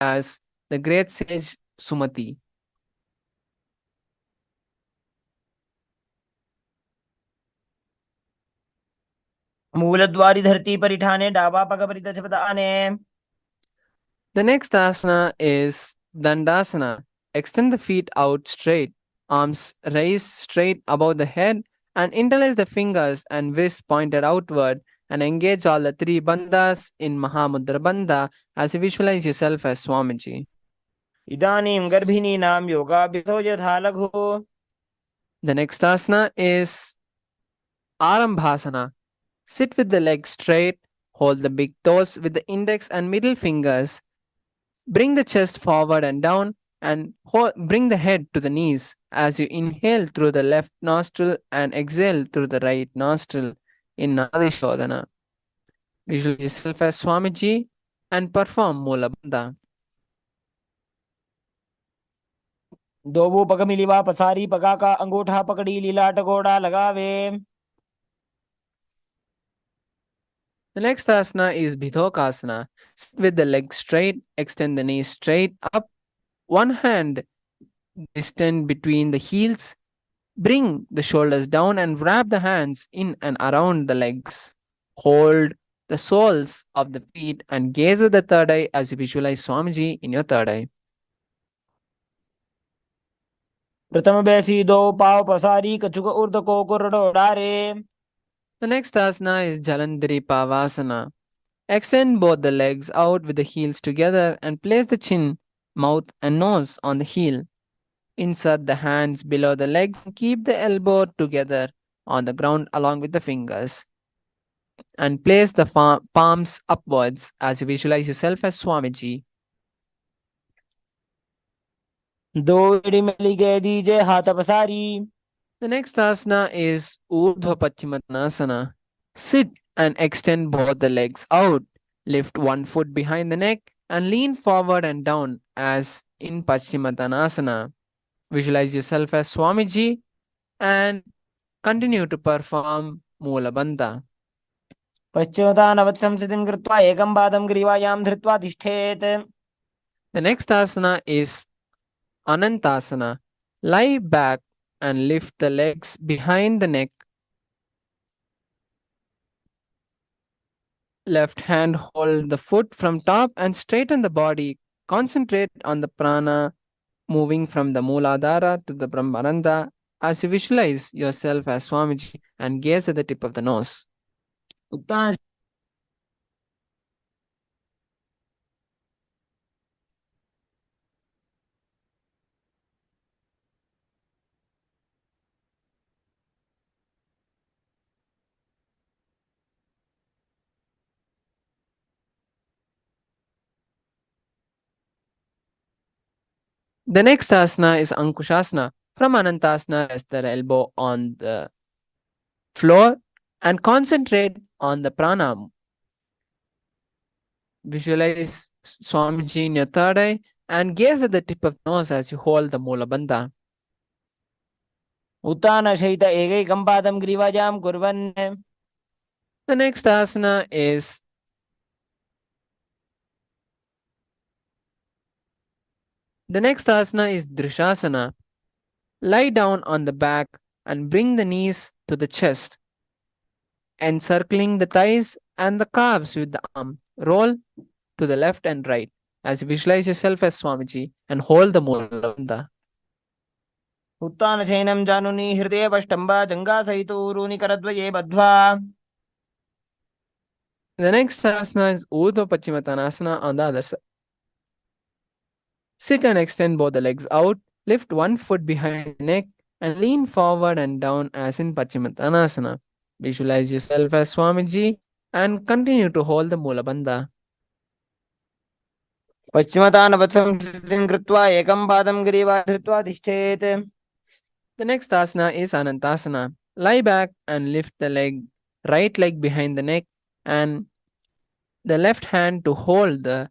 as the great sage Sumati. मूलद्वारि धरती परिठाने डावा पग परितचपदाने. The next asana is Dandasana. Extend the feet out straight, arms raised straight above the head, and interlace the fingers and wrists pointed outward, and engage all the three bandhas in Mahamudra Bandha as you visualize yourself as Swamiji. इदानीं गर्भिणीनां योगाभ्यासो यथा लघु. The next asana is Arambhasana. Sit with the legs straight, hold the big toes with the index and middle fingers. Bring the chest forward and down and bring the head to the knees as you inhale through the left nostril and exhale through the right nostril in Nadi Shodhana. Visualize yourself as Swamiji and perform Mula Bandha. दोवो पग मिलिवा पसारी पगा का अंगूठा पकड़ी लीलाट घोड़ा लगावे. The next asana is Bhidokasana. Sit with the legs straight, extend the knees straight up, one hand distant between the heels. Bring the shoulders down and wrap the hands in and around the legs. Hold the soles of the feet and gaze at the third eye as you visualize Swamiji in your third eye. प्रथम बैसी दो पाव पसारी कछुक ऊर्ध को कुरडो डारे. The next asana is Jalandhari Pavasana. Extend both the legs out with the heels together and place the chin, mouth, and nose on the heel. Insert the hands below the legs and keep the elbow together on the ground along with the fingers. And place the palms upwards as you visualize yourself as Swamiji. दो एड़ी में लिखे दीजिए हाथ पसारी. The next asana is Urdhva Paschimottanasana. Sit and extend both the legs out. Lift one foot behind the neck and lean forward and down as in Paschimottanasana. Visualize yourself as Swamiji and continue to perform Mula Bandha. पश्चिमतानवत् संस्थितिं कृत्वा एकं पादं ग्रीवायां धृत्वा तिष्ठेत्. The next asana is Anantasana. Lie back and lift the legs behind the neck. Left hand hold the foot from top and straighten the body. Concentrate on the prana moving from the Mooladhara to the Brahmananda as you visualize yourself as Swamiji and gaze at the tip of the nose. The next asana is Ankushasana. From Anantasana, rest the elbow on the floor and concentrate on the pranam. Visualize Swamiji in your third eye and gaze at the tip of the nose as you hold the Mula Bandha. उत्तानशयित एकैकं पादं ग्रीवायां कुर्वन्. The next asana is Drishasana. Lie down on the back and bring the knees to the chest, encircling the thighs and the calves with the arm. Roll to the left and right as you visualize yourself as Swamiji and hold the Mula Bandha. उत्तानशयनं जानुनी हृदये पष्टम्बा जङ्घासहितो ऊरूनि करद्वये बद्ध्वा. The next asana is Urdhva Paschimottanasana on the other side. Sit and extend both the legs out. Lift one foot behind the neck and lean forward and down as in Paschimottanasana. Visualize yourself as Swamiji and continue to hold the Mula Bandha. पश्चिमतानवत् संस्थितिं कृत्वा एकं पादं ग्रीवा धृत्वा तिष्ठेत्. The next asana is Anantasana. Lie back and lift the right leg behind the neck and the left hand to hold the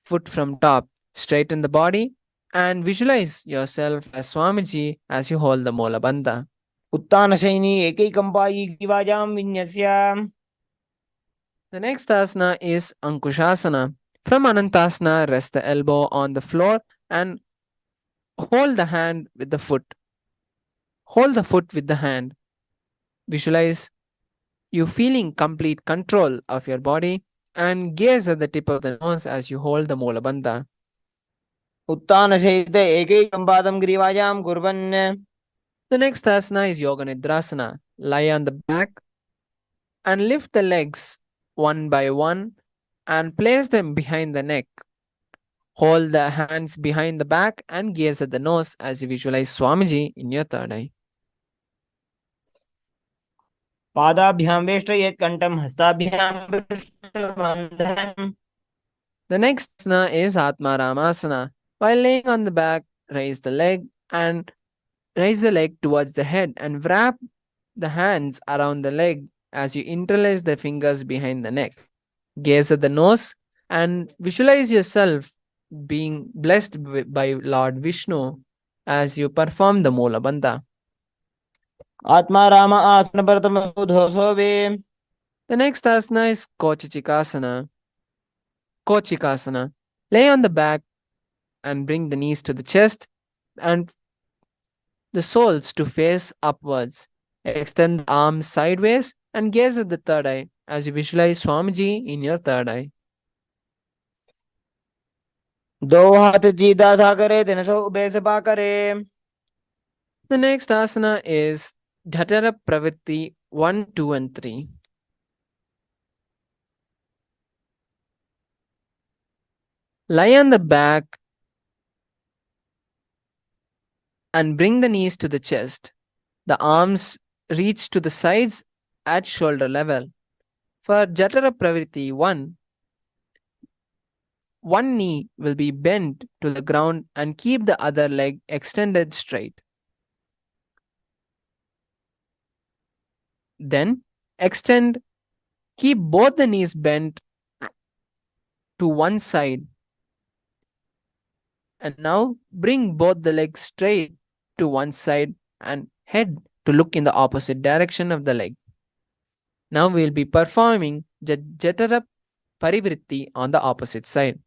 foot from top. Straighten the body and visualize yourself as Swamiji as you hold the Mula Bandha. उत्तानशयिनी एकैकं पायी ग्रीवायां विन्यस्य. The next asana is Ankushasana. From Anantasana, rest the elbow on the floor and hold the hand with the foot. Hold the foot with the hand. Visualize you feeling complete control of your body and gaze at the tip of the nose as you hold the Moola Bandha. उत्तानसहित एकैकं पादं ग्रीवायां कुर्वन् The next asana is Yoga Nidrasana. Lie on the back and lift the legs one by one and place them behind the neck. Hold the hands behind the back and gaze at the nose as you visualize Swamiji in your third eye. पादाभ्यां वेष्टयेत् कण्ठं हस्ताभ्यां Bandhan The next asana is Atma Ramasana. While laying on the back, raise the leg towards the head and wrap the hands around the leg as you interlace the fingers behind the neck. Gaze at the nose and visualize yourself being blessed by Lord Vishnu as you perform the Moola Bandha. आत्मा राम आसन परतम सोवे The next asana is Kochikasana. Kochikasana. Lay on the back and bring the knees to the chest and the soles to face upwards. Extend the arms sideways and gaze at the third eye as you visualize Swamiji in your third eye. दो हाथ सीधा सा करे 300 ube से पा करे The next asana is Dhatara Pravritti 1, 2 and 3. Lie on the back and bring the knees to the chest. The arms reach to the sides at shoulder level. For Jatara Pravritti 1, one knee will be bent to the ground and keep the other leg extended straight. Then keep both the knees bent to one side. And now bring both the legs straight to one side and head to look in the opposite direction of the leg. Now we will be performing Jatara Parivritti on the opposite side.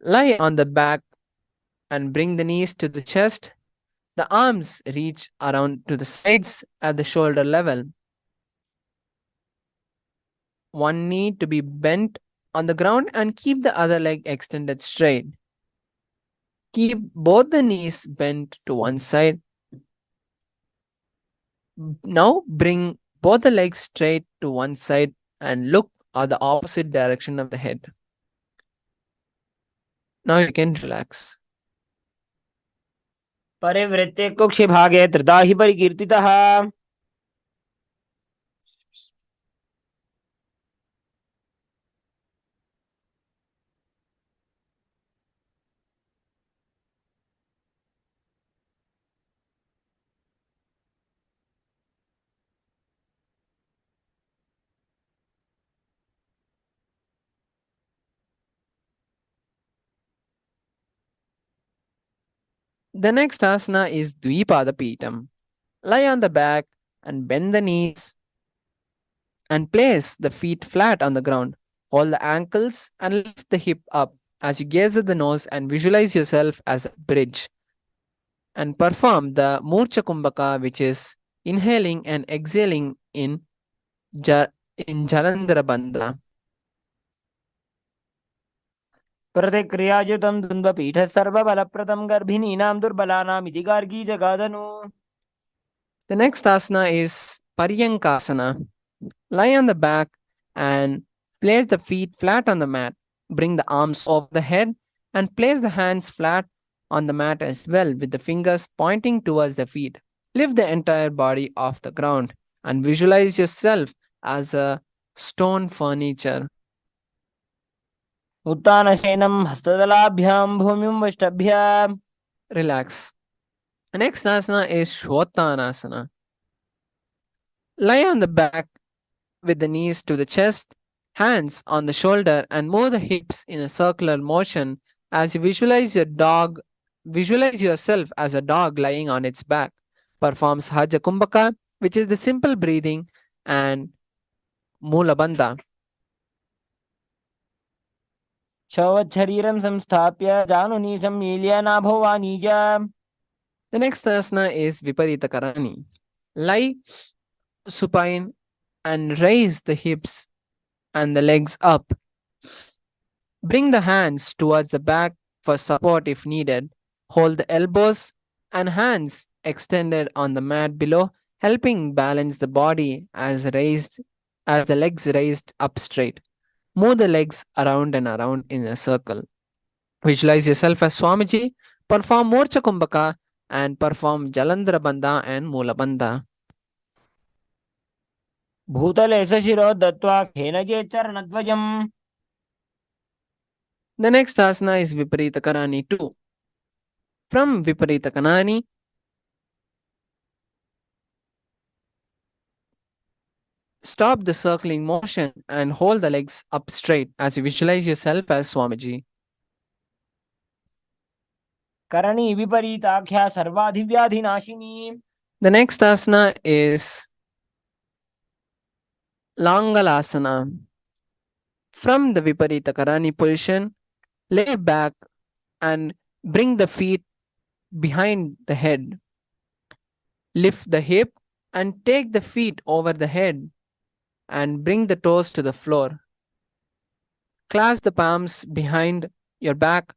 Lie on the back and bring the knees to the chest. The arms reach around to the sides at the shoulder level. One knee to be bent on the ground and keep the other leg extended straight. Keep both the knees bent to one side. Now bring both the legs straight to one side and look at the opposite direction of the head. Now you can relax. परिवृत्ते कुक्षि भागे त्रिधा हि परिकीर्तितः The next asana is Dvipada Pitam. Lie on the back and bend the knees and place the feet flat on the ground. Hold the ankles and lift the hip up as you gaze at the nose and visualize yourself as a bridge. And perform the Murcha Kumbhaka, which is inhaling and exhaling in Jalandhara Bandha. प्रतिक्रियायुतं द्वन्द्वपीठः सर्वबलप्रदं गर्भिणीनां दुर्बलानाम् इति Gargi जगादनु. The next asana is Paryankasana. Lie on the back and place the feet flat on the mat. Bring the arms over the head and place the hands flat on the mat as well, with the fingers pointing towards the feet. Lift the entire body off the ground and visualize yourself as a stone furniture. उत्तानशयनं हस्तदलाभ्यां भूमिं वष्टभ्याम्. Relax. The next asana is Shottanasana. Lie on the back with the knees to the chest, hands on the shoulder, and move the hips in a circular motion as you visualize yourself as a dog lying on its back. Perform Sahaja Kumbhaka, which is the simple breathing, and Moola Bandha. शरीरं संस्थाप्य जानुनी सम्मील्य नाभो वाणीज. The next asana is Viparita Karani. Lie supine and raise the hips and the legs up. Bring the hands towards the back for support if needed. Hold the elbows and hands extended on the mat below, helping balance the body as the legs raised up straight. Move the legs around and around in a circle. Visualize yourself as Swamiji, perform Morcha Kumbhaka and perform Jalandhara Bandha and Mula Bandha. भूतले शिरो दत्त्वा खेलजे चरणध्वजम्. The next asana is Viparita Karani 2. From Viparita Karani, stop the circling motion and hold the legs up straight as you visualize yourself as Swamiji. Karni विपरीताख्या सर्वाधिव्याधिनाशिनी. The next asana is Langalasana. From the Viparita Karani position, lay back and bring the feet behind the head. Lift the hip and take the feet over the head and bring the toes to the floor. Clasp the palms behind your back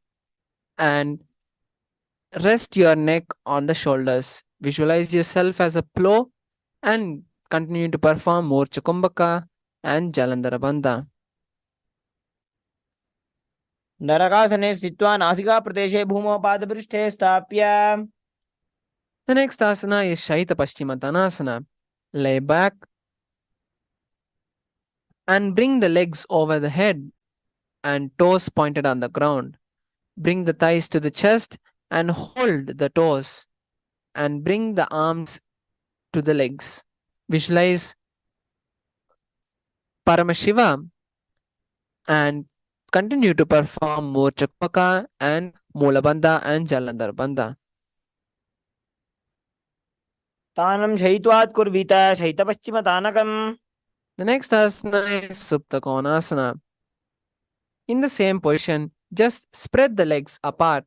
and rest your neck on the shoulders. Visualize yourself as a plow and continue to perform Morcha Kumbhaka and Jalandhara Bandha. नरकासने स्थित्वा नासिका प्रदेशे भूमौ पादपृष्ठे स्थाप्य. The next asana is Shaita Paschimottanasana. Lay back and bring the legs over the head and toes pointed on the ground. Bring the thighs to the chest and hold the toes and bring the arms to the legs. Visualize Paramashivam and continue to perform Morcha Kumbhaka and Mula Bandha and Jalandhar Bandha. तानं शयित्वात् कुर्वीत शयितपश्चिमतानकम्. The next asana is Supta Konasana. In the same position, just spread the legs apart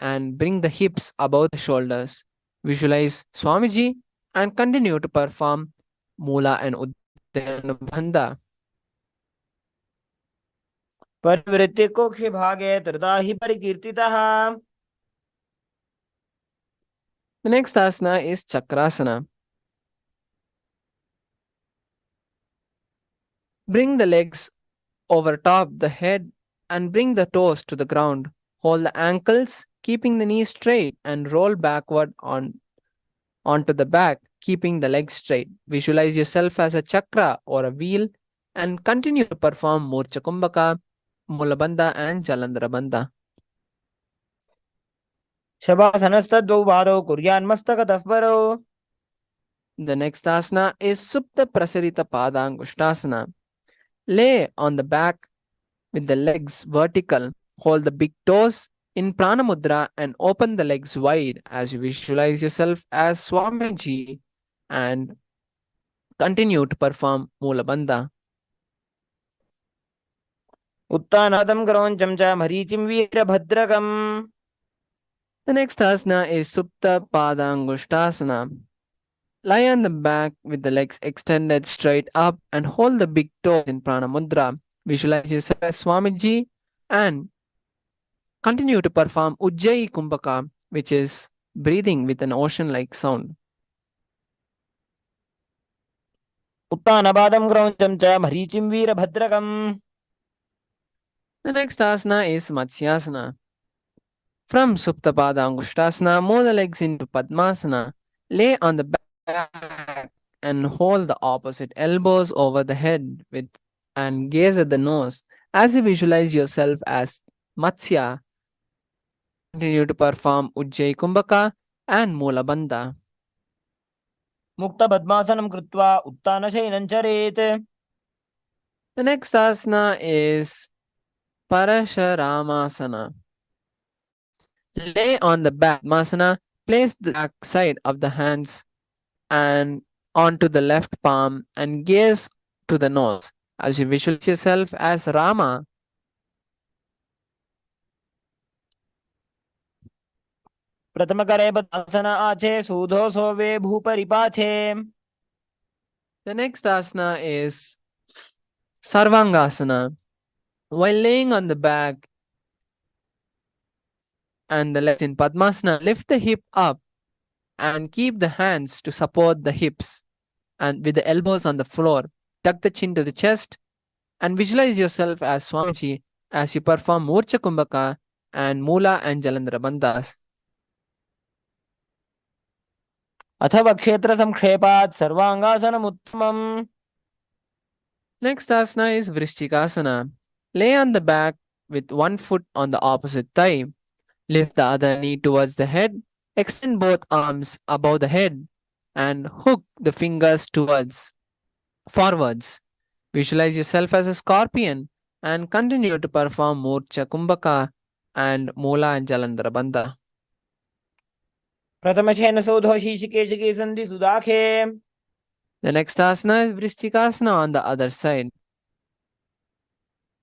and bring the hips above the shoulders. Visualize Swamiji and continue to perform Mula and Uddiyana Bandha. परिवृत्ति कोक्षे भागे तृता हि परिकीर्तितः. The next asana is Chakrasana. Bring the legs over top the head and bring the toes to the ground. Hold the ankles, keeping the knees straight and roll backward onto the back, keeping the legs straight. Visualize yourself as a chakra or a wheel and continue to perform Morcha Kumbhaka, Mula Bandha and Jalandhara Bandha. शवासनस्तद्वौ पादौ कुर्यान्मस्तकतः परौ. The next asana is Supta Prasarita Padangushtasana. Lay on the back with the legs vertical. Hold the big toes in Prana Mudra and open the legs wide as you visualize yourself as Swamiji and continue to perform Mula Bandha. उत्तानादं क्रौञ्चं च मरीचिं वीरभद्रकम्. The next asana is Supta Padangushtasana. Lie on the back with the legs extended straight up and hold the big toes in Prana Mudra. Visualize yourself as Swamiji and continue to perform Ujjayi Kumbhaka, which is breathing with an ocean-like sound. उत्तानपादं क्रौञ्चं च मरीचिं वीरभद्रकम्. The next asana is Matsyasana. From Suptapada Angushtasana, move the legs into Padmasana. Lay on the back and hold the opposite elbows over the head and gaze at the nose as you visualize yourself as Matsya. Continue to perform Ujjayi Kumbhaka and Mula Bandha. मुक्तपद्मासनं कृत्वा उत्तानशयनं चरेत्. The next asana is Parasharamasana. Lay on the back Padmasana, place the back side of the hands and onto the left palm and gaze to the nose as you visualize yourself as Rama. प्रथम करे बदासन आचे सूधो सोवे भूपरिपाछे. The next asana is Sarvangasana. While laying on the back and the legs in Padmasana, lift the hip up and keep the hands to support the hips and with the elbows on the floor. Tuck the chin to the chest and visualize yourself as Swamiji as you perform Murcha Kumbhaka and Mula and Jalandhara Bandhas. अथवा क्षेत्र संक्षेपात् सर्वांगासनमुत्तमम्. Next asana is Vrishchikasana. Lay on the back with one foot on the opposite thigh. Lift the other knee towards the head. Extend both arms above the head and hook the fingers forwards. Visualize yourself as a scorpion and continue to perform Murcha Kumbhaka and Mula and Jalandhara Bandha. प्रथमशेन सौधो शीशिकेशिके सन्धि सुदाखे. The next asana is Vrishchikasana on the other side.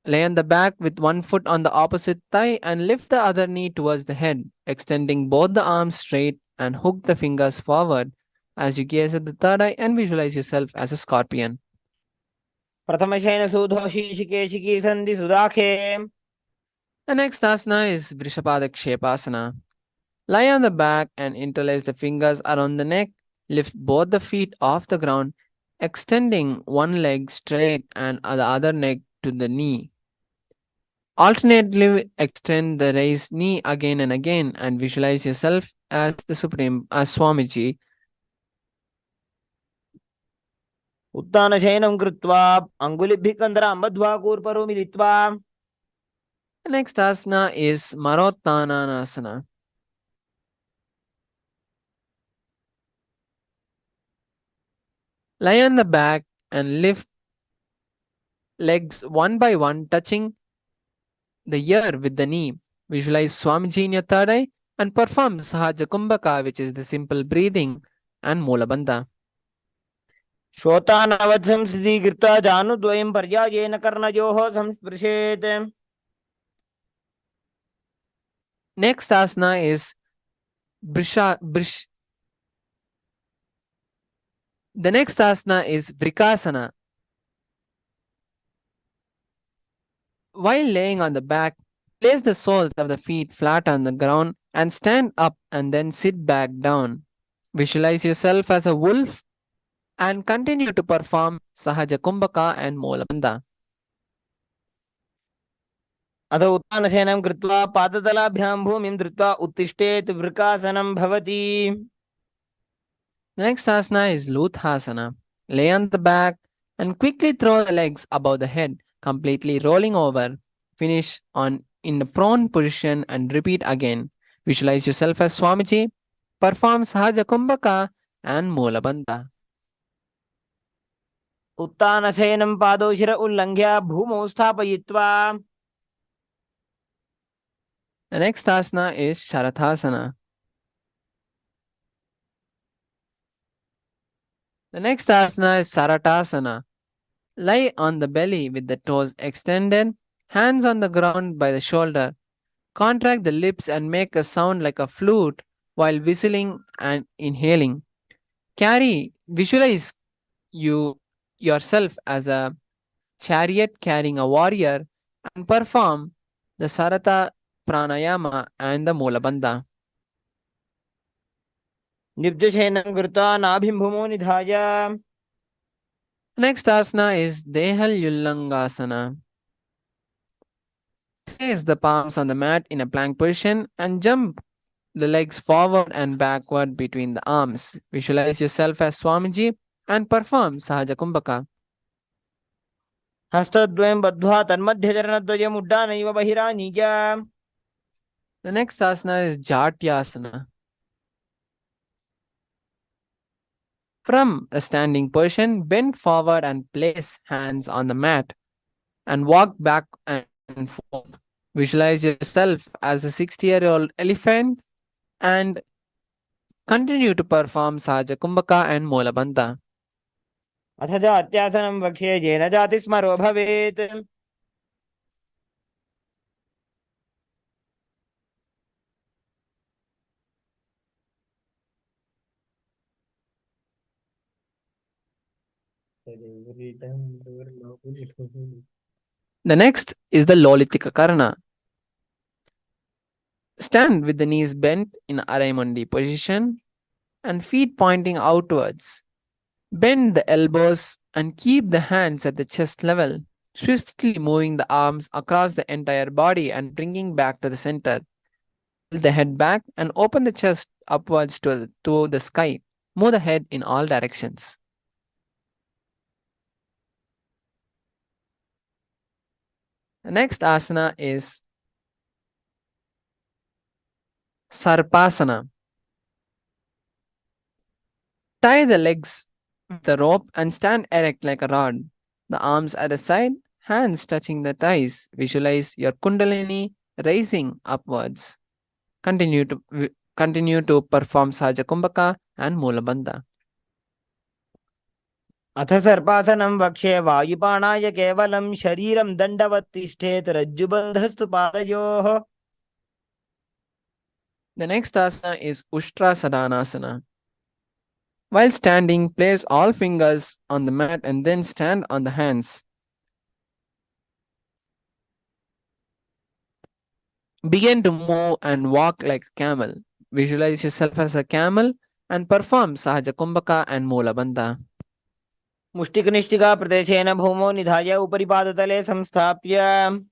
Lay on the back with one foot on the opposite thigh and lift the other knee towards the head, extending both the arms straight and hook the fingers forward as you gaze at the third eye and visualize yourself as a scorpion. प्रथमशेन सौधो शीशिकेशिके सन्धि सुदाखे. The next asana is Vrishapadakshepasana. Lie on the back and interlace the fingers around the neck. Lift both the feet off the ground, extending one leg straight and the other leg to the knee. Alternately extend the raised knee again and again and visualize yourself as the Supreme, as Swamiji. उत्तानशयनं कृत्वा अङ्गुलिभिः कन्दरां बद्ध्वा कूर्परो मिलित्वा. The next asana is Marottananasana. Lie on the back and lift legs one by one, touching the ear with the knee. Visualize Swamiji in your third eye and perform Sahaja Kumbhaka, which is the simple breathing, and Mula Bandha. श्रोतानावत् संस्थितीकृत्वा जानुद्वयं पर्यायेन कर्णयोः संस्पृशेत्. Next asana is Brish. The next asana is Vrikasana. While laying on the back, place the soles of the feet flat on the ground and stand up and then sit back down. Visualize yourself as a wolf and continue to perform Sahaja Kumbhaka and Mula Bandha. अथ उत्तानशयनं कृत्वा पादतलाभ्यां भूमिं धृत्वा उत्तिष्ठेत् वृकासनं भवति. The next asana is Luthasana. Lay on the back and quickly throw the legs above the head, completely rolling over. Finish in the prone position and repeat again. Visualize yourself as Swamiji. Perform Sahaja Kumbhaka and Mula Bandha. उत्तानशयनं पादौ शिर उल्लङ्घ्य भूमौ स्थापयित्वा. The next asana is Sharathasana. The next asana is Saratasana. Lie on the belly with the toes extended, hands on the ground by the shoulder. Contract the lips and make a sound like a flute while whistling and inhaling. Visualize yourself as a chariot carrying a warrior and perform the Sarata Pranayama and the Mula Bandha. निर्जशयनं कृत्वा नाभिं भूमौ निधाय. Next asana is Dehal Yullangasana. Place the palms on the mat in a plank position and jump the legs forward and backward between the arms. Visualize yourself as Swamiji and perform Sahaja Kumbhaka. हस्तद्वयं बद्ध्वा तन्मध्यचरणद्वयम् उड्डानैव बहिरानीय. The next asana is Jatyasana. From a standing position, bend forward and place hands on the mat and walk back and forth. Visualize yourself as a 60-year-old elephant and continue to perform Sahaja Kumbhaka and Mula Bandha. अथ जात्यासनं वक्ष्ये येन जातिस्मरो भवेत्. The next is the Lolitika Karana. Stand with the knees bent in Araimundi position and feet pointing outwards. Bend the elbows and keep the hands at the chest level, swiftly moving the arms across the entire body and bringing back to the center. Tilt the head back and open the chest upwards to the sky. Move the head in all directions. The next asana is Sarpasana. Tie the legs with the rope and stand erect like a rod. The arms at the side, hands touching the thighs. Visualize your Kundalini rising upwards. Continue to perform Saja Kumbhaka and Mulabandha. अथ सर्पासनं वक्षे वायुपाणाय केवलं शरीरं दण्डवत् तिष्ठेत् रज्जुबन्धस्तु पादयोः. The next asana is Ushtra Sadanasana. While standing, place all fingers on the mat and then stand on the hands. Begin to move and walk like a camel. Visualize yourself as a camel and perform Sahaja Kumbhaka and Mulabandha. मुष्टिकनिष्ठिका प्रदेशेन भूमौ निधाय उपरि पादतले संस्थाप्य.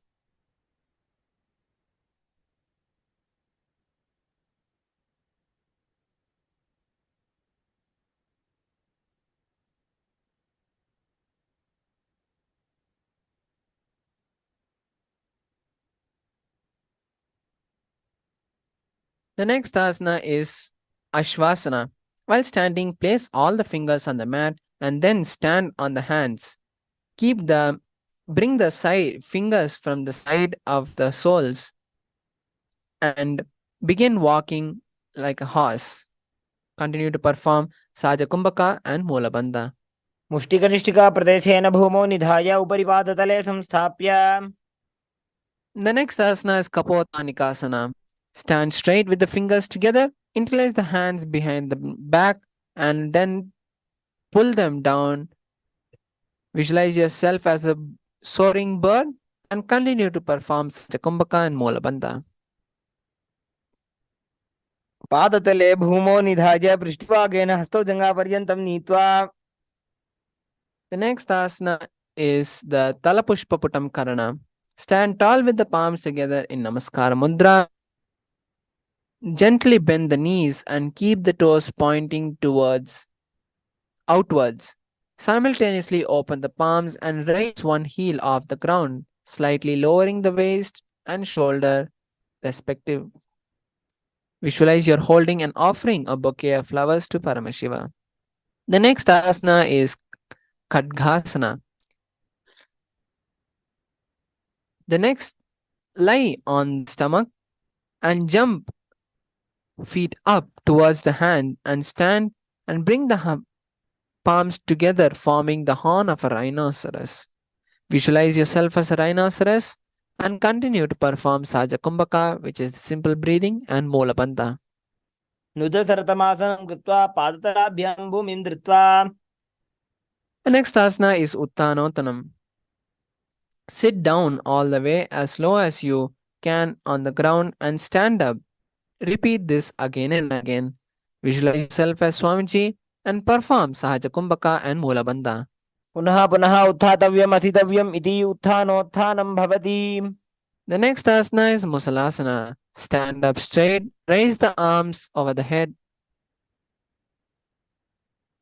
The next asana is Ashvasana. While standing, place all the fingers on the mat and then stand on the hands. Bring the fingers from the side of the soles and begin walking like a horse. Continue to perform Saja Kumbhaka and Mulabandha. मुष्टिकनिष्ठिका प्रदेशेन भूमौ निधाय उपरि पादतले संस्थाप्य. The next asana is Kapotanikasana. Stand straight with the fingers together, interlace the hands behind the back, and then pull them down. Visualize yourself as a soaring bird and continue to perform Sajakumbhaka and Molabandha. पादतले भूमौ निधाय पृष्ठभागेन हस्तौ जङ्घापर्यन्तं नीत्वा. The next asana is the Talapushpaputam Karana. Stand tall with the palms together in Namaskara Mudra. Gently bend the knees and keep the toes pointing outwards. Simultaneously open the palms and raise one heel off the ground, slightly lowering the waist and shoulder respective. Visualize you're holding and offering a bouquet of flowers to Paramashiva. The next asana is Khadgasana. The next, lie on the stomach and jump feet up towards the hand and stand and bring the palms together, forming the horn of a rhinoceros. Visualize yourself as a rhinoceros and continue to perform Saja Kumbhaka, which is the simple breathing, and Molabandha. नुदसरतमासनं कृत्वा पादतलाभ्यां भूमिं धृत्वा. The next asana is Uttanotanam. Sit down all the way as low as you can on the ground and stand up. Repeat this again and again. Visualize yourself as Swamiji and perform Sahaja Kumbhaka and Mulabandha. पुनः पुनः उत्थातव्यम् असितव्यम् इति उत्थानोत्थानं भवति. The next asana is Musalasana. Stand up straight, raise the arms over the head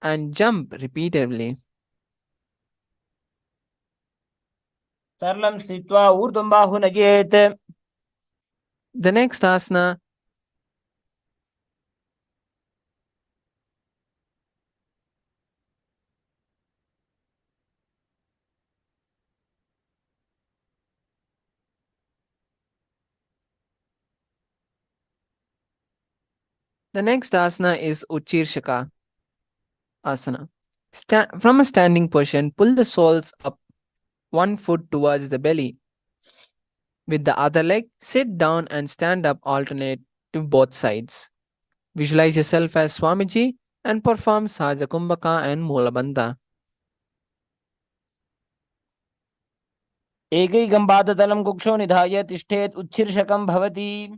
and jump repeatedly. सरलं स्थित्वा ऊर्ध्वं बाहु नयेत्. The next asana is Uchirshaka asana. From a standing position, pull the soles up one foot towards the belly. With the other leg, sit down and stand up alternate to both sides. Visualize yourself as Swamiji and perform Saja Kumbhaka and Mulabandha. एकैकं पादतलं कुक्षो निधाय तिष्ठेत् उच्छीर्षकं भवति.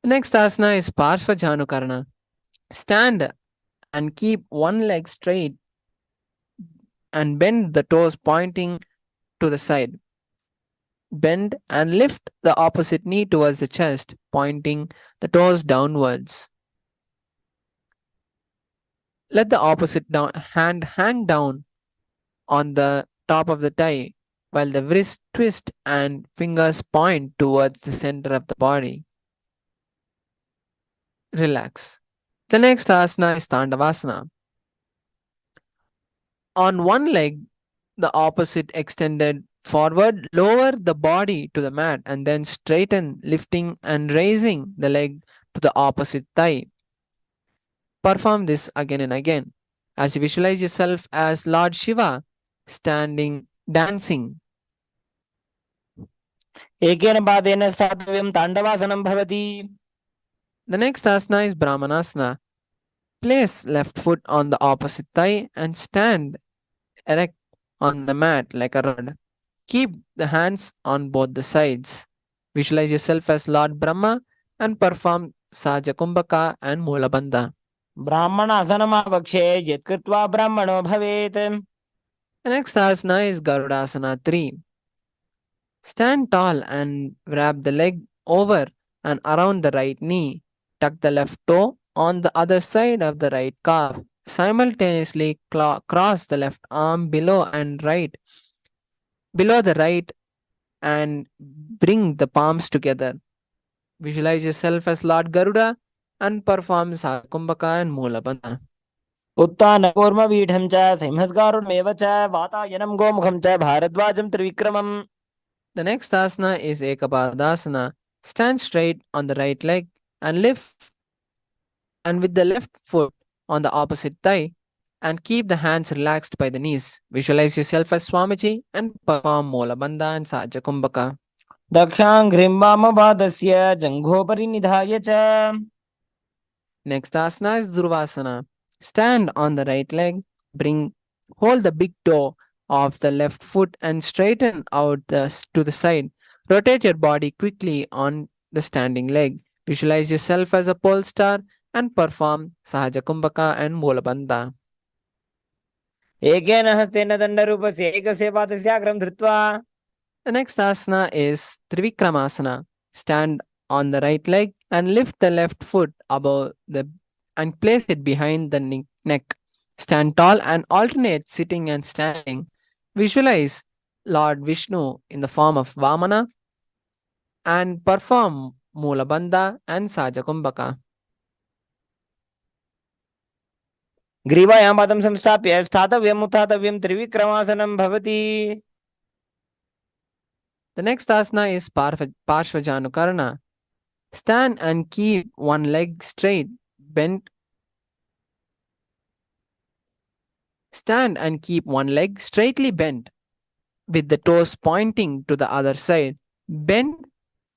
Next asana is Parshva Janukarana. Stand and keep one leg straight and bend the toes pointing to the side. Bend and lift the opposite knee towards the chest, pointing the toes downwards. Let the opposite hand hang down on the top of the thigh, while the wrist twist and fingers point towards the center of the body. Relax. The next asana is Tandavasana. On one leg, the opposite extended forward, lower the body to the mat and then straighten, lifting and raising the leg to the opposite thigh. Perform this again and again as you visualize yourself as Lord Shiva standing, dancing. एकेन पादेन स्थातव्यं ताण्डवासनं भवति. The next asana is Brahmanasana. Place left foot on the opposite thigh and stand erect on the mat like a rod. Keep the hands on both the sides. Visualize yourself as Lord Brahma and perform Sajakumbhaka and Mulabandha. ब्राह्मणासनमावक्षे यत्कृत्वा ब्राह्मणो भवेत्. The next asana is Garudasana 3. Stand tall and wrap the leg over and around the right knee. Tuck the left toe on the other side of the right calf. Simultaneously cross the left arm below the right and bring the palms together. Visualize yourself as Lord Garuda and perform Sakumbhaka and Mulabandha. उत्तानकूर्मपीठं च सिंहस्कारुण्मेव च वातायनं गोमुखं च भारद्वाजं त्रिविक्रमम्. The next asana is Ekapadasana. Stand straight on the right leg and lift and with the left foot on the opposite thigh and keep the hands relaxed by the knees. Visualize yourself as Swamiji and perform Molabandha and Sajakumbhaka. दक्षाङ्घ्रिं वामपादस्य जङ्घोपरि निधाय च. Next asana is Dhurvasana. Stand on the right leg, hold the big toe of the left foot and straighten out to the side. Rotate your body quickly on the standing leg. Visualize yourself as a pole star and perform Sahajakumbhaka and Molabandha. एकेन हस्तेन दण्डरूपस्य एकस्य पादस्याग्रं धृत्वा. The next asana is Trivikramasana. Stand on the right leg and lift the left foot above and place it behind the neck. Stand tall and alternate sitting and standing. Visualize Lord Vishnu in the form of Vamana and perform Mulabandha and Sajakumbhaka. ग्रीवायां पादं संस्थाप्य स्थातव्यम् उत्थातव्यं त्रिविक्रमासनं भवति. The next asana is Parshvajanukarana. Stand and keep one leg straight, bent. Stand and keep one leg straightly bent, with the toes pointing to the other side. Bend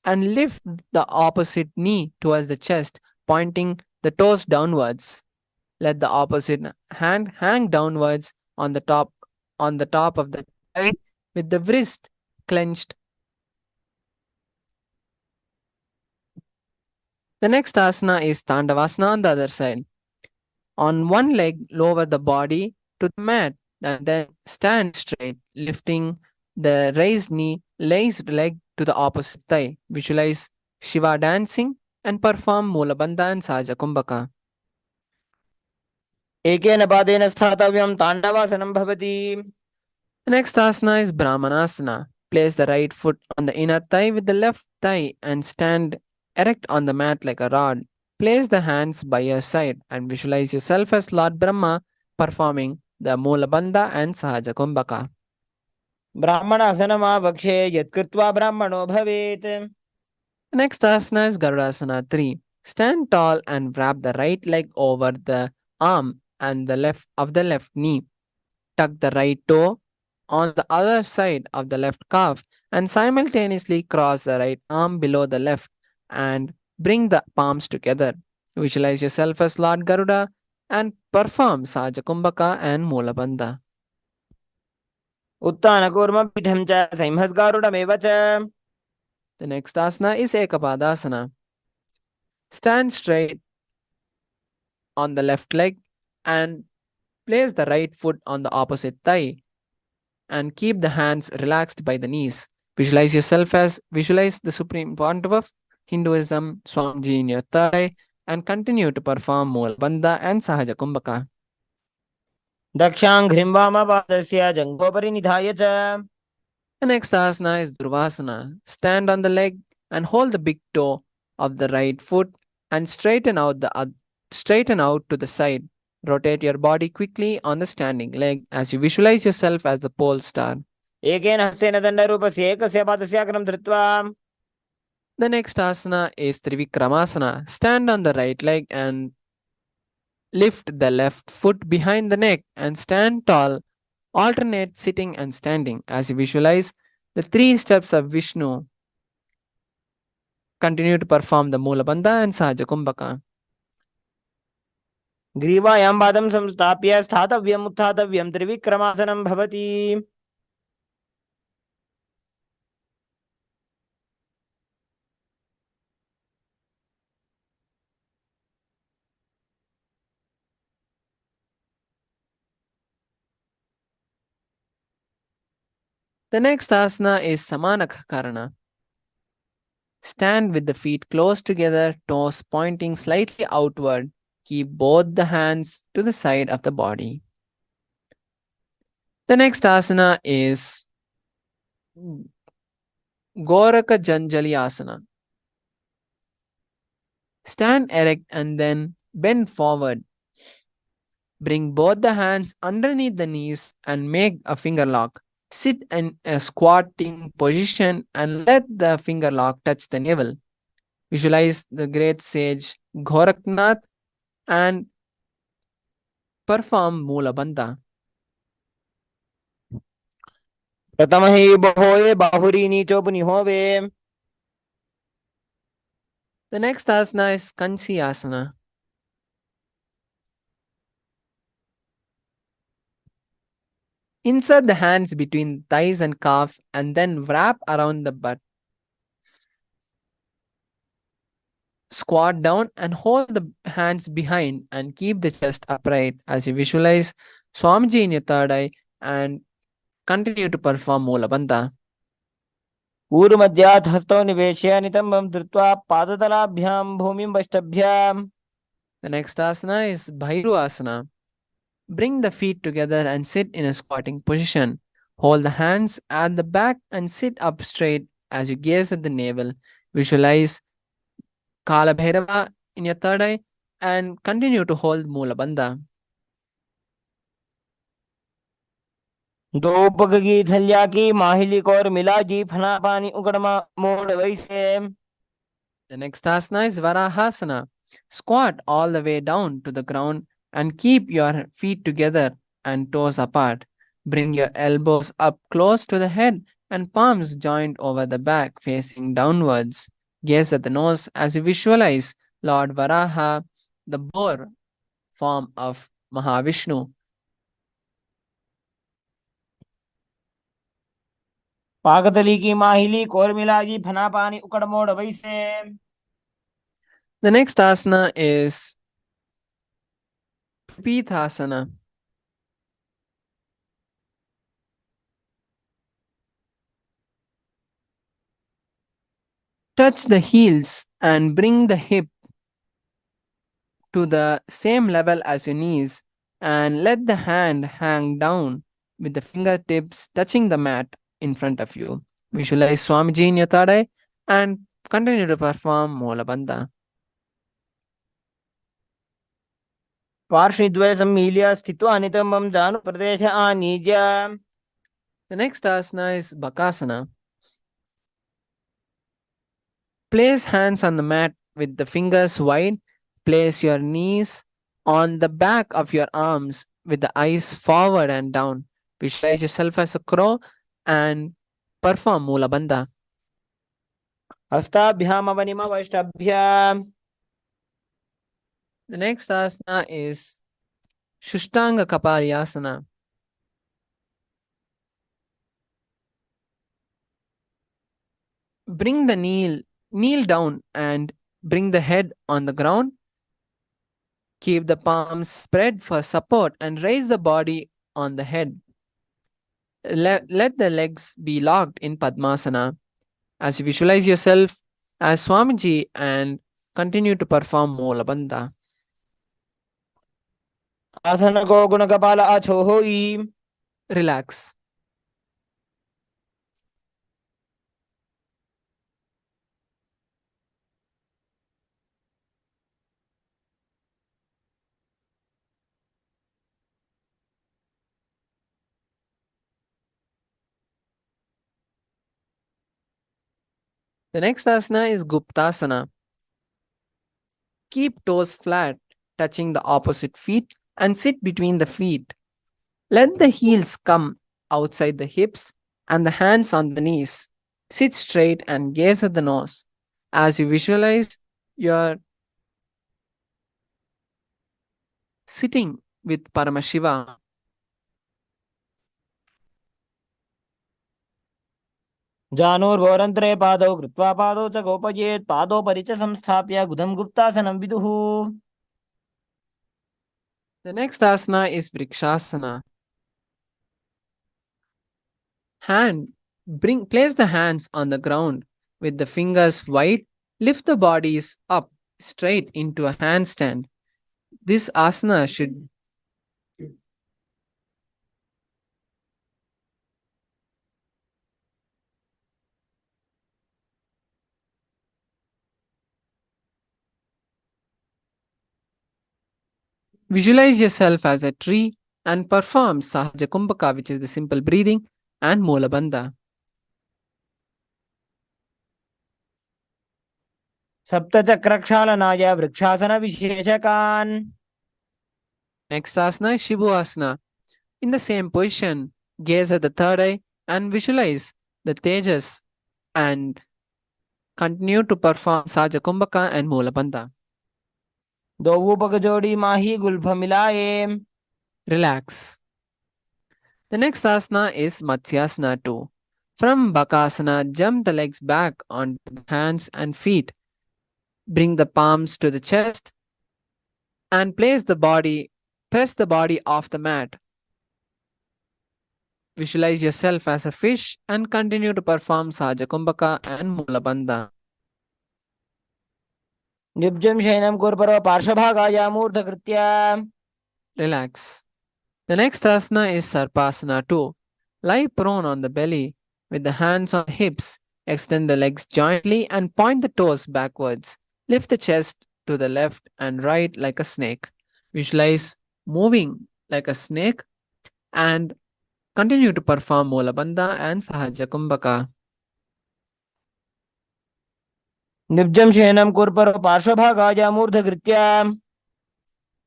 and lift the opposite knee towards the chest, pointing the toes downwards. Let the opposite hand hang downwards on the top of the thigh with the wrist clenched. The next asana is Tandavasana on the other side. On one leg, lower the body to the mat and then stand straight, lifting the raised leg to the opposite thigh. Visualize Shiva dancing and perform Mulabandha and Sajakumbhaka. एकेन पादेन स्थातव्यं ताण्डवासनं भवति. The next asana is Brahmanasana. Place the right foot on the inner thigh with the left thigh and stand erect on the mat like a rod. Place the hands by your side and visualize yourself as Lord Brahma performing the Mulabandha and Sahajakumbhaka. ब्राह्मणासनमावक्षे यत्कृत्वा ब्राह्मणो भवेत्. Next asana is Garudasana 3. Stand tall and wrap the right leg over the arm and the left knee. Tuck the right toe on the other side of the left calf and simultaneously cross the right arm below the left and bring the palms together. Visualize yourself as Lord Garuda and perform Sajakumbhaka and Mulabandha. उत्तानकूर्मपीठं च संहस्गारुडमेव च। The next asana is Ekapadasana. Stand straight on the left leg and place the right foot on the opposite thigh and keep the hands relaxed by the knees. Visualize the supreme pontiff of Hinduism, Swamiji in your third eye, and continue to perform Moola and Sahaja Kumbhaka. दक्षाङ्घ्रिं वामपादस्य जङ्घोपरि निधाय च। The next asana is Dhruvasana. Stand on the leg and hold the big toe of the right foot and straighten out to the side. Rotate your body quickly on the standing leg as you visualize yourself as the pole star. एकेन हस्तेन दण्डरूपस्य एकस्य पादस्य अग्रं धृत्वा। The next asana is Trivikramasana. Stand on the right leg and lift the left foot behind the neck and stand tall. Alternate sitting and standing as you visualize the three steps of Vishnu. Continue to perform the Moola Bandha and Sahaja Kumbhaka. ग्रीवायां पादं संस्थाप्य स्थातव्यम् उत्थातव्यं त्रिविक्रमासनं भवति। The next asana is Samanakakarana. Stand with the feet close together, toes pointing slightly outward. Keep both the hands to the side of the body. The next asana is Goraka Janjali Asana. Stand erect and then bend forward. Bring both the hands underneath the knees and make a finger lock. Sit in a squatting position and let the finger lock touch the navel. Visualize the great sage Goraknath and perform Moola Bandha. प्रथमः बहोये बाहुरी नीचो पुनिहोवे। The next asana is Kansi Asana. Insert the hands between thighs and calf and then wrap around the butt. Squat down and hold the hands behind and keep the chest upright as you visualize Swamiji in your third eye and continue to perform Moola Bandha. ऊरुमध्यात् हस्तौ निवेश्य नितम्बं धृत्वा पादतलाभ्यां भूमिं वष्टभ्याम्। The next asana is Bhairu Asana. Bring the feet together and sit in a squatting position. Hold the hands at the back and sit up straight as you gaze at the navel. Visualize Kala Bhairava in your third eye and continue to hold Moola Bandha. दो पग की थलिया की माहिली core मिला जी फना पानी उकड़मा मोड़ वैसे। The next asana is Varahasana. Squat all the way down to the ground and keep your feet together and toes apart. Bring your elbows up close to the head and palms joined over the back facing downwards. Gaze at the nose as you visualize Lord Varaha, the boar form of Mahavishnu. पाकतली की माहिली core मिला जी फना पानी उकड़ मोड़ वैसे। The next asana is Pithasana. Touch the heels and bring the hip to the same level as your knees and let the hand hang down with the fingertips touching the mat in front of you. Visualize Swamiji in your third eye and continue to perform Moola Bandha. पार्श्वद्वय सम्मील्य स्थित्वा नितम्बं जानुप्रदेश आनीज्य। The next asana is Bakasana. Place hands on the mat with the fingers wide. Place your knees on the back of your arms with the eyes forward and down. Visualize yourself as a crow and perform Moola Bandha. हस्ताभ्यामवनिमवष्टभ्याम्। The next asana is Shushtanga Kapalyasana. Bring the kneel down and bring the head on the ground. Keep the palms spread for support and raise the body on the head. Let the legs be locked in Padmasana as you visualize yourself as Swamiji and continue to perform Mola Bandha. आसन को गुण कपाल आछो होई. Relax. The next asana is Guptasana. Keep toes flat, touching the opposite feet, and sit between the feet. Let the heels come outside the hips and the hands on the knees. Sit straight and gaze at the nose. As you visualize, you're sitting with Paramashiva. जानूर्भोरन्तरे पादौ कृत्वा पादौ च गोपयेत् पादोपरि च संस्थाप्य गुदं गुप्तासनं विदुः. The next asana is Vrikshasana. Place the hands on the ground with the fingers wide. Lift the bodies up straight into a handstand. This asana should visualize yourself as a tree and perform Sahaja Kumbhaka, which is the simple breathing, and Mola Bandha. सप्तचक्रक्षालनाय वृक्षासनविशेषकान्. Next asana is Shibhuasana. In the same position, gaze at the third eye and visualize the Tejas and continue to perform Sahaja Kumbhaka and Mola Bandha. दोवुपग जोड़ी माही Gulf मिलाए. Relax. The next asana is Matsyasana 2. From Bakasana, jump the legs back onto the hands and feet. Bring the palms to the chest and press the body off the mat. Visualize yourself as a fish and continue to perform Sahaja Kumbhaka and Mola Bandha. निब्जं शयनं कुर्परो पार्श्वभागाय मूर्धकृत्य. Relax. The next asana is Sarpasana 2. Lie prone on the belly with the hands on the hips. Extend the legs jointly and point the toes backwards. Lift the chest to the left and right like a snake. Visualize moving like a snake and continue to perform Mola Bandha and Sahaja Kumbhaka. निब्जं शयनं कुर्परो पार्श्वभागाय मूर्धकृत्य.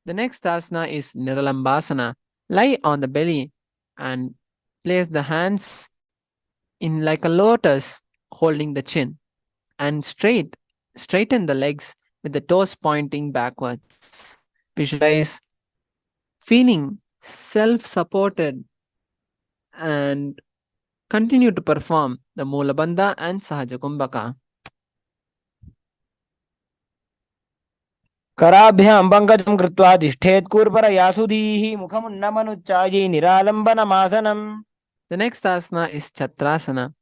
The next asana is Niralambasana. Lie on the belly and place the hands in like a lotus holding the chin and straighten the legs with the toes pointing backwards. Visualize feeling self-supported and continue to perform the Mola Bandha and Sahaja Kumbhaka. कराभ्यां पंकजं कृत्वा तिष्ठेत् कूर्परयासुधीः मुखमुन्नमनुच्चायि निरालम्बनमासनम्. The next asana is Chatrasana.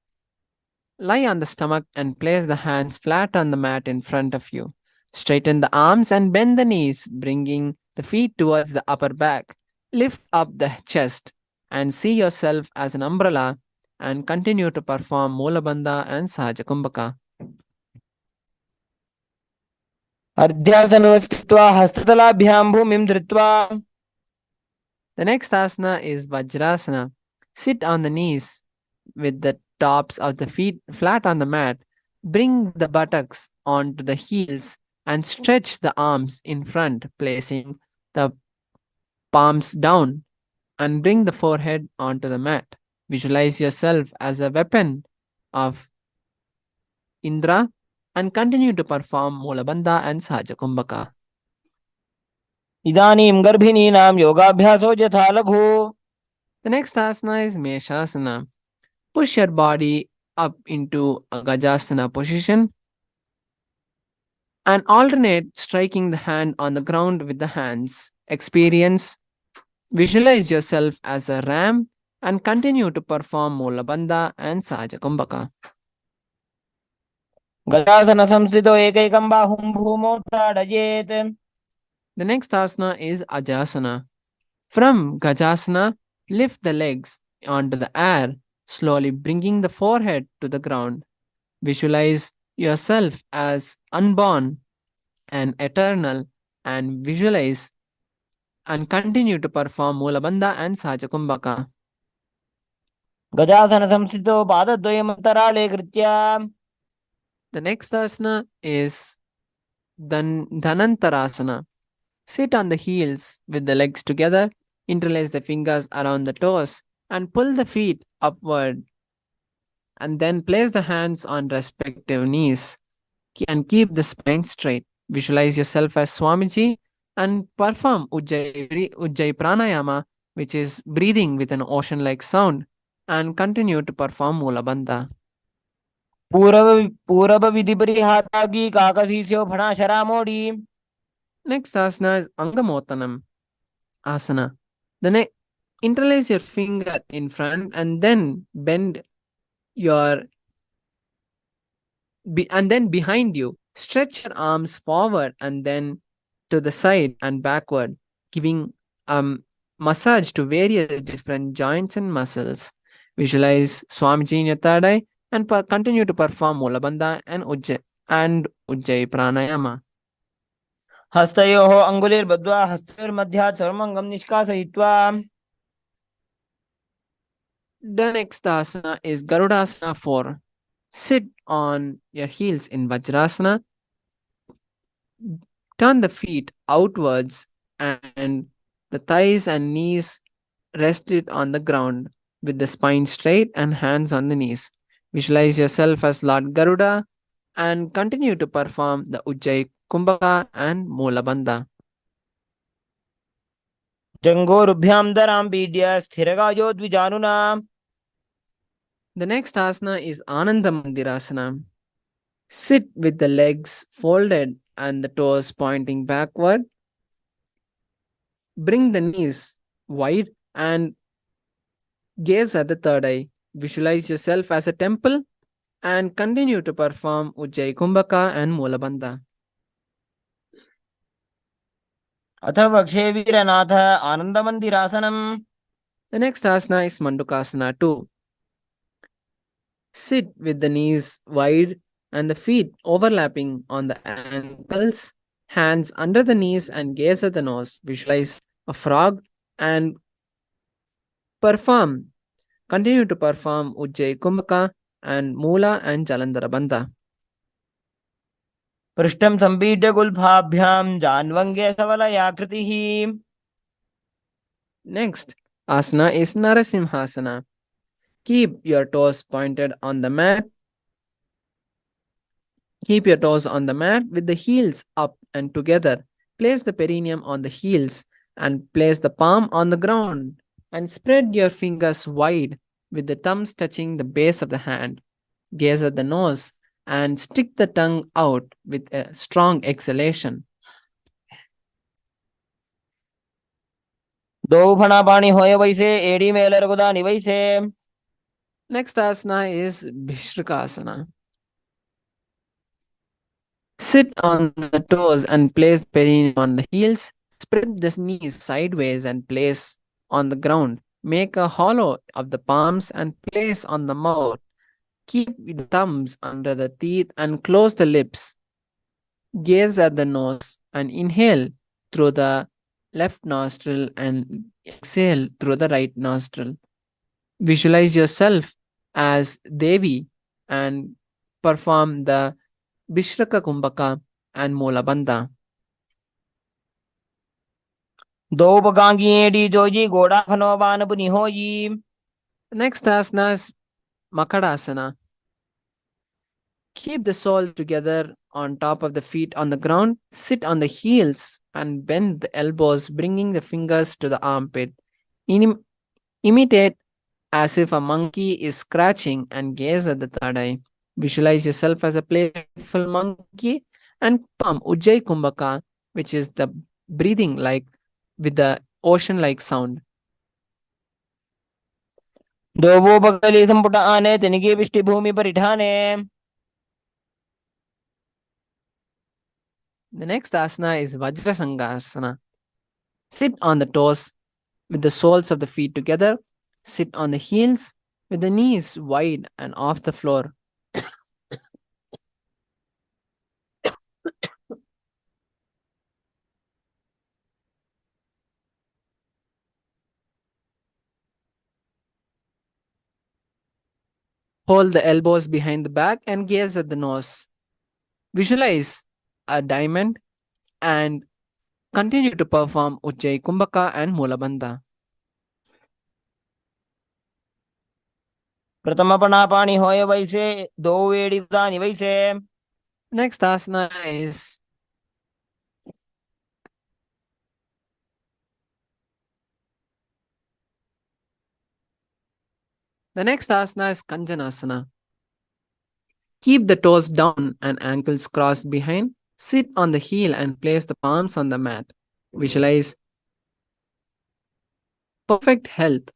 Lie on the stomach and place the hands flat on the mat in front of you. Straighten the arms and bend the knees, bringing the feet towards the upper back. Lift up the chest and see yourself as an umbrella and continue to perform Mola Bandha and Sahaja Kumbhaka. अर्ध्यासनवस्थित्वा हस्ततलाभ्यां भूमिं धृत्वा. The next asana is Vajrasana. Sit on the knees with the tops of the feet flat on the mat. Bring the buttocks onto the heels and stretch the arms in front, placing the palms down and bring the forehead onto the mat. Visualize yourself as a weapon of Indra and continue to perform Mola Bandha and Sahaja Kumbhaka. इदानीं गर्भिणीनां योगाभ्यासो यथा लघु. The next asana is Meshasana. Push your body up into a Gajasana position and alternate striking the hand on the ground with the hands. Visualize yourself as a ram and continue to perform Molabandha and Sahajakumbhaka. गजासन संस्थितो एकैकं बाहुं भूमौ ताडयेत्. The next asana is Ajasana. From Gajasana, lift the legs onto the air, slowly bringing the forehead to the ground. Visualize yourself as unborn and eternal and visualize and continue to perform Molabandha and Sahajakumbhaka. गजासन संस्थितो पादद्वयम् अन्तराले कृत्य. The next asana is Dhanantarasana. Sit on the heels with the legs together, interlace the fingers around the toes, and pull the feet upward. And then place the hands on respective knees and keep the spine straight. Visualize yourself as Swamiji and perform Ujjayi Pranayama, which is breathing with an ocean like sound, and continue to perform Mulabandha. पूरब विधि परिहातागी काकसीस्यो भणा शरामोडी. Next asana is Angamotanam asana. Then interlace your finger in front and then bend your and then behind you. Stretch your arms forward and then to the side and backward, giving massage to various different joints and muscles. Visualize Swamiji in your third eye and continue to perform Molabandha and Ujjayi Pranayama. हस्तयोः अङ्गुलिर्बद्ध्वा हस्तयोर्मध्यात् सर्वमङ्गं निष्कासयित्वा. The next asana is Garudasana 4. Sit on your heels in Vajrasana. Turn the feet outwards and the thighs and knees rested on the ground with the spine straight and hands on the knees. Visualize yourself as Lord Garuda and continue to perform the Ujjayi Kumbhaka and Molabandha. जङ्घोरुभ्यां दरां पीड्य स्थिरकायो द्विजानुना. The next asana is Ananda Mandirasana. Sit with the legs folded and the toes pointing backward. Bring the knees wide and gaze at the third eye. Visualize yourself as a temple and continue to perform Ujjayi Kumbhaka and Molabandha. अथ वक्षे वीरनाथ आनन्दमन्दिरासनम्. The next asana is Mandukasana 2. Sit with the knees wide and the feet overlapping on the ankles, hands under the knees and gaze at the nose. Visualize a frog and continue to perform Ujjayi Kumbhaka and Mula and Jalandhara Bandha. पृष्ठं सम्पीड्य गुल्फाभ्यां जान्वङ्गे सबलयाकृतिः. Next asana is Narasimhasana. Keep your toes pointed on the mat. Keep your toes on the mat with the heels up and together. Place the perineum on the heels and place the palm on the ground and spread your fingers wide with the thumbs touching the base of the hand. Gaze at the nose and stick the tongue out with a strong exhalation. दो फणा पानी होय वैसे एड़ी Mailer गुदानी वैसे. Next asana is Bhishrikasana. Sit on the toes and place the perineum on the heels. Spread the knees sideways and place on the ground. Make a hollow of the palms and place on the mouth. Keep the thumbs under the teeth and close the lips. Gaze at the nose and inhale through the left nostril and exhale through the right nostril. Visualize yourself as Devi and perform the Bishraka Kumbhaka and Molabandha. दो पकांगी एड़ी जोजी गोड़ा फनो बान पुनि होई. Next asana is Makadasana. Keep the soles together on top of the feet on the ground. Sit on the heels and bend the elbows, bringing the fingers to the armpit. Imitate as if a monkey is scratching, and gaze at the third eye. Visualize yourself as a playful monkey and perform Ujjayi Kumbhaka, which is the breathing like with the ocean like sound. दोवो बगली संपुट आने तिनकी पिष्टि भूमि परिठाने. The next asana is Vajrasangasana. Sit on the toes with the soles of the feet together. Sit on the heels with the knees wide and off the floor. Hold the elbows behind the back and gaze at the nose. Visualize a diamond and continue to perform Ujjayi Kumbhaka and Mulabandha. प्रथम पणापाणी होय वैसे दो वेड़ी उदानी वैसे. Next asana is Kanjanasana. Keep the toes down and ankles crossed behind. Sit on the heel and place the palms on the mat. Visualize perfect health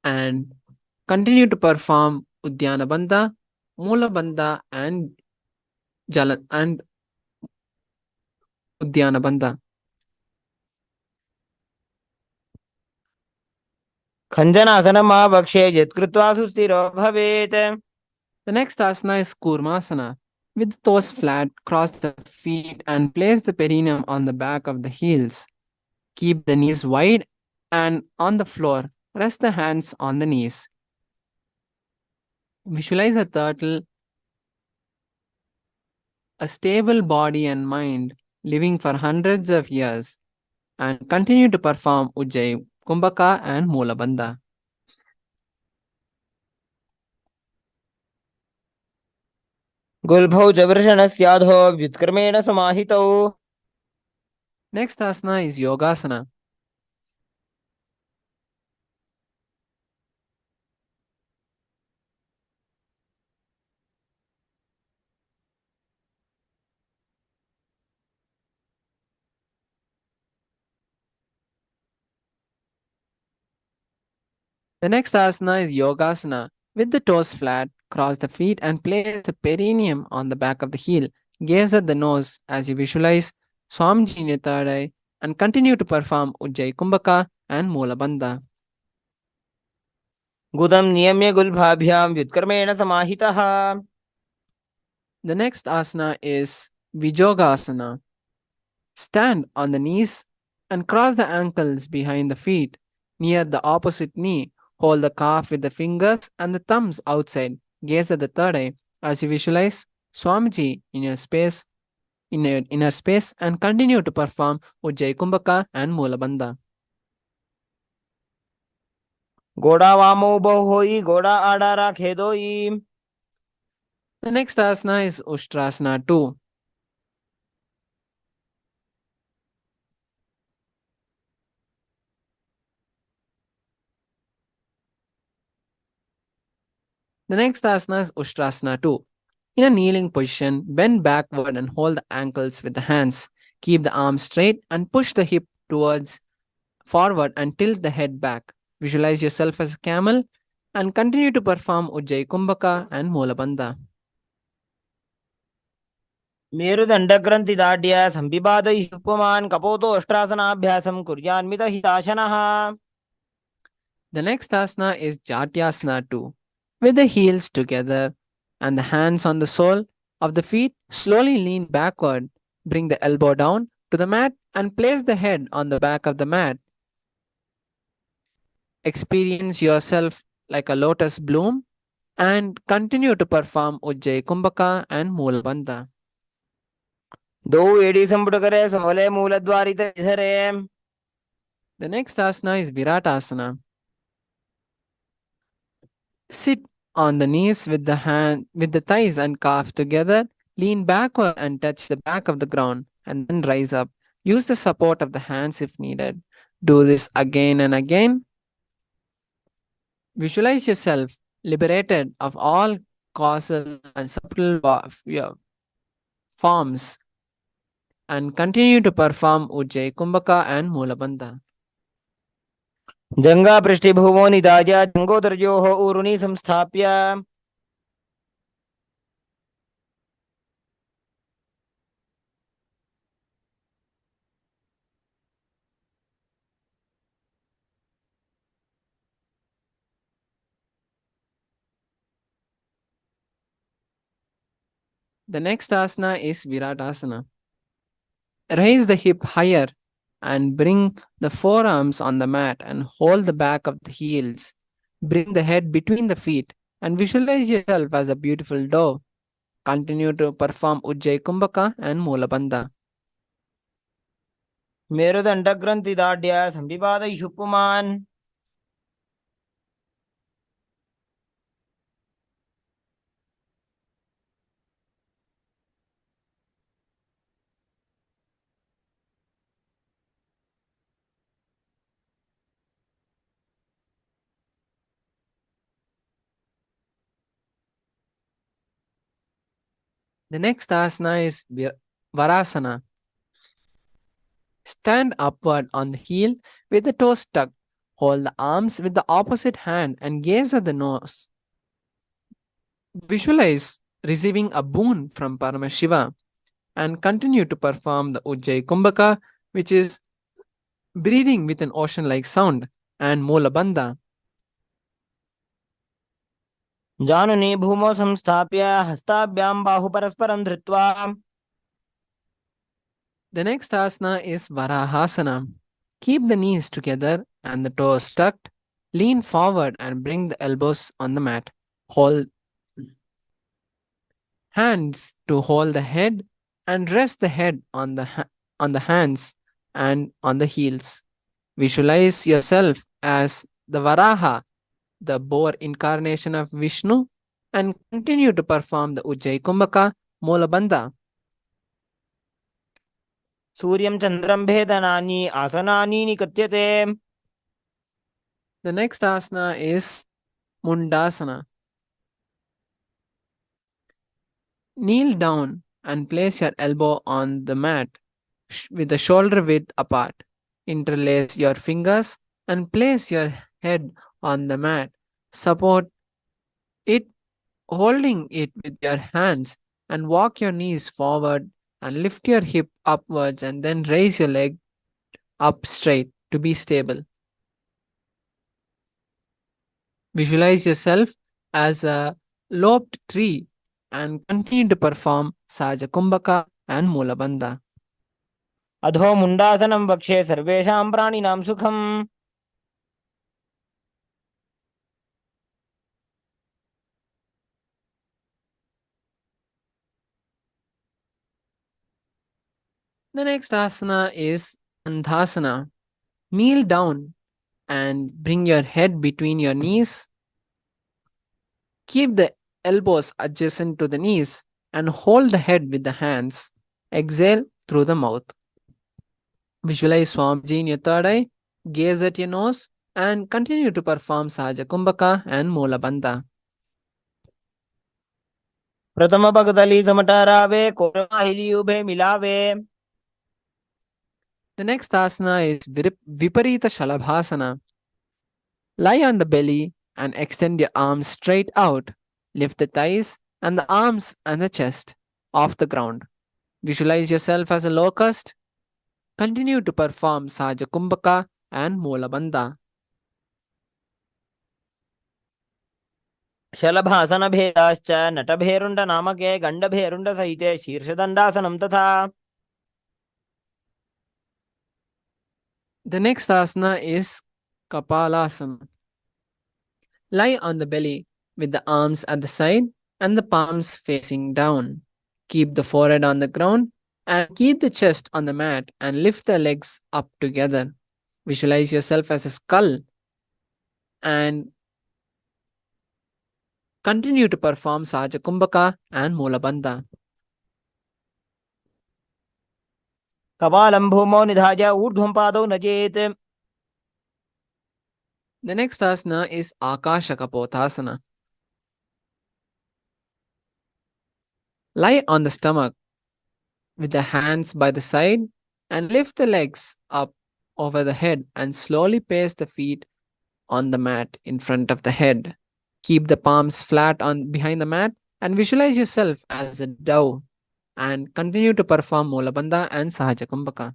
and continue to perform Udyana Bandha, Mula Bandha, and Udyana Bandha. खंजनासनम् आवक्षेजित् कृत्वा सुस्थिरो भवेत्. The next asana is Kurmasana. With the toes flat, cross the feet and place the perineum on the back of the heels. Keep the knees wide and on the floor. Rest the hands on the knees. Visualize a turtle, a stable body and mind, living for hundreds of years, and continue to perform Ujjayi, Kumbhaka, and Mulabandha. गुल्भौ च वृषणस्याधो व्युत्क्रमेण समाहितौ. Next asana is Yogasana. The next asana is Yogasana. With the toes flat, cross the feet and place the perineum on the back of the heel. Gaze at the nose as you visualize Swamiji in your third eye and continue to perform Ujjayi Kumbhaka and Mulabandha. गुदं नियम्य गुल्भाभ्यां व्युत्क्रमेण समाहितः. The next asana is Vijogasana. Stand on the knees and cross the ankles behind the feet. Near the opposite knee, hold the calf with the fingers and the thumbs outside. Gaze at the third eye as you visualize Swamiji in your inner space and continue to perform Ujjayi Kumbhaka and Mulabandha. घोड़ा वामो बहु होई घोड़ा आड़ा राखे दोई. The next asana is Ushtrasana 2. The next asana is Ushtrasana 2. In a kneeling position, bend backward and hold the ankles with the hands. Keep the arms straight and push the hip towards forward and tilt the head back. Visualize yourself as a camel and continue to perform Ujjayi Kumbhaka and Mulabandha. मेरुदण्डग्रन्थिदाढ्य सम्पिपादैः उपमान् कपोतोष्ट्रासनाभ्यासं कुर्यान्मितहिताशनः. The next asana is Jatyasana 2. With the heels together and the hands on the sole of the feet, slowly lean backward. Bring the elbow down to the mat and place the head on the back of the mat. Experience yourself like a lotus bloom and continue to perform Ujjayi Kumbhaka and Mulabandha. दो एड़ी संपुट करे सोले मूलद्वारित धरे. The next asana is Viratasana. Sit on the knees with the thighs and calf together. Lean backward and touch the back of the ground and then rise up. Use the support of the hands if needed. Do this again and again. Visualize yourself liberated of all causal and subtle forms and continue to perform Ujjayi Kumbhaka and Mulabandha. जंगा पृष्ठभूमो निधाय जंगोदर्योः ऊरुनि संस्थाप्य The next asana is Viratasana. Raise the hip higher and bring the forearms on the mat and hold the back of the heels. Bring the head between the feet and visualize yourself as a beautiful dove. Continue to perform Ujjayi Kumbhaka and Mulabandha. मेरुदण्डग्रन्थिदाढ्य संविपादयिषु पुमान् The next asana is Varasana. Stand upward on the heel with the toes tucked. Hold the arms with the opposite hand and gaze at the nose. Visualize receiving a boon from Paramashiva and continue to perform the Ujjayi Kumbhaka, which is breathing with an ocean like sound, and Mulabandha. जानुनि भूमौ संस्थाप्य हस्ताभ्यां बाहुपरस्परं धृत्वा The next asana is Varahasana. Keep the knees together and the toes tucked. Lean forward and bring the elbows on the mat. Hold hands to hold the head and rest the head on on the hands and on the heels. Visualize yourself as the Varaha, the boar incarnation of Vishnu, and continue to perform the Ujjayi Kumbhaka Molabandha. सूर्यं चन्द्रं भेदनानि आसनानि निकत्यते The next asana is Mundasana. Kneel down and place your elbow on the mat with the shoulder width apart. Interlace your fingers and place your head on the mat. Support it, holding it with your hands, and walk your knees forward and lift your hip upwards and then raise your leg up straight to be stable. Visualize yourself as a loped tree and continue to perform Saja Kumbhaka and Mulabandha. अधो मुण्डासनं वक्षे सर्वेषां प्राणिनां सुखम् The next asana is Andhasana. Kneel down and bring your head between your knees. Keep the elbows adjacent to the knees and hold the head with the hands. Exhale through the mouth. Visualize Swamiji in your third eye, gaze at your nose, and continue to perform Saja Kumbhaka and Molabandha. प्रथम पगदली समटरावे कोरमाहिलियुभे मिलावे The next asana is Viparita Shalabhasana. Lie on the belly and extend your arms straight out. Lift the thighs and the arms and the chest off the ground. Visualize yourself as a locust. Continue to perform Saja Kumbhaka and Molabandha. शलभासनभेदाश्च नटभेरुण्डनामके गण्डभेरुण्डसहिते शीर्षदण्डासनं तथा The next asana is Kapalasana. Lie on the belly with the arms at the side and the palms facing down. Keep the forehead on the ground and keep the chest on the mat and lift the legs up together. Visualize yourself as a skull and continue to perform Saja Kumbhaka and Molabandha. कपालं भूमौ निधाय ऊर्ध्वं पादौ नजेत् The next asana is Akasha Kapothasana. Lie on the stomach with the hands by the side and lift the legs up over the head and slowly place the feet on the mat in front of the head. Keep the palms flat on behind the mat and visualize yourself as a dove and continue to perform Molabandha and Sahaja Kumbhaka.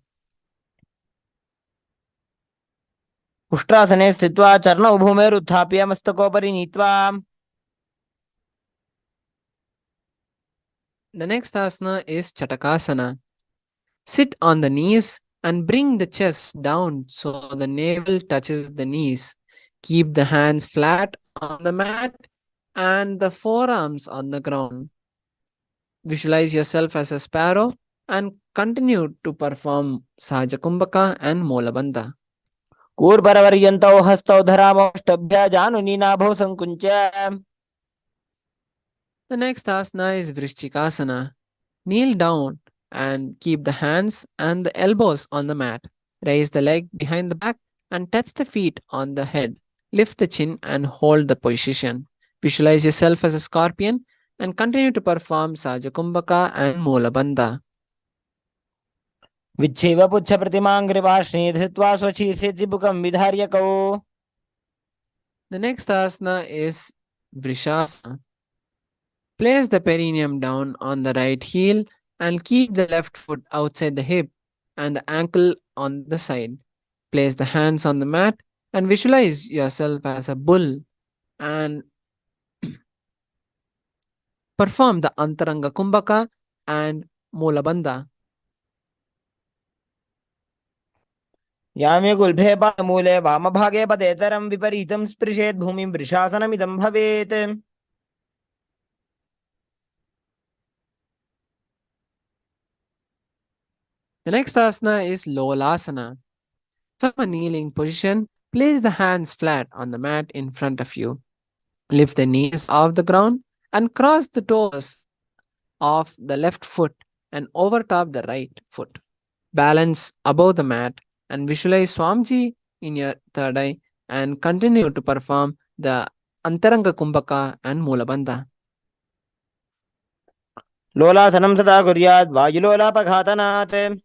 उष्ट्रासने स्थित्वा चरणौ भूमेरुत्थाप्य मस्तकोपरि नीत्वा The next asana is Chatakasana. Sit on the knees and bring the chest down so the navel touches the knees. Keep the hands flat on the mat and the forearms on the ground. Visualize yourself as a sparrow and continue to perform Sahaja Kumbhaka and Molabandha. कूर्परवर्यन्तौ हस्तौ धरामोष्टभ्य जानुनीनाभौ संकुञ्च. The next asana is Vrishchikasana. Kneel down and keep the hands and the elbows on the mat. Raise the leg behind the back and touch the feet on the head. Lift the chin and hold the position. Visualize yourself as a scorpion and continue to perform Sahaja Kumbhaka and Molabandha. विच्छेव पुच्छ प्रतिमाङ्घ्रिपार्ष्णे धृत्वा स्वशीर्षे चिबुकं विधार्य कौ. The next asana is Vrishasana. Place the perineum down on the right heel and keep the left foot outside the hip and the ankle on the side. Place the hands on the mat and visualize yourself as a bull and perform the Antaranga Kumbhaka and Molabandha. यामे गुल्भे पादमूले वामभागे पदेतरं विपरीतं स्पृशेत् भूमिं वृषासनमिदं भवेत्. The next asana is Lolasana. From a kneeling position, place the hands flat on the mat in front of you. Lift the knees off the ground and cross the toes of the left foot and overtop the right foot. Balance above the mat and visualize Swamiji in your third eye and continue to perform the Antaranga Kumbhaka and Molabandha. लोलासनं सदा कुर्यात् वायुलोलापघातनात्.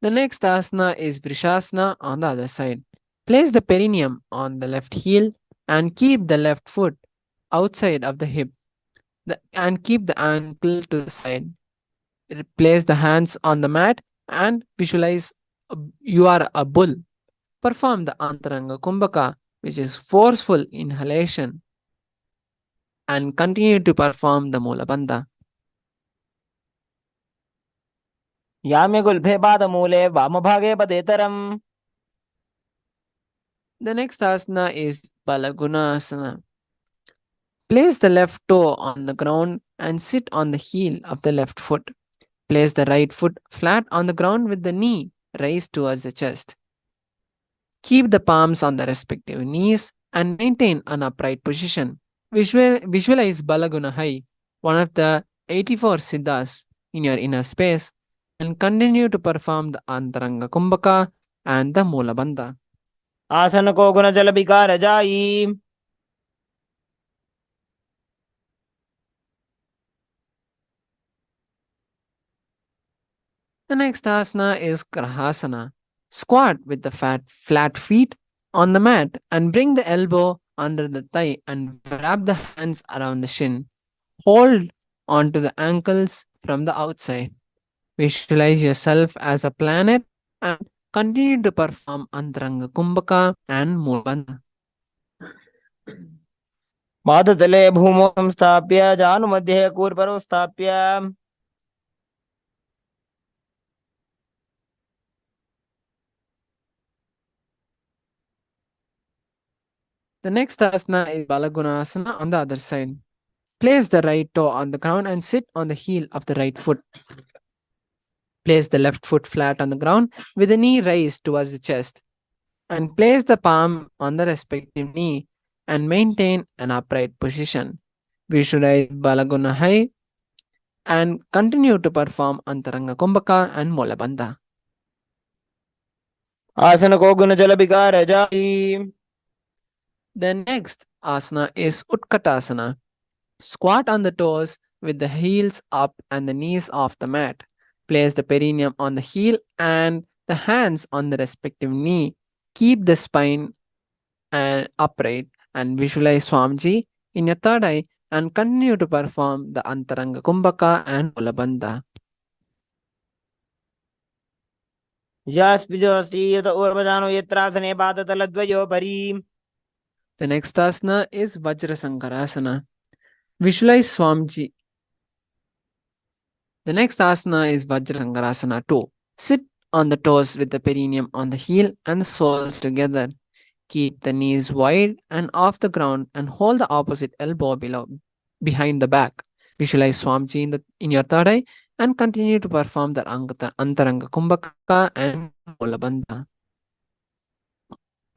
The next asana is Vrishasana on the other side. Place the perineum on the left heel and keep the left foot outside of the hip and keep the ankle to the side. Place the hands on the mat and visualize you are a bull. Perform the Antaranga Kumbhaka, which is forceful inhalation, and continue to perform the Molabandha. Yame गुल्भे पादमूले वामभागे पदेतरम्. The next asana is Balagunasana. Place the left toe on the ground and sit on the heel of the left foot. Place the right foot flat on the ground with the knee raised towards the chest. Keep the palms on the respective knees and maintain an upright position. Visualize Balaguna Hai, one of the 84 Siddhas in your inner space, and continue to perform the Antaranga Kumbhaka and the Molabandha. आसन को गुण जल विकार जाई. The next asana is Grahasana. Squat with the flat feet on the mat and bring the elbow under the thigh and wrap the hands around the shin. Hold onto the ankles from the outside. Visualize yourself as a planet and continue to perform Antaranga Kumbhaka and Molabandha. पादतले भूमौ संस्थाप्य जानुमध्ये कूर्परौ स्थाप्य. The next asana is Balagunasana on the other side. Place the right toe on the ground and sit on the heel of the right foot. Place the left foot flat on the ground with the knee raised towards the chest. And place the palm on the respective knee and maintain an upright position. Visualize Balaguna Hai and continue to perform Antaranga Kumbhaka and Molabandha. आसन को गुण जल विकार जाई। The next asana is Utkatasana. Squat on the toes with the heels up and the knees off the mat. Place the perineum on the heel and the hands on the respective knee. Keep the spine and upright and visualize Swamiji in your third eye and continue to perform the Antaranga Kumbhaka and Mulabandha. यास्पिजोस्ति यत ऊर्वजानो यत्रासने पादतलद्वयोपरि। The next asana is Vajrasankarasana. Visualize Swamiji. The next asana is Vajrasankarasana 2. Sit on the toes with the perineum on the heel and the soles together. Keep the knees wide and off the ground and hold the opposite elbow behind the back. Visualize Swamiji in your third eye and continue to perform the Antaranga Kumbhaka and Mulabandha.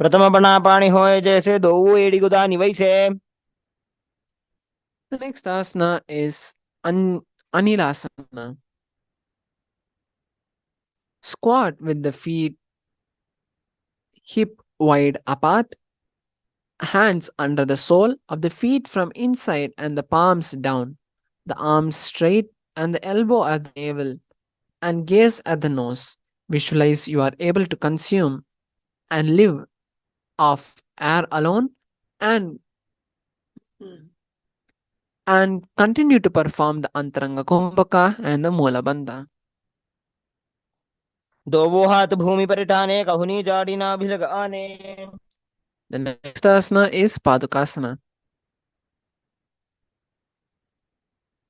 प्रथम बना पानी होए जैसे दो एड़ी गुदानी वैसे। The next asana is Anilasana. Squat with the feet hip wide apart, hands under the sole of the feet from inside and the palms down, the arms straight and the elbow at the navel, and gaze at the nose. Visualize you are able to consume and live off air alone and continue to perform the Antaranga Kumbhaka and the Mulabandha. दो वो हाथ भूमि पर ठाने कहुनी जाड़ी ना भिलग आने। The next asana is Padukasana.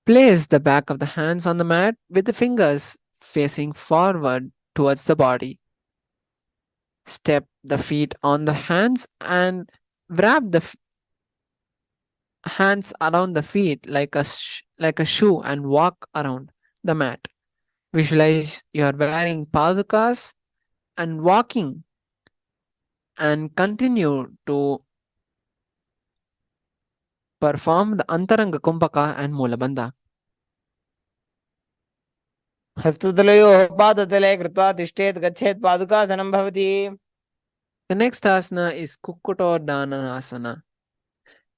Place the back of the hands on the mat with the fingers facing forward towards the body. Step the feet on the hands and wrap the hands around the feet like a shoe and walk around the mat. Visualize you are wearing padukas and walking and continue to perform the Antaranga Kumbhaka and Mulabandha. हस्ततलयोः पादतले कृत्वा तिष्ठेत् गच्छेत् पादुकासनं भवति। The next asana is Kukkutodhanasana.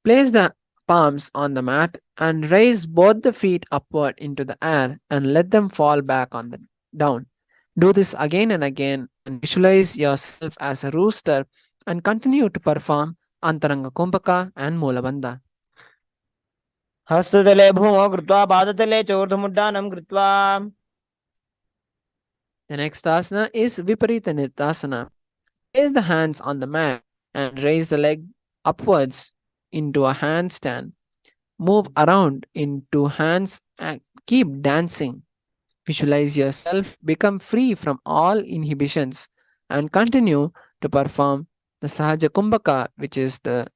Place the palms on the mat and raise both the feet upward into the air and let them fall back on the down. Do this again and again and visualize yourself as a rooster and continue to perform Antaranga Kumbhaka and Mulabandha. हस्ततले भूमौ कृत्वा पादतले चोर्ध्वमुड्डानं कृत्वा। The next asana is Viparita Nirtasana. Place the hands on the mat and raise the leg upwards into a handstand. Move around into hands and keep dancing. Visualize yourself become free from all inhibitions and continue to perform the Sahaja Kumbhaka, which is the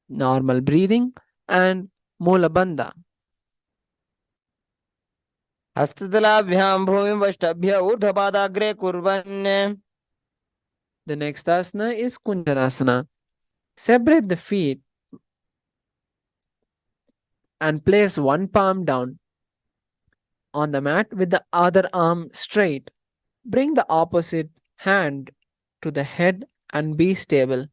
normal breathing, and Mulabandha. हस्ततलाभ्यां भूमिं वष्टभ्य ऊर्ध्वपादाग्रे कुर्वन्। The next asana is Kunjarasana. Separate the feet and place one palm down on the mat with the other arm straight. Bring the opposite hand to the head and be stable.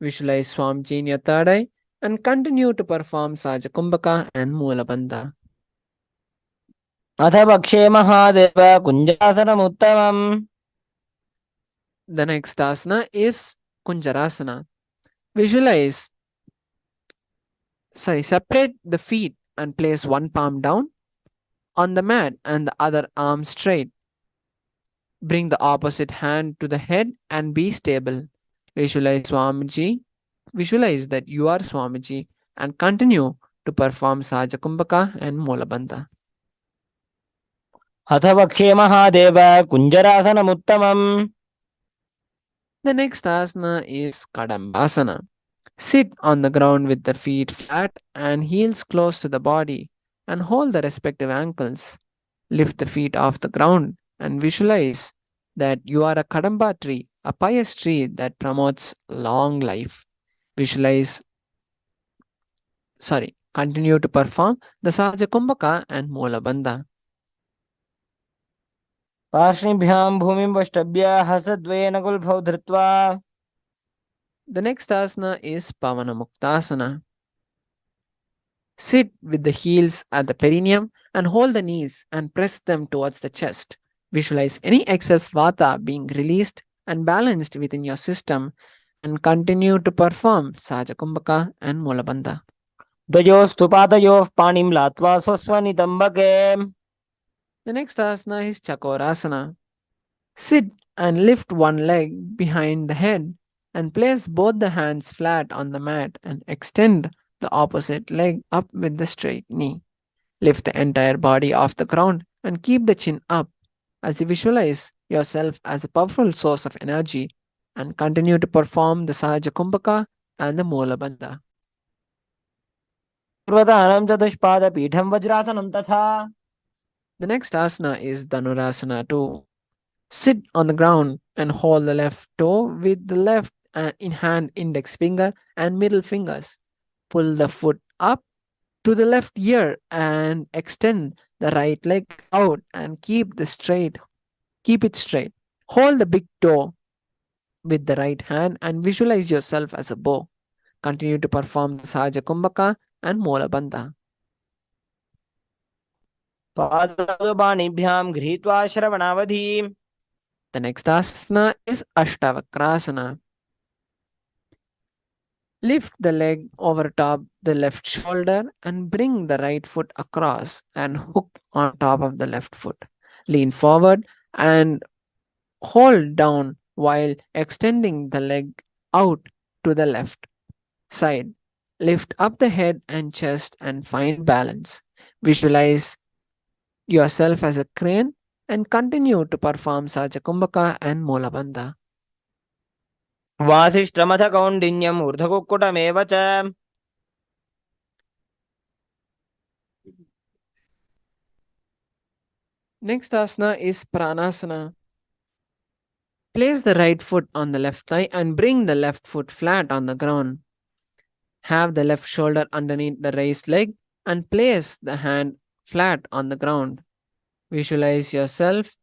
Visualize Swamiji in your third eye and continue to perform Saja Kumbhaka and Mulabandha. अथ पक्षे Mahadev कुञ्जासनमुत्तमम्। The next asana is Kunjarasana. Separate the feet and place one palm down on the mat and the other arm straight. Bring the opposite hand to the head and be stable. Visualize that you are Swamiji and continue to perform Saja Kumbhaka and Mulabandha. अथ पक्षे Mahadev कुञ्जरासनमुत्तमम्। The next asana is Kadambasana. Sit on the ground with the feet flat and heels close to the body and hold the respective ankles. Lift the feet off the ground and visualize that you are a Kadamba tree, a pious tree that promotes long life. Continue to perform the Sahaja Kumbhaka and Mulabandha. पार्ष्णिभ्यां भूमिं वष्टभ्य हस्तद्वयेन गुल्फौ धृत्वा. The next asana is Pavana Muktasana. Sit with the heels at the perineum and hold the knees and press them towards the chest. Visualize any excess vata being released and balanced within your system and continue to perform Saja Kumbhaka and Mulabandha. द्वयोस्तु पादयोः पाणिं लात्वा स्वस्वनितम्बके. The next asana is Chakorasana. Sit and lift one leg behind the head and place both the hands flat on the mat and extend the opposite leg up with the straight knee. Lift the entire body off the ground and keep the chin up as you visualize yourself as a powerful source of energy and continue to perform the Sahaja Kumbhaka and the Moola Bandha. पूर्वतानं चतुष्पादपीठं वज्रासनं तथा. The next asana is Dhanurasana 2. Sit on the ground and hold the left toe with the left in hand index finger and middle fingers. Pull the foot up to the left ear and extend the right leg out and keep it straight. Hold the big toe with the right hand and visualize yourself as a bow. Continue to perform the Sahaja Kumbhaka and Mola Bandha. पादपाणिभ्यां गृहीत्वा श्रवणावधि. The next asana is Ashtavakrasana. Lift the leg over top the left shoulder and bring the right foot across and hook on top of the left foot. Lean forward and hold down while extending the leg out to the left side. Lift up the head and chest and find balance. Visualize yourself as a crane and continue to perform Saja Kumbhaka and Mola Bandha. वासिष्ठमथ कौण्डिन्यम् ऊर्ध्वकुक्कुटमेव च. Next asana is Pranasana. Place the right foot on the left thigh and bring the left foot flat on the ground. Have the left shoulder underneath the raised leg and place the hand flat on the ground. Visualize yourself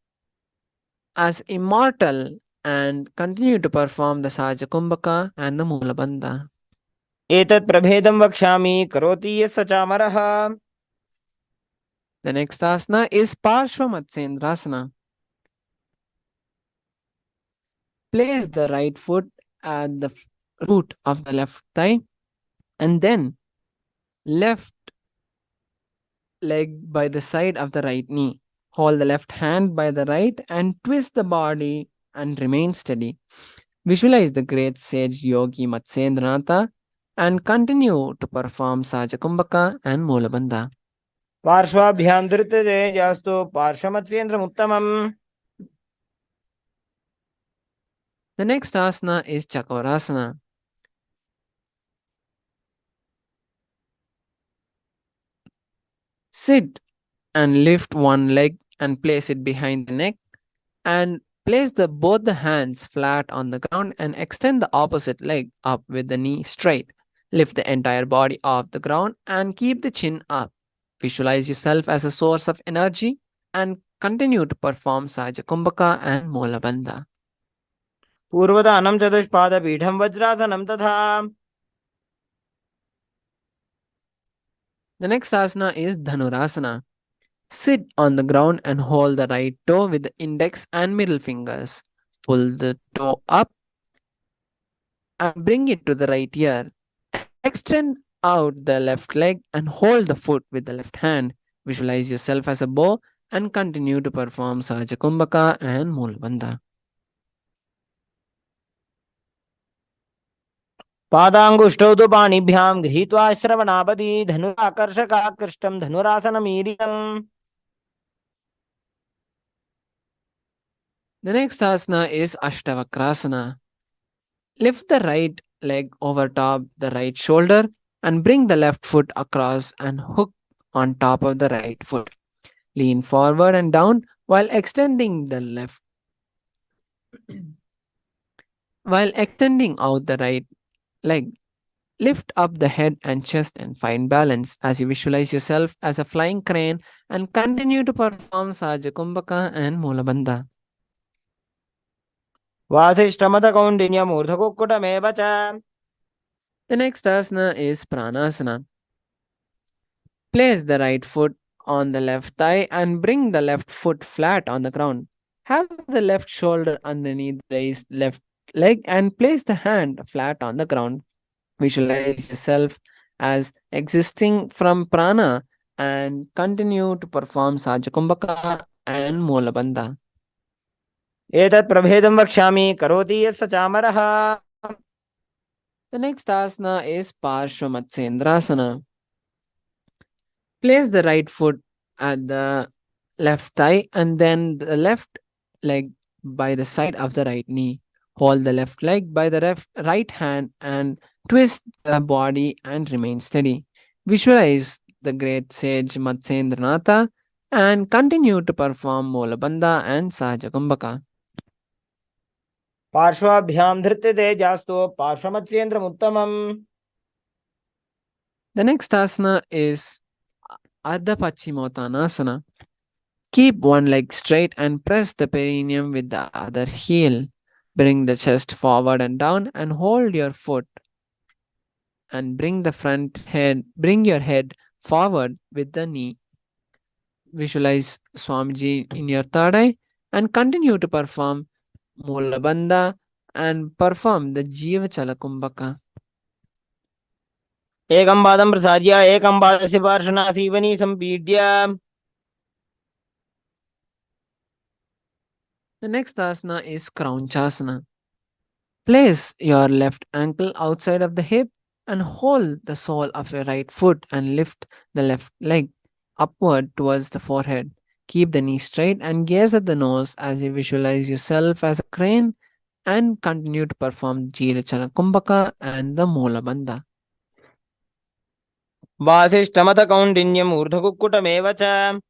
as immortal and continue to perform the Saja Kumbhaka and the Moola Bandha. एतत् प्रभेदं वक्ष्यामि करोति यः स चामरः. The next asana is Parshva Matsyendrasana. Place the right foot at the root of the left thigh and then left leg by the side of the right knee. Hold the left hand by the right and twist the body and remain steady. Visualize the great sage yogi Matsyendranatha and continue to perform Saja Kumbhaka and Moola Bandha. पार्श्वाभ्यां धृत्यते यास्तु पार्श्वमत्स्येन्द्रमुत्तमम्. The next asana is Chakorasana. Sit and lift one leg and place it behind the neck and place both the hands flat on the ground and extend the opposite leg up with the knee straight. Lift the entire body off the ground and keep the chin up. Visualize yourself as a source of energy and continue to perform Saja Kumbhaka and Moola Bandha. पूर्वतानं चतुष्पादपीठं वज्रासनं तथा. The next asana is Dhanurasana. Sit on the ground and hold the right toe with the index and middle fingers. Pull the toe up and bring it to the right ear. Extend out the left leg and hold the foot with the left hand. Visualize yourself as a bow and continue to perform Sahaja Kumbhaka and Moola Bandha. पादाङ्गुष्ठौ तु पाणिभ्यां गृहीत्वा श्रवणावधि धनुराकर्षकाकृष्टं धनुरासनमीरितम्. The next asana is Ashtavakrasana. Lift the right leg over top the right shoulder and bring the left foot across and hook on top of the right foot. Lean forward and down while extending out the right leg. Lift up the head and chest and find balance as you visualize yourself as a flying crane and continue to perform Saja Kumbhaka and Mulabandha. वासिष्ठमदकौण्डिन्यमूर्धकुक्कुटमेव च The next asana is Pranasana. Place the right foot on the left thigh and bring the left foot flat on the ground. Have the left shoulder underneath the raised left leg and place the hand flat on the ground. Visualize yourself as existing from prana and continue to perform Sajakumbhaka and Molabandha. एतत् प्रभेदं वक्ष्यामि करोति यः स चामरः The next asana is Parshvamatsendrasana. Place the right foot at the left thigh and then the left leg by the side of the right knee. Hold the left leg by the right hand and twist the body and remain steady. Visualize the great sage Matsendranatha and continue to perform Molabandha and Sahajakumbhaka. पार्श्वाभ्यां धृत्यते जास्तु पार्श्वमत्स्येन्द्रमुत्तमम् The next asana is Ardha Paschimottanasana. Keep one leg straight and press the perineum with the other heel. Bring the chest forward and down and hold your foot and bring your head forward with the knee. Visualize Swamiji in your third eye and continue to perform Mulabandha and perform the Jiva Chalakumbhaka. एकं पादं प्रसार्य एकं पादस्य पार्श्वनासीवनी सम्पीड्य The next asana is Kraunchasana. Place your left ankle outside of the hip and hold the sole of your right foot and lift the left leg upward towards the forehead. Keep the knee straight and gaze at the nose as you visualize yourself as a crane and continue to perform Jirachana Kumbhaka and the Molabandha. वासिष्ठमदकौण्डिन्यमूर्धकुक्कुटमेव च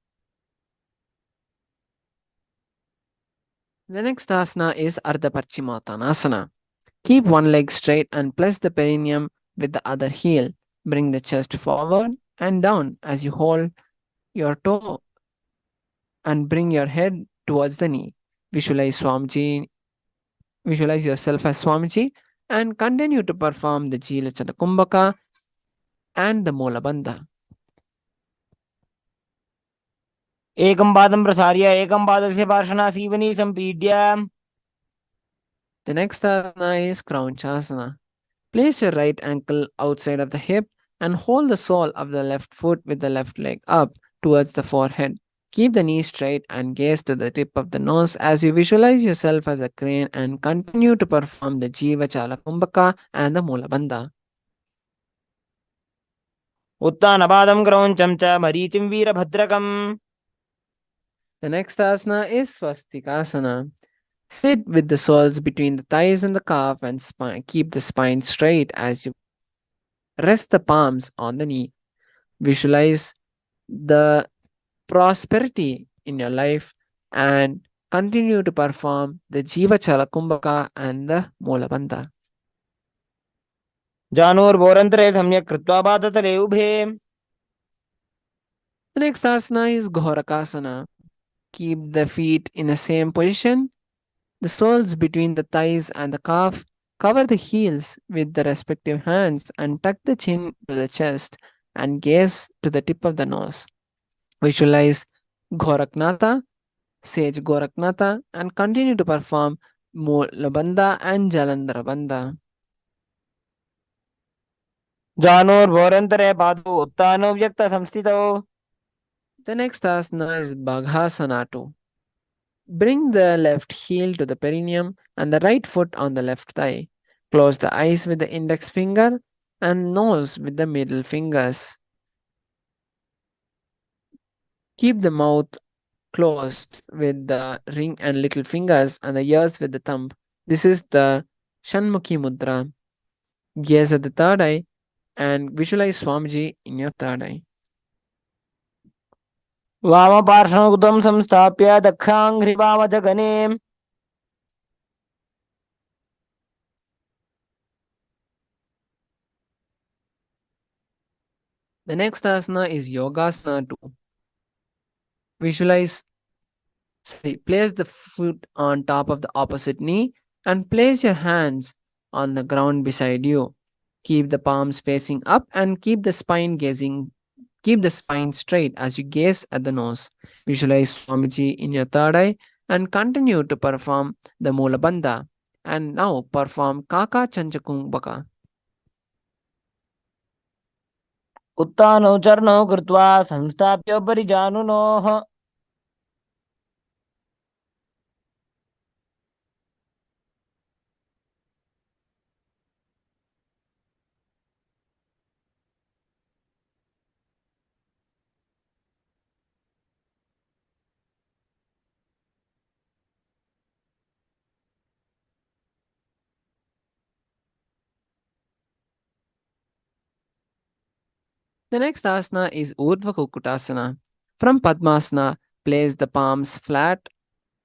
The next asana is Ardha Paschimottanasana. Keep one leg straight and place the perineum with the other heel. Bring the chest forward and down as you hold your toe and bring your head towards the knee. Visualize Swamiji, visualize yourself as Swamiji and continue to perform the Jilachana Kumbhaka and the Molabandha. एकं पादं प्रसार्य एकं पादस्य पार्श्वनासीवनी सम्पीड्य The next asana is Kraunchasana. Place your right ankle outside of the hip and hold the sole of the left foot with the left leg up towards the forehead. Keep the knee straight and gaze to the tip of the nose as you visualize yourself as a crane and continue to perform the Jiva Chala Kumbhaka and the Molabandha. उत्तानपादं क्रौञ्चं च मरीचिं वीरभद्रकम् The next asana is Swastikasana. Sit with the soles between the thighs and the calf and spine. Keep the spine straight as you rest the palms on the knee. Visualize the prosperity in your life and continue to perform the Jiva Chala Kumbhaka and the Molabandha. जानोर्भोरन्तरे सम्यक् कृत्वा पादतले उभे The next asana is Ghorakasana. Keep the feet in the same position, the soles between the thighs and the calf. Cover the heels with the respective hands and tuck the chin to the chest and gaze to the tip of the nose. Visualize Goraknatha, Sage Goraknatha, and continue to perform Molabandha and Jalandrabandha. जानोर्भोरन्तरे पादौ उत्तानो व्यक्तसंस्थितौ The next asana is Bhagasana. Bring the left heel to the perineum and the right foot on the left thigh. Close the eyes with the index finger and nose with the middle fingers. Keep the mouth closed with the ring and little fingers and the ears with the thumb. This is the Shanmukhi Mudra. Gaze at the third eye and visualize Swamiji in your third eye. वामपार्श्वमुदं संस्थाप्य दक्षाङ्घ्रिवामजगने The next asana is Yogasana 2. Visualize, place the foot on top of the opposite knee and place your hands on the ground beside you. Keep the palms facing up and keep the spine straight as you gaze at the nose. Visualize Swamiji in your third eye and continue to perform the Mula Bandha. And now perform Kaka Chanchakumbaka. उत्तानौ चरणौ कृत्वा संस्थाप्योपरि जानुनोः The next asana is Urdhva Kukutasana. From Padmasana, place the palms flat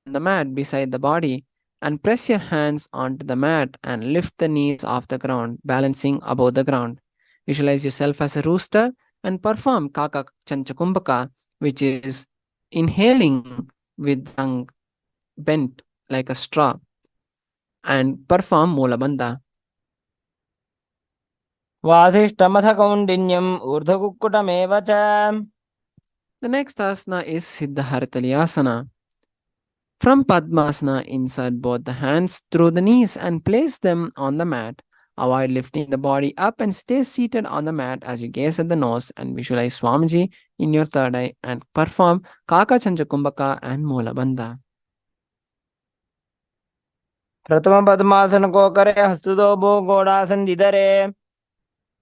on the mat beside the body and press your hands onto the mat and lift the knees off the ground, balancing above the ground. Visualize yourself as a rooster and perform Kaka Chanchakumbaka, which is inhaling with tongue bent like a straw, and perform Molabandha. वासिष्ठमथ कौण्डिन्यम् ऊर्ध्वकुक्कुटमेव च The next asana is Siddhahartalyasana. From Padmasana, insert both the hands through the knees and place them on the mat. Avoid lifting the body up and stay seated on the mat as you gaze at the nose and visualize Swamiji in your third eye and perform Kaka Chanchakumbaka and Mola Bandha. प्रथम पद्मासन को करे हस्तुदोबो गोडासन दिधरे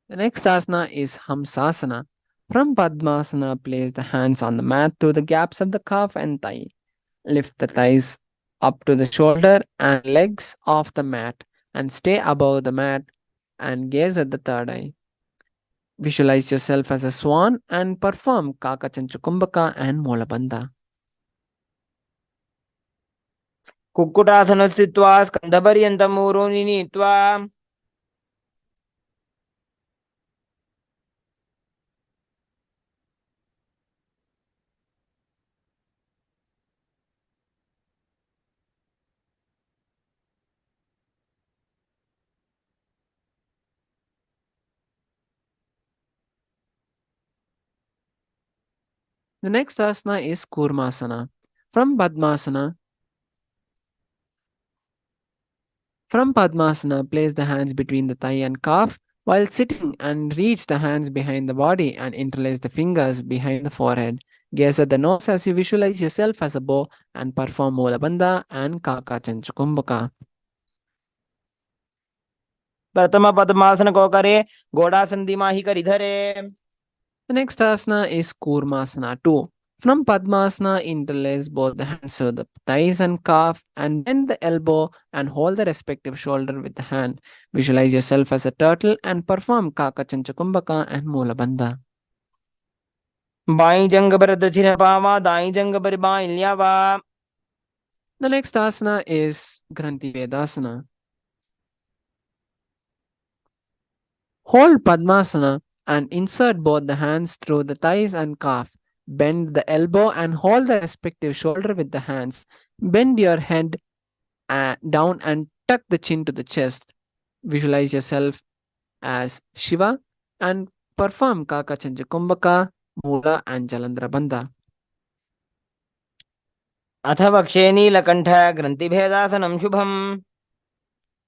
The next asana is Hamsasana. From Padmasana, place the hands on the mat through the gaps of the calf and thigh. Lift the thighs up to the shoulder and legs off the mat and stay above the mat and gaze at the third eye. Visualize yourself as a swan and perform Kaka Chanchakumbaka and Molabandha. Kukkutasana स्थित्वा स्कन्धपर्यन्तं ऊरोनि नीत्वा The next asana is Kurmasana. From Padmasana, place the hands between the thigh and calf while sitting and reach the hands behind the body and interlace the fingers behind the forehead. Gaze at the nose as you visualize yourself as a bow and perform Molabandha and Kaka Chanchakumbaka. प्रथम पद्मासन को करे गोडासन दिमाही कर इधरे The next asana is Kurmasana 2. From Padmasana, interlace both the hands to the thighs and calf and bend the elbow and hold the respective shoulder with the hand. Visualize yourself as a turtle and perform Kaka Chanchakumbaka and Molabandha. By जंग पर दक्षिण पावा दाई जंग पर by ल्यावा The next asana is Granthi Vedasana. Hold Padmasana and insert both the hands through the thighs and calf. Bend the elbow and hold the respective shoulder with the hands. Bend your head down and tuck the chin to the chest. Visualize yourself as Shiva and perform Kaka Chanchakumbaka, Mula and Jalandhara Bandha. अथ वक्षे नीलकण्ठ ग्रन्थिभेदासनं शुभम्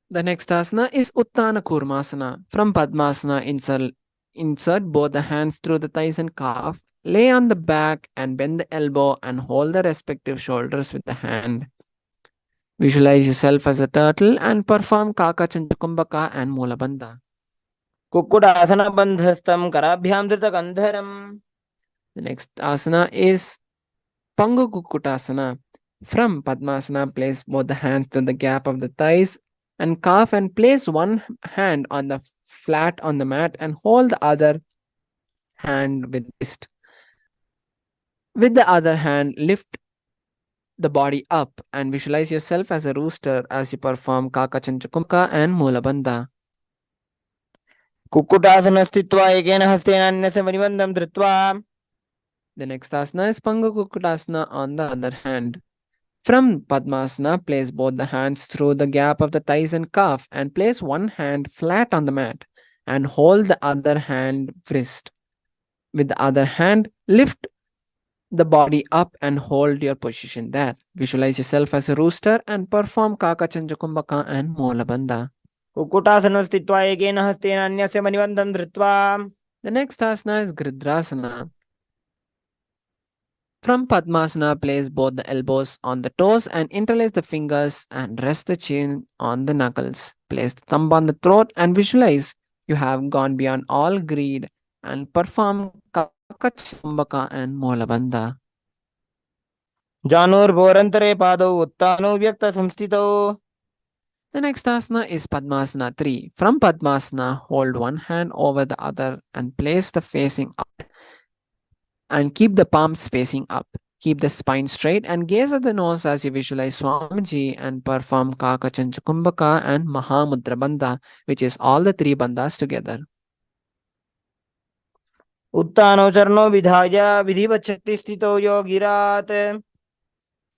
The next asana is Uttana Kurmasana. From Padmasana, insert both the hands through the thighs and calf. Lay on the back and bend the elbow and hold the respective shoulders with the hand. Visualize yourself as a turtle and perform Kaka Chanchakumbaka and Molabandha. Kukkutasana बन्धस्थं कराभ्यां धृतकन्धरम् The next asana is Pangu Kukkutasana. From Padmasana, place both the hands to the gap of the thighs and calf and place one hand on the flat on the mat and hold the other hand with wrist. With the other hand, lift the body up and visualize yourself as a rooster as you perform Kaka Chanchakumbaka and Molabandha. कुक्कुटासनस्थित्वा एकेन हस्तेन अन्यस्य मणिबन्धं धृत्वा. The next asana is Pangu Kukkutasana on the other hand. From Padmasana, place both the hands through the gap of the thighs and calf and place one hand flat on the mat and hold the other hand wrist. With the other hand, lift the body up and hold your position there. Visualize yourself as a rooster and perform Kaka Chanjakumbaka and Molabandha. कुक्कुटासनस्थित्वा एकेन हस्तेन अन्यस्य मणिबन्धं धृत्वा. The next asana is Gridrasana. From Padmasana, place both the elbows on the toes and interlace the fingers and rest the chin on the knuckles. Place the thumb on the throat and visualize you have gone beyond all greed and perform Kakachambaka and Molabandha. जानुर्भोरन्तरे पादौ उत्तानौ व्यक्तसंस्थितौ. The next asana is Padmasana 3. From Padmasana, hold one hand over the other and place the facing up and keep the palms facing up. Keep the spine straight and gaze at the nose as you visualize Swamiji and perform Kakachanchakumbhaka and Mahamudra Bandha, which is all the three bandhas together. उत्तानौ चरणौ विधाय विधिवत् शक्तिस्थितौ योगिरात्.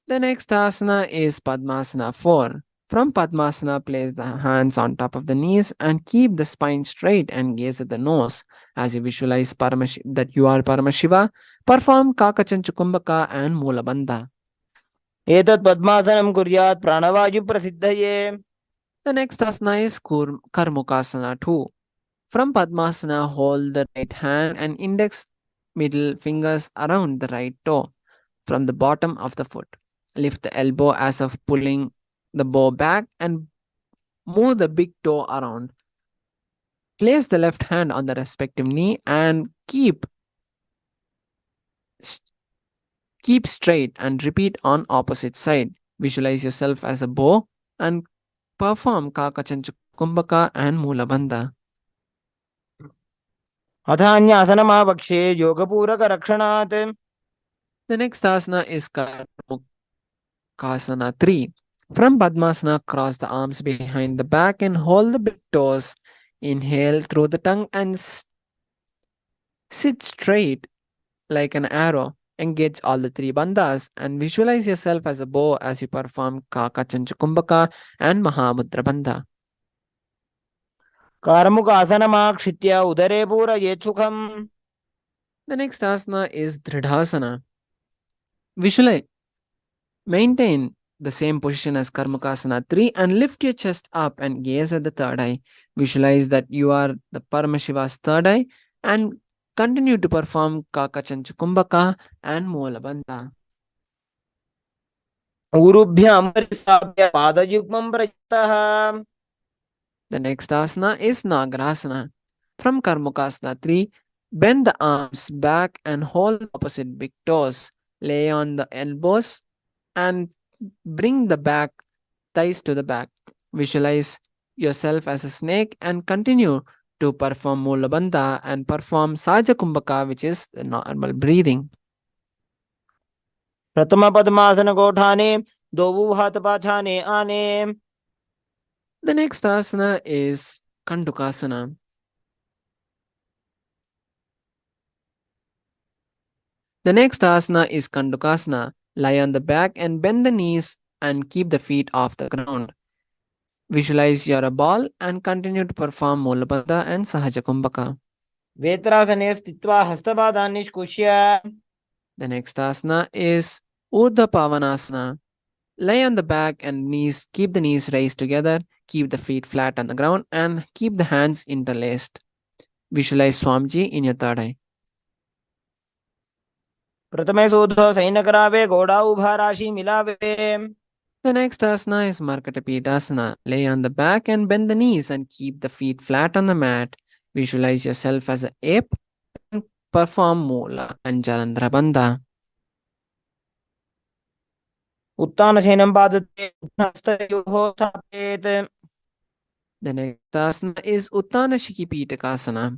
The next asana is Padmasana 4. From Padmasana, place the hands on top of the knees and keep the spine straight and gaze at the nose. As you visualize that you are Paramashiva, perform Kakachanchakumbhaka and Mulabandha. एतत् पद्मासनं कुर्यात् प्राणवायुप्रसिद्धये. The next asana is Karmukasana 2. From Padmasana, hold the right hand and index middle fingers around the right toe from the bottom of the foot. Lift the elbow as of pulling the bow back and move the big toe around. Place the left hand on the respective knee and keep straight and repeat on opposite side. Visualize yourself as a bow and perform Kakachanchakumbhaka and Mulabandha. अथान्यासनमावक्षे योगपूरकरक्षणात्. The next asana is Karmukasana 3. From Padmasana, cross the arms behind the back and hold the big toes. Inhale through the tongue and sit straight like an arrow. Engage all the three bandhas and visualize yourself as a bow as you perform Kakachanchakumbhaka and Mahamudra Bandha. कार्मुकासनमाक्षित्य उदरे पूरयेत् सुखम्. The next asana is Dridhasana. Visualize. Maintain the same position as Karmakasana 3 and lift your chest up and gaze at the third eye. Visualize that you are the Paramashiva's third eye and continue to perform Kakachanchakumbhaka and Molabandha. ऊरुभ्यां परिस्थाप्य पादयुग्मं प्रयुक्तः. The next asana is Nagarasana. From Karmakasana 3, bend the arms back and hold the opposite big toes. Lay on the elbows and bring the back thighs to the back. Visualize yourself as a snake and continue to perform Mulabandha and perform Saja Kumbhaka, which is the normal breathing. प्रथम पद्मासन गोठाने दोवु हाथ पाछाने आने. The next asana is Kandukasana. The next asana is Kandukasana. Lie on the back and bend the knees and keep the feet off the ground. Visualize you're a ball and continue to perform Mulabandha and Sahaja Kumbhaka. वेत्रासने स्थित्वा हस्तपादान् निष्कुष्य. The next asana is Urdhva Pavanasana. Lie on the back and knees, keep the knees raised together, keep the feet flat on the ground and keep the hands interlaced. Visualize Swamiji in your third eye. प्रथमे सोधो सैनकरावे घोड़ा उभा राशि मिलावे. The next asana is Markatapidasana. Lay on the back and bend the knees and keep the feet flat on the mat. Visualize yourself as an ape and perform Mula and Jalandhara Bandha. उत्तानशयनं पादते हस्तयोः स्थापयेत्. The next asana is Uttana Shikipitakasana.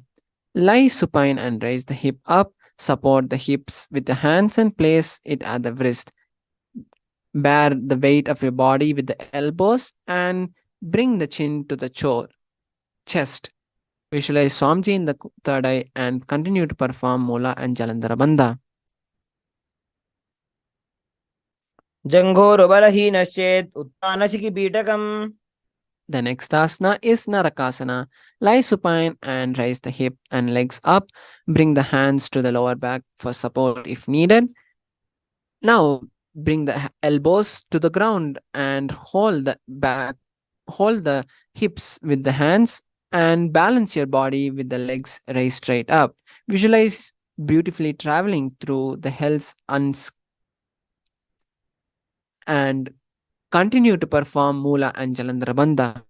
Lie supine and raise the hip up. Support the hips with the hands and place it at the wrist. Bear the weight of your body with the elbows and bring the chin to the chest. Visualize Swamiji in the third eye and continue to perform Mula and Jalandhara Bandha. जङ्घोरुबलहीनश्चेत् उत्थानशिखिपीठकम्. The next asana is Narakasana. Lie supine and raise the hip and legs up. Bring the hands to the lower back for support if needed. Now bring the elbows to the ground and hold the hips with the hands and balance your body with the legs raised straight up. Visualize beautifully traveling through the hills and continue to perform Mula and Jalandhara Bandha.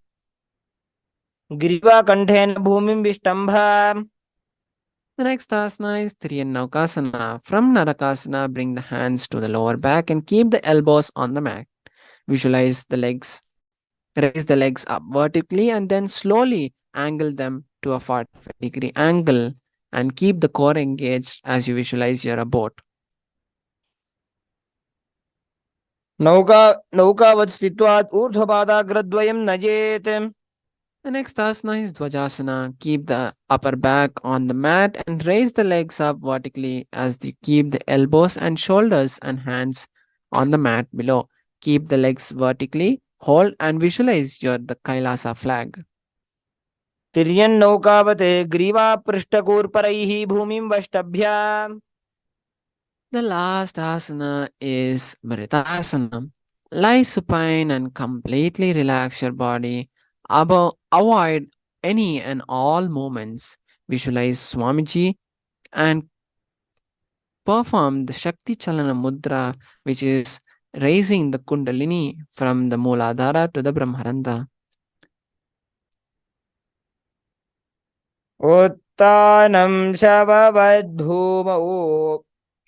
ग्रीवाकण्ठेन भूमिं विष्टम्भ. The next asana is Triyannaukasana. From Narakasana, bring the hands to the lower back and keep the elbows on the mat. Visualize the legs, raise the legs up vertically and then slowly angle them to a 45-degree angle and keep the core engaged as you visualize you're a boat. नौकावत् स्थित्वात् ऊर्ध्वपादाग्रद्वयं नयेत्. The next asana is Dvajasana. Keep the upper back on the mat and raise the legs up vertically as you keep the elbows and shoulders and hands on the mat below. Keep the legs vertically, hold and visualize the Kailasa flag. तिर्यन्नौकावत् ग्रीवापृष्ठकूर्परैः भूमिं वष्टभ्य. The last asana is Vritasana. Lie supine and completely relax your body. Avoid any and all movements. Visualize Swamiji and perform the Shakti Chalana Mudra, which is raising the Kundalini from the Mooladhara to the Brahmarandha. उत्तानं शववद्भूमौ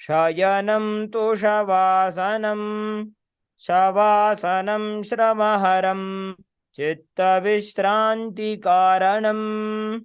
शयनं तुषवासनं शवासनं श्रमहरं चित्तविश्रान्तिकारणम्.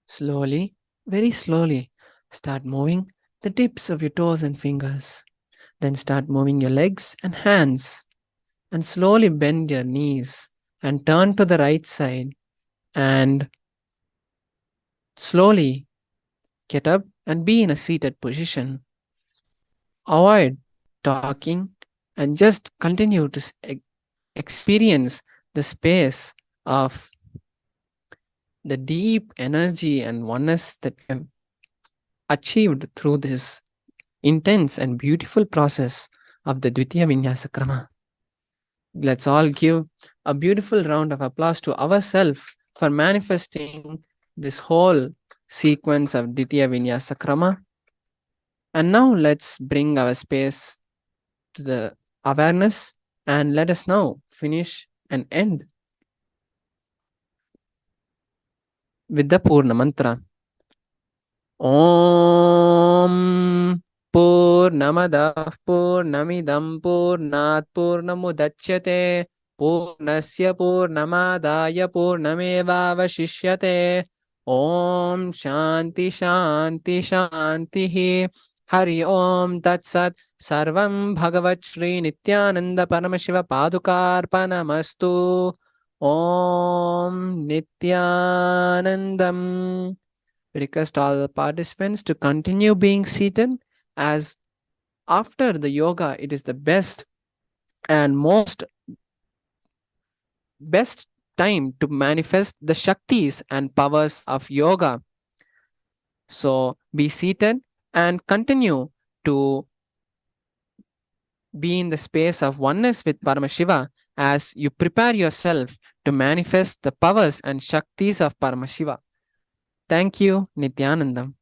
Slowly, very slowly, start moving the tips of your toes and fingers. Then start moving your legs and hands. And slowly bend your knees and turn to the right side. And slowly get up and be in a seated position. Avoid talking, and just continue to experience the space of the deep energy and oneness that we have achieved through this intense and beautiful process of the Dvitiya Vinyasa Krama. Let's all give a beautiful round of applause to ourselves for manifesting this whole sequence of Dvitiya Vinyasa Krama. And now let's bring our space to the awareness, and let us now finish and end with the Purna Mantra. Om Purnamadah Purnamidam Purnat Purnamudachyate Purnasya Purnamadaya Purnamevavashishyate. Om Shanti Shanti Shanti. Hari Om Tat Sat. Sarvam Bhagavat Shri Nithyananda Paramashiva Padukarpanamastu. Om Nithyanandam. We request all the participants to continue being seated, as after the yoga, it is the best and best time to manifest the Shaktis and powers of yoga. So be seated and continue to be in the space of oneness with Paramashiva as you prepare yourself to manifest the powers and Shaktis of Paramashiva. Thank you, Nithyanandam.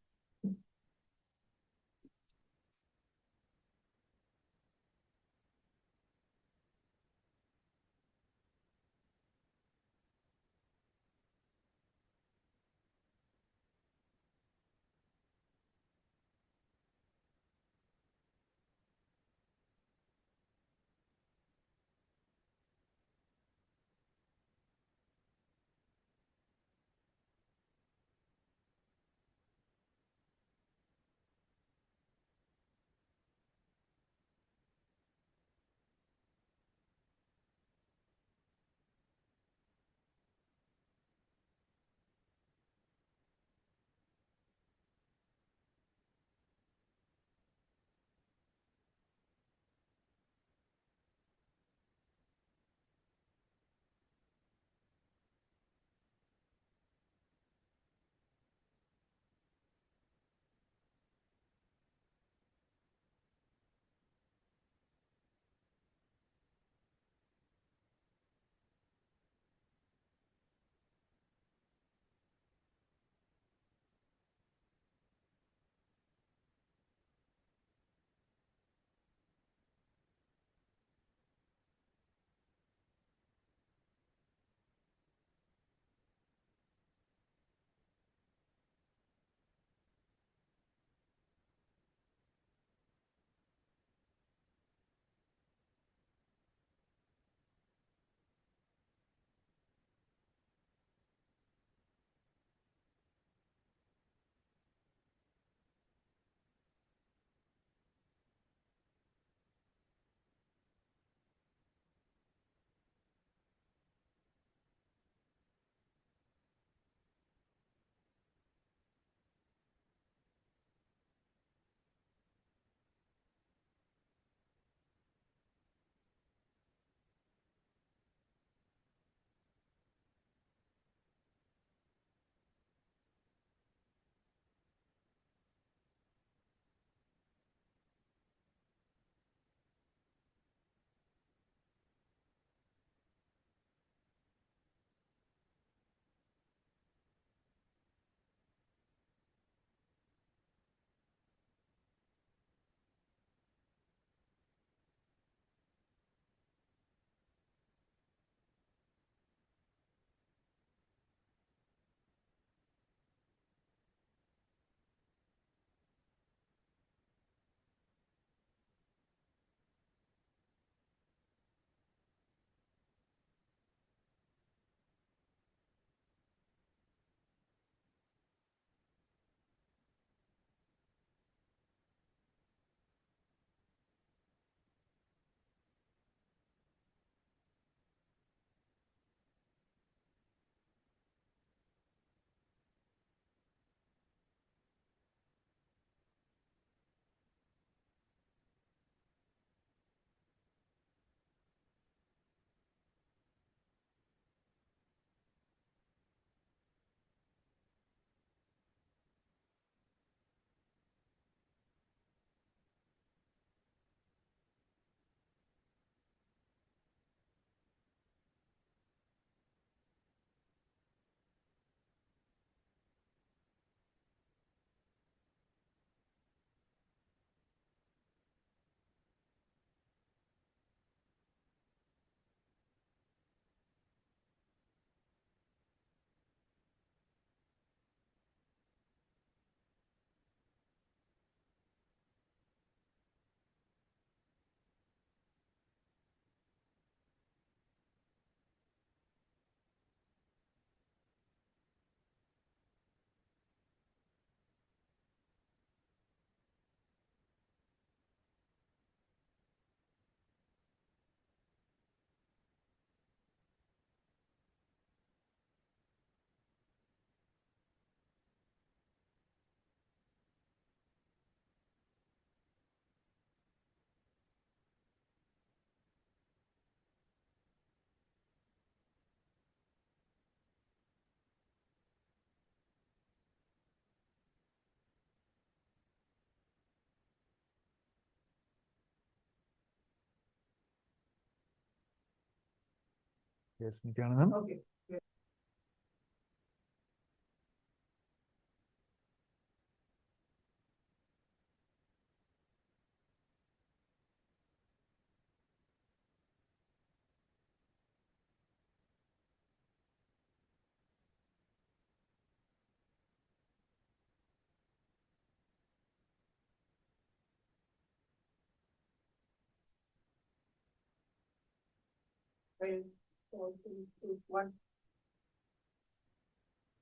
Yes, Nithyanandam. Okay.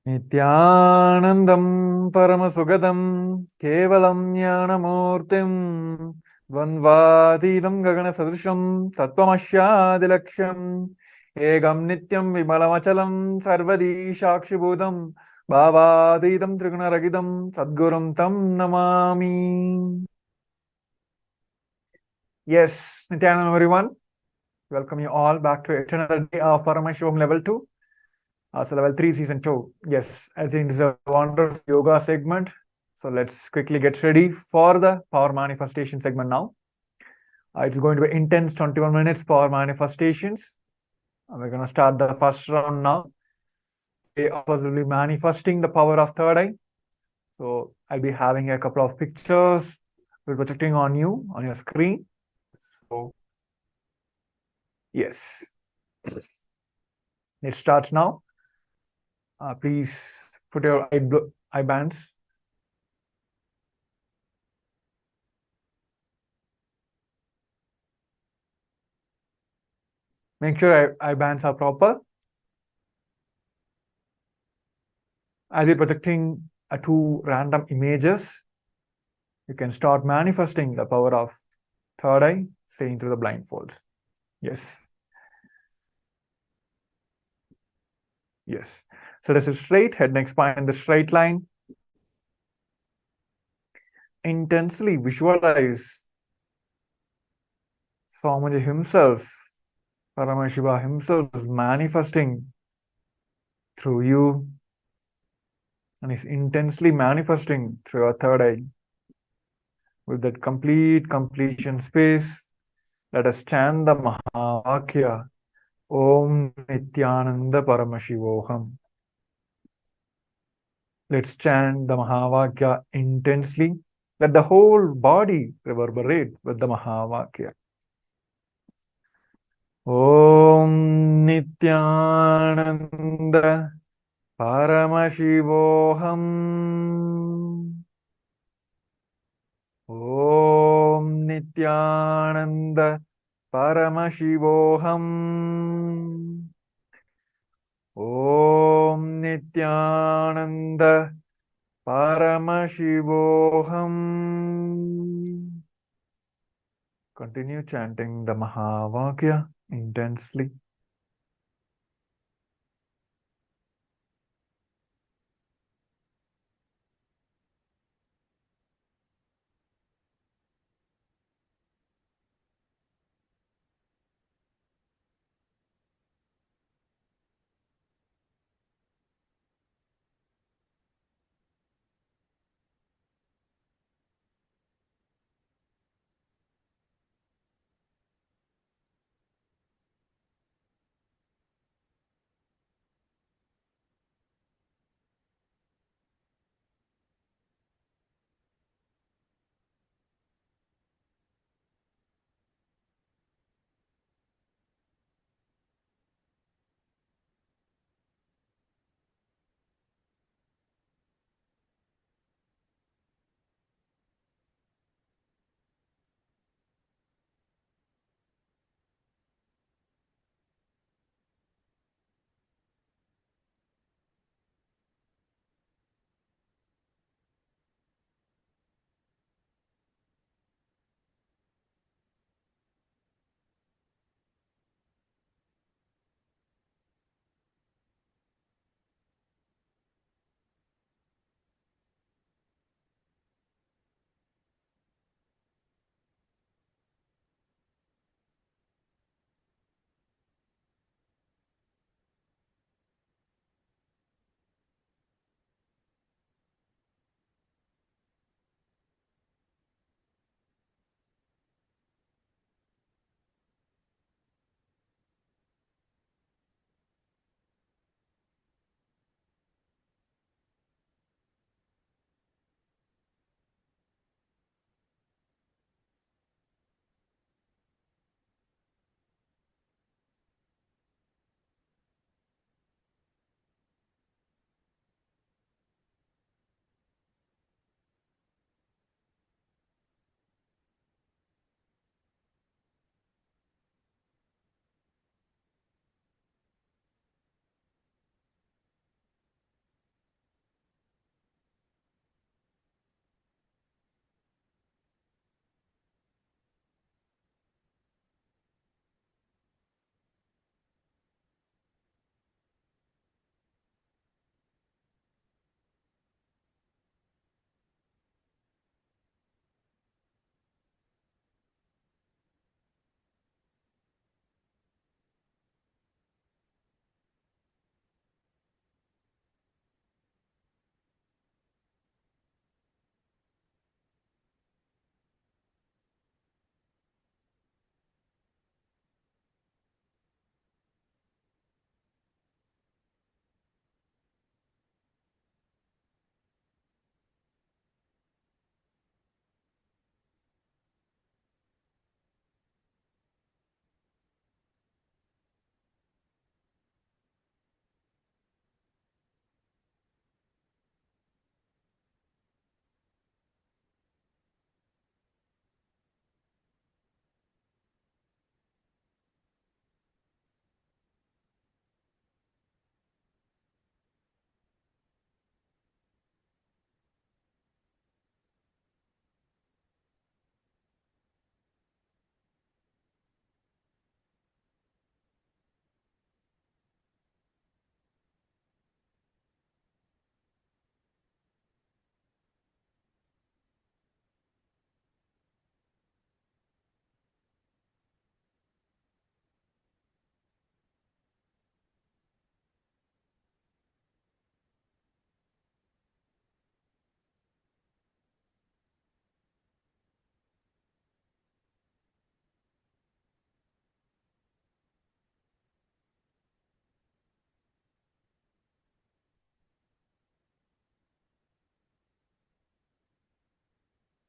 Nithyanandam Paramasugam Kevalam Jnanamurtim Dvandvadidam Gagana Sadrisham Tattvamashyadilaksham Egam Nityam Vimalamachalam Sarvadi Shakshibhudam Bhavadidam Trigunaragidam Sadgurum Tam Namami. Yes, Nithyanandam everyone. Welcome you all back to yet another day of Paramashivam level 2. So level 3 season 2. Yes, I think this is a wonderful yoga segment. So let's quickly get ready for the power manifestation segment now. It's going to be intense 21 minutes power manifestations. We're going to start the first round now. We are possibly manifesting the power of third eye. So I'll be having a couple of pictures we're projecting on you on your screen. So yes, it starts now. Please put your eye bands. Make sure eye bands are proper. I'll be projecting two random images. You can start manifesting the power of third eye, seeing through the blindfolds. Yes. Yes. So this is straight, head, neck, spine, the straight line. Intensely visualize Swamiji himself, Paramashiva himself is manifesting through you, and is intensely manifesting through your third eye. With that complete completion space, let us chant the Mahavakya. Om Nithyananda Paramashivoham. Let's chant the Mahavakya intensely. Let the whole body reverberate with the Mahavakya. Om Nithyananda Paramashivoham. Om Nithyananda Paramashivoham. Om Nithyananda Paramashivoham. Continue chanting the Mahavakya intensely.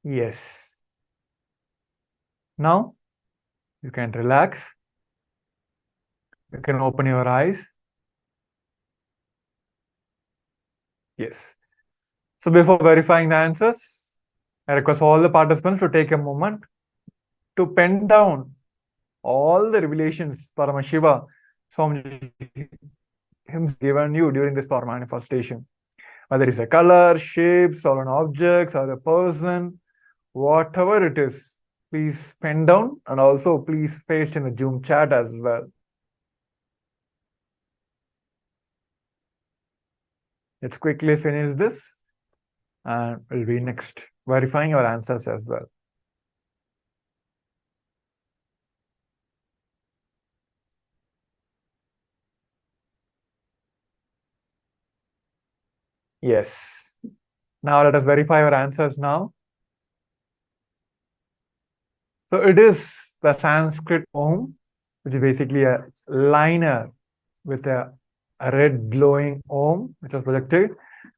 Yes. Now you can relax. You can open your eyes. Yes. So before verifying the answers, I request all the participants to take a moment to pen down all the revelations Paramashiva Swamiji himself given you during this power manifestation. Whether it's a color, shapes, or an object, or a person, whatever it is, please pen down and also please paste in the Zoom chat as well. Let's quickly finish this and we'll be next verifying your answers as well. Yes. Now let us verify your answers now. So it is the Sanskrit Om, which is basically a liner with a red glowing Om, which was projected,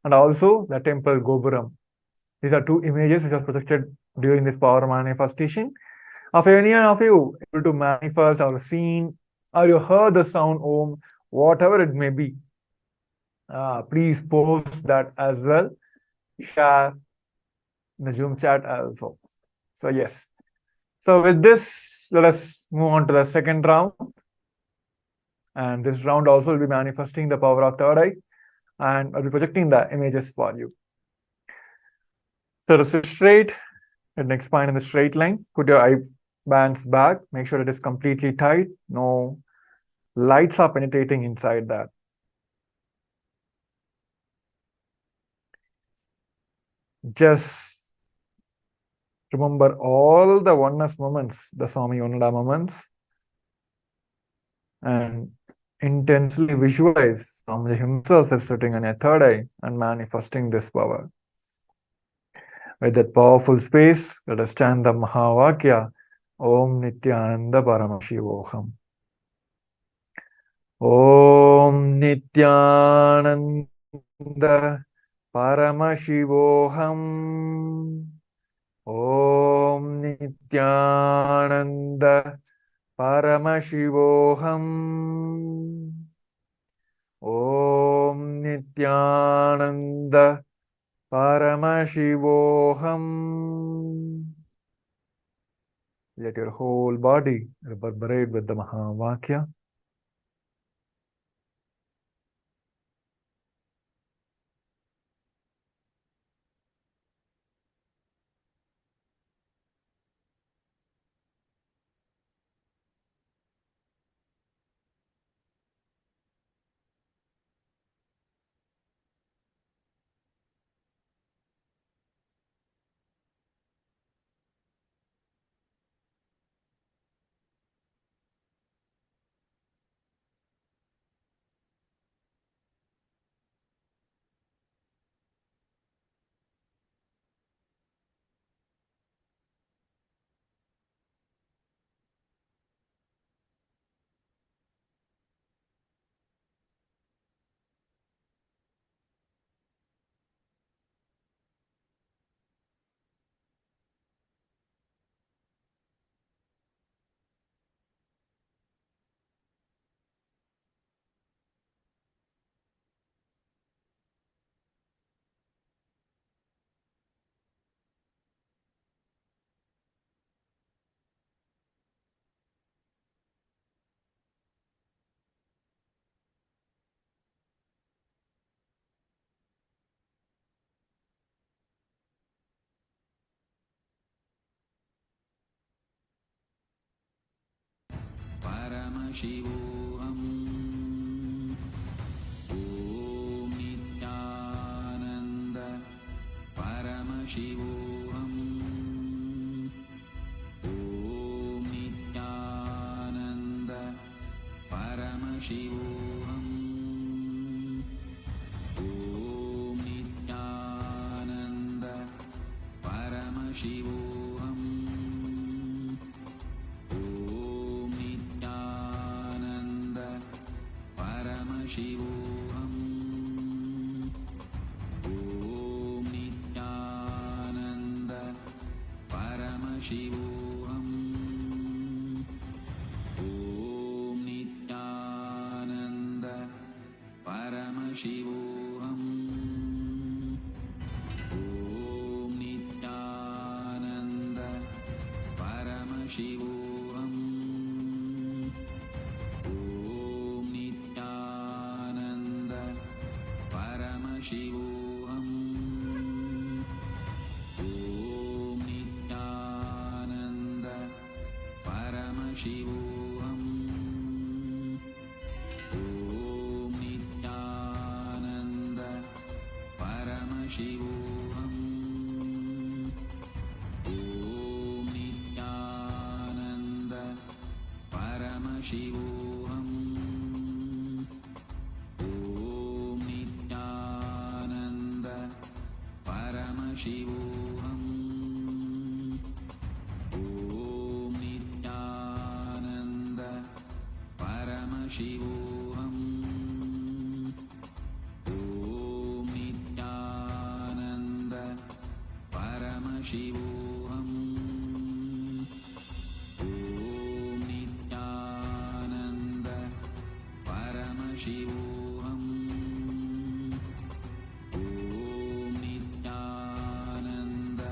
and also the temple Gopuram. These are two images which was projected during this power manifestation. If any of you able to manifest or seen or you heard the sound Om, whatever it may be, please post that as well. Share in the Zoom chat also. So yes. So with this, let us move on to the second round. And this round also will be manifesting the power of third eye. And I'll be projecting the images for you. So to sit straight, at next spine in the straight line, put your eye bands back. Make sure it is completely tight. No lights are penetrating inside that. Just remember all the oneness moments, the Swami Onada moments, and intensely visualize Swami himself is sitting on your third eye and manifesting this power. With that powerful space, let us chant the Mahavakya, Om Nithyananda Paramashivam. Om Nithyananda Paramashivam. Om Nithyananda Paramashivoham. Om Nithyananda Paramashivoham. Let your whole body reverberate with the Mahavakya. Paramashivoham. Om Nithyananda Paramashivoham. Om Nithyananda Paramashivoham. Om Nithyananda Paramashivoham. Om Nithyananda Paramashivoham. Om Nithyananda Paramashivoham. Om Nityananda Paramashivoham. Om Nityananda Paramashivoham. Om Nityananda Paramashivoham. Om Nityananda Paramashivoham. Om Nityananda Paramashivoham. Om Nityananda Paramashivoham. Om Nityananda Paramashivoham. Om Nityananda Paramashivoham. Om Nityananda Paramashivoham. Om Nityananda Paramashivoham. Om Nityananda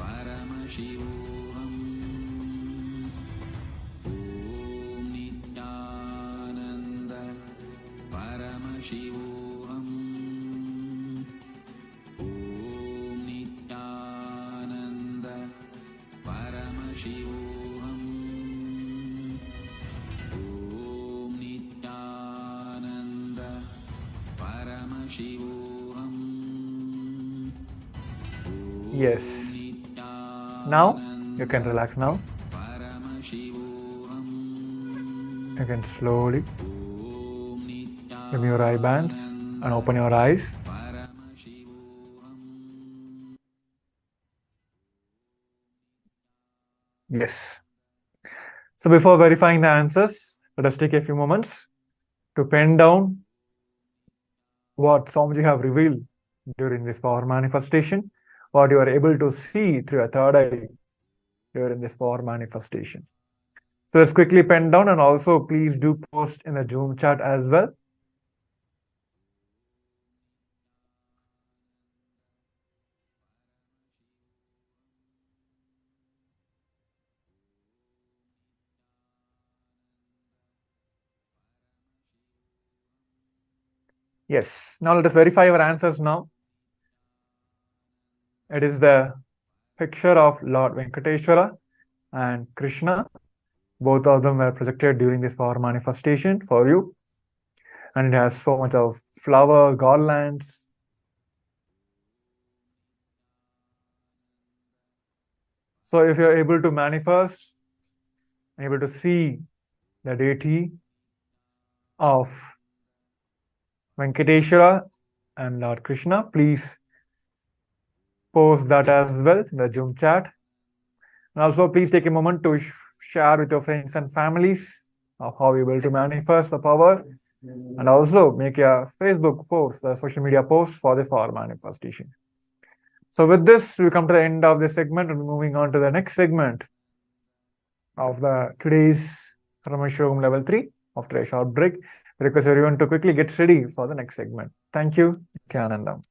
Paramashivoham. Om Nityananda Paramashivoham. Om Nityananda Paramashivoham. Om Nityananda Paramashivoham. Yes. Now you can relax now. Paramashivoham. You can slowly Om remove your eye bands and open your eyes. Paramashivoham. Yes. So before verifying the answers, let us take a few moments to pen down what Swamiji have revealed during this power manifestation, what you are able to see through your third eye during this power manifestation. So let's quickly pen down, and also please do post in the Zoom chat as well. Yes. Now let us verify our answers now. It is the picture of Lord Venkateshwara and Krishna. Both of them were projected during this power manifestation for you. And it has so much of flower garlands. So if you're able to manifest, able to see the deity of Venkateshwara and Lord Krishna, please post that as well in the Zoom chat. And also please take a moment to share with your friends and families of how you're able to manifest the power, and also make a Facebook post, a social media post for this power manifestation. So with this, we come to the end of this segment and moving on to the next segment of the today's Parameshwaram level 3 after a short break. I request everyone to quickly get ready for the next segment. Thank you. Nityanandam.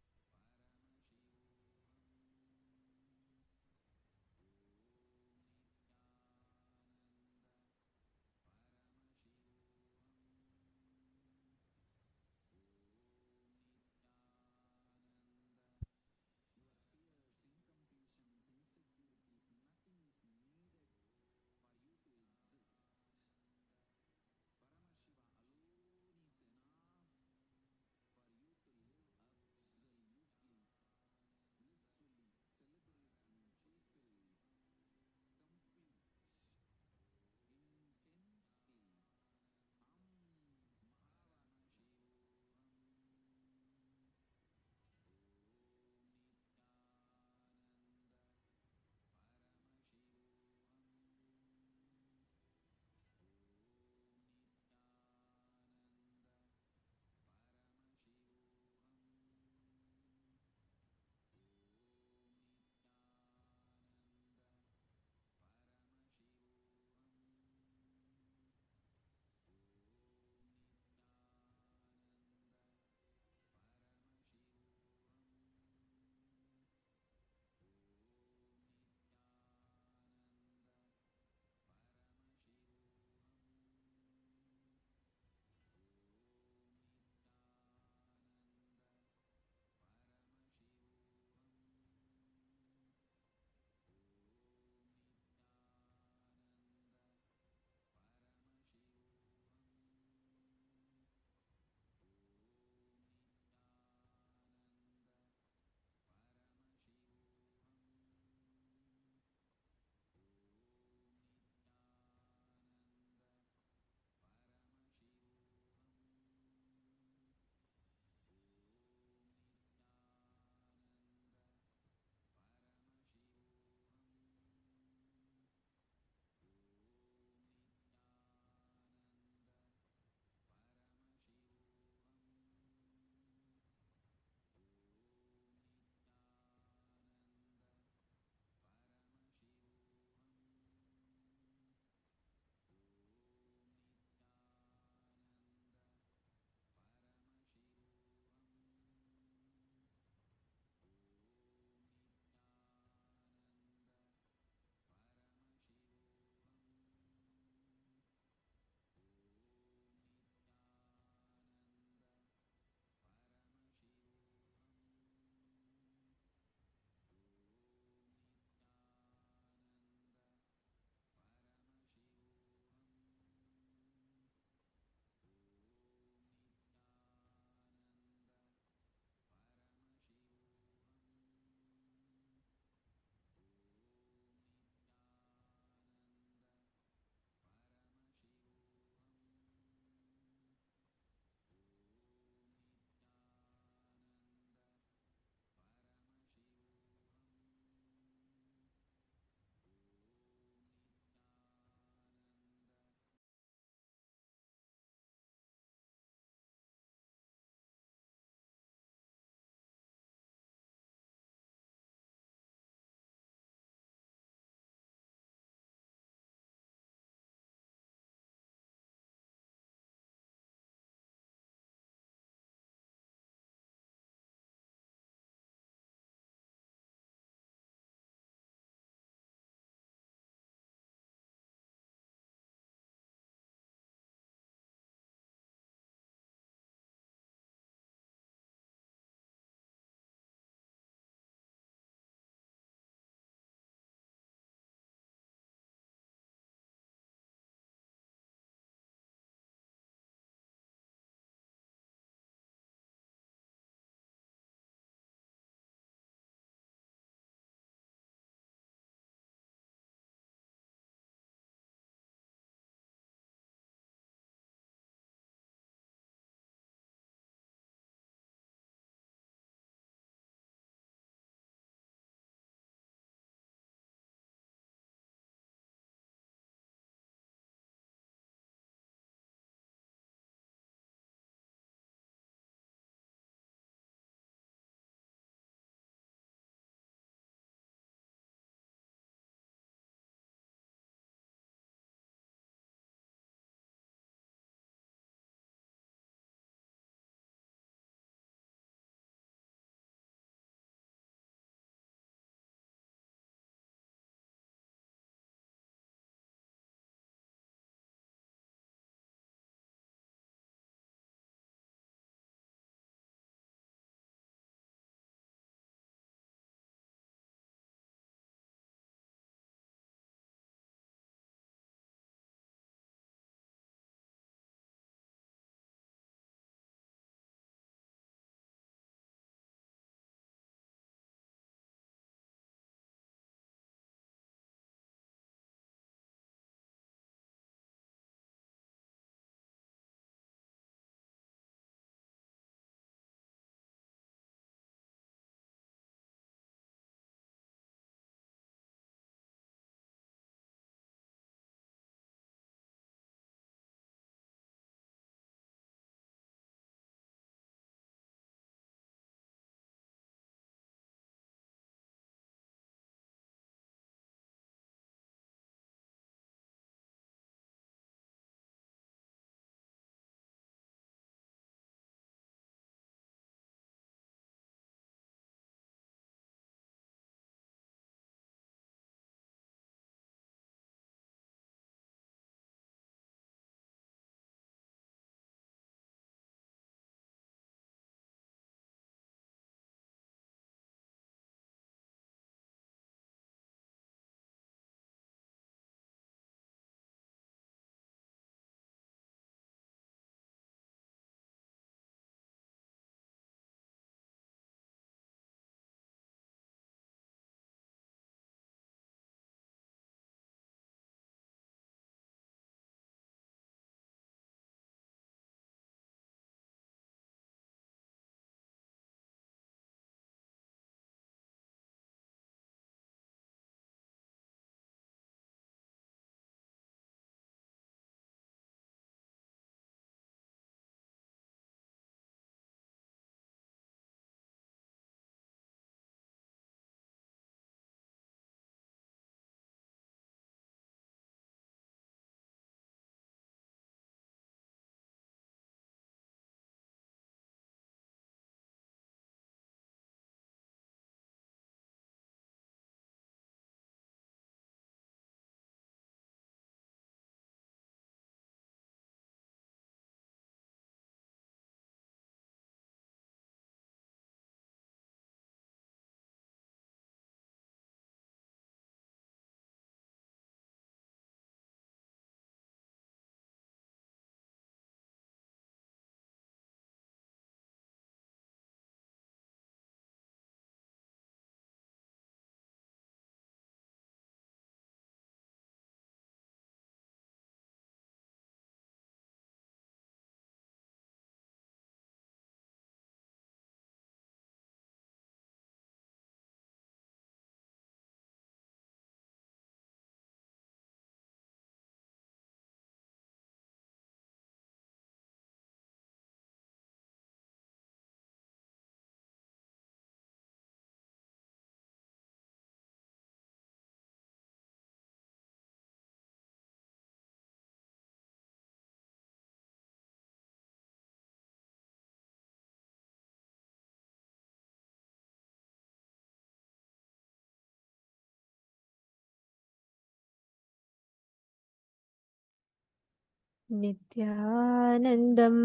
नित्यानन्दं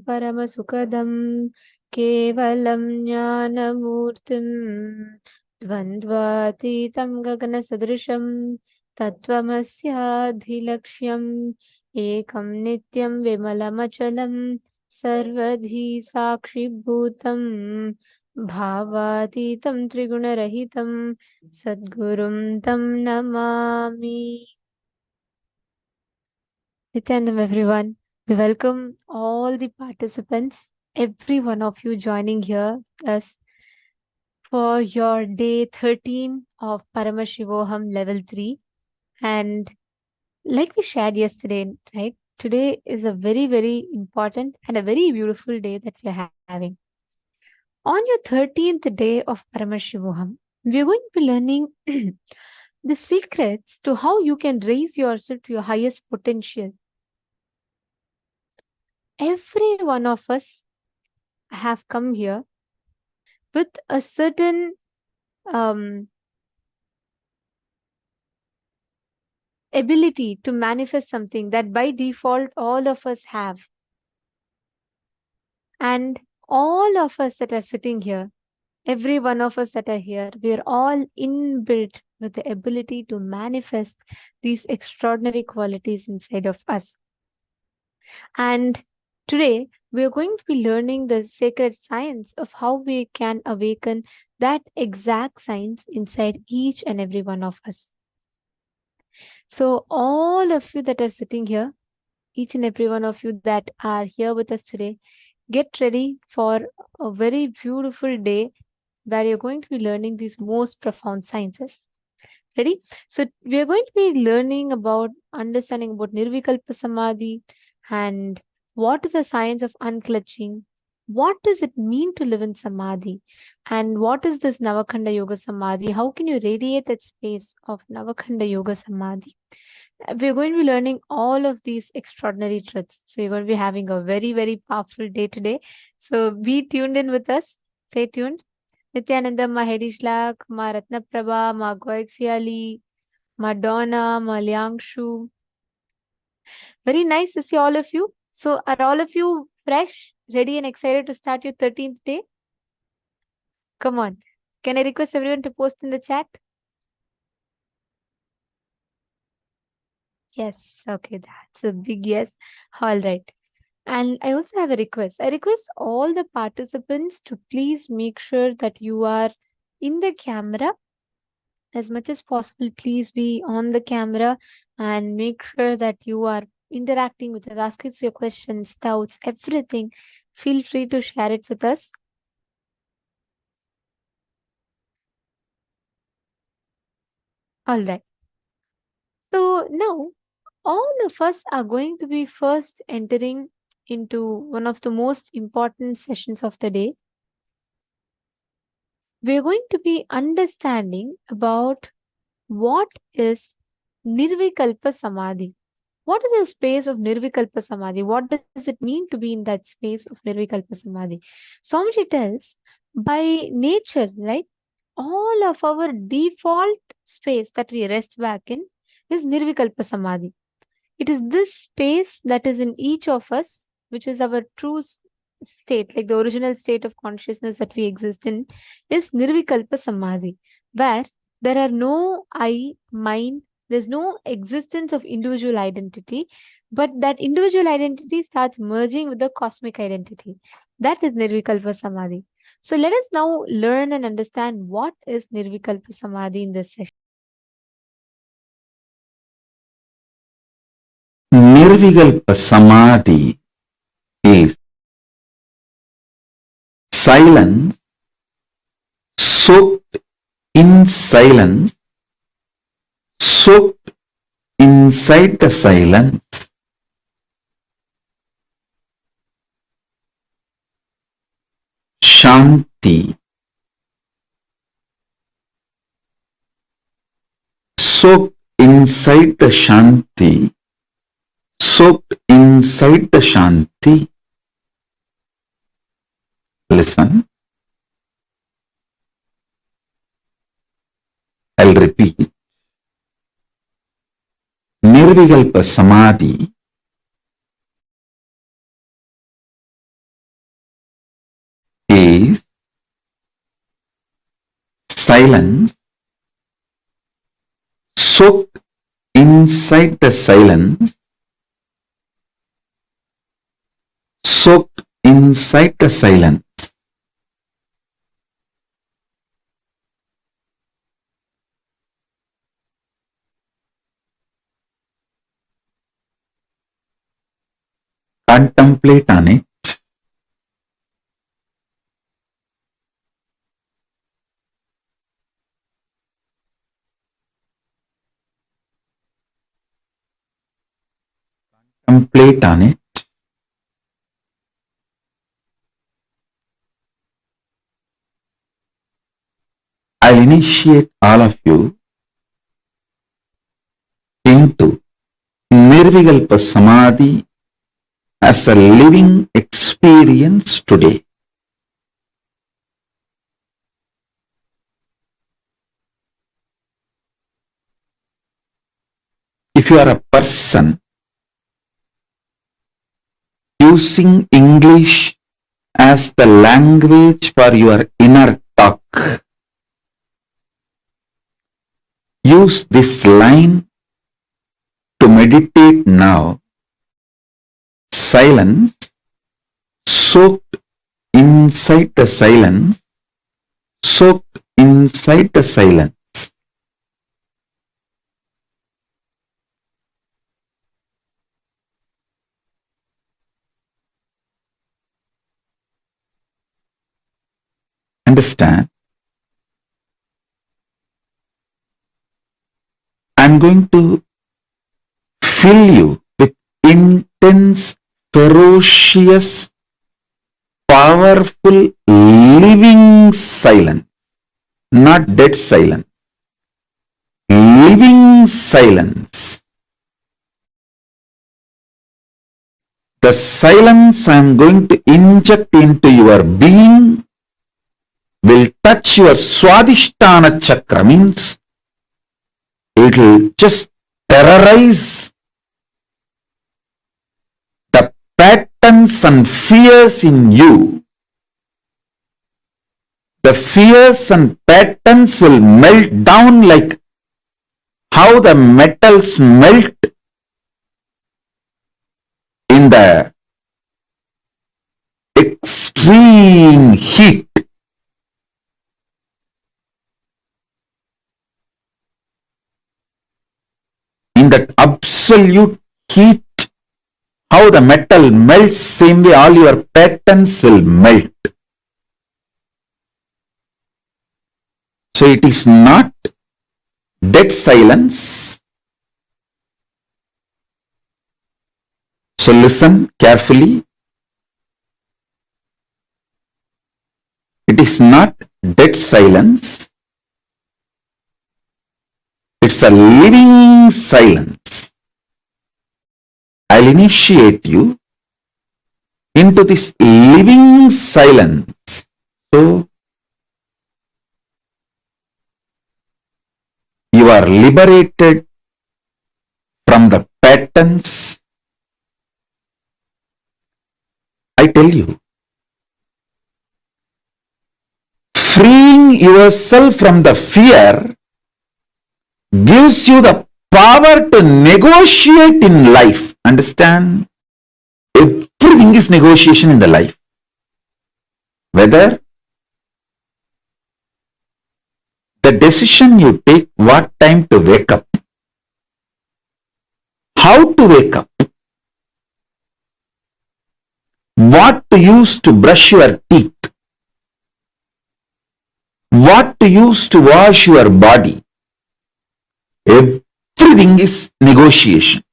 परमसुखदं केवलं ज्ञानमूर्तिं द्वन्द्वातीतं गगनसदृशं तत्त्वमस्याधिलक्ष्यम् एकं नित्यं विमलमचलं सर्वधी साक्षिभूतं भावातीतं त्रिगुणरहितं सद्गुरुं तं Namami. Nityanandam, everyone. We welcome all the participants, every one of you joining here with us for your day 13 of Paramashivoham level 3. And like we shared yesterday, right? Today is a very, very important and a very beautiful day that we are having. On your 13th day of Paramashivoham, we are going to be learning the secrets to how you can raise yourself to your highest potential. Every one of us have come here with a certain ability to manifest something that by default all of us have. And all of us that are sitting here, every one of us that are here, we are all inbuilt with the ability to manifest these extraordinary qualities inside of us. And today, we are going to be learning the sacred science of how we can awaken that exact science inside each and every one of us. So, all of you that are sitting here, each and every one of you that are here with us today, get ready for a very beautiful day where you're going to be learning these most profound sciences. Ready? So, we are going to be learning about understanding about Nirvikalpa Samadhi and what is the science of unclutching, what does it mean to live in Samadhi, and what is this Navakhanda Yoga Samadhi, how can you radiate that space of Navakhanda Yoga Samadhi. We're going to be learning all of these extraordinary truths. So you're going to be having a very, very powerful day today. So be tuned in with us. Stay tuned. Nityananda, Ma Hedishlak, Ma Ratnaprabha, Ma Goixiali, Ma Donna, Ma Liangshu. Very nice to see all of you. So are all of you fresh, ready and excited to start your 13th day? Come on. Can I request everyone to post in the chat? Yes. Okay, that's a big yes. All right. And I also have a request. I request all the participants to please make sure that you are in the camera as much as possible. Please be on the camera and make sure that you are interacting with us, ask us your questions, doubts, everything. Feel free to share it with us. All right. So now all of us are going to be first entering into one of the most important sessions of the day. We're going to be understanding about what is Nirvikalpa Samadhi. What is the space of Nirvikalpa Samadhi? What does it mean to be in that space of Nirvikalpa Samadhi? Swamiji tells, by nature, right, all of our default space that we rest back in is Nirvikalpa Samadhi. It is this space that is in each of us, which is our true state, like the original state of consciousness that we exist in, is Nirvikalpa Samadhi, where there are no I, mine, there's no existence of individual identity, but that individual identity starts merging with the cosmic identity. That is Nirvikalpa Samadhi. So let us now learn and understand what is Nirvikalpa Samadhi in this session. Nirvikalpa Samadhi is silence, soaked in silence, soaked inside the silence. Shanti, soaked inside the Shanti, soaked inside the Shanti. Listen. I'll repeat. Nirvikalpa Samadhi silence, soaked inside the silence, soaked inside the silence. Contemplate on it. Contemplate on it. I'll initiate all of you into Nirvikalpa Samadhi as a living experience today. If you are a person using English as the language for your inner talk, use this line to meditate now. Silence, soaked inside the silence, soaked inside the silence. Understand? I'm going to fill you with intense, ferocious, powerful, living silence, not dead silence. Living silence. The silence I'm going to inject into your being will touch your Swadhisthana chakra, means it will just terrorize the patterns and fears in you. The fears and patterns will melt down like how the metals melt in the extreme heat. In that absolute heat, how the metal melts, same way all your patterns will melt. So it is not dead silence. So listen carefully. It is not dead silence. It's a living silence. I'll initiate you into this living silence. So you are liberated from the patterns. I tell you, freeing yourself from the fear gives you the power to negotiate in life. Understand? Everything is negotiation in the life. Whether the decision you take, what time to wake up, how to wake up, what to use to brush your teeth, what to use to wash your body, everything is negotiation.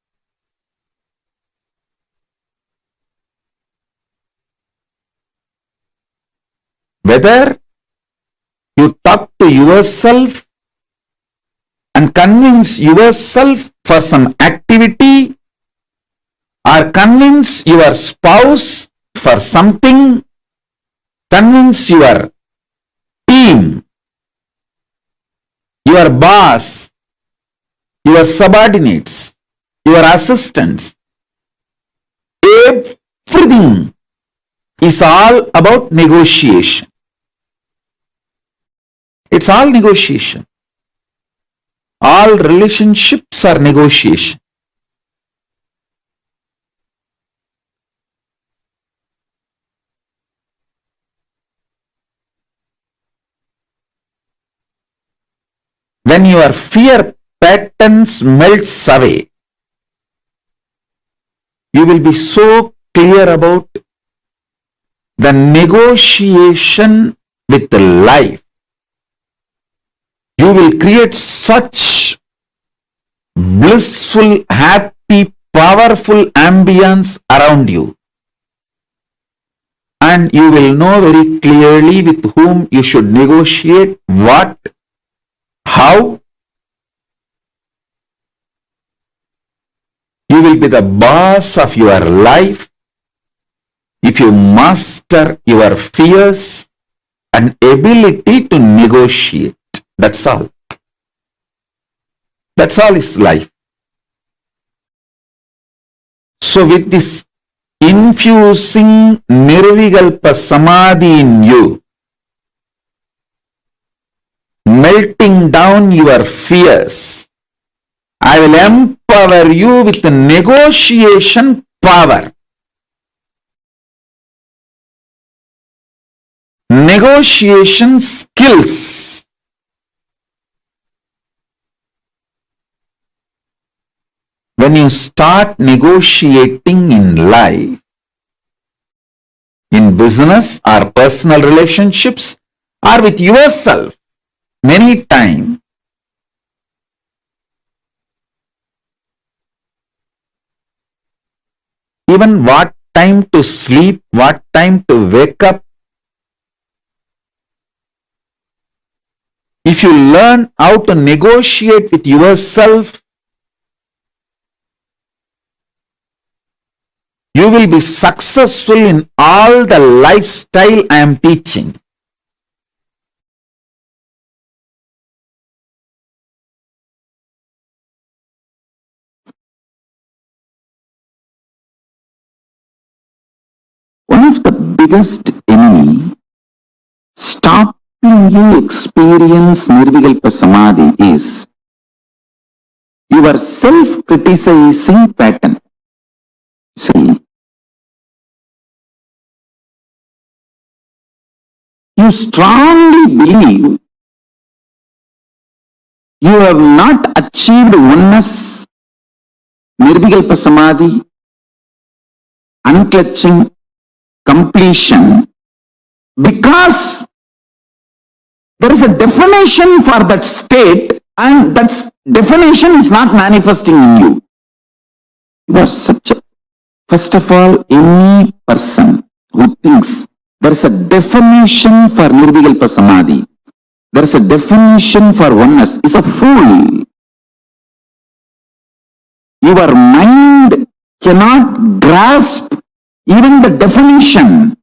Whether you talk to yourself and convince yourself for some activity, or convince your spouse for something, convince your team, your boss, your subordinates, your assistants, everything is all about negotiation. It's all negotiation. All relationships are negotiation. When your fear patterns melts away, you will be so clear about the negotiation with life. You will create such blissful, happy, powerful ambience around you. And you will know very clearly with whom you should negotiate, what, how. You will be the boss of your life if you master your fears and ability to negotiate. That's all. That's all is life. So with this infusing Nirvikalpa Samadhi in you, melting down your fears, I will empower you with the negotiation power. Negotiation skills. When you start negotiating in life, in business or personal relationships or with yourself, many times, even what time to sleep, what time to wake up, if you learn how to negotiate with yourself, you will be successful in all the lifestyle I am teaching. One of the biggest enemy stopping you experience Nirvikalpa Samadhi is your self-criticizing pattern. See, you strongly believe you have not achieved oneness, Nirvikalpa Samadhi, unclutching, completion, because there is a definition for that state and that definition is not manifesting in you. You are such a, first of all, any person who thinks there is a definition for Nirvikalpa Samadhi, there is a definition for oneness, is a fool. Your mind cannot grasp even the definition.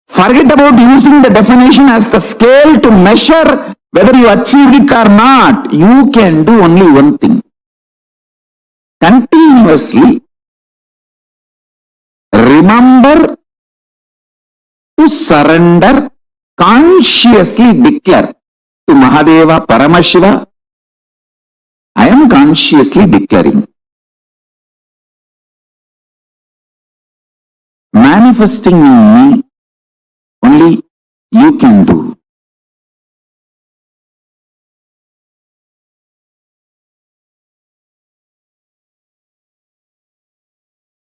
Forget about using the definition as the scale to measure whether you achieved it or not. You can do only one thing. Continuously remember to surrender, consciously declare to Mahadeva, Paramashiva, I am consciously declaring. Manifesting in me only you can do.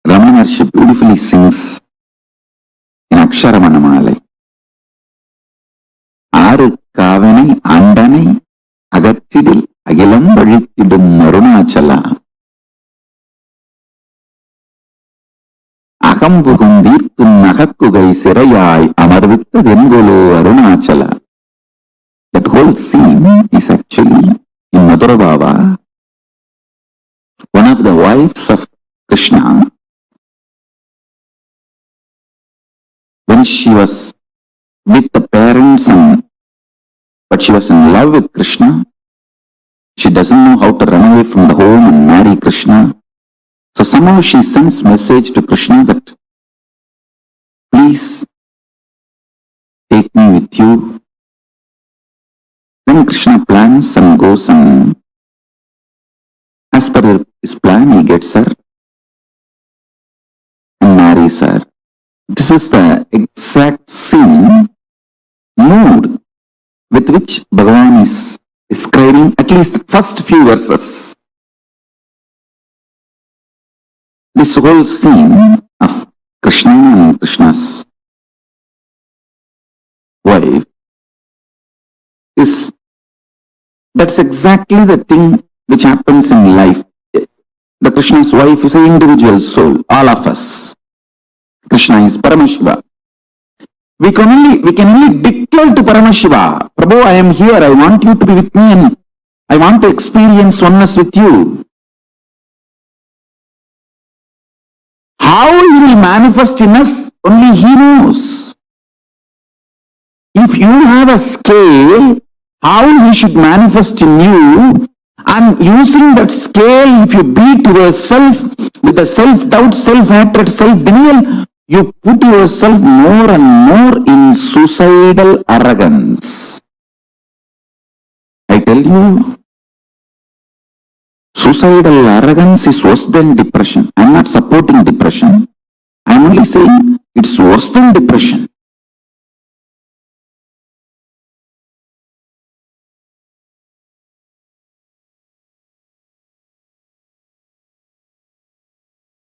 Ramana Maharshi beautifully sings in Aksharamanamala. Aru Kavani Andani Agattidil Agilam Vazhittidum Arunachala Agambugum Dirthum Nagakkugai Sirayai Amarvitta Dengolo Arunachala. That whole scene is actually in Madhura Bhava. One of the wives of Krishna, when she was with the parents but she was in love with Krishna, she doesn't know how to run away from the home and marry Krishna. So somehow she sends message to Krishna that, please take me with you. Then then Krishna plans and goes, and as per his plan, he gets her and marries her. This is the exact same mood with which Bhagavan is describing at least the first few verses. This whole scene of Krishna and Krishna's wife that's exactly the thing which happens in life. The Krishna's wife is an individual soul, all of us. Krishna is Paramashiva. We can only declare to Paramashiva, Prabhu, I am here, I want you to be with me and I want to experience oneness with you. How he will manifest in us, only he knows. If you have a scale, how he should manifest in you, and using that scale, if you beat yourself with the self-doubt, self-hatred, self-denial, you put yourself more and more in suicidal arrogance. I tell you, suicidal arrogance is worse than depression. I am not supporting depression. I am only saying it's worse than depression.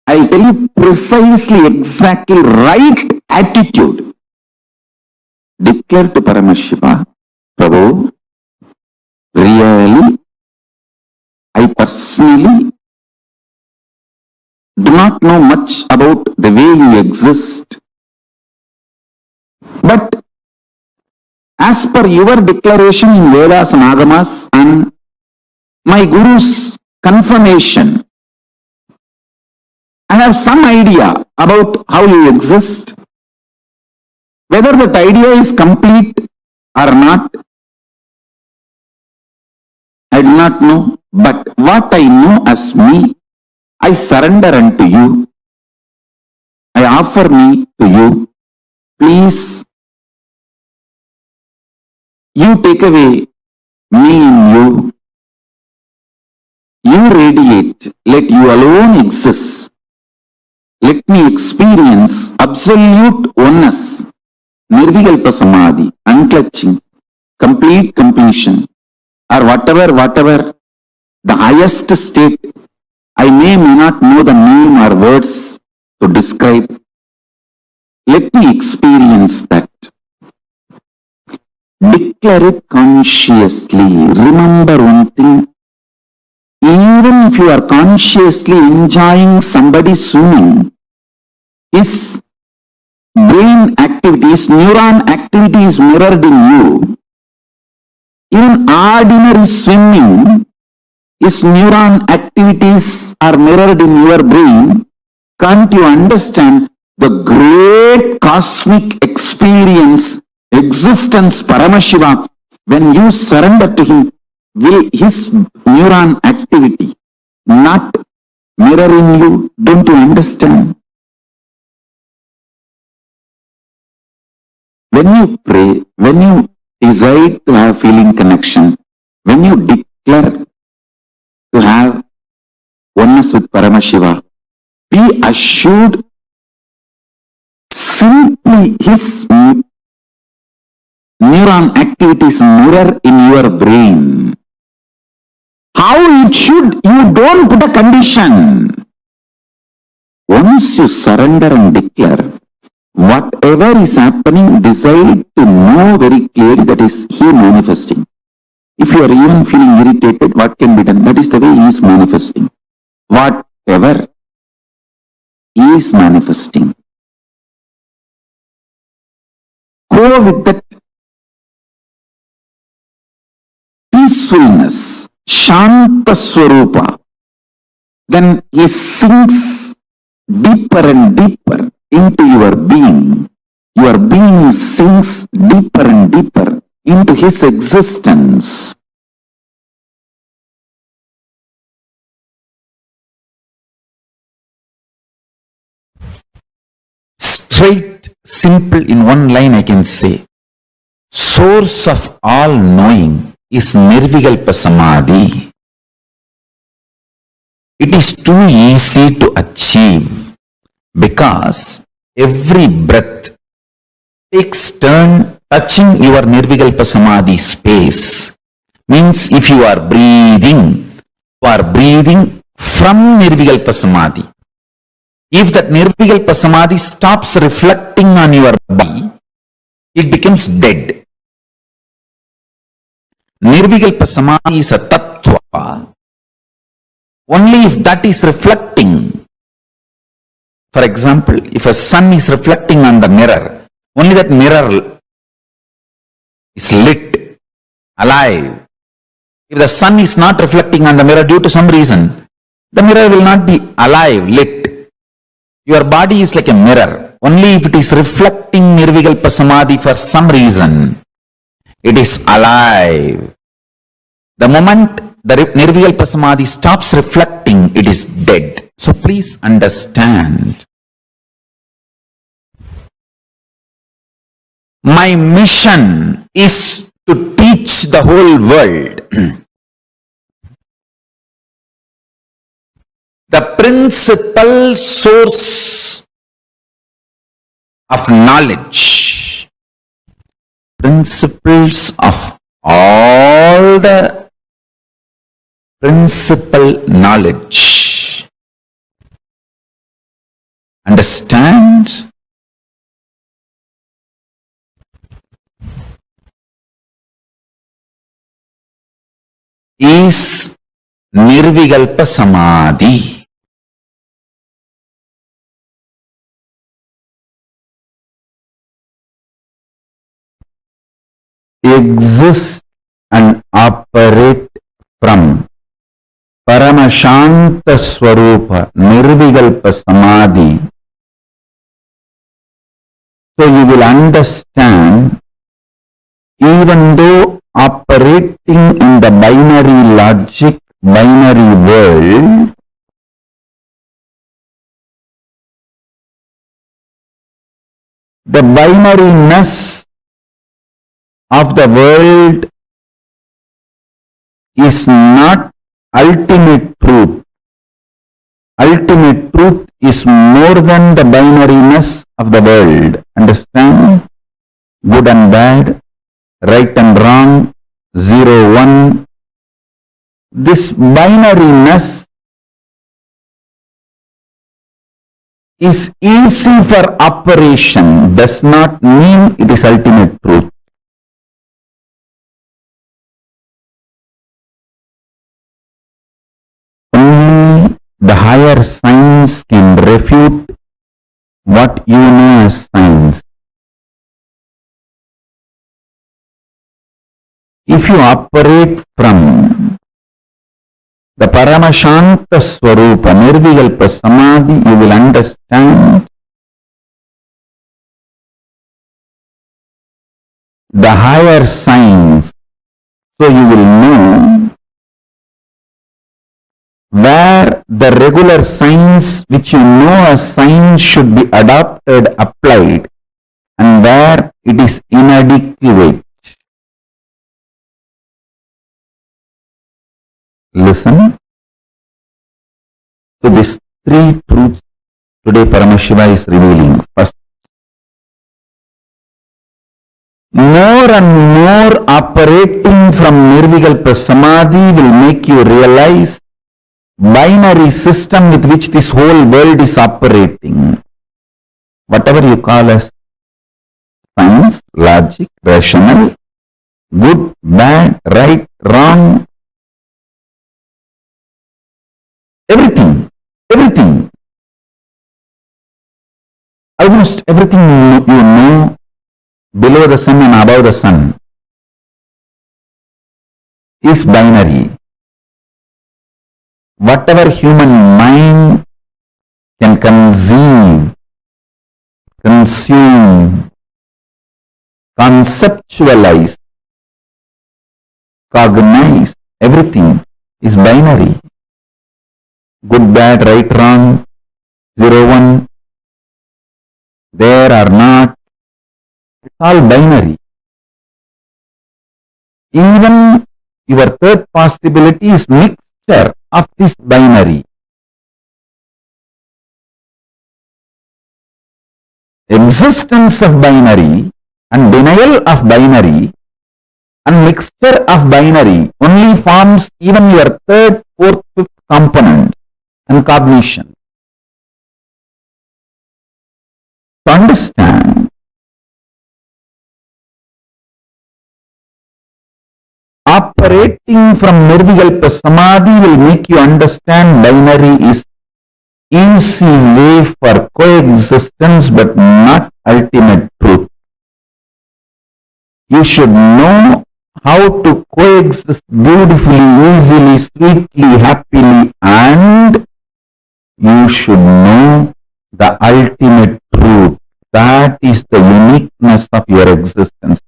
I tell you precisely, exactly right attitude. Declare to Paramashiva, Prabhu, really, I personally do not know much about the way you exist. But as per your declaration in Vedas and Agamas and my Guru's confirmation, I have some idea about how you exist. Whether that idea is complete or not, I do not know. But what I know as me, I surrender unto you. I offer me to you. Please, you take away me in you. You radiate. Let you alone exist. Let me experience absolute oneness, Nirvikalpa Samadhi, unclutching, complete completion, or whatever the highest state. I may not know the name or words to describe. Let me experience that. Declare it consciously. Remember one thing. Even if you are consciously enjoying somebody swimming, his brain activity, his neuron activity is mirrored in you. Even ordinary swimming, his neuron activities are mirrored in your brain. Can't you understand the great cosmic experience, existence, Paramashiva, when you surrender to him? Will his neuron activity not mirror in you? Don't you understand? When you pray, when you decide to have feeling connection, when you declare to have oneness with Paramashiva, be assured simply his neuron activities mirror in your brain. How it should, you don't put a condition. Once you surrender and declare, whatever is happening, decide to know very clearly that is he manifesting. If you are even feeling irritated, what can be done? That is the way he is manifesting. Whatever he is manifesting. Go with that peacefulness, Shanta Swarupa. Then he sinks deeper and deeper into your being. Your being sinks deeper and deeper into his existence. Straight, simple, in one line I can say, source of all knowing is Nirvikalpa Samadhi. It is too easy to achieve because every breath takes turn touching your Nirvikalpa Samadhi space. Means if you are breathing from Nirvikalpa Samadhi. If that Nirvikalpa Samadhi stops reflecting on your body, it becomes dead. Nirvikalpa Samadhi is a tattva. Only if that is reflecting. For example, if a sun is reflecting on the mirror, only that mirror is lit, alive. If the sun is not reflecting on the mirror due to some reason, the mirror will not be alive, lit. Your body is like a mirror. Only if it is reflecting Nirvikalpa Samadhi for some reason, it is alive. The moment the Nirvikalpa Samadhi stops reflecting, it is dead. So please understand. My mission is to teach the whole world the principal source of knowledge, principles of all the principal knowledge. Understand? Is Nirvikalpa Samadhi. Exist and operate from Paramashanta Swarupa Nirvikalpa Samadhi. So you will understand, even though operating in the binary logic, binary world, the binariness of the world is not ultimate truth. Ultimate truth is more than the binariness of the world. Understand? Good and bad, right and wrong, 0, 1. This binariness is easy for operation, does not mean it is ultimate truth. Only the higher science can refute what you know as science. If you operate from the Paramashanta Swarupa, Nirvikalpa Samadhi, you will understand the higher science. So you will know where the regular science which you know as science should be adopted, applied, and where it is inadequate. Listen to these three truths today Paramashiva is revealing. First, more and more operating from Nirvikalpa Samadhi will make you realize binary system with which this whole world is operating. Whatever you call as science, logic, rational, good, bad, right, wrong, everything, almost everything you know below the sun and above the sun is binary. Whatever human mind can conceive, consume, conceptualize, cognize, everything is binary. Good, bad, right, wrong, 0, 1, there or not, it's all binary. Even your third possibility is mixture of this binary. Existence of binary and denial of binary and mixture of binary only forms even your third, fourth, fifth component and cognition. To understand, operating from Nirvikalpa Samadhi will make you understand binary is easy way for coexistence but not ultimate truth. You should know how to coexist beautifully, easily, sweetly, happily, and you should know the ultimate truth. That is the uniqueness of your existence.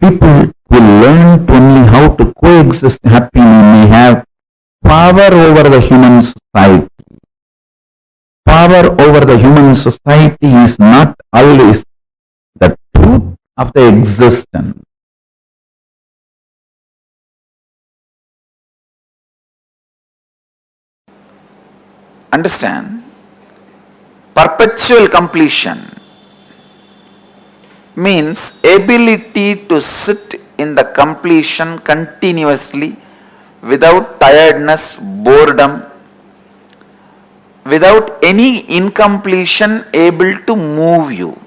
People who learn only how to coexist happily may have power over the human society. Power over the human society is not always the truth of the existence. Understand? Perpetual completion means ability to sit in the completion continuously without tiredness, boredom, without any incompletion able to move you.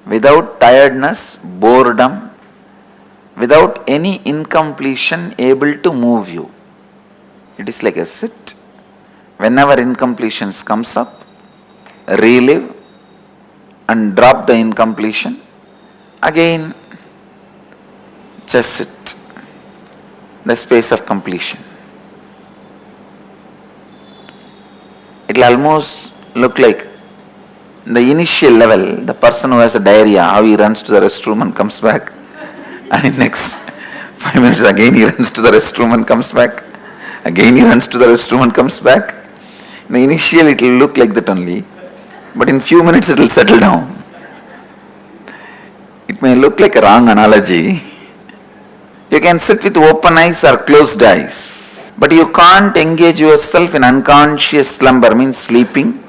Without tiredness, boredom, without any incompletion able to move you. It is like a sit. Whenever incompletions comes up, relive and drop the incompletion. Again, just sit. The space of completion. It will almost look like the initial level, the person who has a diarrhea, how he runs to the restroom and comes back. And in next 5 minutes again he runs to the restroom and comes back. Again he runs to the restroom and comes back. In the initial it will look like that only. But in few minutes it will settle down. It may look like a wrong analogy. You can sit with open eyes or closed eyes. But you can't engage yourself in unconscious slumber, means sleeping.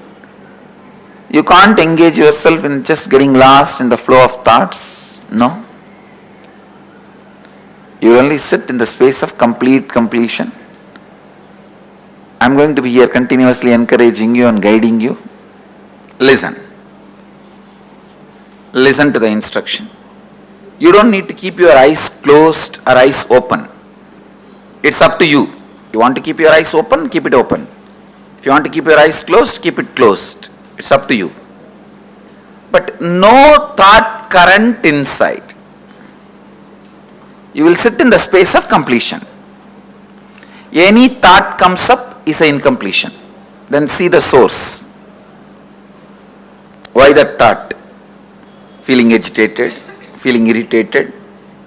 You can't engage yourself in just getting lost in the flow of thoughts. No. You only sit in the space of complete completion. I'm going to be here continuously encouraging you and guiding you. Listen. Listen to the instruction. You don't need to keep your eyes closed or eyes open. It's up to you. You want to keep your eyes open, keep it open. If you want to keep your eyes closed, keep it closed. It's up to you. But no thought current inside. You will sit in the space of completion. Any thought comes up is an incompletion. Then see the source. Why that thought? Feeling agitated, feeling irritated,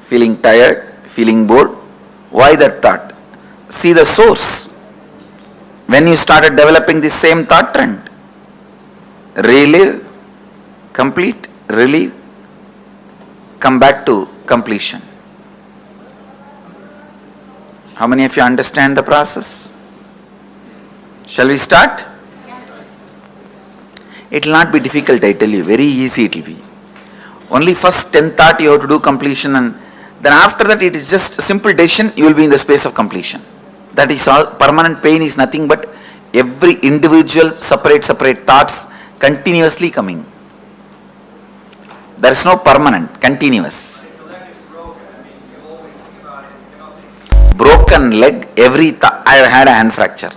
feeling tired, feeling bored. Why that thought? See the source. When you started developing this same thought trend, relive, complete, relieve, come back to completion. How many of you understand the process? Shall we start? Yes. It will not be difficult, I tell you. Very easy it will be. Only first 10 thought you have to do completion, and then after that it is just a simple decision, you will be in the space of completion. That is all. Permanent pain is nothing but every individual separate thoughts continuously coming. There is no permanent, continuous. Broken leg, every thought. I have had a hand fracture.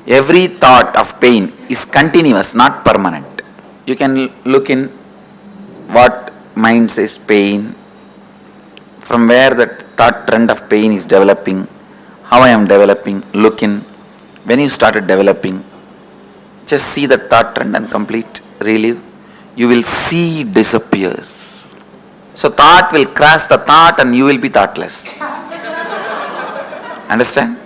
Every thought of pain is continuous, not permanent. You can look in what mind says pain, from where that thought trend of pain is developing, how I am developing, look in. When you started developing, just see that thought trend and complete, relive. You will see it disappears. So thought will crash the thought and you will be thoughtless. Understand?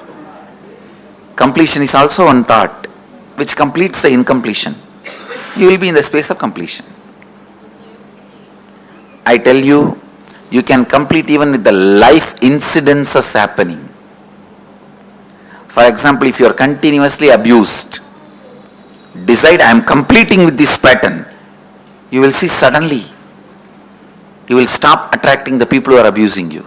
Completion is also one thought which completes the incompletion. You will be in the space of completion. I tell you, You can complete even with the life incidences happening. For example, if you are continuously abused, decide I am completing with this pattern. You will see suddenly you will stop attracting the people who are abusing you.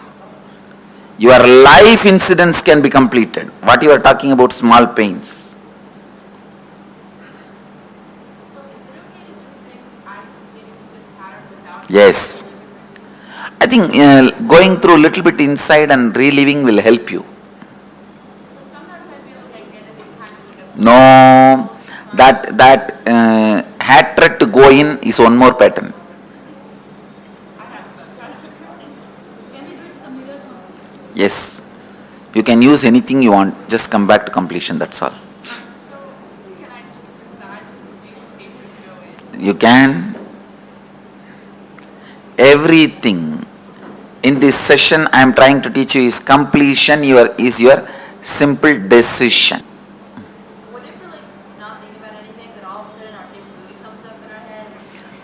Your life incidents can be completed. What you are talking about, small pains. Yes. I think going through a little bit inside and reliving will help you. No, that hatred to go in is one more pattern. Yes, you can use anything you want. Just come back to completion. That's all. You can. Everything in this session I am trying to teach you is completion. Is your simple decision.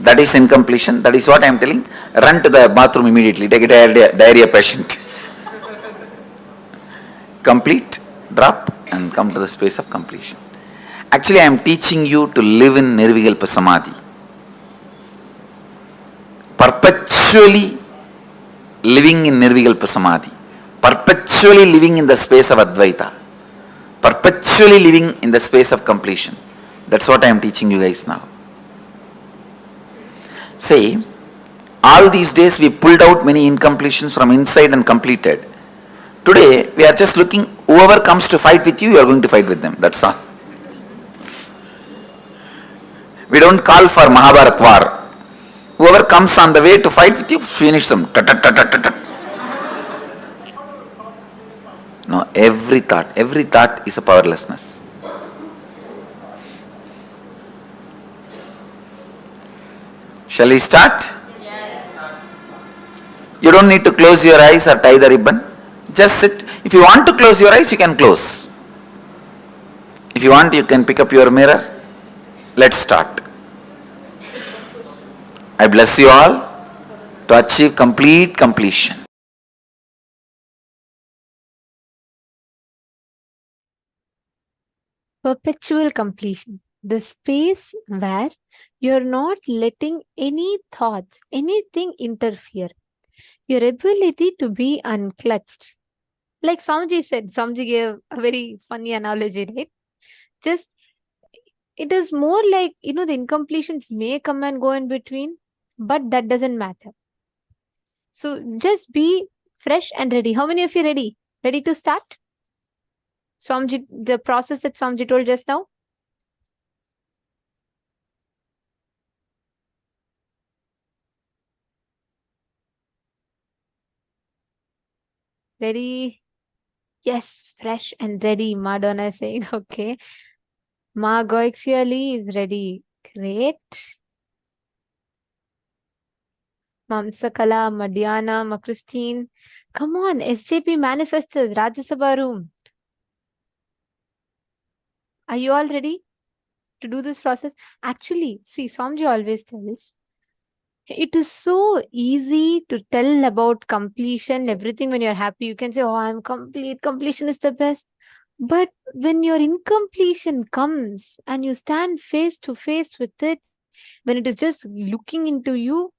That is incompletion. That is what I am telling. Run to the bathroom immediately. Take a diarrhea patient. Complete, drop, and come to the space of completion. Actually, I am teaching you to live in Nirvikalpa Samadhi. Perpetually living in Nirvikalpa Samadhi. Perpetually living in the space of Advaita. Perpetually living in the space of completion. That's what I am teaching you guys now. Say, all these days we pulled out many incompletions from inside and completed. Today, we are just looking, whoever comes to fight with you, you are going to fight with them. That's all. We don't call for Mahabharat war. Whoever comes on the way to fight with you, finish them. No, every thought is a powerlessness. Shall we start? Yes. You don't need to close your eyes or tie the ribbon. Just sit. If you want to close your eyes, you can close. If you want, you can pick up your mirror. Let's start. I bless you all to achieve complete completion. Perpetual completion. The space where you're not letting any thoughts, anything interfere. Your ability to be unclutched. Like Swamiji said, Swamiji gave a very funny analogy, right? Just, it is more like, the incompletions may come and go in between, but that doesn't matter. So just be fresh and ready. How many of you ready? Ready to start? Swamiji, the process that Swamiji told just now? Ready? Yes, fresh and ready. Madonna is saying, okay. Ma Goixiali is ready. Great. Mamsakala, Madiana, Ma Christine. Come on, SJP manifestors, Rajya Sabha room. Are you all ready to do this process? Actually, see, Swamiji always tells, it is so easy to tell about completion, everything when you're happy. You can say, oh, I'm complete. Completion is the best. But when your incompletion comes and you stand face to face with it, when it is just looking into you,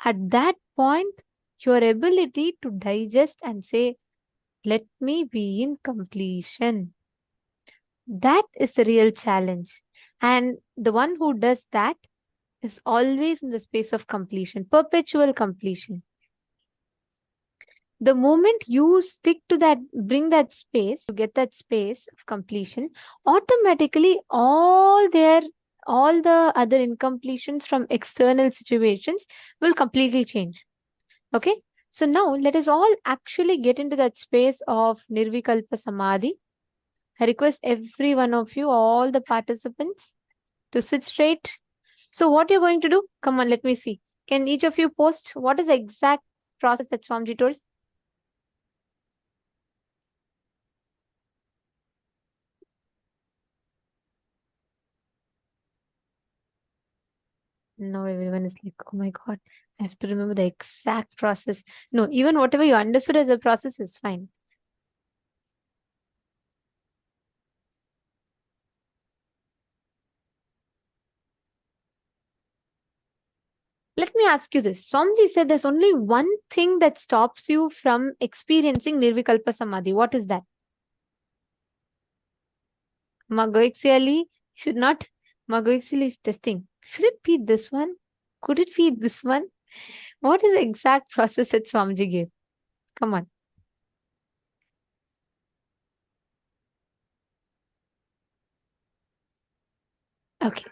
at that point, your ability to digest and say, let me be in completion. That is the real challenge. And the one who does that is always in the space of completion, perpetual completion. The moment you stick to that, bring that space, to get that space of completion, automatically all the other incompletions from external situations will completely change. Okay? So now let us all actually get into that space of Nirvikalpa Samadhi. I request every one of you, all the participants, to sit straight. So what you're going to do? Come on, let me see. Can each of you post what is the exact process that Swamiji told? Now everyone is like, oh my God, I have to remember the exact process. No, even whatever you understood as a process is fine. Let me ask you this. Swamiji said there's only one thing that stops you from experiencing Nirvikalpa Samadhi. What is that? Magoixially should not. Magoixially is testing. Should it be this one? Could it be this one? What is the exact process that Swamiji gave? Come on. Okay,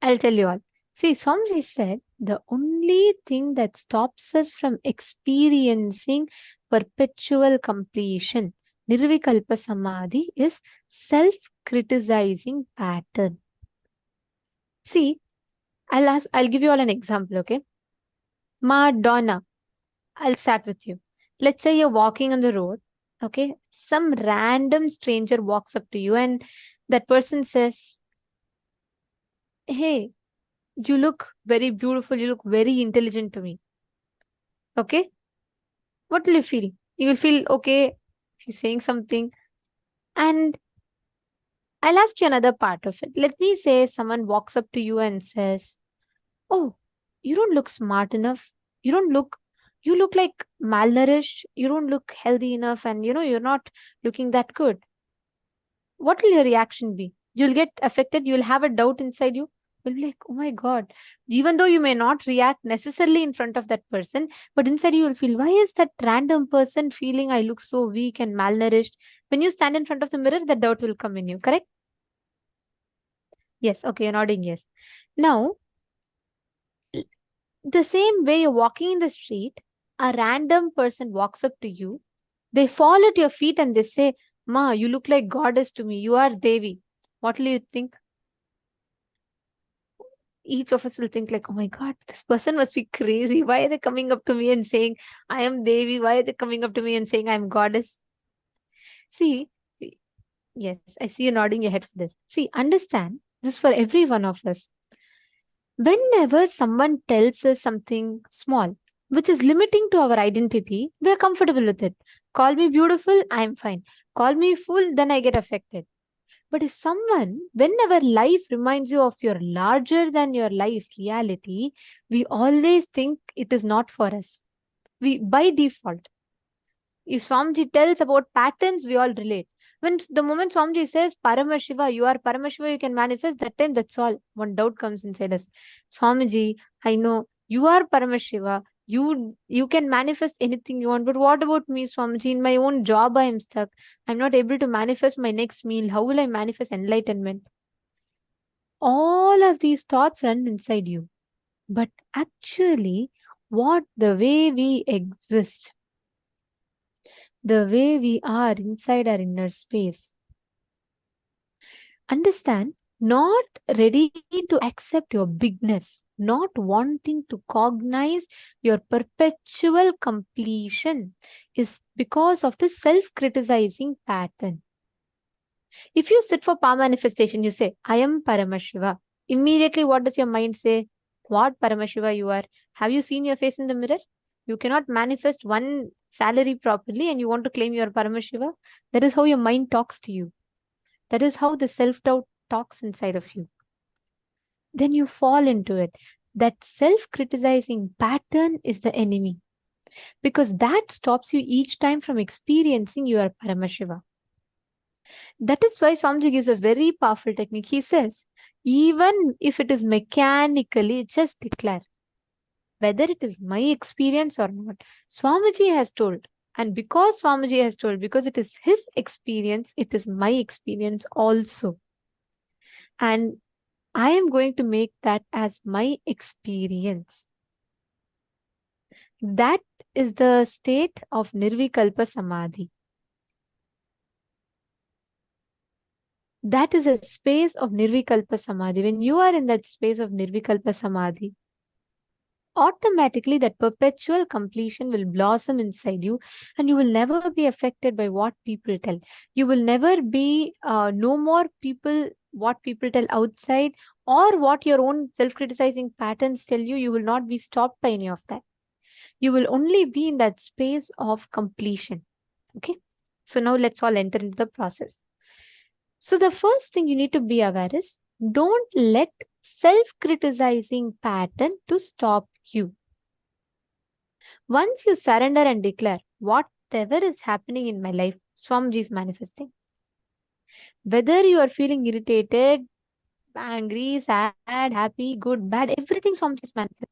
I'll tell you all. See, Swamiji said the only thing that stops us from experiencing perpetual completion, Nirvikalpa Samadhi, is self-criticizing pattern. See, I'll give you all an example, okay? Madonna, I'll start with you. Let's say you're walking on the road, okay? Some random stranger walks up to you and that person says, hey, you look very beautiful, you look very intelligent to me. Okay? What will you feel? You will feel, okay, she's saying something. And I'll ask you another part of it. Let me say someone walks up to you and says, oh, you don't look smart enough. You look like malnourished. You don't look healthy enough. And you're not looking that good. What will your reaction be? You'll get affected. You'll have a doubt inside you. You'll be like, oh my God. Even though you may not react necessarily in front of that person, but inside you will feel, why is that random person feeling I look so weak and malnourished? When you stand in front of the mirror, that doubt will come in you, correct? Yes, okay, you're nodding yes. Now, the same way you're walking in the street, a random person walks up to you, they fall at your feet and they say, Ma, you look like goddess to me. You are Devi. What will you think? Each of us will think like, oh my God, this person must be crazy. Why are they coming up to me and saying, I am Devi? Why are they coming up to me and saying, I am goddess? See, yes, I see you nodding your head for this. See, understand, this is for every one of us. Whenever someone tells us something small, which is limiting to our identity, we are comfortable with it. Call me beautiful, I am fine. Call me fool, then I get affected. But if someone, whenever life reminds you of your larger than your life reality, we always think it is not for us. We, by default, if Swamiji tells about patterns, we all relate. When the moment Swamiji says, Paramashiva, you are Paramashiva, you can manifest, that time that's all. One doubt comes inside us. Swamiji, I know you are Paramashiva. You can manifest anything you want. But what about me, Swamiji? In my own job, I am stuck. I'm not able to manifest my next meal. How will I manifest enlightenment? All of these thoughts run inside you. But actually, the way we exist, the way we are inside our inner space, understand, not ready to accept your bigness, not wanting to cognize your perpetual completion is because of the self-criticizing pattern. If you sit for power manifestation, you say, I am Paramashiva. Immediately, what does your mind say? What Paramashiva you are? Have you seen your face in the mirror? You cannot manifest one salary properly and you want to claim you are Paramashiva. That is how your mind talks to you. That is how the self-doubt talks inside of you. Then you fall into it. That self-criticizing pattern is the enemy, because that stops you each time from experiencing your Paramashiva. That is why Swamiji gives a very powerful technique. He says, even if it is mechanically, just declare whether it is my experience or not. Swamiji has told. And because Swamiji has told, because it is his experience, it is my experience also. And I am going to make that as my experience. That is the state of Nirvikalpa Samadhi. That is a space of Nirvikalpa Samadhi. When you are in that space of Nirvikalpa Samadhi, automatically that perpetual completion will blossom inside you and you will never be affected by what people tell. You will never be, no more people, what people tell outside, or what your own self-criticizing patterns tell you, you will not be stopped by any of that. You will only be in that space of completion. Okay. So now let's all enter into the process. So the first thing you need to be aware is, don't let self-criticizing pattern to stop you. Once you surrender and declare, whatever is happening in my life, Swamiji is manifesting. Whether you are feeling irritated, angry, sad, happy, good, bad, everything Swamiji is manifesting.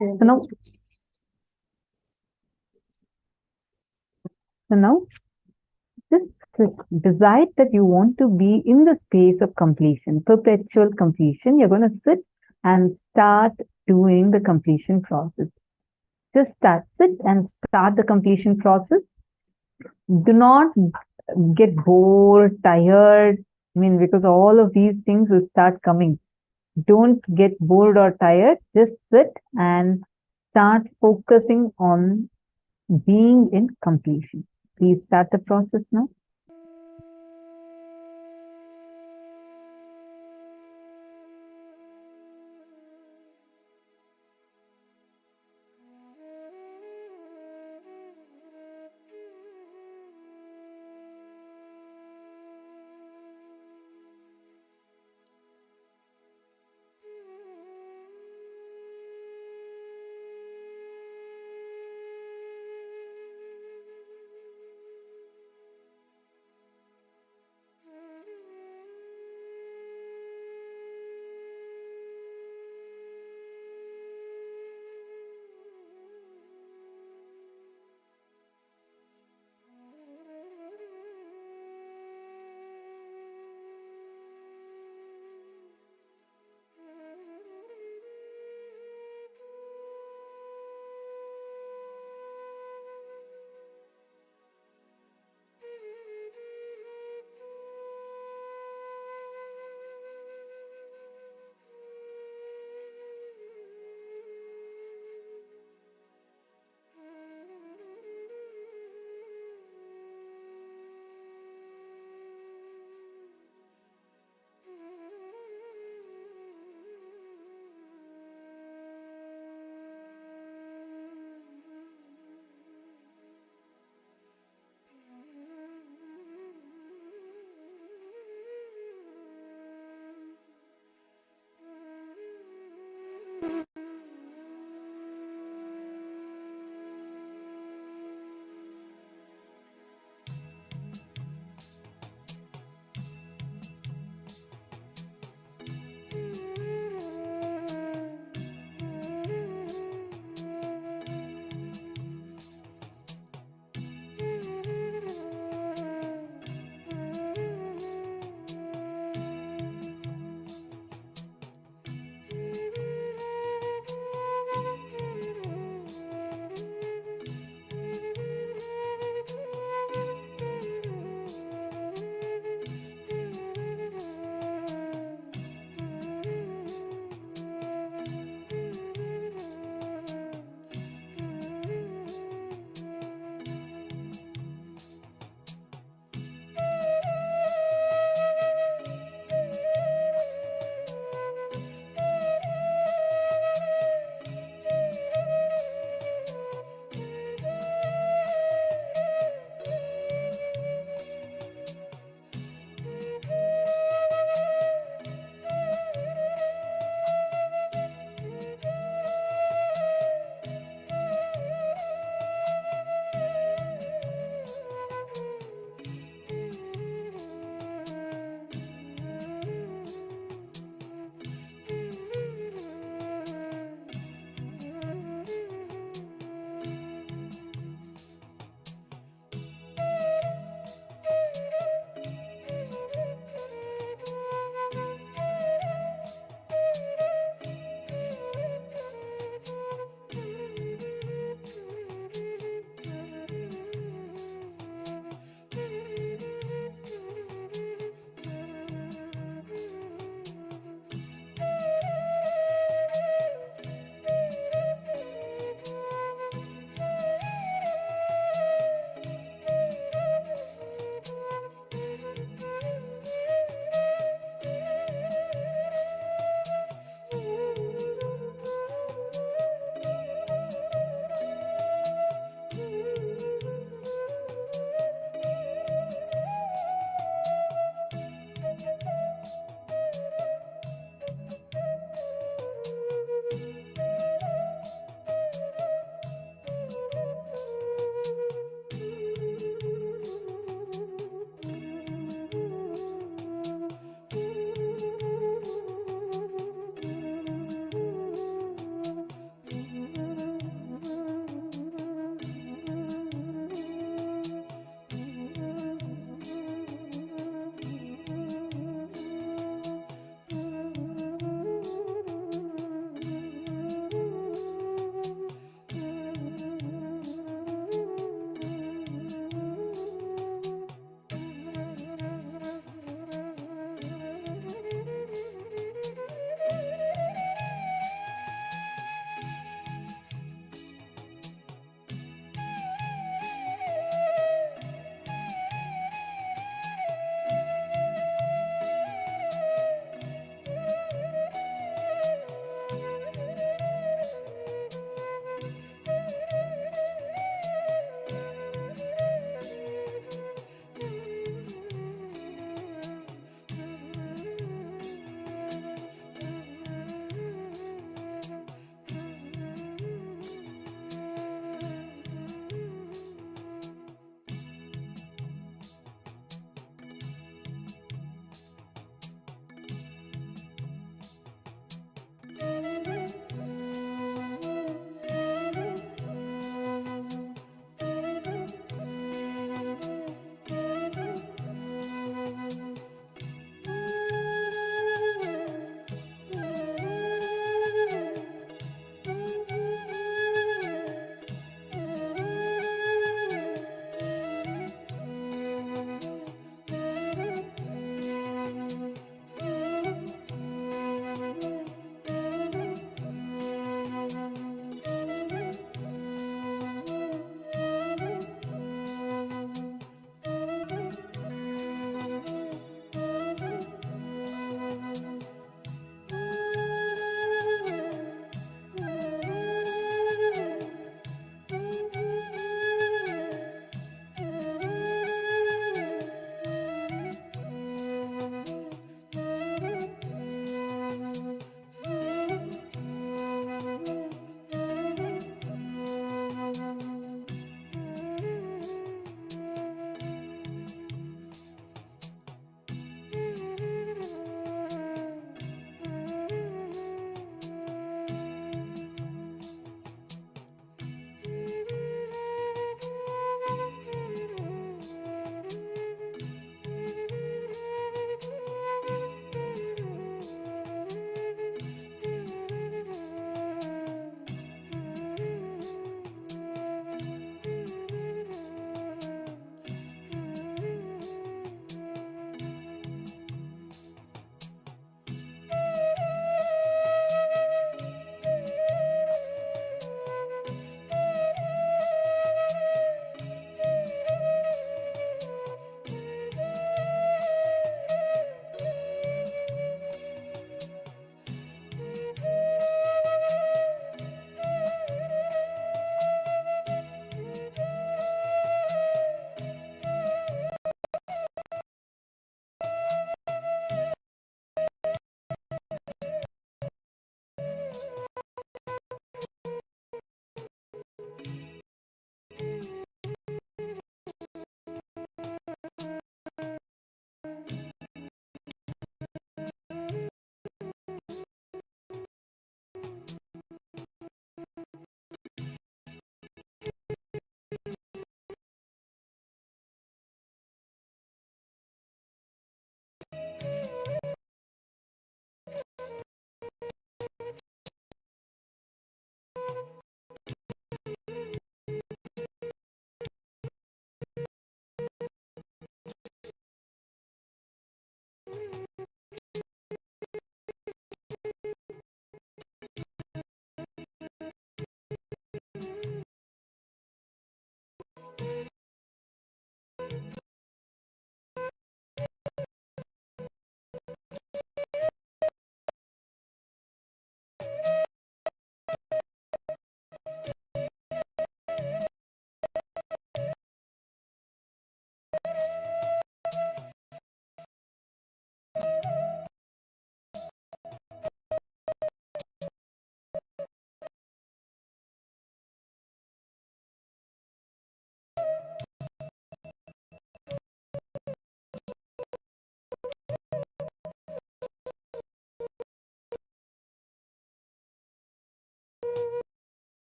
So now just decide that you want to be in the space of completion, perpetual completion. You're going to sit and start doing the completion process. Just sit and start the completion process. Do not get bored, tired. I mean, because all of these things will start coming. Don't get bored or tired. Just sit and start focusing on being in completion. Please start the process now.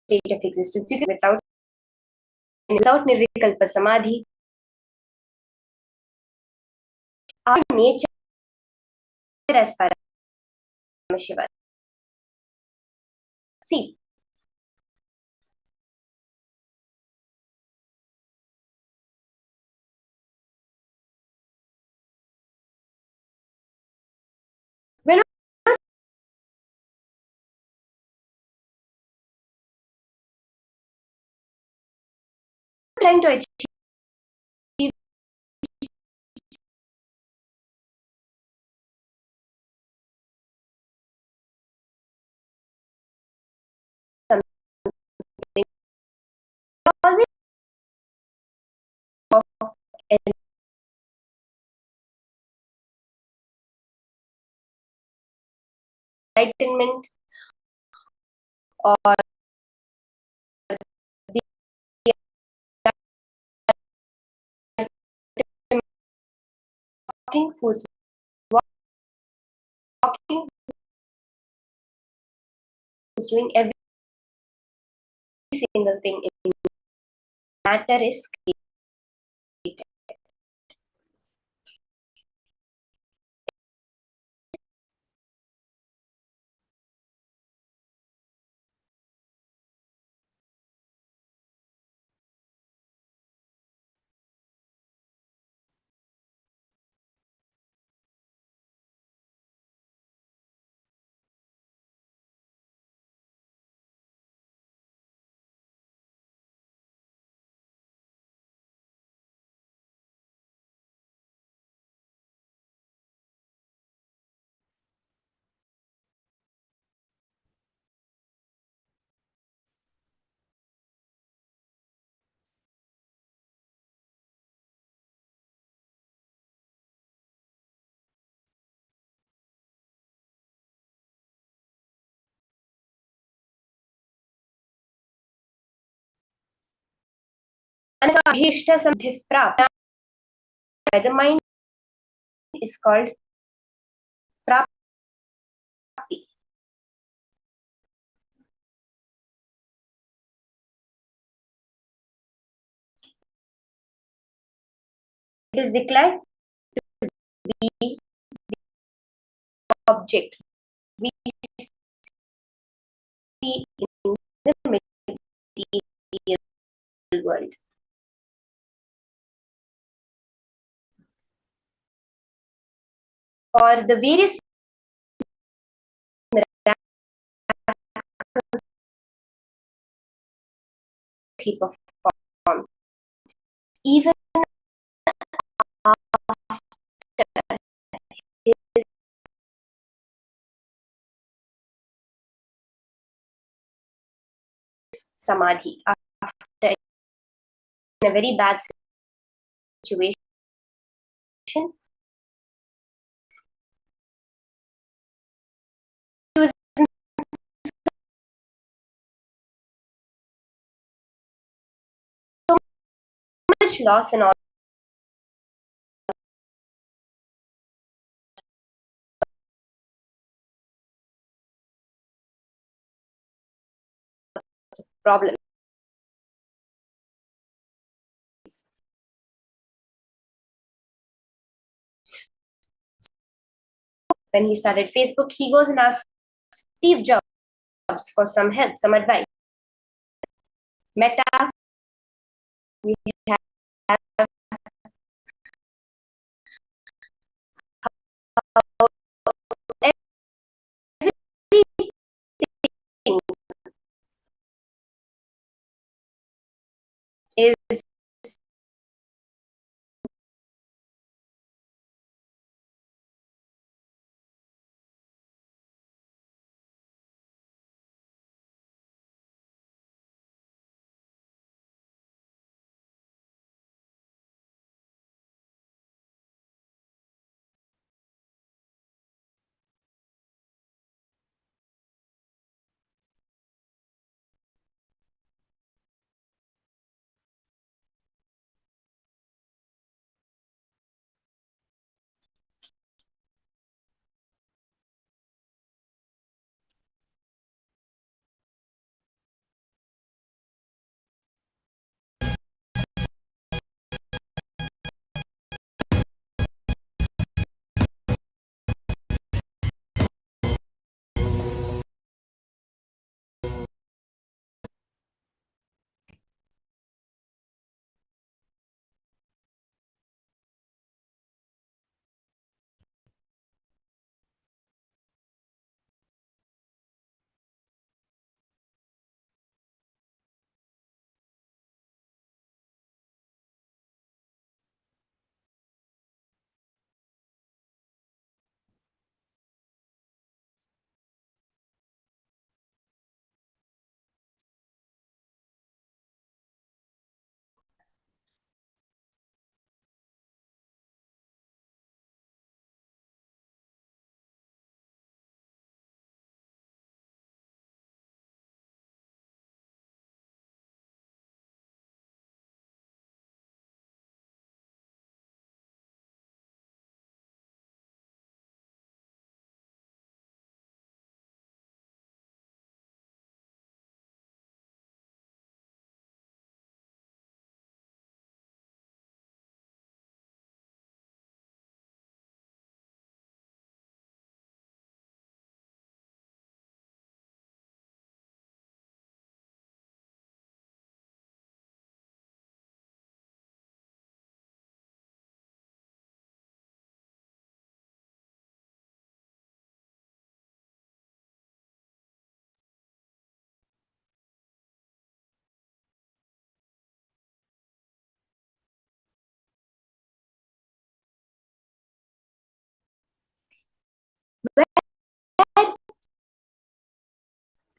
state of existence. You can without nirvikalpa samadhi. Our nature as Paramashiva. See, we're not trying to achieve something. Always of enlightenment or the walking who's walking, who's doing every single thing in matter is created. Abhishta Samadhi Prapta by the mind is called Prapti. It is declared to be the object we see in the material world. For the various miracles he performed, even after his samadhi, after in a very bad situation, he was in so much loss and all problems. When he started Facebook, he goes and asks Steve Jobs for some help, some advice. Meta, we have everything is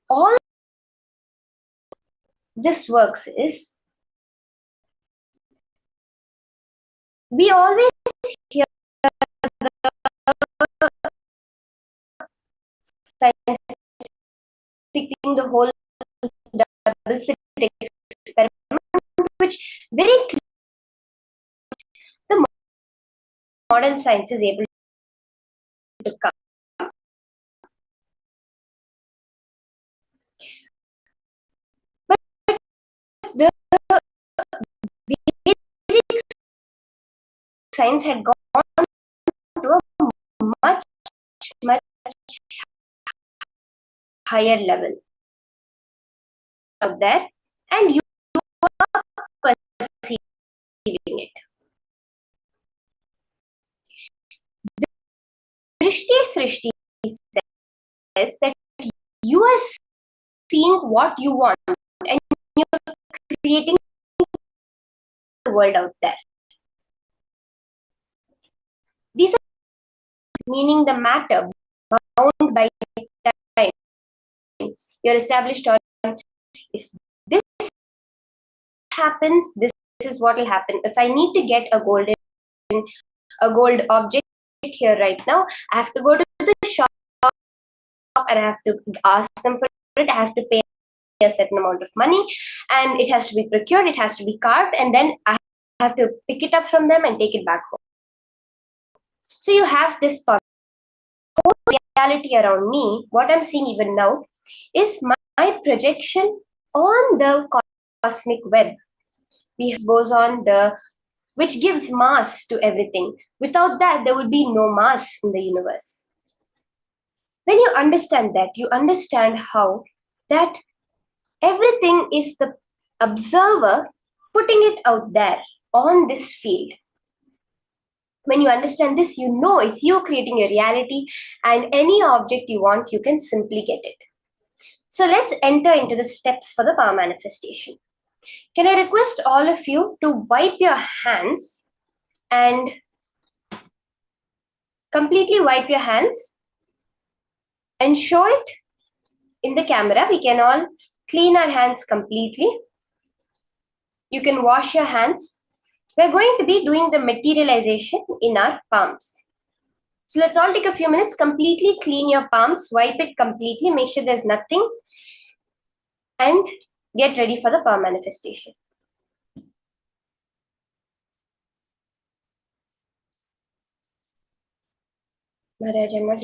all this works is, we always hear scientific thing, the whole double slit experiment, which very clearly the modern science is able to come. But the Vedic science had gone to a much higher level out there, and you are perceiving it. Drishti Srishti says that you are seeing what you want and you're creating the world out there. These are meaning the matter bound by time. You're established on, if this happens, this is what will happen. If I need to get a gold object here right now, I have to go to the shop and I have to ask them for it. I have to pay a certain amount of money, and it has to be procured, it has to be carved, and then I have to pick it up from them and take it back home. So you have this thought. Whole reality around me, what I'm seeing even now, is my projection on the cosmic web. We have boson, which gives mass to everything. Without that, there would be no mass in the universe. When you understand that, you understand how that everything is the observer putting it out there on this field. When you understand this, you know it's you creating your reality, and any object you want, you can simply get it. So let's enter into the steps for the power manifestation. Can I request all of you to wipe your hands and completely wipe your hands and show it in the camera? We can all clean our hands completely. You can wash your hands. We're going to be doing the materialization in our palms. So let's all take a few minutes, completely clean your palms, wipe it completely, make sure there's nothing, and get ready for the power manifestation. Maharaj, I'm not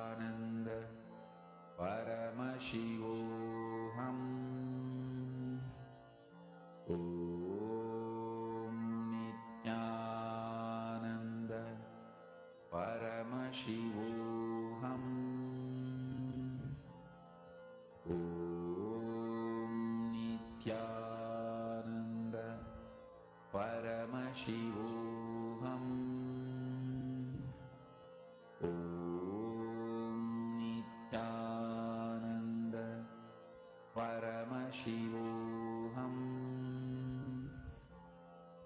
Paramashivoham. Om Nithyananda Paramashivoham. Om Nithyananda Paramashivoham. Om Nithyananda Paramashivoham.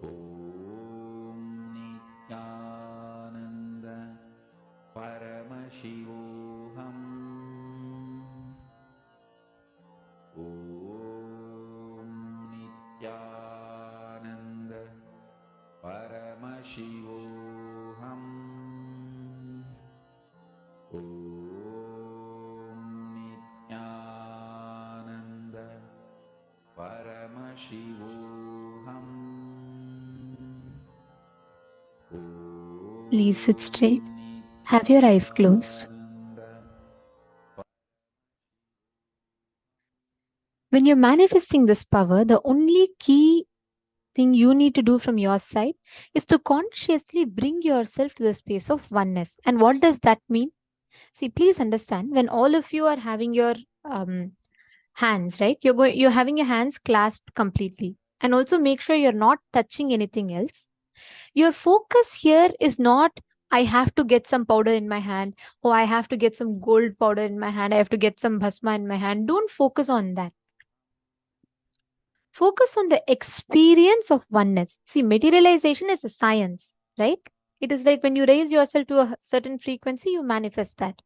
Om Nithyananda Paramashivoham. Om Nithyananda Paramashivoham. Om Nithyananda Paramashivoham. Please sit straight. Have your eyes closed. When you're manifesting this power, the only key thing you need to do from your side is to consciously bring yourself to the space of oneness. And what does that mean? See, please understand, when all of you are having your hands, right? You're having your hands clasped completely. And also make sure you're not touching anything else. Your focus here is not, I have to get some powder in my hand, or I have to get some gold powder in my hand, I have to get some bhasma in my hand. Don't focus on that. Focus on the experience of oneness. See, materialization is a science, right? It is like when you raise yourself to a certain frequency, you manifest that.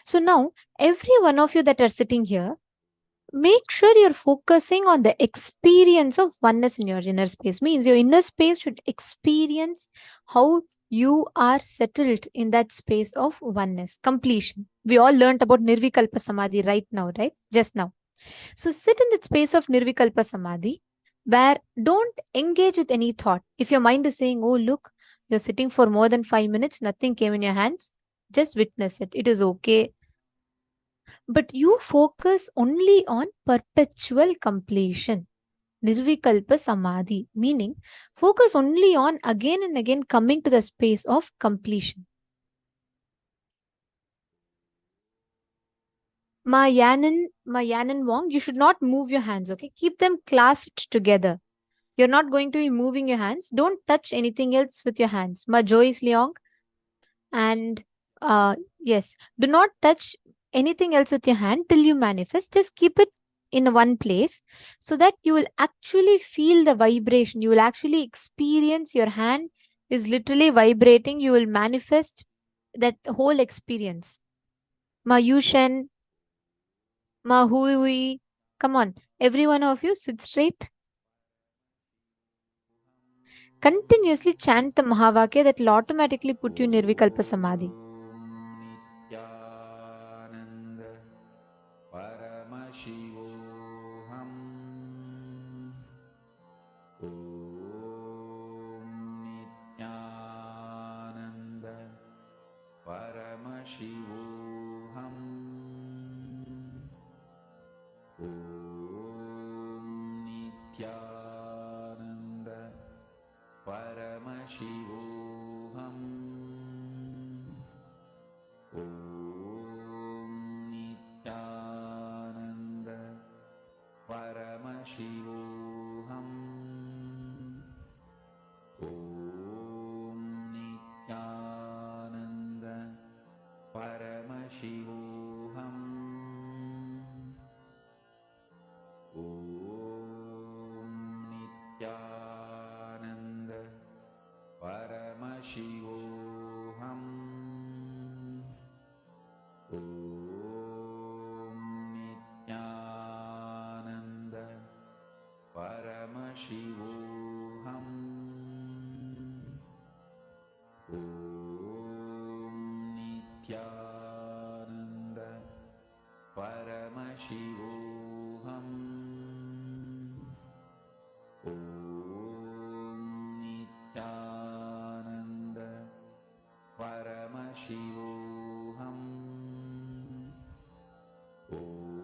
So now, every one of you that are sitting here, make sure you're focusing on the experience of oneness in your inner space. Means your inner space should experience how you are settled in that space of oneness, completion. We all learned about Nirvikalpa Samadhi right now, right? Just now. So sit in that space of Nirvikalpa Samadhi where don't engage with any thought. If your mind is saying, oh, look, you're sitting for more than 5 minutes, nothing came in your hands, just witness it. It is okay. But you focus only on perpetual completion. Nirvikalpa Samadhi, meaning focus only on again and again coming to the space of completion. Ma Yanan Wong, you should not move your hands, okay? Keep them clasped together. You're not going to be moving your hands. Don't touch anything else with your hands. Ma Joyce Leong. And yes, do not touch anything else with your hand till you manifest. Just keep it in one place so that you will actually feel the vibration. You will actually experience your hand is literally vibrating. You will manifest that whole experience. Ma Yushen, Ma Hui. Come on, every one of you sit straight. Continuously chant the Mahavakya that will automatically put you in Nirvikalpa Samadhi. Nithyananda Paramashivoham. Om Nithyananda Paramashivoham. Om Nithyananda Paramashivoham. Om Nithyananda Paramashivoham. Om Nithyananda Paramashivoham. Om Nithyananda Paramashivoham. Om Nithyananda Paramashivoham. Om Nithyananda Paramashivoham. Om Nithyananda Paramashivoham. Om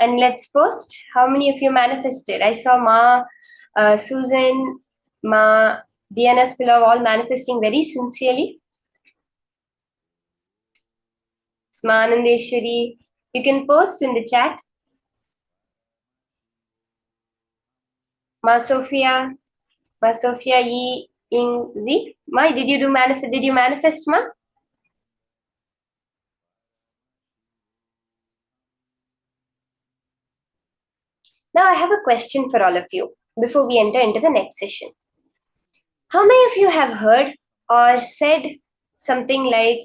and let's post. How many of you manifested? I saw Ma, Susan, Ma, Diana Spilov all manifesting very sincerely. Smanandeshwari, you can post in the chat. Ma Sophia Yi Ing Z. Ma, did you manifest, Ma? Now I have a question for all of you before we enter into the next session. How many of you have heard or said something like,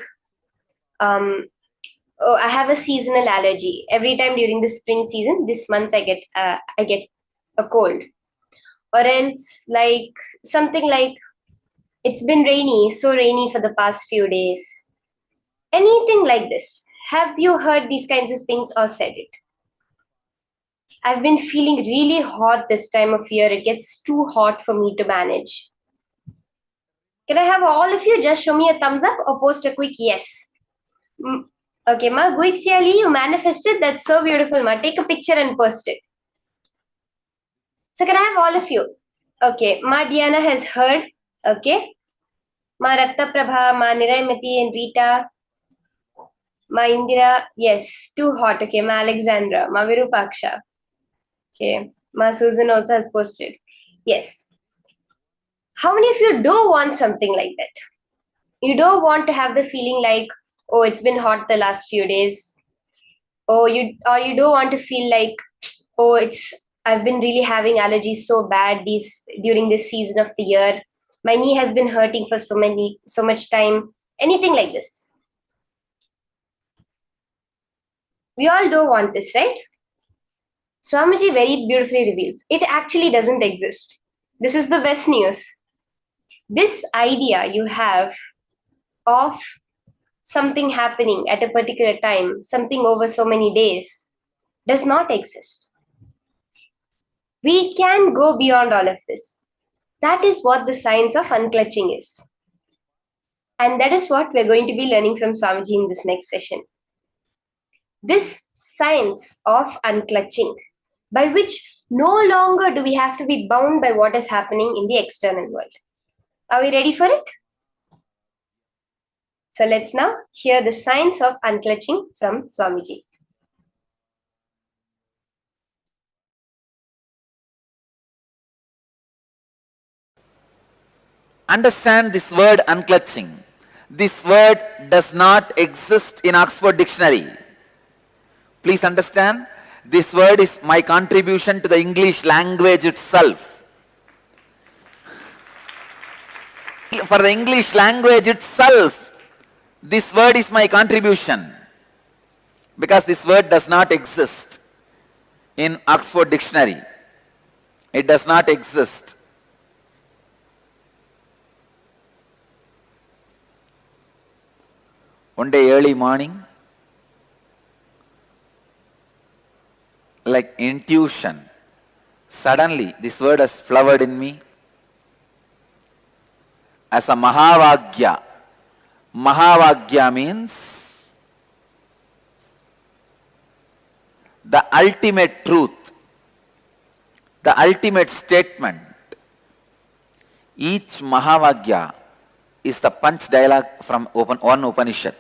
oh, I have a seasonal allergy. Every time during the spring season, this month I get a cold. Or else like something like, it's been rainy, so rainy for the past few days. Anything like this. Have you heard these kinds of things or said it? I've been feeling really hot this time of year. It gets too hot for me to manage. Can I have all of you just show me a thumbs up or post a quick yes? Okay, Ma Guixiali, you manifested. That's so beautiful, Ma. Take a picture and post it. So can I have all of you? Okay, Ma Diana has heard. Okay. Ma Ratta Prabha, Ma Niraymati and Rita. Ma Indira, yes, too hot. Okay, Ma Alexandra, Ma Virupaksha. Okay, Ma Susan also has posted. Yes. How many of you do want something like that? You don't want to have the feeling like, oh, it's been hot the last few days. Or you don't want to feel like, oh, I've been really having allergies so bad during this season of the year. My knee has been hurting for so much time. Anything like this. We all do want this, right? Swamiji very beautifully reveals, it actually doesn't exist. This is the best news. This idea you have of something happening at a particular time, something over so many days, does not exist. We can go beyond all of this. That is what the science of unclutching is. And that is what we're going to be learning from Swamiji in this next session. This science of unclutching, by which no longer do we have to be bound by what is happening in the external world. Are we ready for it? So let's now hear the science of unclutching from Swamiji. Understand this word unclutching. This word does not exist in Oxford Dictionary. Please understand, this word is my contribution to the English language itself. For the English language itself, this word is my contribution, because this word does not exist in Oxford Dictionary. It does not exist. One day early morning, like intuition, suddenly this word has flowered in me as a Mahavagya. Mahavagya means the ultimate truth, the ultimate statement. Each Mahavagya is the punch dialogue from one Upanishad.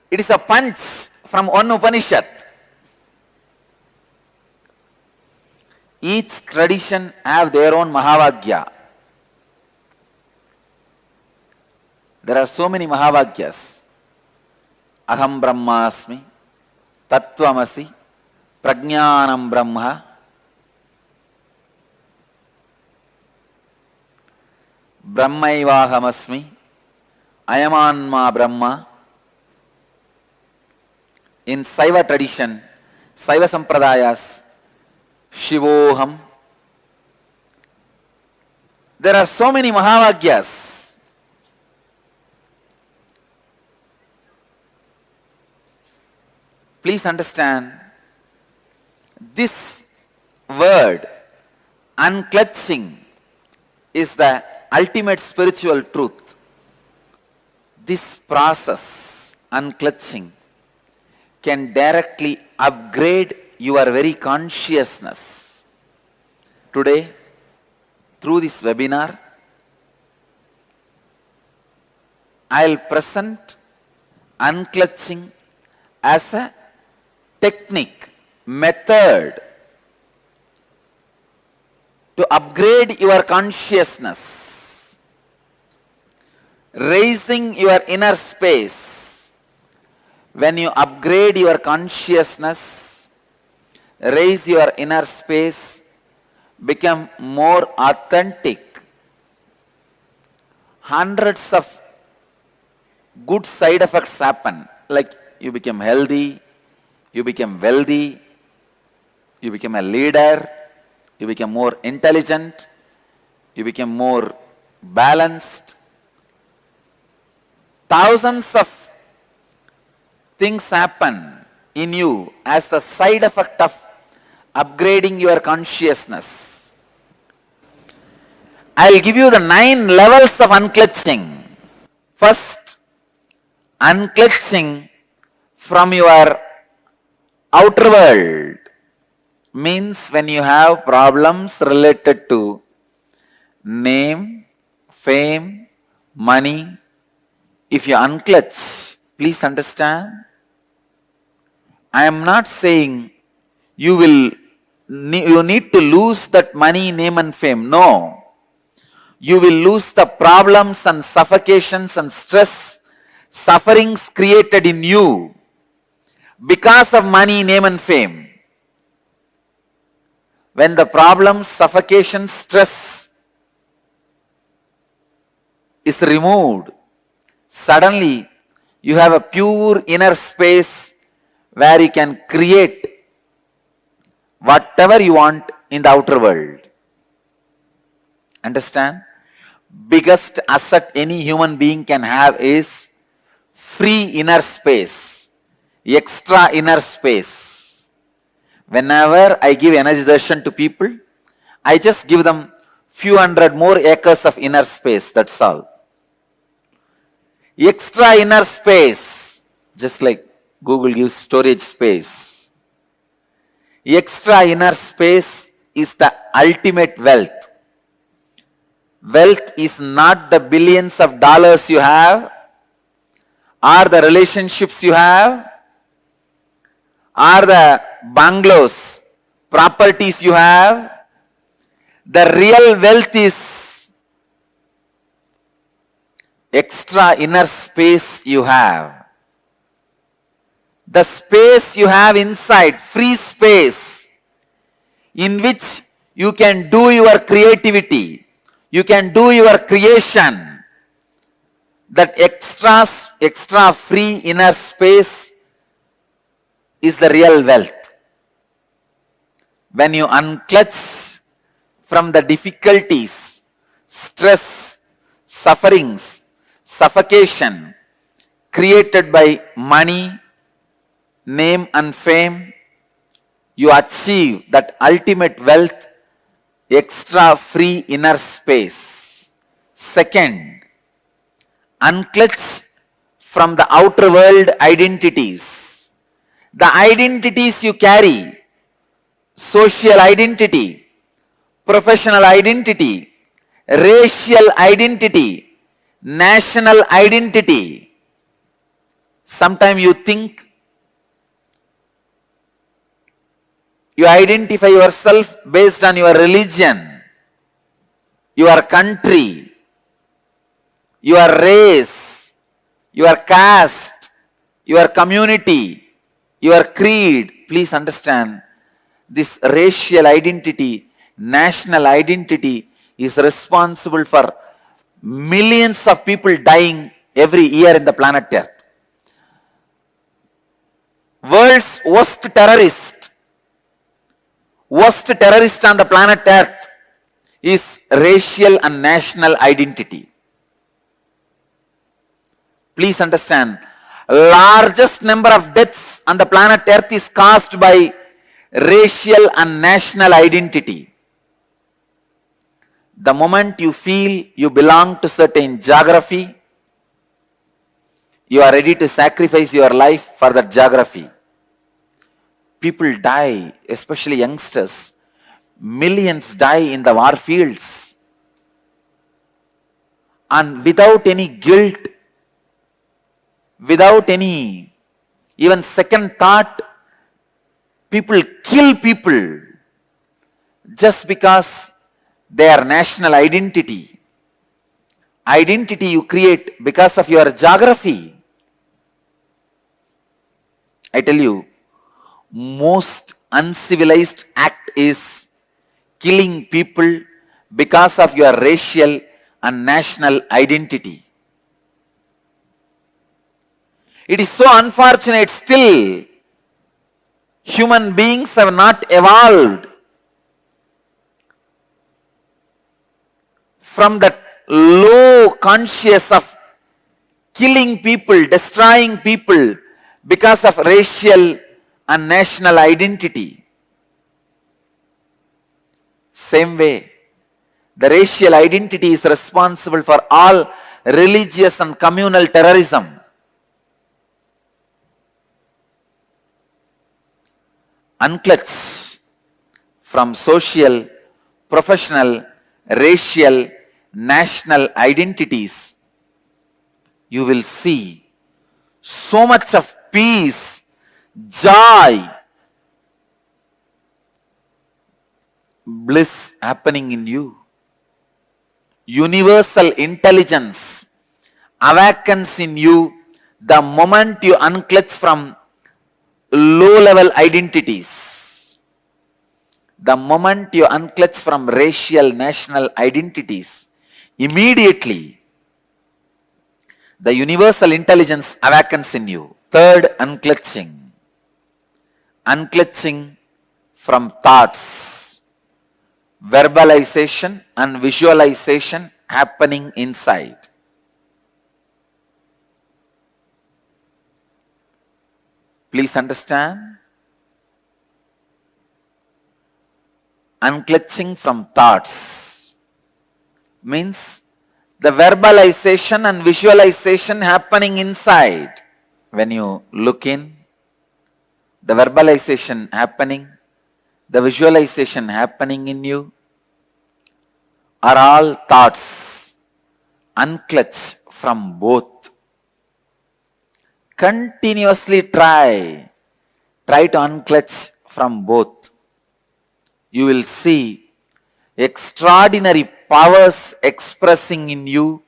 It is a punch from one Upanishad. Each tradition have their own Mahavagya. There are so many Mahavagyas. Aham Brahmasmi, Tattvamasi, Prajnanam Brahma, Brahmaivahamasmi, Ayamanma Brahma. In Saiva tradition, Saiva Sampradayas, Shivoham. There are so many Mahavagyas. Please understand, this word, unclutching, is the ultimate spiritual truth. This process, unclutching, can directly upgrade your very consciousness. Today, through this webinar, I'll present unclutching as a technique, method to upgrade your consciousness, raising your inner space. When you upgrade your consciousness, raise your inner space, become more authentic, hundreds of good side effects happen, like you become healthy, you become wealthy, you become a leader, you become more intelligent, you become more balanced. Thousands of things happen in you as the side effect of upgrading your consciousness. I'll give you the 9 levels of unclutching. First, unclutching from your outer world means when you have problems related to name, fame, money, if you unclutch, please understand, I am not saying you need to lose that money, name and fame. No. You will lose the problems and suffocations and stress, sufferings created in you because of money, name and fame. When the problems, suffocation, stress is removed, suddenly you have a pure inner space where you can create whatever you want in the outer world. Understand? Biggest asset any human being can have is free inner space, extra inner space. Whenever I give energy darshan to people, I just give them few hundred more acres of inner space, that's all. Extra inner space, just like Google gives storage space. Extra inner space is the ultimate wealth. Wealth is not the billions of dollars you have, or the relationships you have, or the bungalows, properties you have. The real wealth is extra inner space you have. The space you have inside, free space, in which you can do your creativity, you can do your creation. That extra free inner space is the real wealth. When you unclutch from the difficulties, stress, sufferings, suffocation created by money, name and fame, you achieve that ultimate wealth, extra free inner space. Second, unclutch from the outer world identities. The identities you carry, social identity, professional identity, racial identity, national identity. Sometimes you think you identify yourself based on your religion, your country, your race, your caste, your community, your creed. Please understand, this racial identity, national identity is responsible for millions of people dying every year in the planet Earth. World's worst terrorist on the planet Earth is racial and national identity. Please understand, largest number of deaths on the planet Earth is caused by racial and national identity. The moment you feel you belong to certain geography, you are ready to sacrifice your life for that geography. people die, especially youngsters. Millions die in the war fields. And without any guilt, without any even second thought, people kill people just because their national identity. Identity you create because of your geography. I tell you, most uncivilized act is killing people because of your racial and national identity. It is so unfortunate still human beings have not evolved from that low conscious of killing people, destroying people because of racial and national identity. Same way, the racial identity is responsible for all religious and communal terrorism. Unclutch from social, professional, racial, national identities, you will see so much of peace, joy, bliss happening in you. Universal intelligence awakens in you the moment you unclutch from low-level identities. The moment you unclutch from racial, national identities, immediately the universal intelligence awakens in you. Third, unclutching. Unclutching from thoughts, verbalization and visualization happening inside. Please understand. Unclutching from thoughts means the verbalization and visualization happening inside. When you look in, the verbalization happening, the visualization happening in you are all thoughts. Unclutch from both. Continuously try to unclutch from both. You will see extraordinary powers expressing in you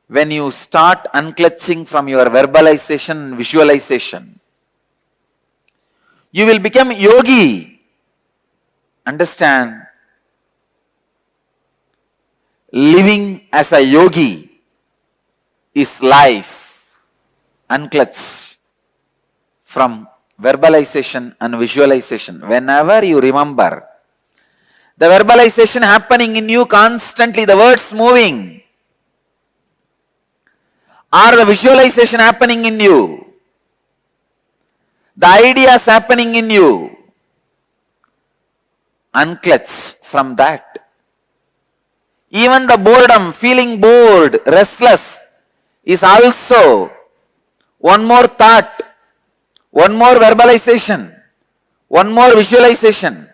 when you start unclutching from your verbalization and visualization. You will become yogi. Understand? Living as a yogi is life. Unclutch from verbalization and visualization. Whenever you remember the verbalization happening in you constantly, the words moving, or the visualization happening in you, the ideas happening in you, unclutch from that. Even the boredom, feeling bored, restless, is also one more thought, one more verbalization, one more visualization.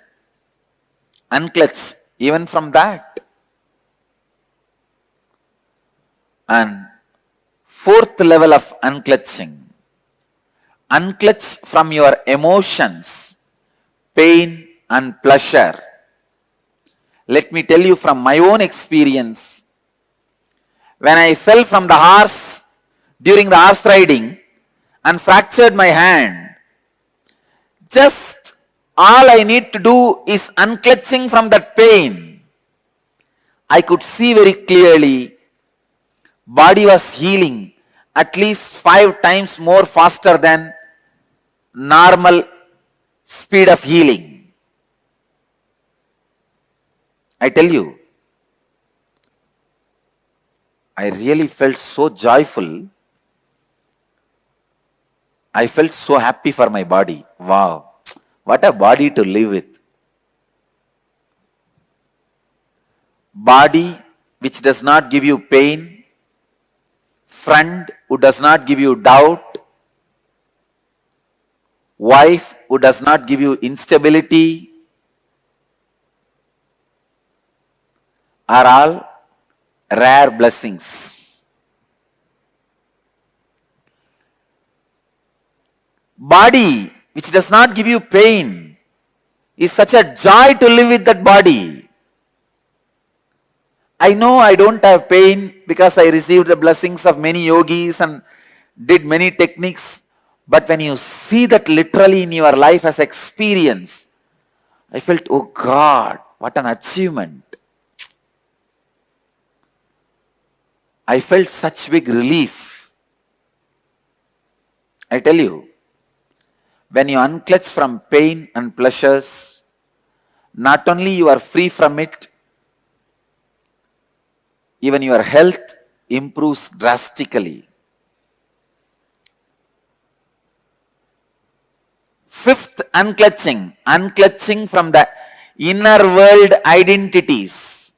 Unclutch even from that. And fourth level of unclutching. Unclutch from your emotions, pain and pleasure. Let me tell you from my own experience. When I fell from the horse during the horse riding and fractured my hand, just all I need to do is unclutching from that pain. I could see very clearly body was healing at least 5 times more faster than normal speed of healing. I tell you, I really felt so joyful. I felt so happy for my body. Wow, what a body to live with. Body which does not give you pain, friend who does not give you doubt, wife who does not give you instability, are all rare blessings. Body which does not give you pain is such a joy to live with that body. I know I don't have pain because I received the blessings of many yogis and did many techniques. But when you see that literally in your life as experience, I felt, oh God, what an achievement. I felt such big relief. I tell you, when you unclutch from pain and pleasures, not only you are free from it, even your health improves drastically. Fifth, unclutching from the inner world identities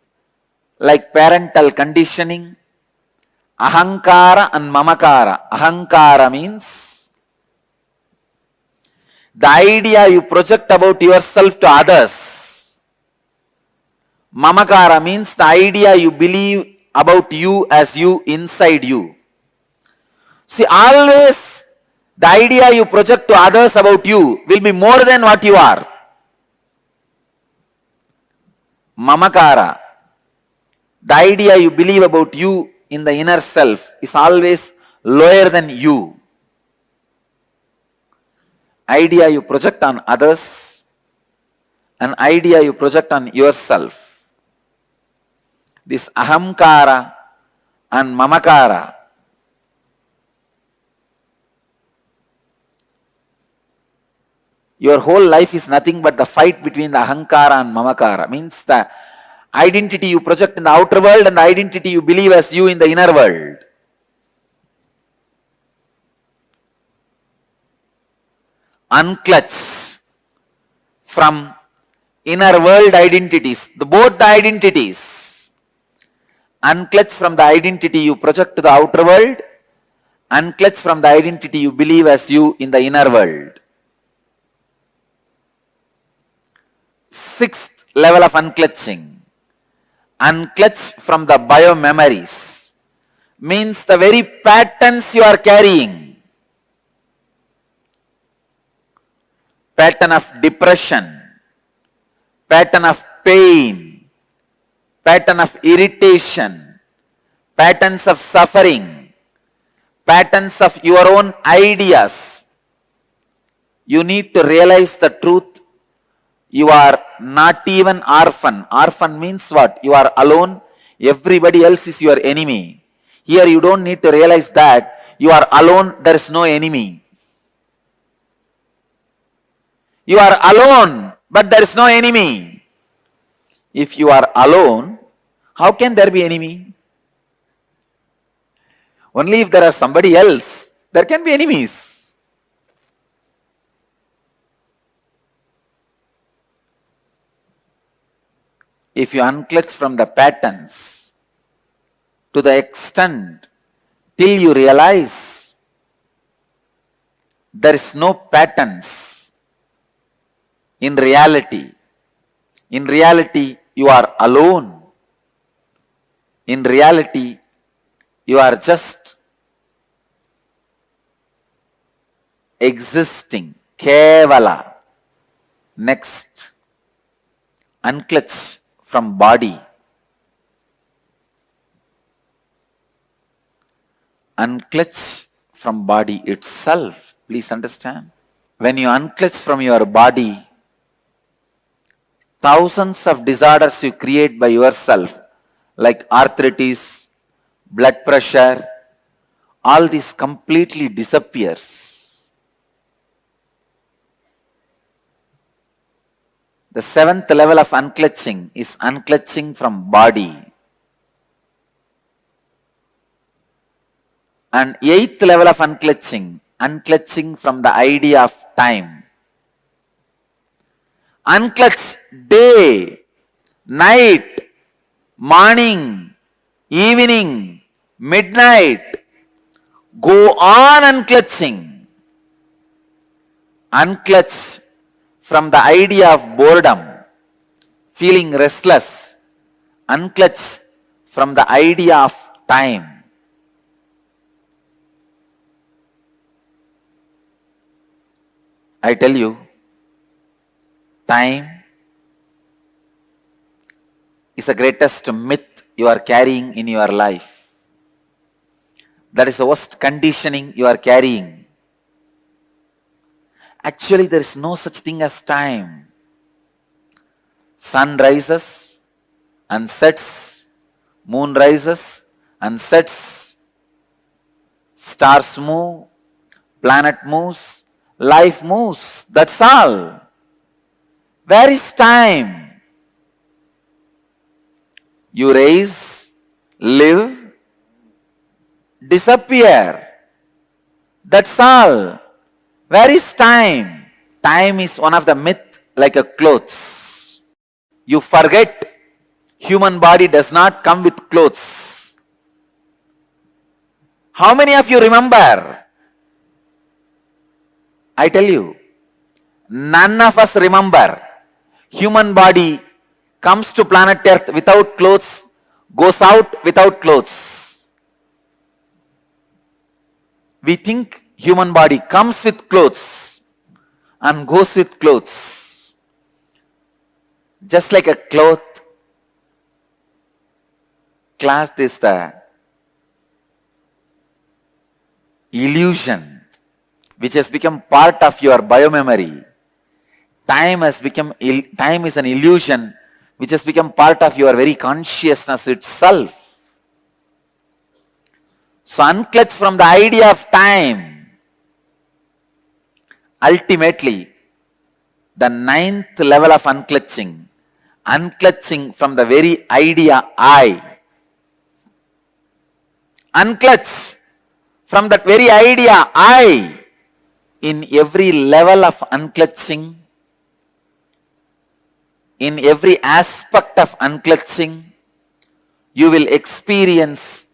like parental conditioning, ahankara and mamakara. Ahankara means the idea you project about yourself to others. Mamakara means the idea you believe about you as you inside you. See, always the idea you project to others about you will be more than what you are. Mamakara, the idea you believe about you in the inner self is always lower than you. Idea you project on others, an idea you project on yourself. This ahamkara and mamakara, your whole life is nothing but the fight between the ahankara and mamakara. Means the identity you project in the outer world and the identity you believe as you in the inner world. Unclutch from inner world identities, both the identities. Unclutch from the identity you project to the outer world, unclutch from the identity you believe as you in the inner world. Sixth level of unclutching, unclutch from the biomemories, means the very patterns you are carrying. Pattern of depression, pattern of pain, pattern of irritation, patterns of suffering, patterns of your own ideas. You need to realize the truth. You are not even orphan. Orphan means what? You are alone. Everybody else is your enemy. Here you don't need to realize that you are alone. There is no enemy. You are alone, but there is no enemy. If you are alone, how can there be enemy? Only if there is somebody else, there can be enemies. If you unclutch from the patterns to the extent till you realize there is no patterns in reality. In reality, you are alone. In reality, you are just existing. Kevala. Next, unclutch from body. Unclutch from body itself. Please understand. When you unclutch from your body, thousands of disorders you create by yourself, like arthritis, blood pressure, all this completely disappears. The seventh level of unclutching is unclutching from body. And eighth level of unclutching, unclutching from the idea of time. Unclutch day, night, morning, evening, midnight. Go on unclutching. Unclutch from the idea of boredom, feeling restless. Unclutch from the idea of time. I tell you, time is the greatest myth you are carrying in your life. That is the worst conditioning you are carrying. Actually, there is no such thing as time. Sun rises and sets, moon rises and sets, stars move, planet moves, life moves. That's all. Where is time? You rise, live, disappear. That's all. Where is time? Time is one of the myth like a clothes. You forget human body does not come with clothes. How many of you remember? I tell you, none of us remember. Human body comes to planet Earth without clothes, goes out without clothes. We think human body comes with clothes and goes with clothes. Just like a cloth, class is the illusion which has become part of your biomemory. Time is an illusion which has become part of your very consciousness itself. So unclutch from the idea of time. Ultimately, the ninth level of unclutching, unclutching from the very idea I. Unclutch from that very idea I. In every level of unclutching, in every aspect of unclutching, you will experience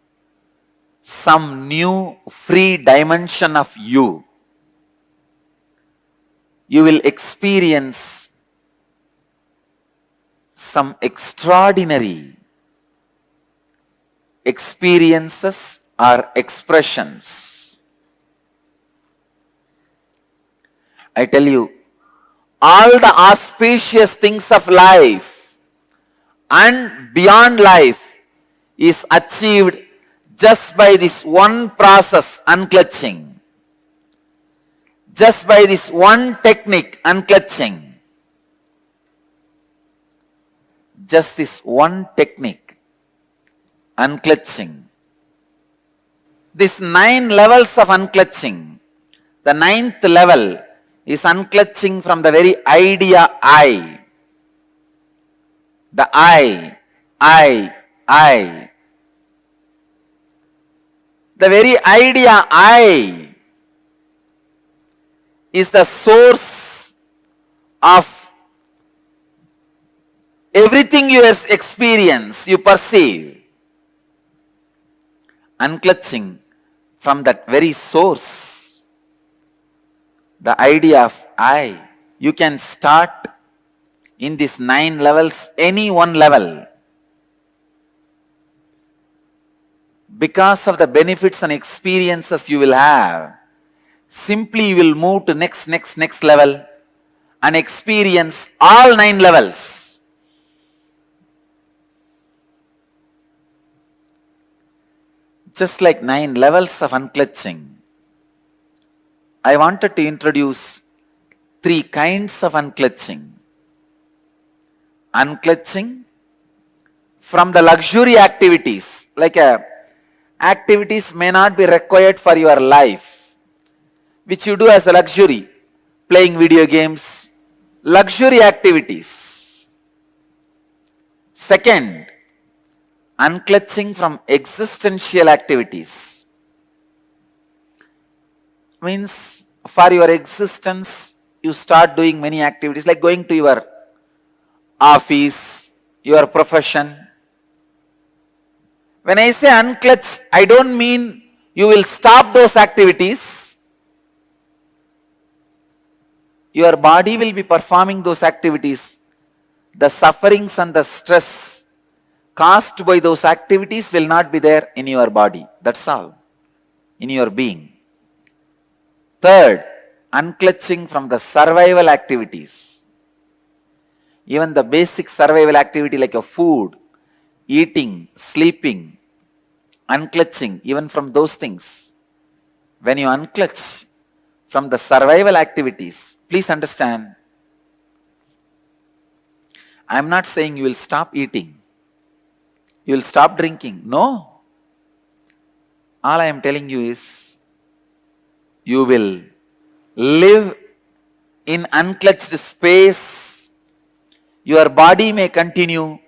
some new free dimension of you. You will experience some extraordinary experiences or expressions. I tell you, all the auspicious things of life and beyond life is achieved just by this one process, unclutching. Just by this one technique, unclutching. Just this one technique, unclutching. These 9 levels of unclutching. The 9th level is unclutching from the very idea I. The I. The very idea I is the source of everything you experience, you perceive. Unclutching from that very source, the idea of I. You can start in these 9 levels, any one level. Because of the benefits and experiences you will have, simply you will move to next level and experience all 9 levels. Just like 9 levels of unclutching, I wanted to introduce 3 kinds of unclutching. Unclutching from the luxury activities, like activities may not be required for your life, which you do as a luxury, playing video games, luxury activities. Second, unclutching from existential activities. Means for your existence, you start doing many activities like going to your office, your profession. When I say unclutch, I don't mean you will stop those activities. your body will be performing those activities. The sufferings and the stress caused by those activities will not be there in your body. That's all. In your being. Third, unclutching from the survival activities. Even the basic survival activity like a food, eating, sleeping, unclutching, even from those things. When you unclutch from the survival activities, please understand, I am not saying you will stop eating, you will stop drinking. No. All I am telling you is, you will live in unclutched space. Your body may continue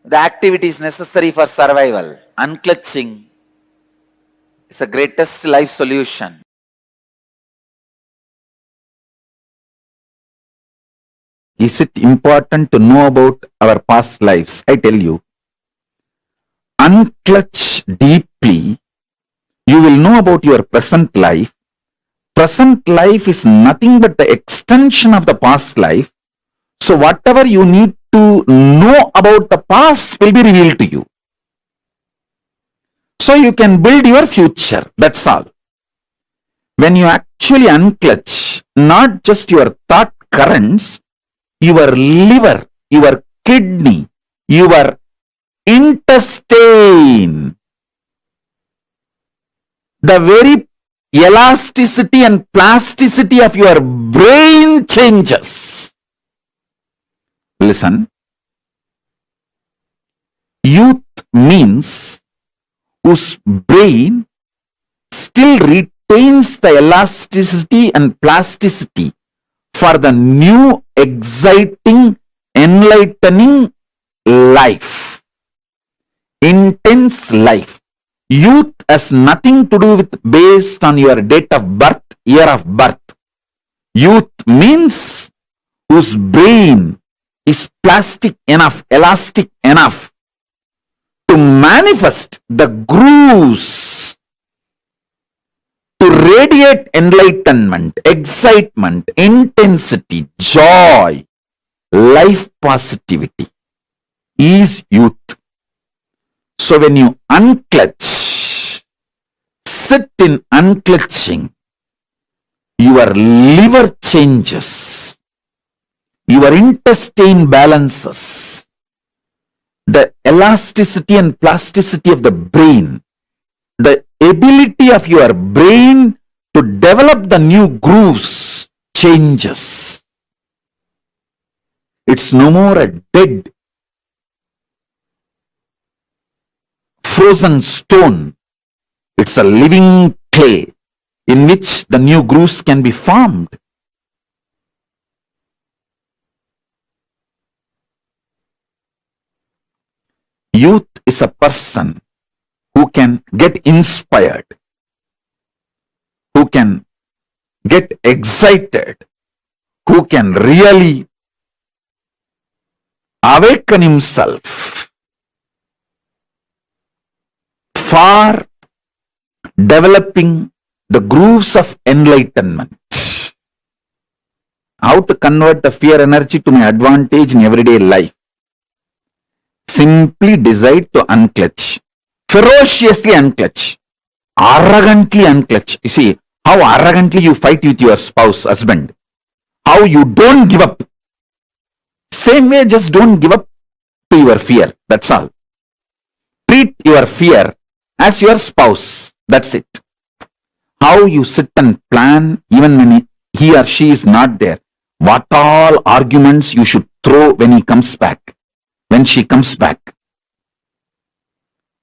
the activities necessary for survival. Unclutching is the greatest life solution. Is it important to know about our past lives? I tell you, unclutch deeply, you will know about your present life. Present life is nothing but the extension of the past life. So whatever you need to know about the past will be revealed to you. So you can build your future. That's all. When you actually unclutch, not just your thought currents, your liver, your kidney, your intestine, the very elasticity and plasticity of your brain changes. Listen. Youth means whose brain still retains the elasticity and plasticity for the new, exciting, enlightening life. Intense life. Youth has nothing to do with based on your date of birth, year of birth. Youth means whose brain is plastic enough, elastic enough to manifest the grooves, to radiate enlightenment, excitement, intensity, joy, life positivity is youth. So when you unclutch, sit in unclutching, your liver changes, your intestine balances, the elasticity and plasticity of the brain, the ability of your brain to develop the new grooves changes. It's no more a dead, frozen stone. It's a living clay in which the new grooves can be formed. Youth is a person who can get inspired, who can get excited, who can really awaken himself for developing the grooves of enlightenment. How to convert the fear energy to my advantage in everyday life? Simply decide to unclutch. Ferociously unclutch. Arrogantly unclutch. You see how arrogantly you fight with your spouse, husband. How you don't give up. Same way, just don't give up to your fear. That's all. Treat your fear as your spouse. That's it. How you sit and plan even when he or she is not there. What all arguments you should throw when he comes back. When she comes back.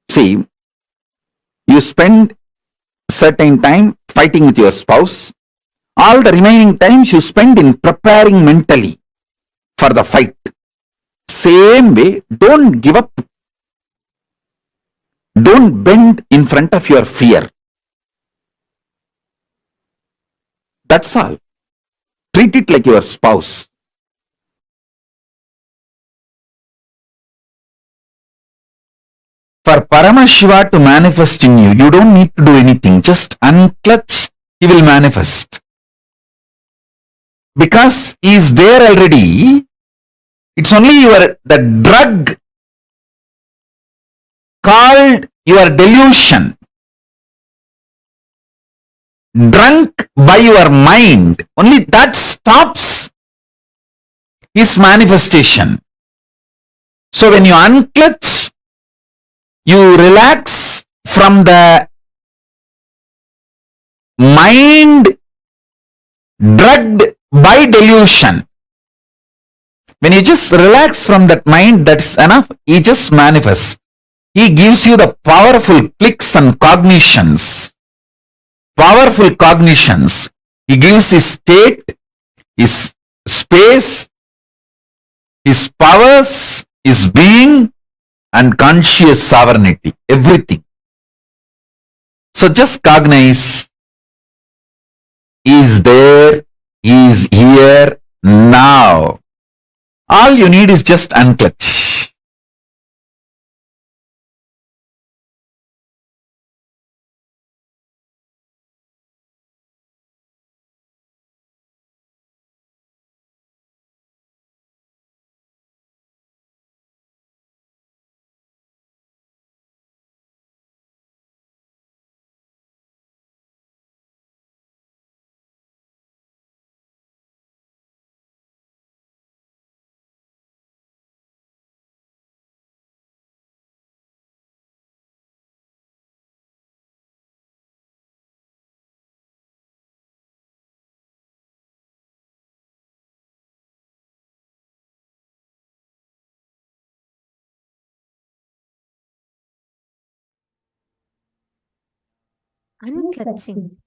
See, you spend certain time fighting with your spouse. All the remaining times you spend in preparing mentally for the fight. Same way, don't give up. Don't bend in front of your fear. That's all. Treat it like your spouse. For Paramashiva to manifest in you, you don't need to do anything. Just unclutch, he will manifest. because he is there already. It's only the drug called your delusion, drunk by your mind, only that stops his manifestation. So when you unclutch, you relax from the mind drugged by delusion. When you just relax from that mind, that's enough. He just manifests. He gives you the powerful clicks and cognitions. Powerful cognitions. He gives his state, his space, his powers, his being, and conscious sovereignty. Everything. So just cognize. He is there. He is here now. All you need is just unclutch. Unclutching.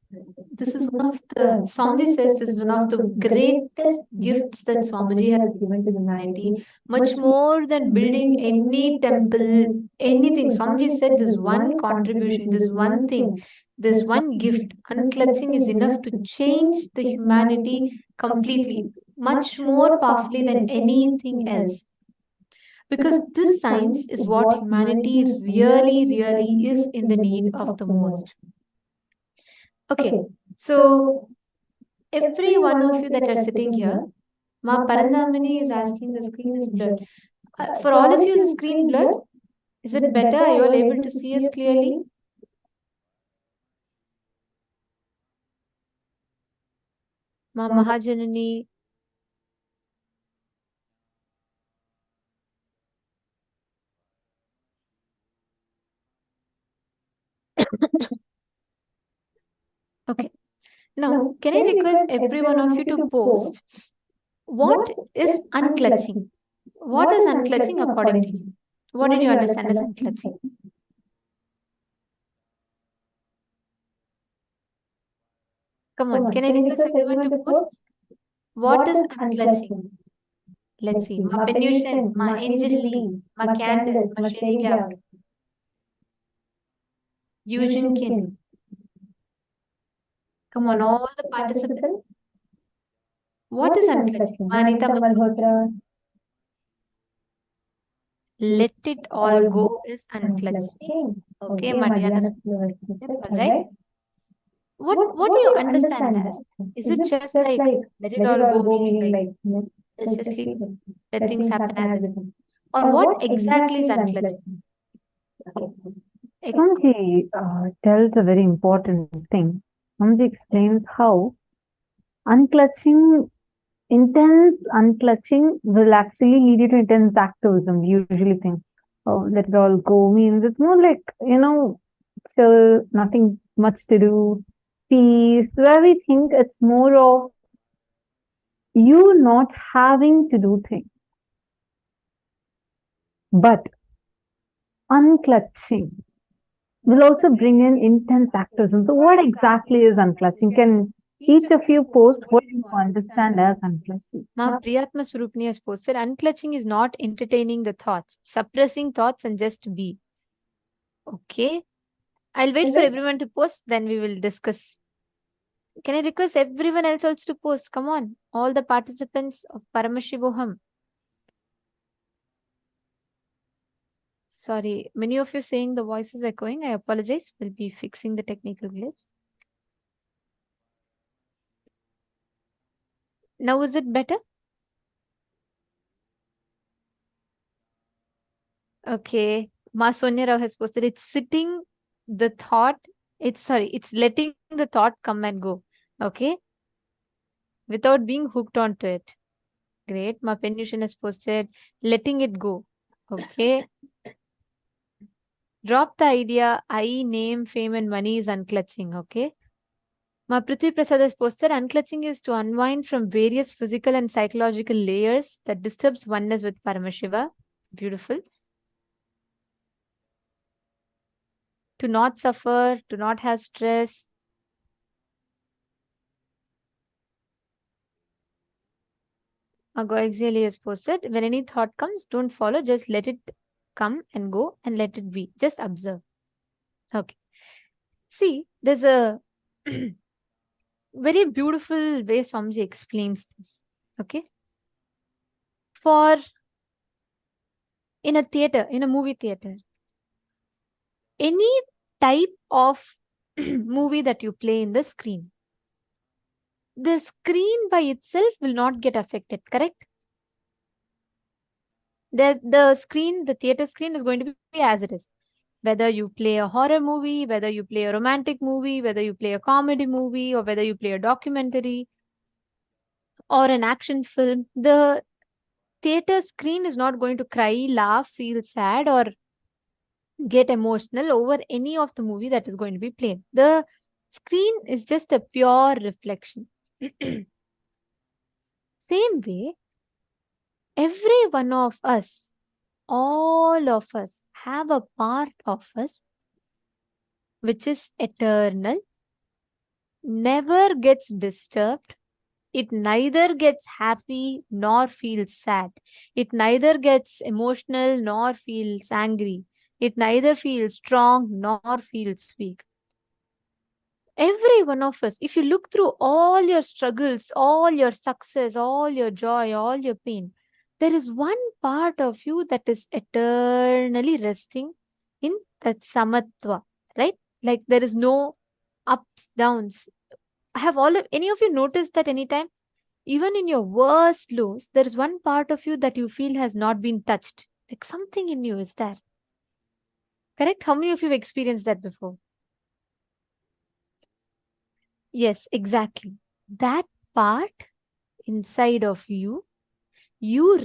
This is one of the, Swamiji says this is one of the greatest gifts that Swamiji has given to humanity, much more than building any temple, anything. Swamiji said this one contribution, this one thing, this one gift, unclutching is enough to change the humanity completely, much more powerfully than anything else. Because this science is what humanity really, really is in the need of the most. Okay, so every one of you that are sitting here, Ma Parandamini is asking the screen is blurred. For all of you, is the screen blurred? Is it better? Are you all able to see us clearly? Ma Mahajanani. Okay. Now, can I request every one of you to post what is unclutching? What is unclutching according to you? What did you understand as unclutching? Come on, can I request everyone to post? What is unclutching? Let's see. Ma Penution, Ma Angel Lee, Ma Candace, Ma Sherry Gap, Eugene Kin. Come on, all the participants. What is unclutching? Ma Anita Malhotra. Let it all go is unclutching. Okay, Madhyana. Alright. What do you understand as? Is it just like let it all go, meaning like let's just let things happen as it is? Or what exactly is unclutching? Swamiji tells a very important thing. Swamiji explains how unclutching, intense unclutching will actually lead you to intense activism. We usually think, oh, let it all go means it's more like, chill, nothing much to do, peace, where we think it's more of you not having to do things. But unclutching will also bring in intense activism. So what exactly is unclutching? Can each of you post what you understand as unclutching? Ma Priyatma Surupni has posted, unclutching is not entertaining the thoughts, suppressing thoughts and just be. Okay. I'll wait for everyone to post, then we will discuss. Can I request everyone else also to post? Come on, all the participants of Paramashivoham. Sorry, many of you saying the voice is echoing. I apologize. We'll be fixing the technical glitch. Now is it better? Okay. Ma Sonia Rao has posted it's sitting the thought. It's letting the thought come and go. Okay. Without being hooked onto it. Great. Ma Penyushan has posted letting it go. Okay. Drop the idea I, name, fame, and money is unclutching. Okay. Ma Prithvi Prasad has posted unclutching is to unwind from various physical and psychological layers that disturbs oneness with Paramashiva. Beautiful. To not suffer, to not have stress. Agoaxially is posted. When any thought comes, don't follow, just let it come and go and let it be. Just observe. Okay. See, there's a very beautiful way Swamiji explains this. Okay. For in a theater, in a movie theater, any type of movie that you play in the screen by itself will not get affected, correct? The theater screen is going to be as it is. Whether you play a horror movie, whether you play a romantic movie, whether you play a comedy movie, or whether you play a documentary or an action film, the theater screen is not going to cry, laugh, feel sad, or get emotional over any of the movie that is going to be played. The screen is just a pure reflection. Same way, every one of us, all of us, have a part of us which is eternal, never gets disturbed. It neither gets happy nor feels sad. It neither gets emotional nor feels angry. It neither feels strong nor feels weak. Every one of us, if you look through all your struggles, all your success, all your joy, all your pain, there is one part of you that is eternally resting in that samatva, right? Like there is no ups, downs. Have any of you noticed that anytime? Even in your worst lows, there is one part of you that you feel has not been touched. Like something in you is there. Correct? How many of you have experienced that before? Yes, exactly. That part inside of you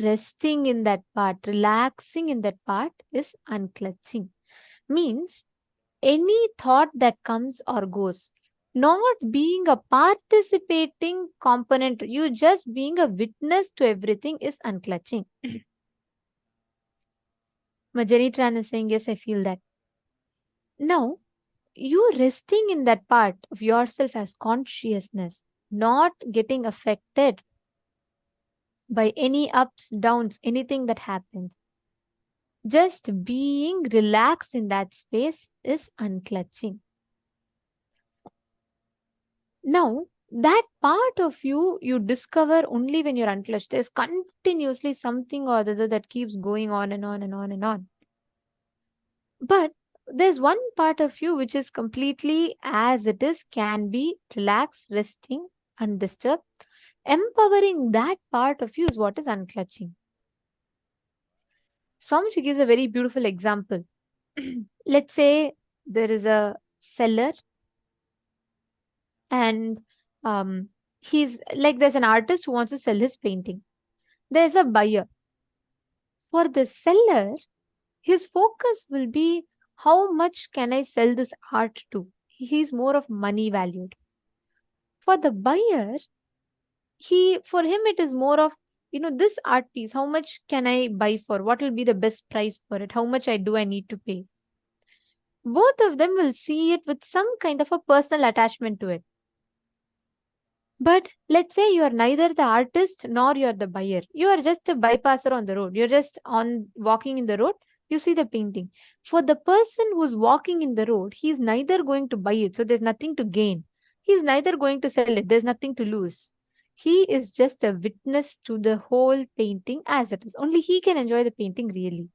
resting in that part, relaxing in that part is unclutching. Means any thought that comes or goes, not being a participating component, you just being a witness to everything is unclutching. Majani Tran is saying, yes, I feel that. Now, you resting in that part of yourself as consciousness, not getting affected by any ups, downs, anything that happens. Just being relaxed in that space is unclutching. Now, that part of you discover only when you're unclutched. There's continuously something or the other that keeps going on and on and on and on. But there's one part of you which is completely as it is, can be relaxed, resting, undisturbed. Empowering that part of you is what is unclutching. Swamiji gives a very beautiful example. Let's say there is a seller and he's like, there's an artist who wants to sell his painting. There's a buyer. For the seller, his focus will be how much can I sell this art to? He's more of money valued. For the buyer, for him it is more of, this art piece, how much can I buy for? What will be the best price for it? How much I need to pay? Both of them will see it with some kind of a personal attachment to it. But let's say you are neither the artist nor you're the buyer. You are just a bypasser on the road. You're just walking in the road. You see the painting. For the person who's walking in the road, he's neither going to buy it, so there's nothing to gain. He's neither going to sell it. There's nothing to lose. He is just a witness to the whole painting as it is. Only he can enjoy the painting really.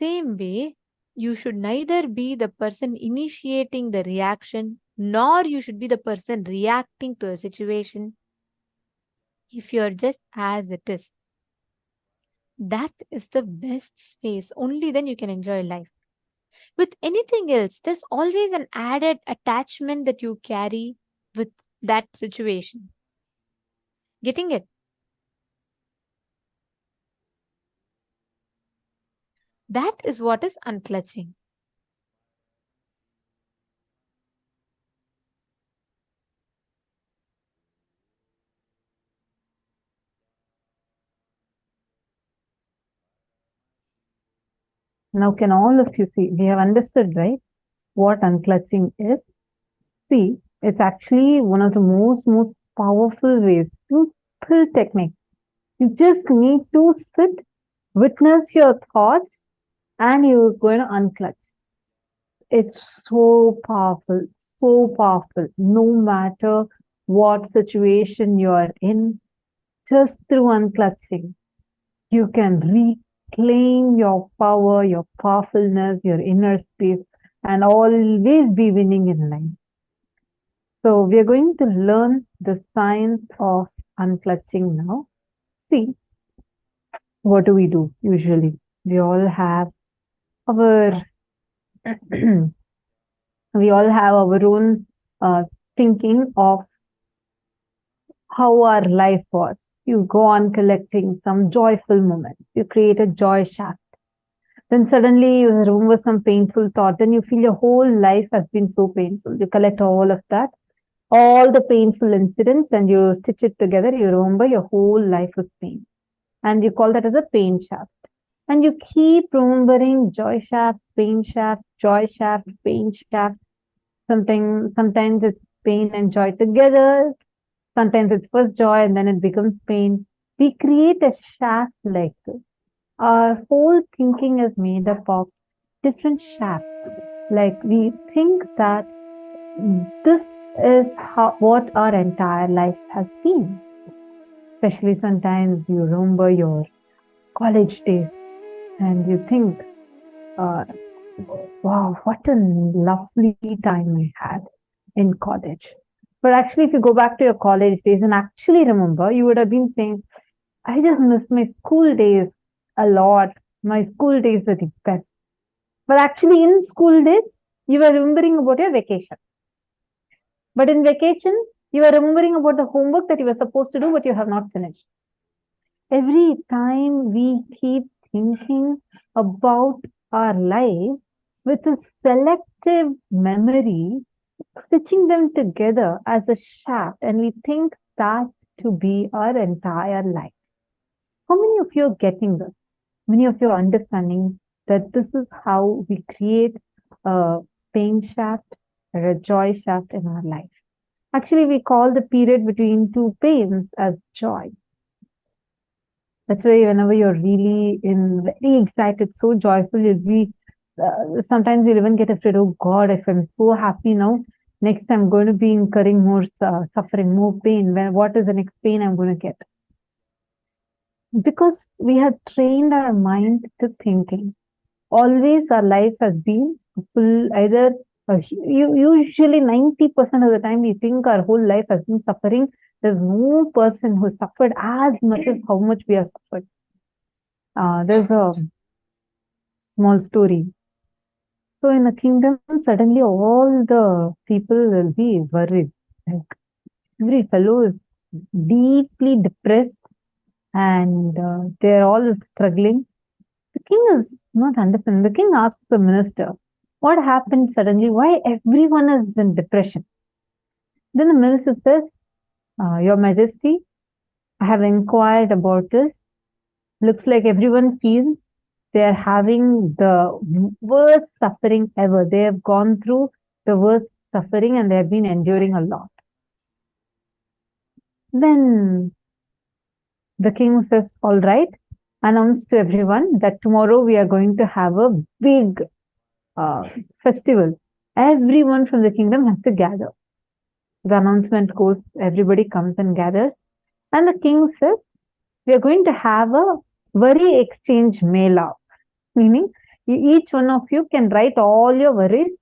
Same way, you should neither be the person initiating the reaction, nor you should be the person reacting to a situation. if you're just as it is. That is the best space. Only then you can enjoy life. With anything else, there's always an added attachment that you carry with that situation. Getting it? That is what is unclutching. Now, can all of you see? We have understood, right? What unclutching is. See, it's actually one of the most powerful ways, simple technique. You just need to sit, witness your thoughts, and you're going to unclutch. It's so powerful, so powerful. No matter what situation you're in, just through unclutching, you can reclaim your power, your powerfulness, your inner space, and always be winning in life. So we are going to learn the science of unclutching now. See, what do we do usually? We all have our own thinking of how our life was. You go on collecting some joyful moments. You create a joy shaft. Then suddenly you remember some painful thought. Then you feel your whole life has been so painful. You collect all of that, all the painful incidents, and you stitch it together. You remember your whole life was pain. And you call that as a pain shaft. And you keep remembering joy shaft, pain shaft, joy shaft, pain shaft. Sometimes it's pain and joy together. Sometimes it's first joy and then it becomes pain. We create a shaft like this. Our whole thinking is made up of different shafts. Like we think that this is what our entire life has been. Especially sometimes you remember your college days and you think, wow, what a lovely time I had in college. But actually, if you go back to your college days and actually remember, you would have been saying, I just miss my school days a lot. My school days were the best. But actually, in school days, you were remembering about your vacation. But in vacation, you were remembering about the homework that you were supposed to do, but you have not finished. Every time we keep thinking about our life with a selective memory, stitching them together as a shaft, and we think that to be our entire life. How many of you are getting this? Many of you are understanding that this is how we create a pain shaft or a joy shaft in our life. Actually, we call the period between two pains as joy. That's why whenever you're really very excited, so joyful, you'll be, sometimes you'll even get afraid, oh God, if I'm so happy now, next I'm going to be incurring more suffering, more pain. What is the next pain I'm going to get? Because we have trained our mind to thinking. Always our life has been full, either usually 90% of the time we think our whole life has been suffering. There's no person who suffered as much as how much we have suffered. There's a small story. So in a kingdom, suddenly all the people will be worried. Like every fellow is deeply depressed and they're all struggling. The king is not understanding. The king asks the minister, what happened suddenly? Why everyone is in depression? Then the minister says, Your Majesty, I have inquired about this. Looks like everyone feels they are having the worst suffering ever. They have gone through the worst suffering and they have been enduring a lot. Then the king says, all right, announce to everyone that tomorrow we are going to have a big festival. Everyone from the kingdom has to gather. The announcement goes, everybody comes and gathers. And the king says, we are going to have a worry exchange mela. Meaning, each one of you can write all your worries,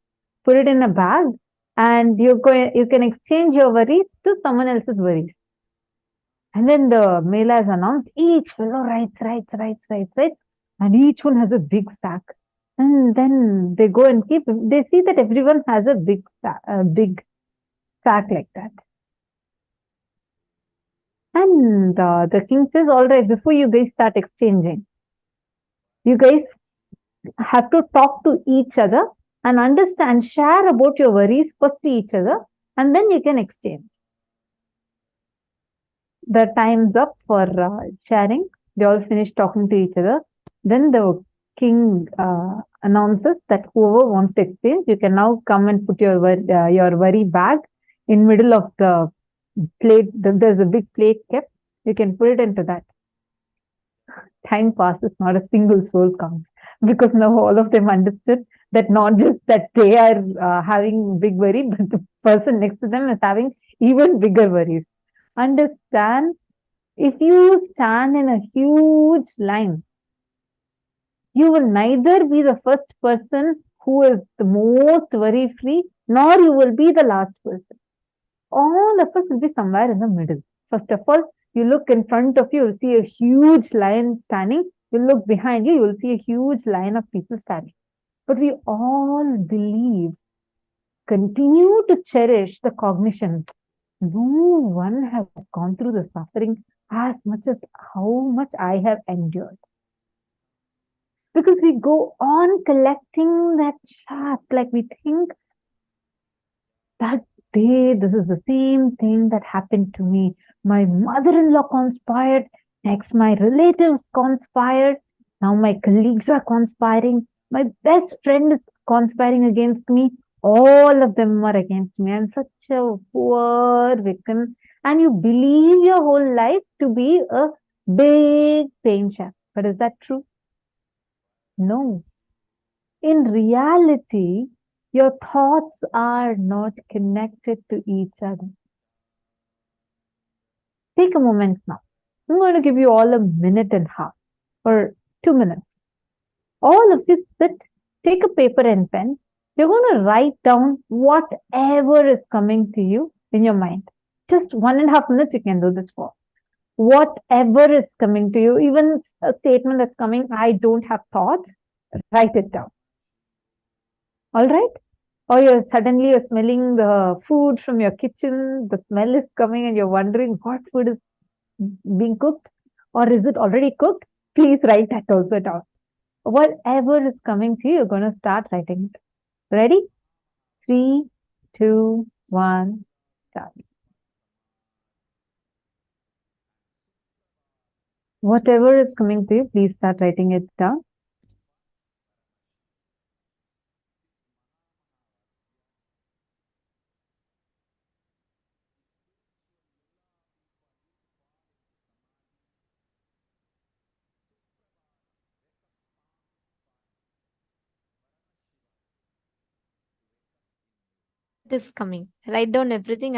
put it in a bag, and you can exchange your worries to someone else's worries. And then the Mela is announced, each fellow writes, and each one has a big sack. And then they go and they see that everyone has a big sack like that. And the king says, all right, before you guys start exchanging, you guys have to talk to each other and understand, share about your worries first to each other, and then you can exchange. The time's up for sharing. They all finish talking to each other. Then the king announces that whoever wants to exchange, you can now come and put your worry bag in middle of the plate. There's a big plate kept. You can put it into that. Time passes, not a single soul comes, because now all of them understood that not just that they are having big worry, but the person next to them is having even bigger worries. Understand, if you stand in a huge line, you will neither be the first person who is the most worry free, nor you will be the last person. All of us will be somewhere in the middle. First of all, you look in front of you, you'll see a huge line standing. You look behind you, you'll see a huge line of people standing. But we all believe, continue to cherish the cognition. No one has gone through the suffering as much as how much I have endured. Because we go on collecting that chaff, like we think that day, this is the same thing that happened to me. My mother-in-law conspired, next my relatives conspired, now my colleagues are conspiring, my best friend is conspiring against me, all of them are against me. I'm such a poor victim. And you believe your whole life to be a big pain shaft. But is that true? No. In reality, your thoughts are not connected to each other. Take a moment now. I'm going to give you all a minute and a half or 2 minutes. All of you sit, take a paper and pen. You're going to write down whatever is coming to you in your mind. Just 1.5 minutes you can do this for. Whatever is coming to you, even a statement that's coming, I don't have thoughts, write it down. All right? Or you're smelling the food from your kitchen, the smell is coming and you're wondering what food is being cooked, or is it already cooked? Please write that also down. Whatever is coming to you, you're going to start writing it. Ready? 3, 2, 1, start. Whatever is coming to you, please start writing it down. It is coming. Write down everything.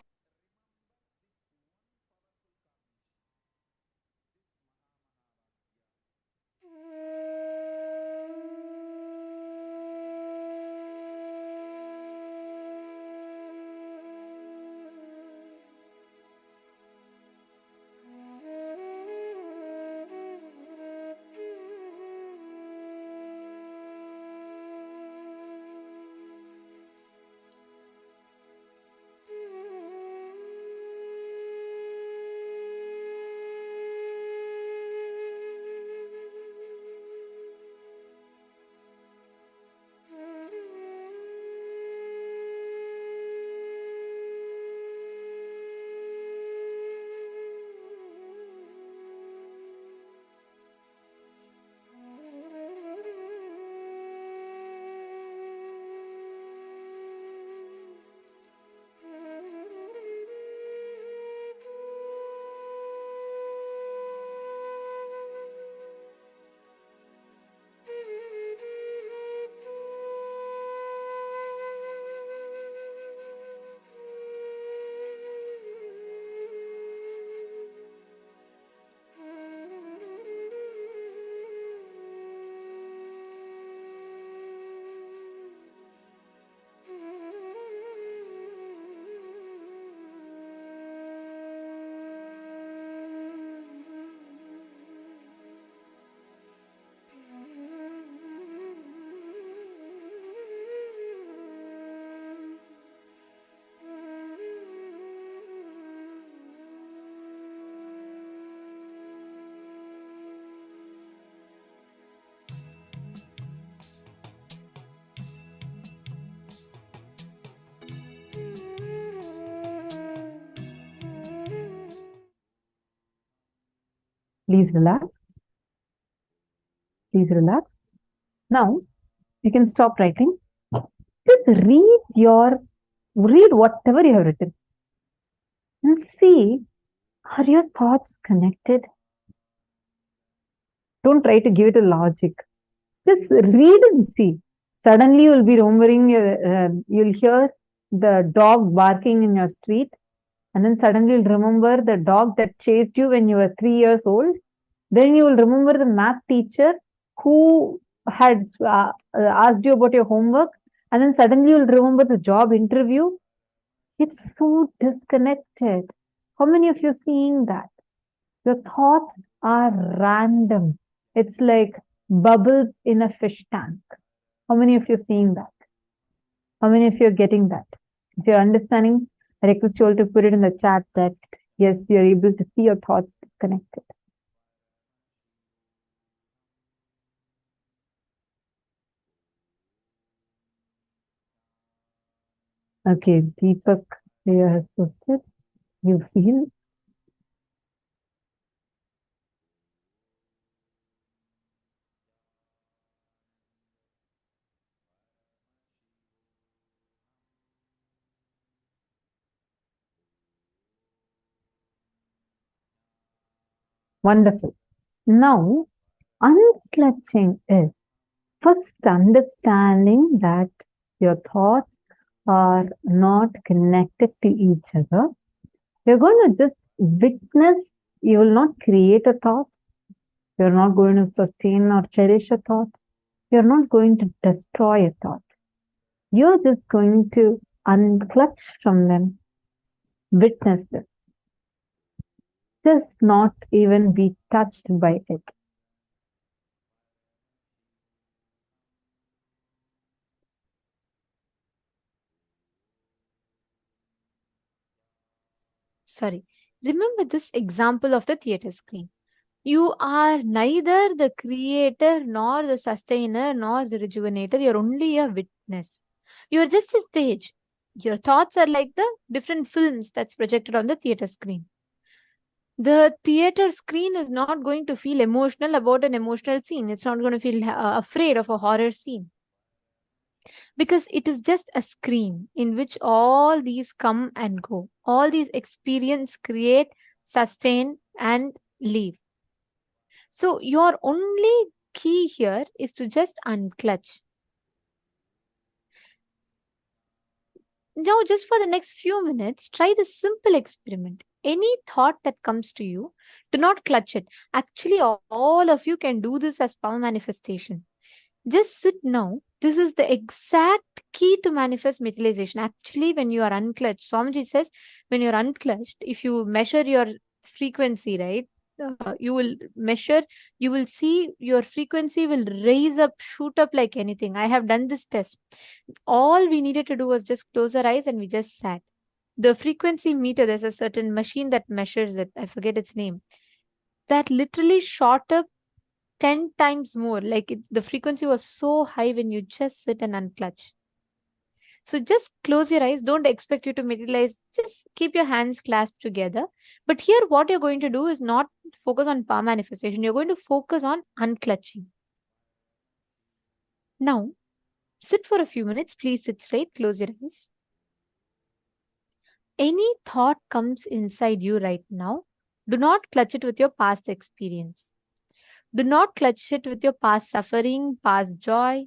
Please relax. Please relax. Now, you can stop writing. Just read whatever you have written and see, are your thoughts connected? Don't try to give it a logic. Just read and see. Suddenly you'll be remembering, you'll hear the dog barking in your street, and then suddenly you'll remember the dog that chased you when you were 3 years old. Then you will remember the math teacher who had asked you about your homework, and then suddenly you'll remember the job interview. It's so disconnected. How many of you are seeing that? Your thoughts are random. It's like bubbles in a fish tank. How many of you are seeing that? How many of you are getting that? If you're understanding, I request you all to put it in the chat that yes, you're able to see your thoughts connected. Okay, Deepak here has posted. You feel wonderful. Now, unclutching is first understanding that your thoughts are not connected to each other. You're going to just witness, you will not create a thought. You're not going to sustain or cherish a thought. You're not going to destroy a thought. You're just going to unclutch from them, witness them. Just not even be touched by it. Sorry. Remember this example of the theater screen. You are neither the creator, nor the sustainer, nor the rejuvenator. You're only a witness. You're just a stage. Your thoughts are like the different films that's projected on the theater screen. The theater screen is not going to feel emotional about an emotional scene. It's not going to feel afraid of a horror scene. Because it is just a screen in which all these come and go. All these experience create, sustain, and leave. So your only key here is to just unclutch. Now, just for the next few minutes, try this simple experiment. Any thought that comes to you, do not clutch it. Actually, all of you can do this as power manifestation. Just sit now. This is the exact key to manifest materialization. Actually, when you are unclutched, Swamiji says, when you're unclutched, if you measure your frequency, right, you will measure, you will see your frequency will raise up, shoot up like anything. I have done this test. All we needed to do was just close our eyes and we just sat. The frequency meter, there's a certain machine that measures it. I forget its name. That literally shot up 10 times more. Like the frequency was so high when you just sit and unclutch. So just close your eyes. Don't expect you to materialize. Just keep your hands clasped together. But here what you're going to do is not focus on power manifestation. You're going to focus on unclutching. Now, sit for a few minutes. Please sit straight. Close your eyes. Any thought comes inside you right now, do not clutch it with your past experience. Do not clutch it with your past suffering, past joy.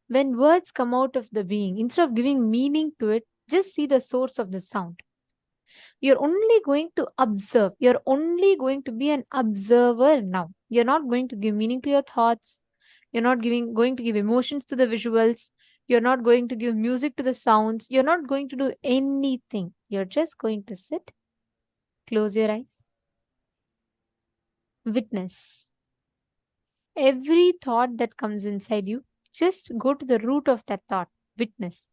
When words come out of the being, instead of giving meaning to it, just see the source of the sound. You're only going to observe. You're only going to be an observer now. You're not going to give meaning to your thoughts. You're not going to give emotions to the visuals. You're not going to give music to the sounds. You're not going to do anything. You're just going to sit, close your eyes, witness. Every thought that comes inside you, just go to the root of that thought, witness.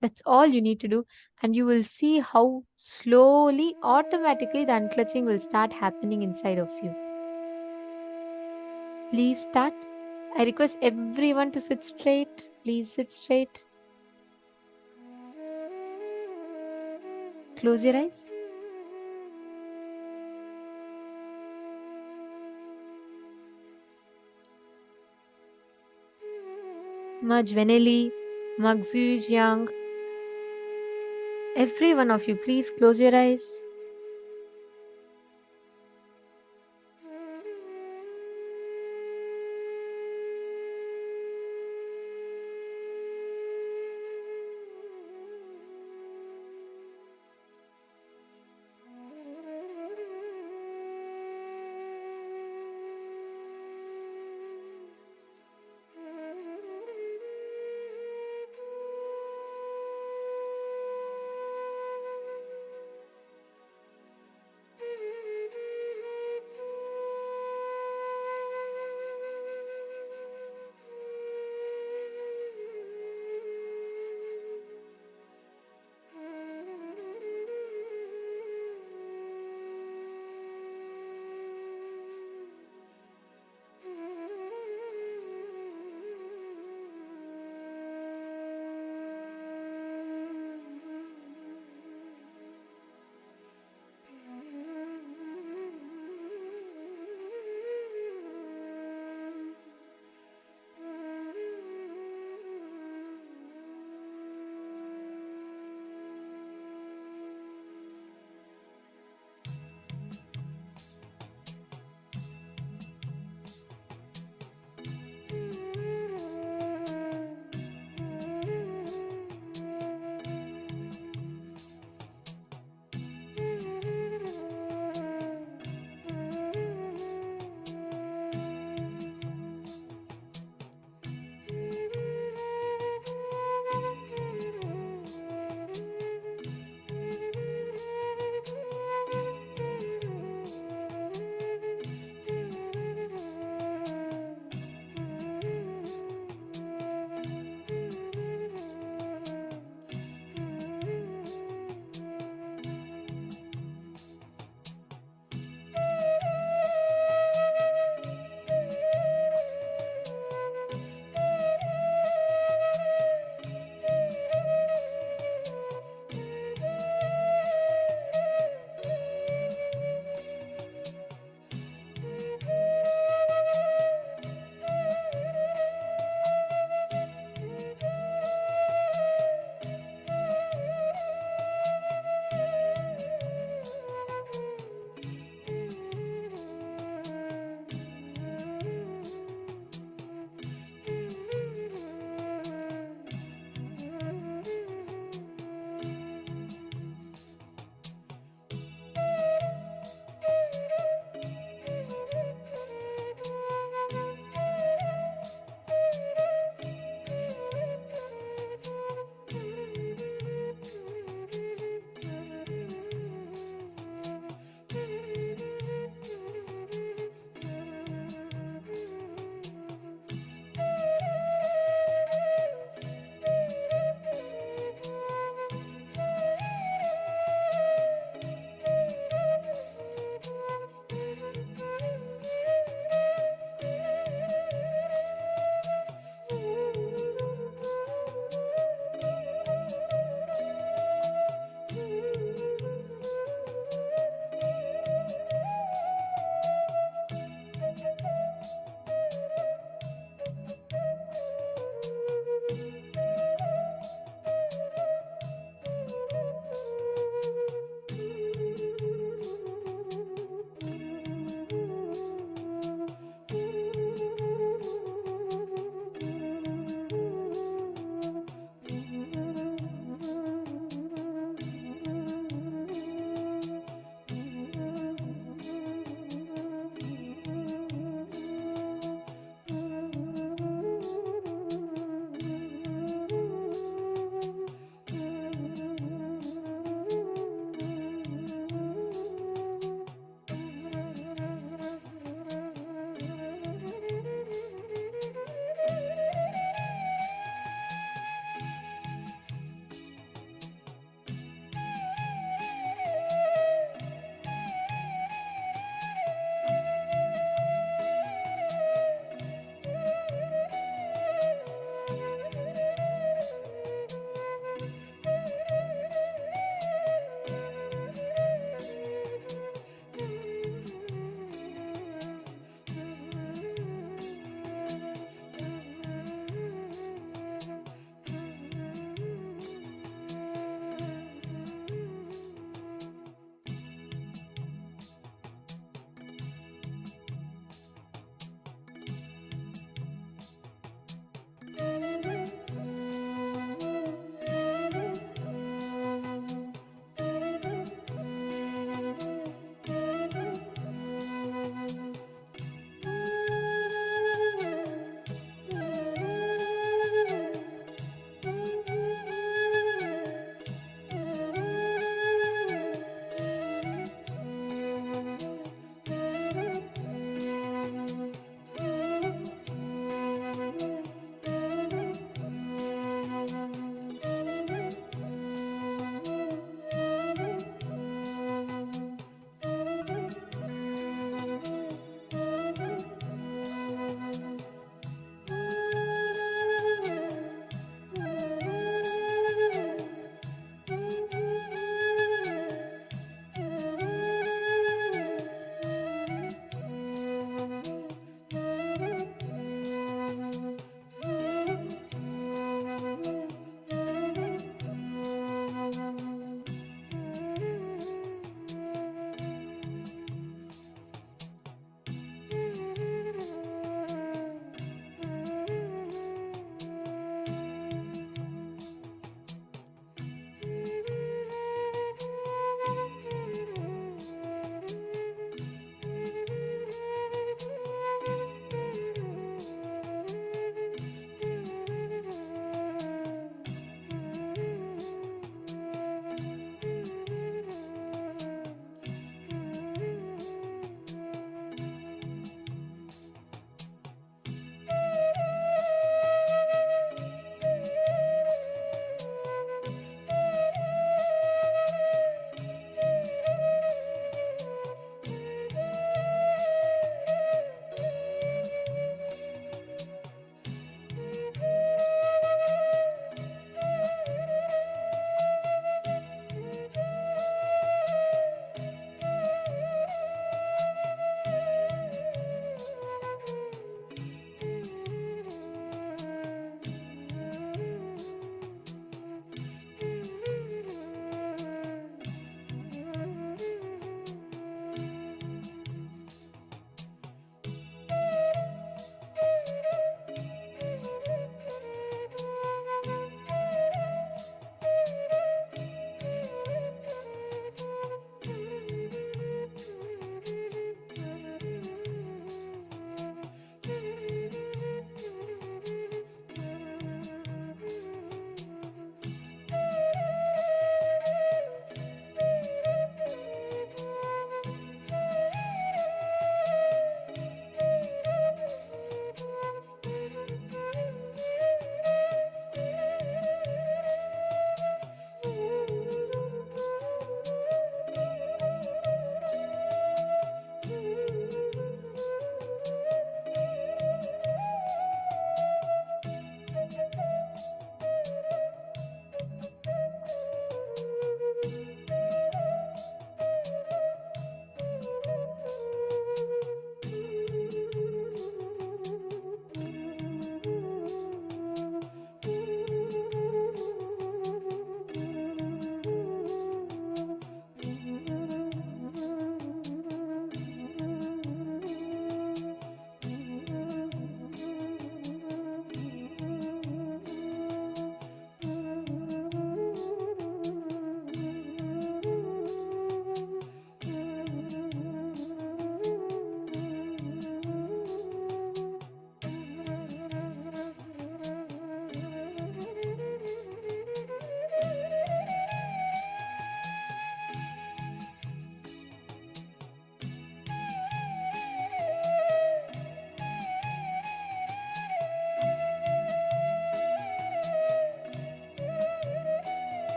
That's all you need to do, and you will see how slowly, automatically the unclutching will start happening inside of you. Please start. I request everyone to sit straight. Please sit straight. Close your eyes. Majveneli, Magzujang. Every one of you, please close your eyes.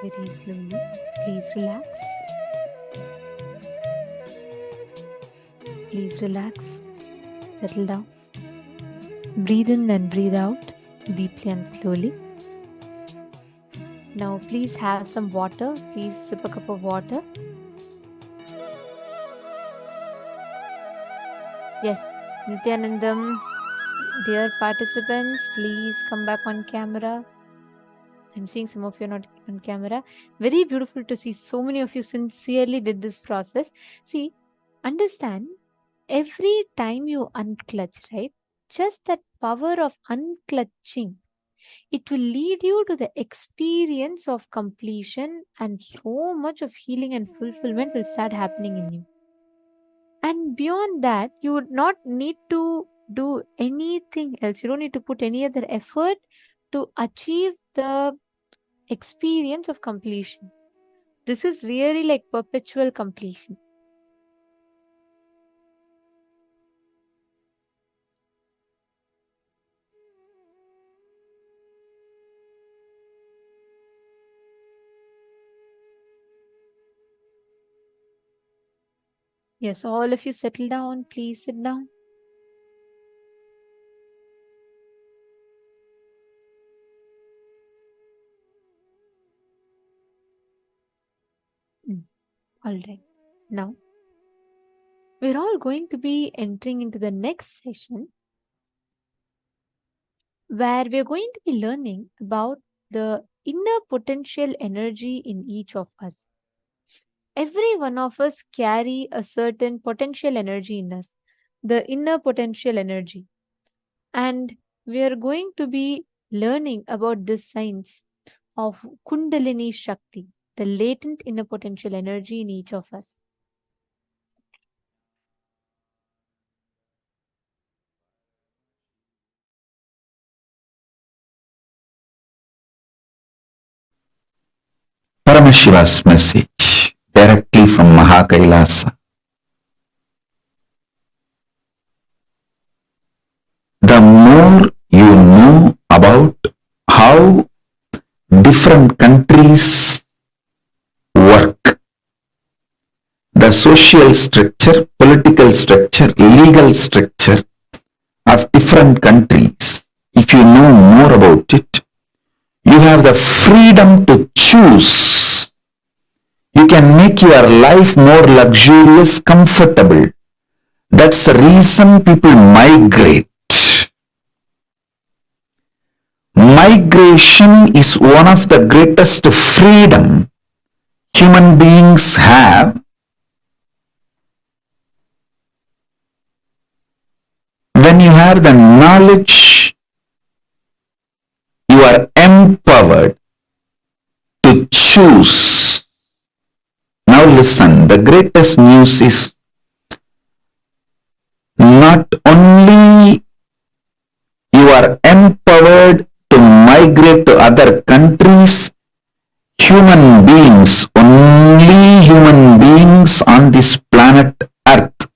Very slowly. Please relax. Please relax. Settle down. Breathe in and breathe out deeply and slowly. Now please have some water. Please sip a cup of water. Yes, Nithyanandam, dear participants, please come back on camera. I'm seeing some of you are not on camera. Very beautiful to see so many of you sincerely did this process. See, understand, every time you unclutch, right? Just that power of unclutching, it will lead you to the experience of completion, and so much of healing and fulfillment will start happening in you. And beyond that, you would not need to do anything else. You don't need to put any other effort to achieve the experience of completion. This is really like perpetual completion. Yes, all of you settle down. Please sit down. All right. Now, we're all going to be entering into the next session where we're going to be learning about the inner potential energy in each of us. Every one of us carry a certain potential energy in us, the inner potential energy. And we are going to be learning about this science of Kundalini Shakti, the latent inner potential energy in each of us. Paramashiva's message directly from Kailasa. The more you know about how different countries work, the social structure, political structure, legal structure of different countries, if you know more about it, you have the freedom to choose. You can make your life more luxurious, comfortable. That's the reason people migrate. Migration is one of the greatest freedom human beings have. When you have the knowledge, you are empowered to choose. Now listen, the greatest news is not only you are empowered to migrate to other countries, human beings, only human beings on this planet Earth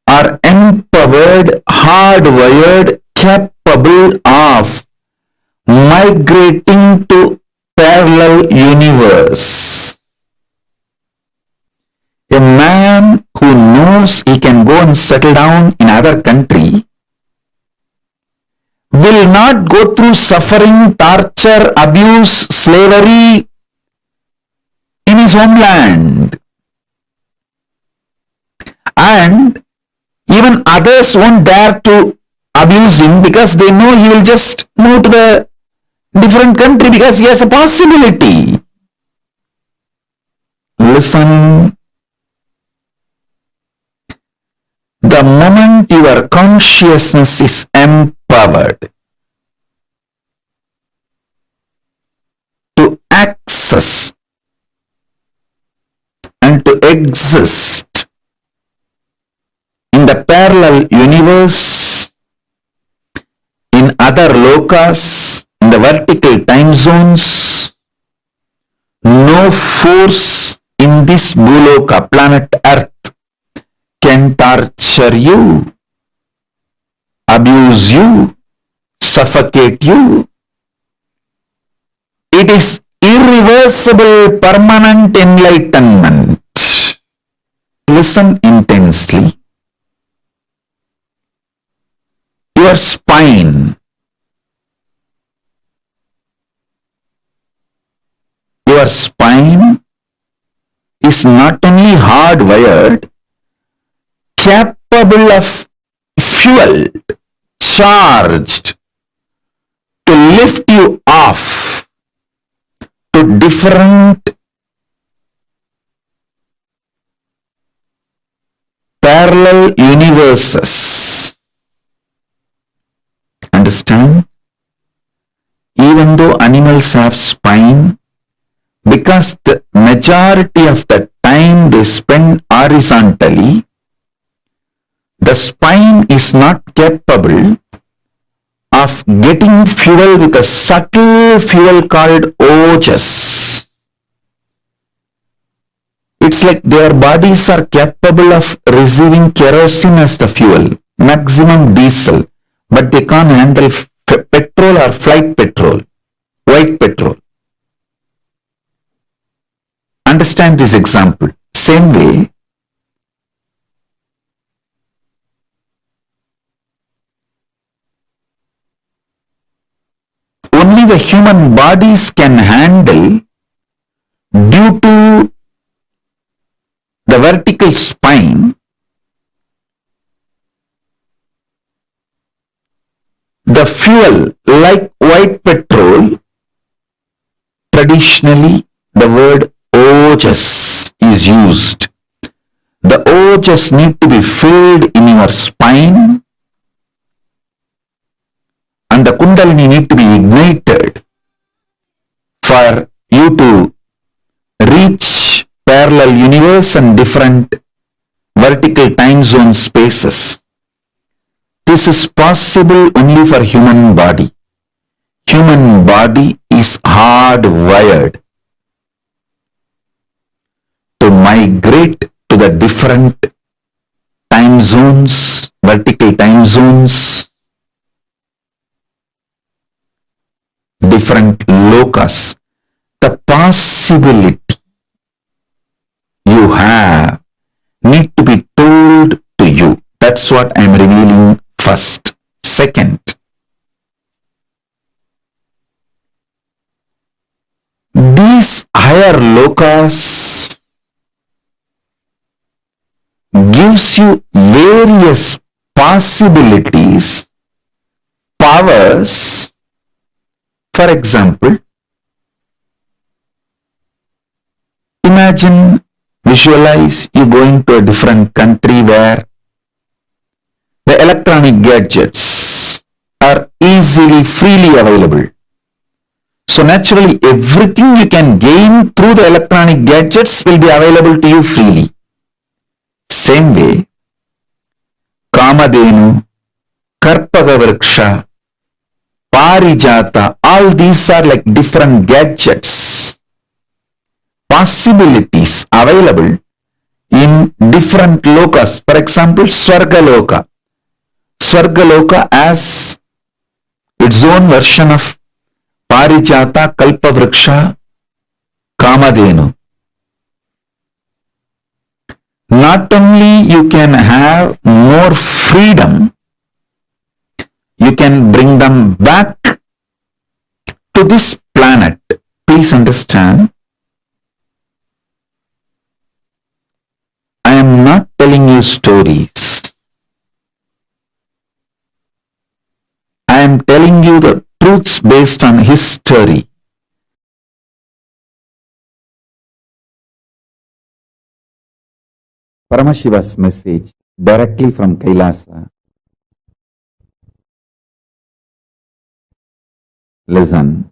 are empowered, hardwired, capable of migrating to parallel universe. A man who knows he can go and settle down in other country will not go through suffering, torture, abuse, slavery in his homeland. And even others won't dare to abuse him because they know he will just move to the different country because he has a possibility. Listen. The moment your consciousness is empowered to access and to exist in the parallel universe, in other lokas, in the vertical time zones, no force in this Bhuloka, planet Earth, can torture you, abuse you, suffocate you. It is irreversible, permanent enlightenment. Listen intensely. Your spine. Your spine is not only hardwired, capable of fuel, charged to lift you off to different parallel universes. Understand? Even though animals have spine, because the majority of the time they spend horizontally, the spine is not capable of getting fuel with a subtle fuel called ojas. It's like their bodies are capable of receiving kerosene as the fuel, maximum diesel, but they can't handle petrol or flight petrol, white petrol. Understand this example. Same way, only the human bodies can handle, due to the vertical spine, the fuel like white petrol. Traditionally, the word ojas is used. The ojas need to be filled in your spine, and the kundalini need to be ignited for you to reach parallel universe and different vertical time zone spaces. This is possible only for human body. Human body is hardwired to migrate to the different time zones, vertical time zones, different locus. The possibility you have need to be told to you. That's what I'm revealing first. Second, these higher locus gives you various possibilities, powers. For example, imagine, visualize you going to a different country where the electronic gadgets are easily, freely available. So naturally, everything you can gain through the electronic gadgets will be available to you freely. Same way, Kamadhenu, Karpagavriksha, Parijata, all these are like different gadgets, possibilities available in different lokas. For example, Swargaloka. Swargaloka has its own version of Parijata, Kalpavriksha, Kamadhenu. Not only you can have more freedom, you can bring them back to this planet. Please understand, I am not telling you stories. I am telling you the truths based on history. Paramashiva's message directly from Kailasa. Listen.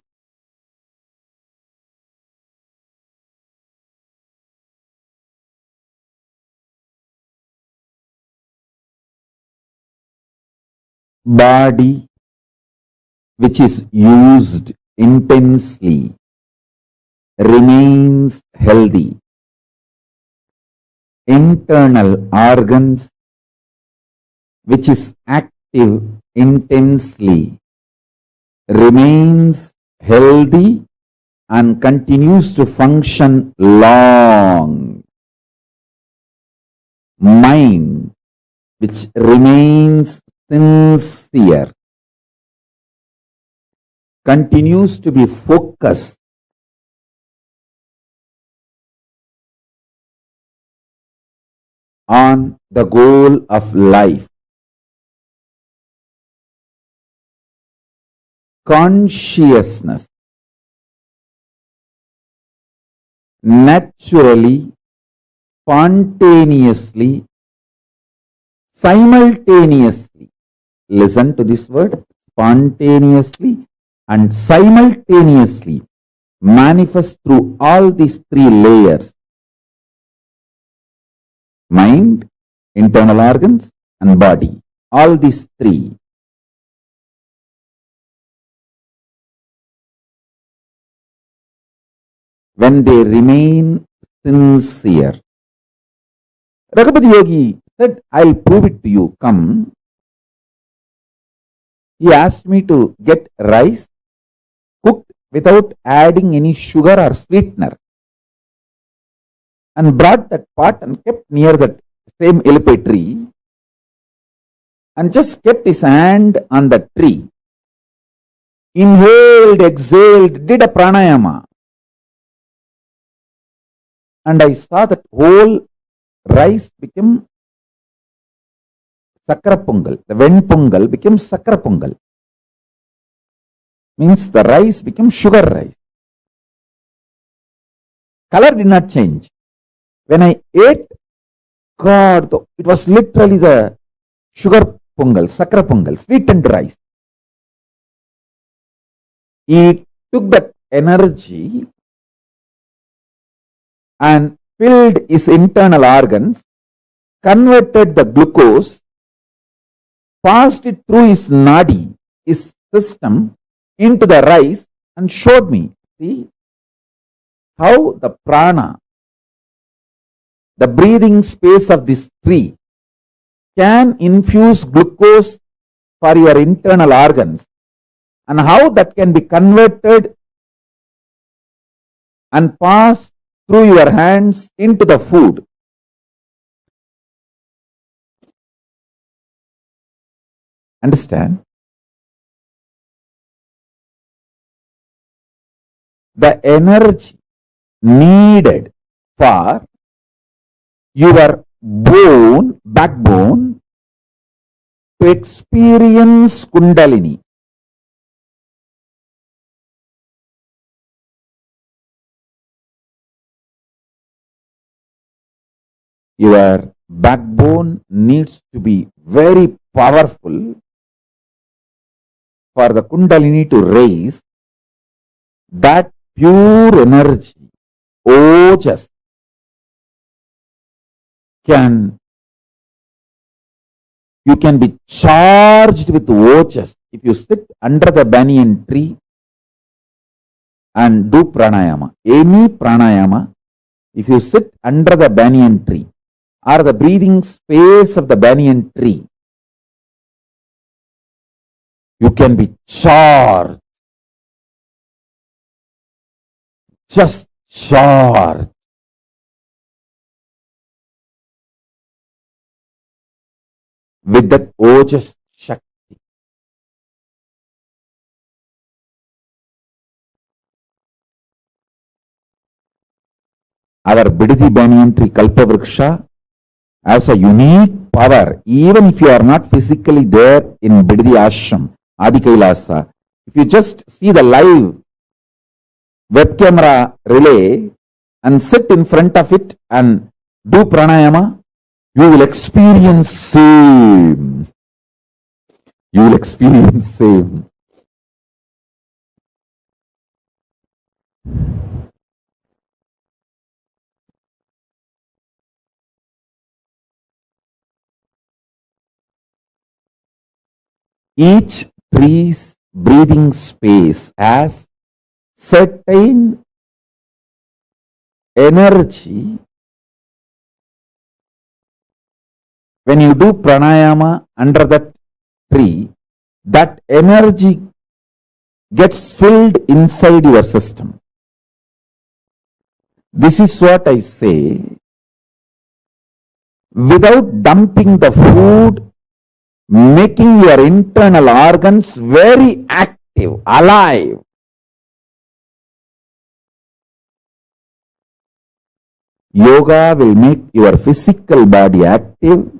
Body which is used intensely remains healthy. Internal organs which is active intensely remains healthy and continues to function long. Mind, which remains sincere, continues to be focused on the goal of life. Consciousness naturally, spontaneously, simultaneously, listen to this word, spontaneously and simultaneously manifest through all these three layers: mind, internal organs, and body. All these three. When they remain sincere. Raghupathi Yogi said, I'll prove it to you. Come. He asked me to get rice cooked without adding any sugar or sweetener, and brought that pot and kept near that same elpe tree and just kept his hand on the tree. Inhaled, exhaled, did a pranayama. And I saw that whole rice became sakra pongal. The ven pongal became sakra pongal. Means the rice became sugar rice. Color did not change. When I ate, God, it was literally the sugar pongal, sakra pongal, sweetened rice. He took that energy and filled his internal organs, converted the glucose, passed it through his nadi, his system, into the rice, and showed me, see, how the prana, the breathing space of this tree, can infuse glucose for your internal organs, and how that can be converted and passed through your hands into the food. Understand? The energy needed for your backbone to experience Kundalini. Your backbone needs to be very powerful for the Kundalini to raise. That pure energy, ojas, you can be charged with ojas if you sit under the banyan tree and do pranayama. Any pranayama, if you sit under the banyan tree or the breathing space of the banyan tree, you can be charged, just charged. With that ojas shakti. Our Bidadi Banyan tree Kalpavriksha has a unique power, even if you are not physically there in Bidadi Ashram, Adi Kailasa. If you just see the live web camera relay and sit in front of it and do pranayama, you will experience same. You will experience same. Each tree's breathing space has certain energy. When you do pranayama under that tree, that energy gets filled inside your system. This is what I say. Without dumping the food, making your internal organs very active, alive. Yoga will make your physical body active,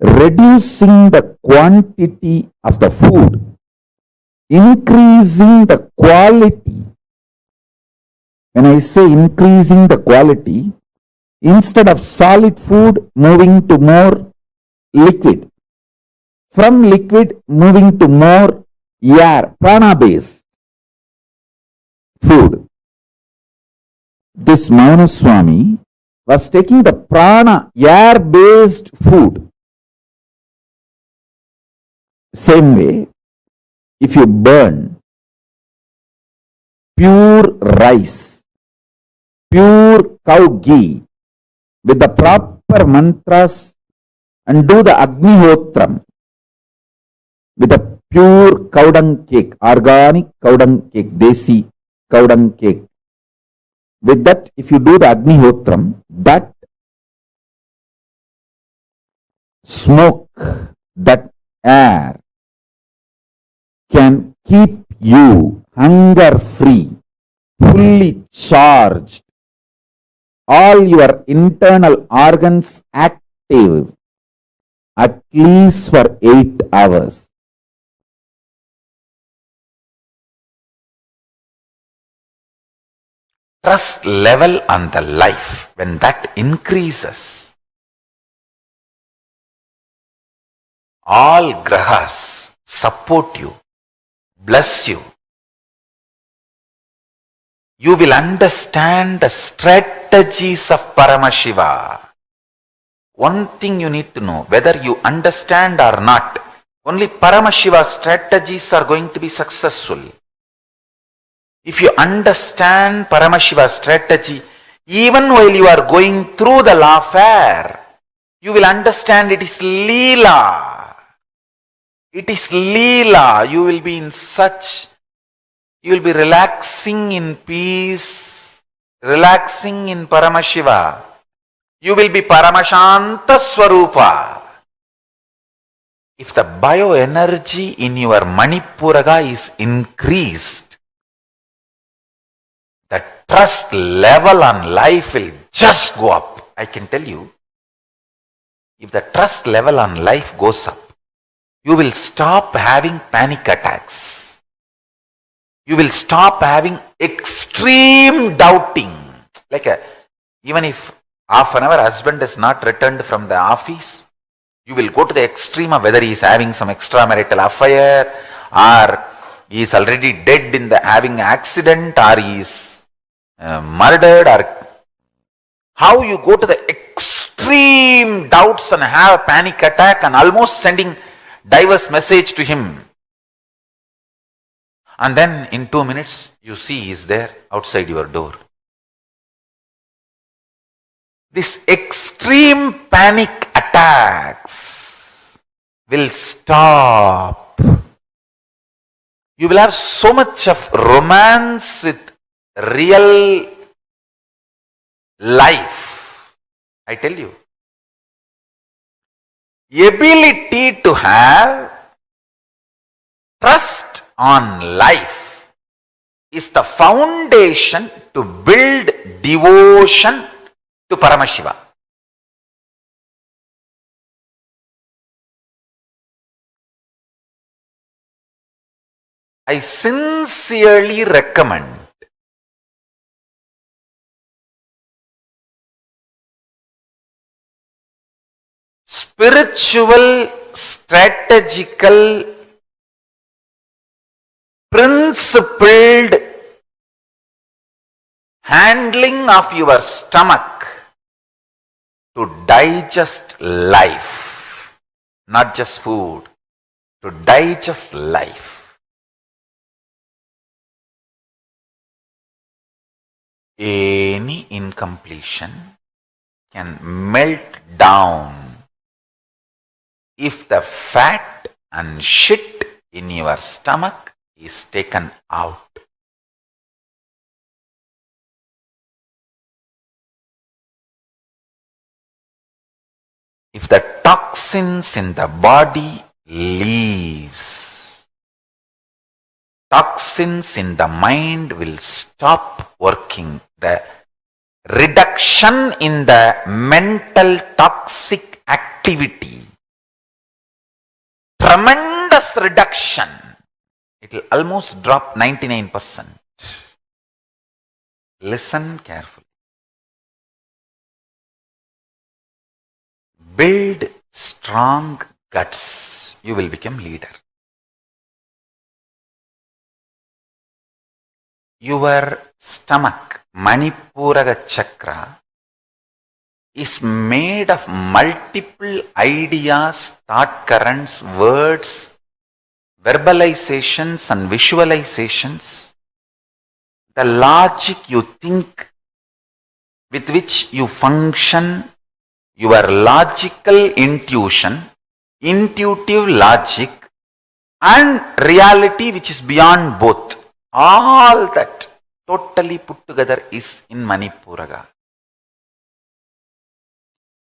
reducing the quantity of the food, increasing the quality. When I say increasing the quality, instead of solid food, moving to more liquid. From liquid, moving to more air, prana-based food. This Mauna Swami was taking the prana, air-based food. Same way, if you burn pure rice, pure cow ghee, with the proper mantras and do the Agnihotram with a pure cow dung cake, organic cow dung cake, desi cow dung cake. With that, if you do the Agnihotram, that smoke, that air can keep you hunger free, fully charged, all your internal organs active at least for 8 hours. Trust level on the life, when that increases, all grahas support you, bless you. You will understand the strategies of Paramashiva. One thing you need to know, whether you understand or not, only Paramashiva's strategies are going to be successful. If you understand Paramashiva's strategy, even while you are going through the lawfare, you will understand it is Leela. It is Leela. You will be in such, you will be relaxing in peace, relaxing in Paramashiva. You will be Paramashanta Swarupa. If the bioenergy in your Manipuraga is increased, the trust level on life will just go up. I can tell you, if the trust level on life goes up, you will stop having panic attacks. You will stop having extreme doubting. Even if half an hour husband is not returned from the office, you will go to the extreme of whether he is having some extramarital affair, or he is already dead in the having accident, or he is murdered, or how you go to the extreme doubts and have a panic attack and almost sending diverse message to him. And then in 2 minutes, you see he is there outside your door. This extreme panic attacks will stop. You will have so much of romance with real life. I tell you. Ability to have trust on life is the foundation to build devotion to Paramashiva. I sincerely recommend spiritual, strategical, principled handling of your stomach to digest life, not just food, to digest life. Any incompletion can melt down if the fat and shit in your stomach is taken out. if the toxins in the body leaves, toxins in the mind will stop working. The reduction in the mental toxic activity, tremendous reduction. It will almost drop 99%. Listen carefully. Build strong guts. You will become leader. Your stomach, Manipuraga chakra, is made of multiple ideas, thought currents, words, verbalizations and visualizations. The logic you think, with which you function, your logical intuition, intuitive logic, and reality which is beyond both. All that totally put together is in Manipuraga.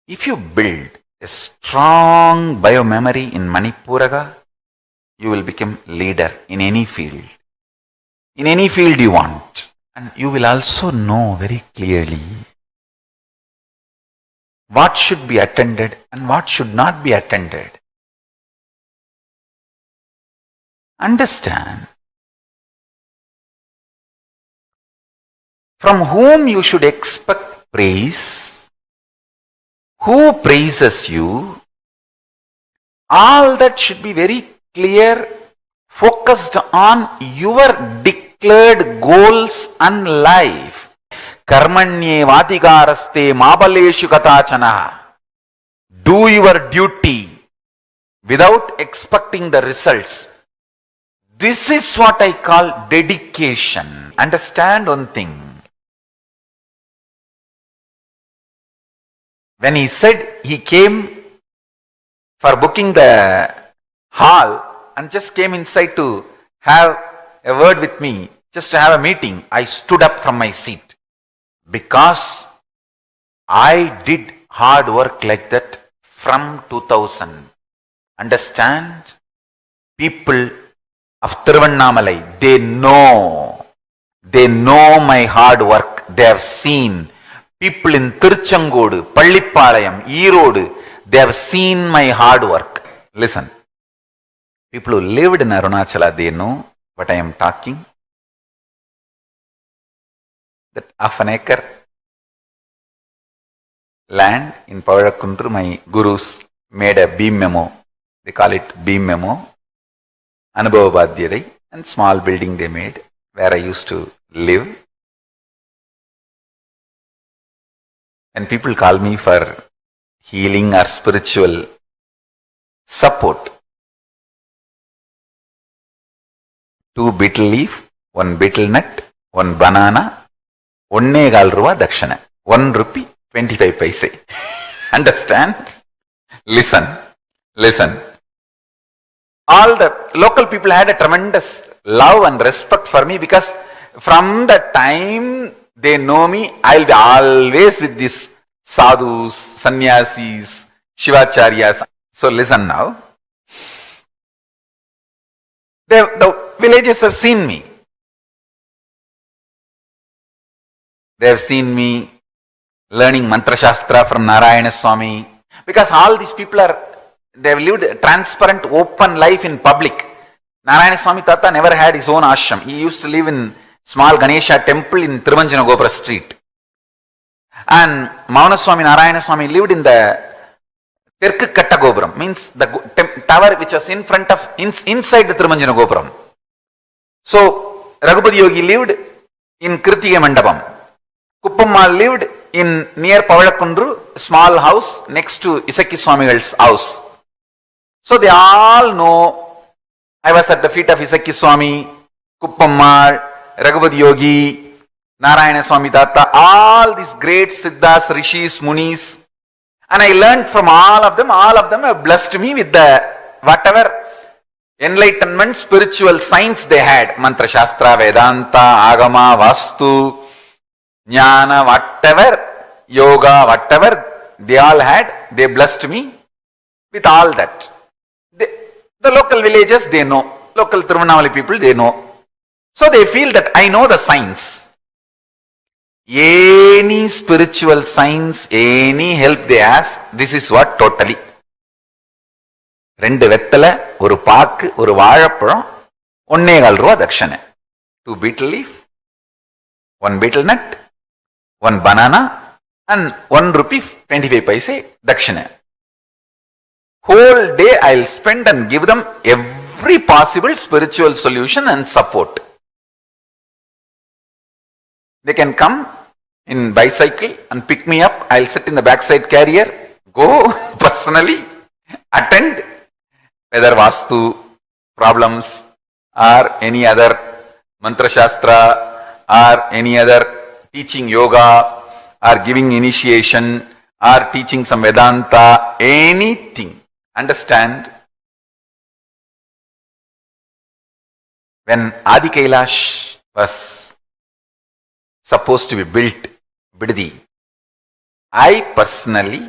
If you build a strong biomemory in Manipuraga, you will become leader in any field. In any field you want. And you will also know very clearly what should be attended and what should not be attended. Understand from whom you should expect praise, who praises you, all that should be very clear, focused on your declared goals and life. Karmanye vadigaraste mabaleshu katachana. Do your duty without expecting the results. This is what I call dedication. Understand one thing. When he said he came for booking the hall and just came inside to have a word with me, just to have a meeting, I stood up from my seat because I did hard work like that from 2000. Understand? People of Tiruvannamalai, they know my hard work. They have seen. People in Tiruchengodu, Pallipalayam, Erode, they have seen my hard work. Listen. People who lived in Arunachala, they know what I am talking. That half an acre land in Pavalakkundru, my gurus made a beam memo. They call it beam memo. Anubhava Badhyadai, and small building they made where I used to live. And people call me for healing or spiritual support. 2 betel leaf, 1 betel nut, 1 banana, 1.25 ruwa dakshana. 1 rupee, 25 paise. Understand? Listen. All the local people had a tremendous love and respect for me because from the time they know me, I'll be always with these sadhus, sannyasis, shivacharyas. So listen now. The villagers have seen me. They have seen me learning mantra shastra from Narayana Swami. Because all these people they have lived a transparent, open life in public. Narayana Swami Tata never had his own ashram. He used to live in small Ganesha temple in Tiruvanjana Gopura street. And Mauna Swami, Narayana Swami lived in the Terku Katta Gopuram, means the tower which was in front of, inside the Tiruvanjana Gopuram. So, Raghupati Yogi lived in Kirtiga Mandapam. Kuppammal lived in near Pavalakkundru, small house next to Isakki Swamigal's house. So they all know I was at the feet of Isakki Swami, Kuppammal, Raghupati Yogi, Narayana Swami Tata, all these great Siddhas, Rishis, Munis. And I learned from all of them have blessed me with the whatever enlightenment, spiritual science they had. Mantra Shastra, Vedanta, Agama, Vastu, Jnana, whatever, Yoga, whatever they all had, they blessed me with all that. The local villages, they know. Local Tirunavali people, they know. So they feel that I know the science. Any spiritual science, any help they ask, this is what totally. 2 வெத்தலை, ஒரு பாக்கு, ஒரு வாழைப்பழம், 1.25 ரூபா தட்சணை. 2 betel leaf, 1 betel nut, 1 banana and 1 rupee 25 paise dakshana. Whole day I'll spend and give them every possible spiritual solution and support. They can come in bicycle and pick me up. I'll sit in the backside carrier, go personally, attend, whether vastu problems or any other mantra shastra or any other teaching yoga or giving initiation or teaching some Vedanta, anything. Understand? When Adi Kailash was supposed to be built, Bidadi, I personally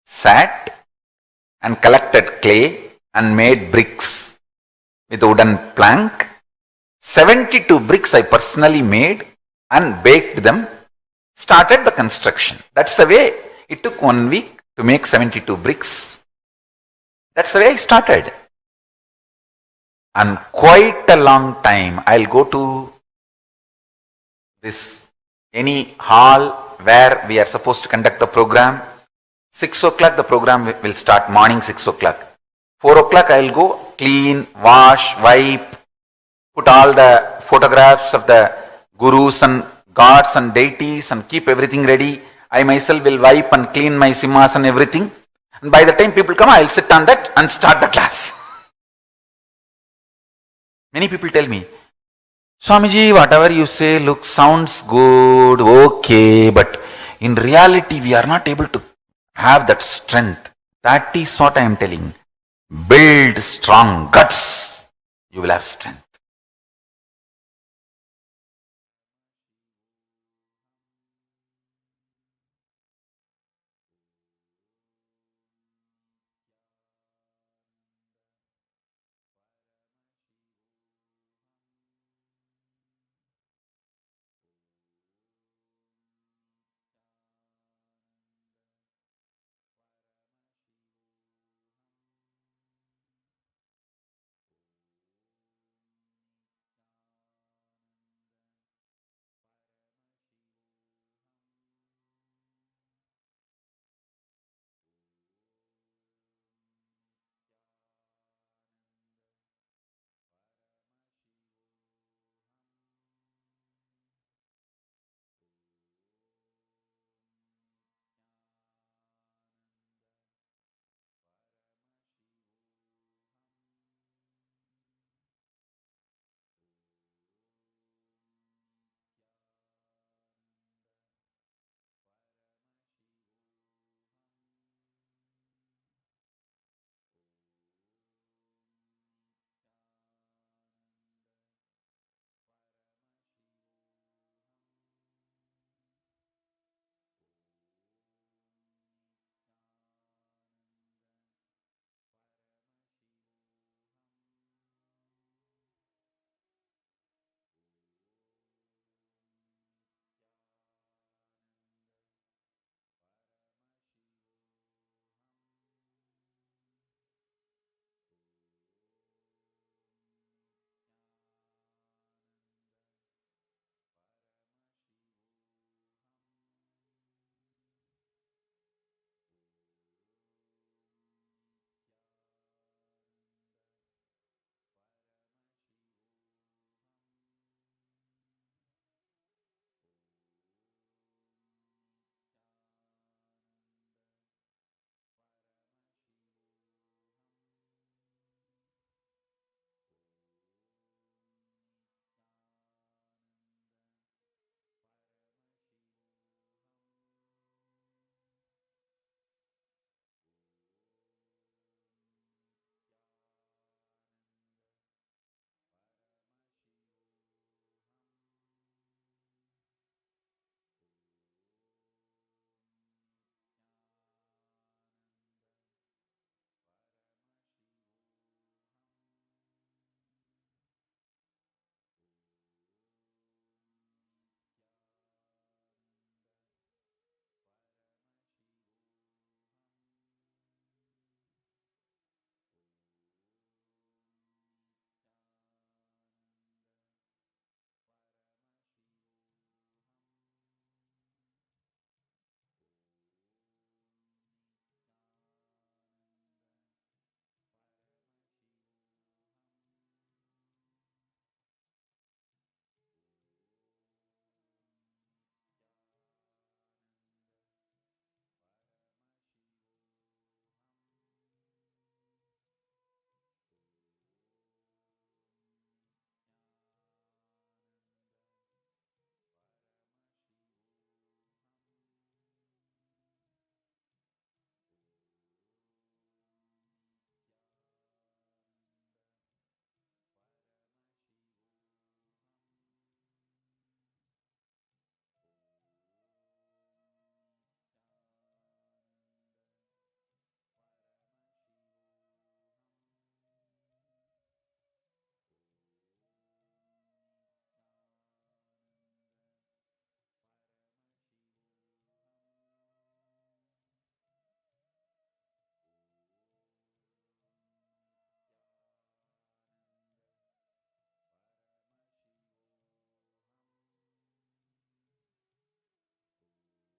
sat and collected clay and made bricks with a wooden plank. 72 bricks I personally made and baked them, started the construction. That's the way. It took 1 week to make 72 bricks. That's the way I started. And quite a long time, I'll go to this, any hall where we are supposed to conduct the program. 6 o'clock the program will start, morning 6 o'clock. 4 o'clock I'll go, clean, wash, wipe, put all the photographs of the gurus and gods and deities and keep everything ready. I myself will wipe and clean my simhas and everything. And by the time people come, I'll sit on that and start the class. Many people tell me, Swamiji, whatever you say sounds good, okay, but in reality we are not able to have that strength. That is what I am telling. Build strong guts, you will have strength.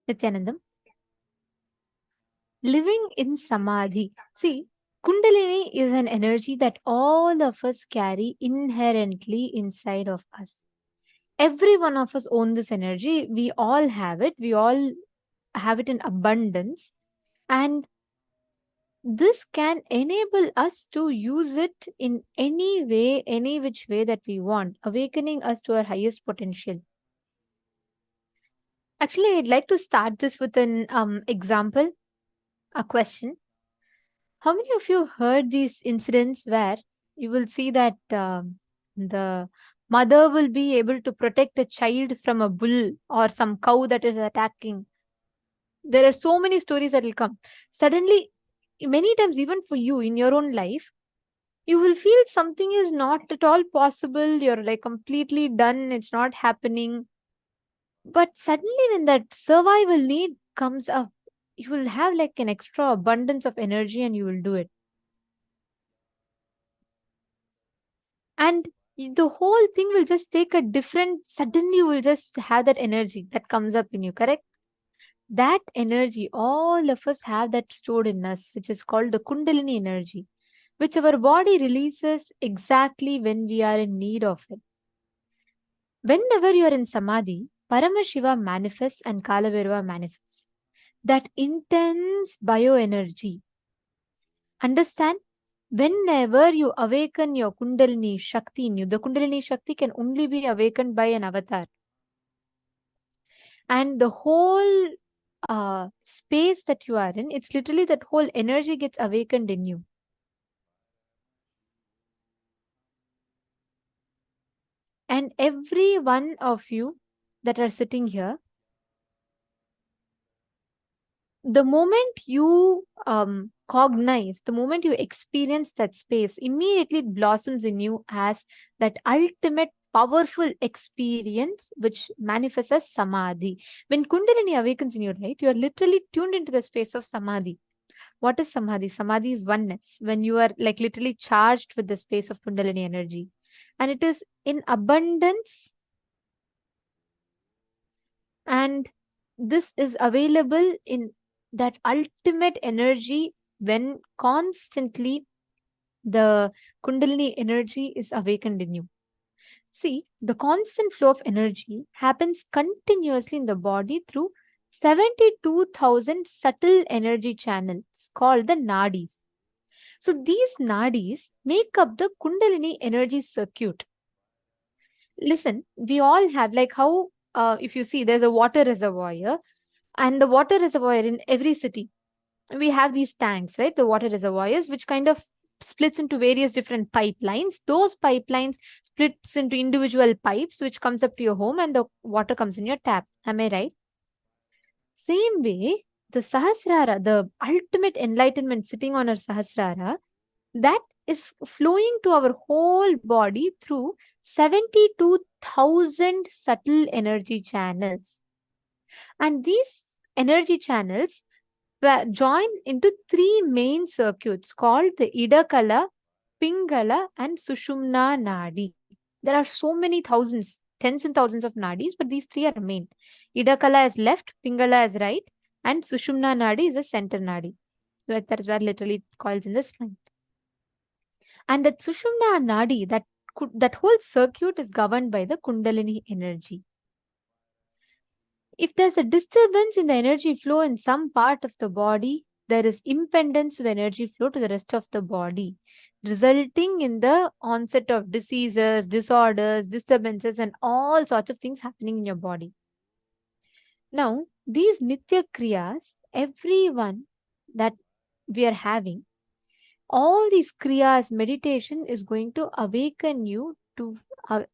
Nithyanandam. Living in Samadhi. See, Kundalini is an energy that all of us carry inherently inside of us. Every one of us own this energy. We all have it. We all have it in abundance. And this can enable us to use it in any way, any which way that we want, awakening us to our highest potential. Actually, I'd like to start this with an example, a question. How many of you heard these incidents where you will see that the mother will be able to protect a child from a bull or some cow that is attacking? There are so many stories that will come. Suddenly, many times, even for you in your own life, you will feel something is not at all possible. You're like completely done. It's not happening. But suddenly, when that survival need comes up, you will have like an extra abundance of energy and you will do it. And the whole thing will just take a different, suddenly you will just have that energy that comes up in you, correct? That energy, all of us have that stored in us, which is called the Kundalini energy, which our body releases exactly when we are in need of it. Whenever you are in Samadhi, Paramashiva manifests and Kalavirva manifests. That intense bioenergy. Understand? Whenever you awaken your Kundalini Shakti in you, the Kundalini Shakti can only be awakened by an avatar. And the whole space that you are in, it's literally that whole energy gets awakened in you. And every one of you that are sitting here, the moment you cognize, the moment you experience that space, immediately it blossoms in you as that ultimate powerful experience which manifests as Samadhi. When Kundalini awakens in you, right, you are literally tuned into the space of Samadhi. What is Samadhi? Samadhi is oneness. When you are like literally charged with the space of Kundalini energy. And it is in abundance. And this is available in that ultimate energy when constantly the Kundalini energy is awakened in you. See, the constant flow of energy happens continuously in the body through 72,000 subtle energy channels called the nadis. So these nadis make up the Kundalini energy circuit. Listen, we all have like how if you see there's a water reservoir, and the water reservoir in every city, we have these tanks, right? The water reservoirs, which kind of splits into various different pipelines. Those pipelines splits into individual pipes, which comes up to your home and the water comes in your tap. Am I right? Same way, the Sahasrara, the ultimate enlightenment sitting on our Sahasrara, that is flowing to our whole body through 72,000 subtle energy channels. And these energy channels were joined into three main circuits called the Idakala, Pingala, and Sushumna Nadi. There are so many thousands, tens and thousands of nadis, but these three are main. Idakala is left, Pingala is right, and Sushumna Nadi is the center Nadi. That is where literally it coils in the spine. And that Sushumna Nadi, that whole circuit is governed by the Kundalini energy. If there's a disturbance in the energy flow in some part of the body, there is impedance to the energy flow to the rest of the body, resulting in the onset of diseases, disorders, disturbances, and all sorts of things happening in your body. Now, these Nitya Kriyas, everyone that we are having, all these Kriyas, meditation is going to awaken you to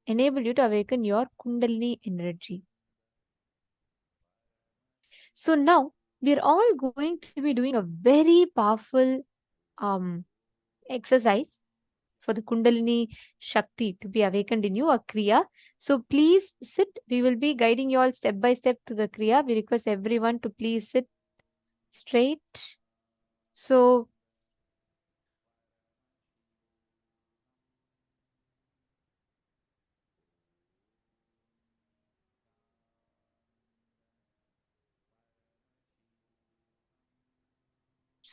enable you to awaken your Kundalini energy. So now we're all going to be doing a very powerful exercise for the Kundalini Shakti to be awakened in you, a Kriya. So please sit. We will be guiding you all step by step to the Kriya. We request everyone to please sit straight. So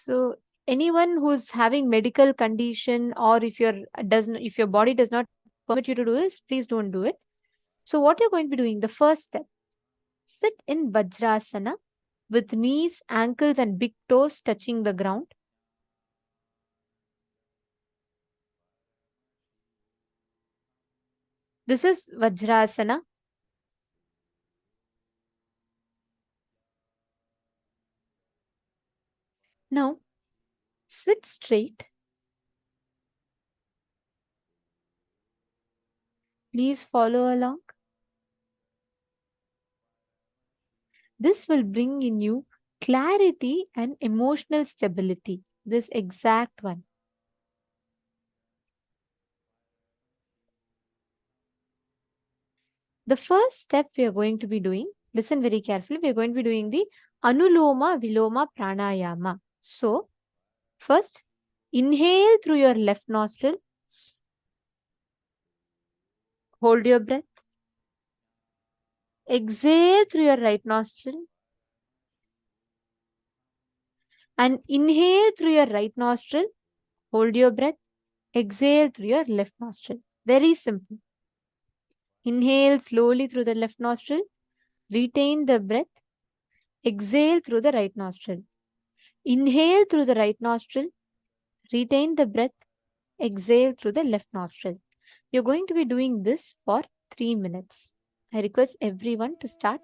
So anyone who's having medical condition, or if your body does not permit you to do this, please don't do it. So what you're going to be doing, the first step, sit in Vajrasana with knees, ankles and big toes touching the ground. This is Vajrasana. Now, sit straight. Please follow along. This will bring in you clarity and emotional stability. This exact one. The first step we are going to be doing, listen very carefully, we are going to be doing the Anuloma Viloma Pranayama. So, first, inhale through your left nostril. Hold your breath. Exhale through your right nostril. And inhale through your right nostril. Hold your breath. Exhale through your left nostril. Very simple. Inhale slowly through the left nostril. Retain the breath. Exhale through the right nostril. Inhale through the right nostril. Retain the breath. Exhale through the left nostril. You're going to be doing this for 3 minutes. I request everyone to start.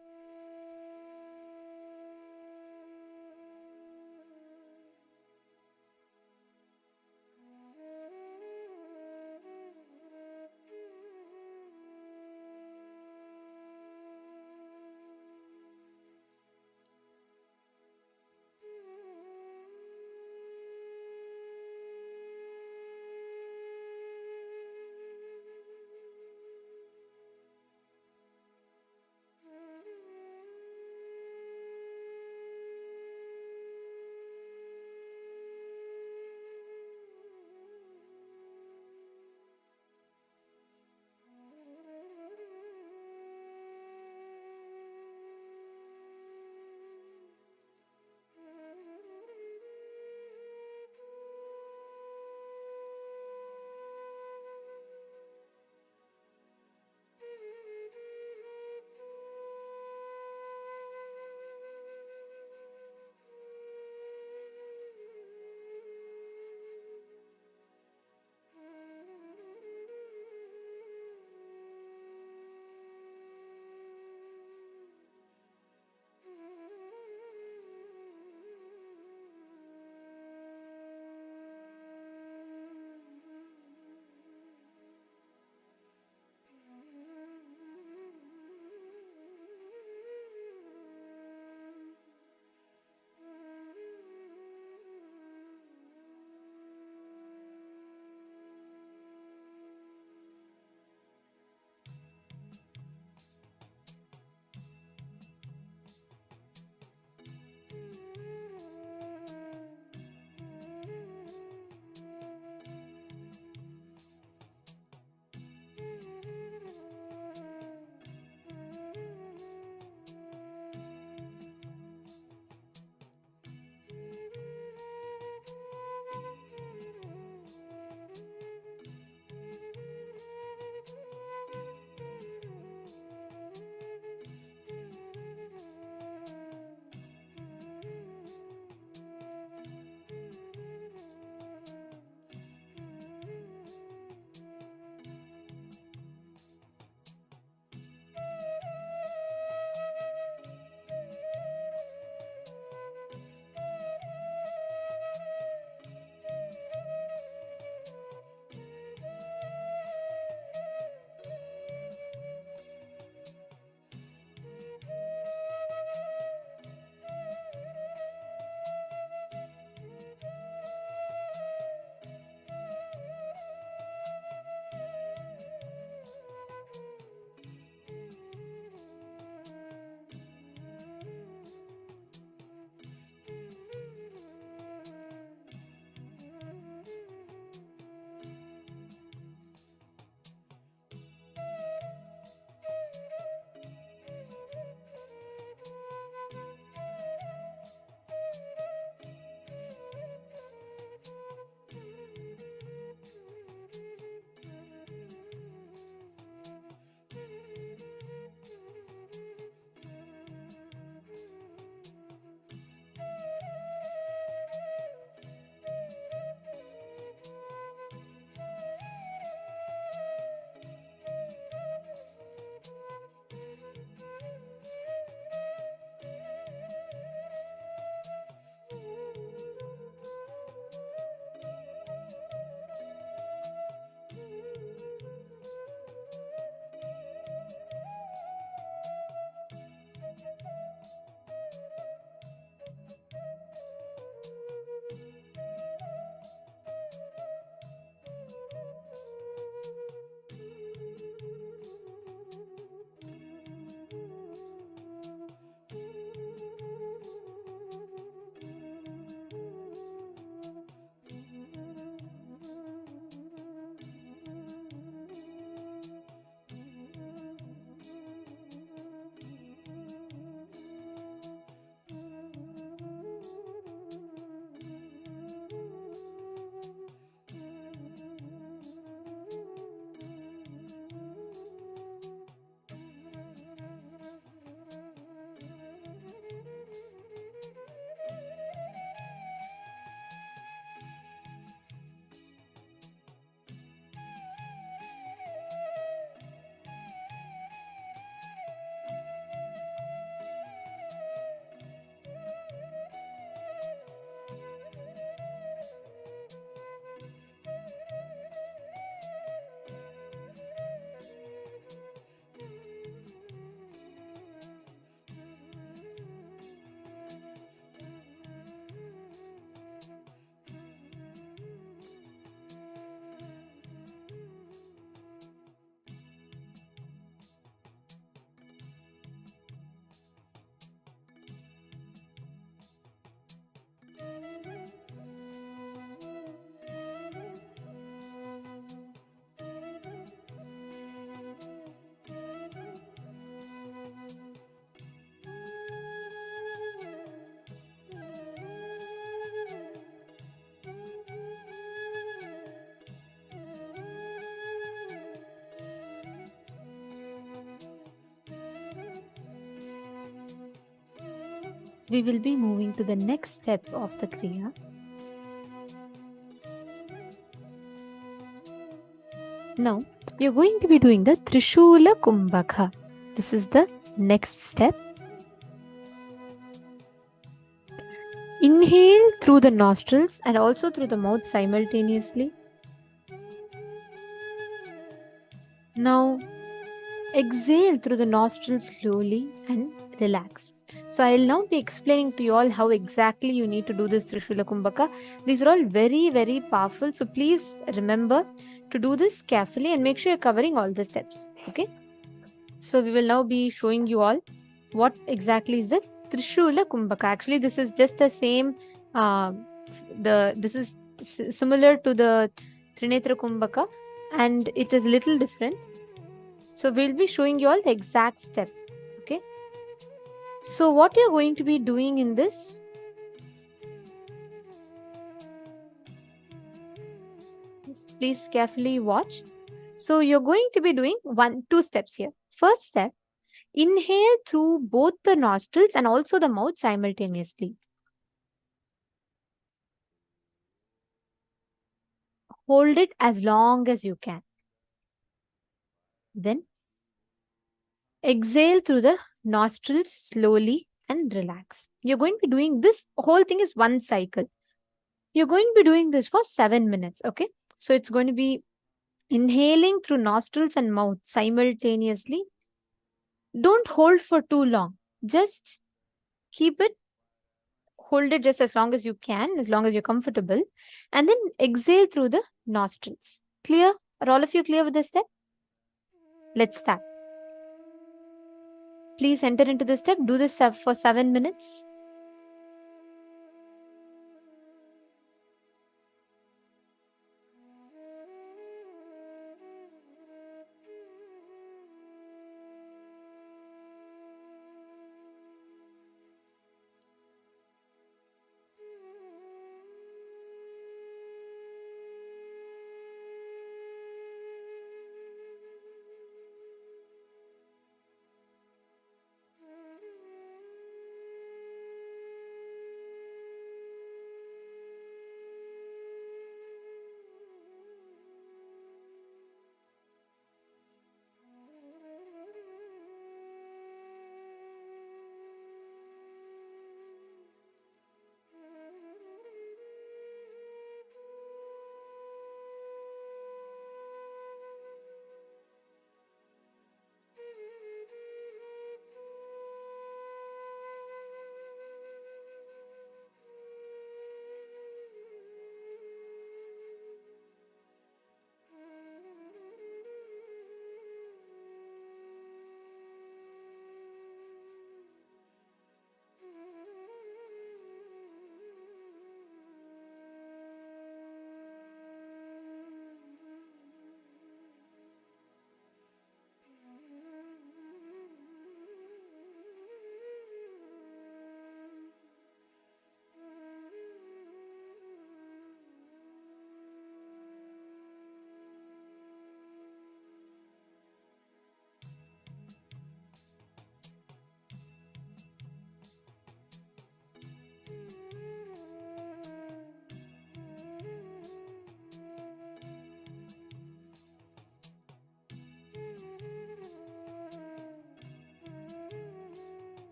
we will be moving to the next step of the Kriya. Now, you're going to be doing the Trishula Kumbhaka. This is the next step. Inhale through the nostrils and also through the mouth simultaneously. Now, exhale through the nostrils slowly and relax. So, I'll now be explaining to you all how exactly you need to do this Trishula Kumbhaka. These are all very, very powerful. So, please remember to do this carefully and make sure you're covering all the steps. Okay. So, we will now be showing you all what exactly is the Trishula Kumbhaka. Actually, this is just the same. This is similar to the Trinetra Kumbhaka, and it is little different. So we'll be showing you all the exact step. Okay. So what you're going to be doing in this, please carefully watch. So you're going to be doing two steps here. First step, inhale through both the nostrils and also the mouth simultaneously. Hold it as long as you can. Then exhale through the nostrils slowly and relax. You're going to be doing this whole thing is one cycle. You're going to be doing this for 7 minutes. Okay. So it's going to be inhaling through nostrils and mouth simultaneously. Don't hold for too long. Just keep it, hold it just as long as you can, as long as you're comfortable. And then exhale through the nostrils. Clear? Are all of you clear with this step? Let's start. Please enter into this step. Do this for 7 minutes.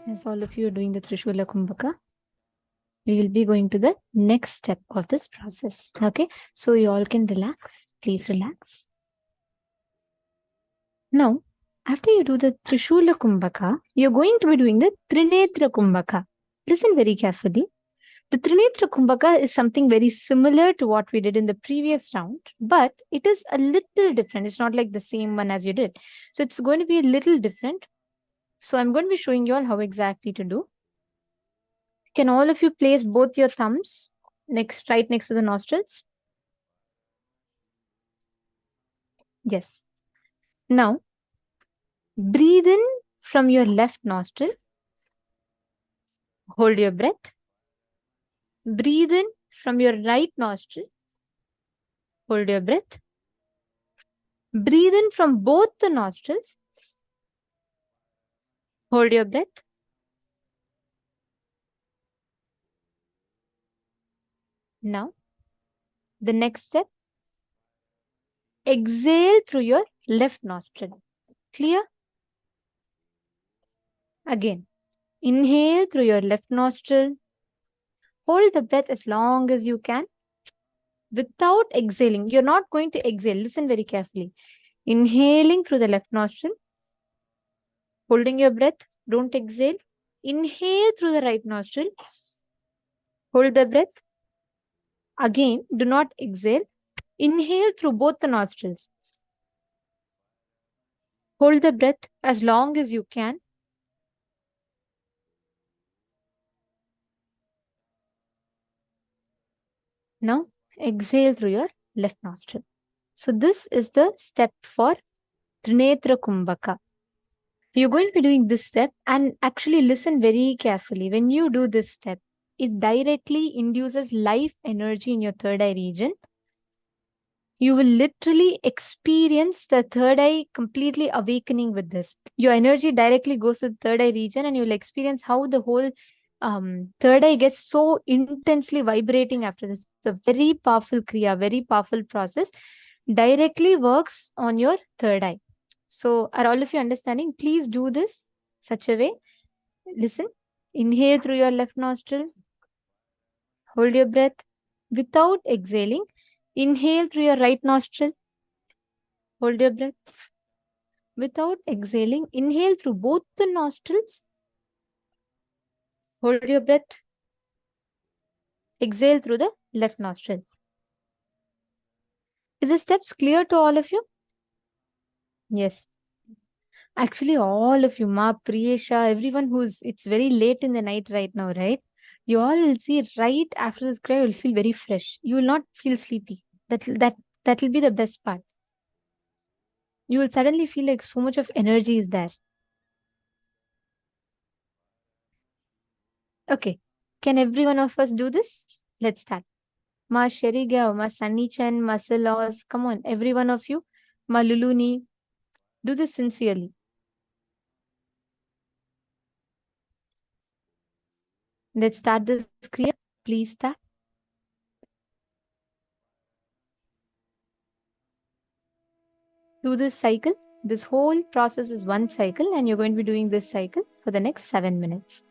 As all of you are doing the Trishula Kumbhaka, we will be going to the next step of this process. Okay, so you all can relax. Please relax. Now, after you do the Trishula Kumbhaka, you're going to be doing the Trinetra Kumbhaka. Listen very carefully. The Trinetra Kumbhaka is something very similar to what we did in the previous round, but it is a little different. It's not like the same one as you did. So it's going to be a little different. So I'm going to be showing you all how exactly to do. Can all of you place both your thumbs right next to the nostrils? Yes. Now, breathe in from your left nostril. Hold your breath. Breathe in from your right nostril. Hold your breath. Breathe in from both the nostrils. Hold your breath. Now, the next step, exhale through your left nostril. Clear? Again, inhale through your left nostril. Hold the breath as long as you can without exhaling. You're not going to exhale. Listen very carefully. Inhaling through the left nostril. Holding your breath. Don't exhale. Inhale through the right nostril. Hold the breath. Again, do not exhale. Inhale through both the nostrils. Hold the breath as long as you can. Now, exhale through your left nostril. So this is the step for Trinetra Kumbhaka. You're going to be doing this step and actually listen very carefully. When you do this step, it directly induces life energy in your third eye region. You will literally experience the third eye completely awakening with this. Your energy directly goes to the third eye region and you'll experience how the whole third eye gets so intensely vibrating after this. It's a very powerful kriya, very powerful process. Directly works on your third eye. So are all of you understanding? Please do this such a way. Listen. Inhale through your left nostril. Hold your breath without exhaling. Inhale through your right nostril. Hold your breath. Without exhaling, inhale through both the nostrils. Hold your breath. Exhale through the left nostril. Is the steps clear to all of you? Yes. Actually, all of you, Ma, Priyesha, everyone it's very late in the night right now, right? You all will see right after this cry, you'll feel very fresh. You will not feel sleepy. That will be the best part. You will suddenly feel like so much of energy is there. Okay. Can every one of us do this? Let's start. Ma Sheriga, Ma Sunny-chan, Ma Silos. Come on, every one of you. Ma Luluni. Do this sincerely. Let's start this kriya. Please start. Do this cycle. This whole process is one cycle and you're going to be doing this cycle for the next 7 minutes.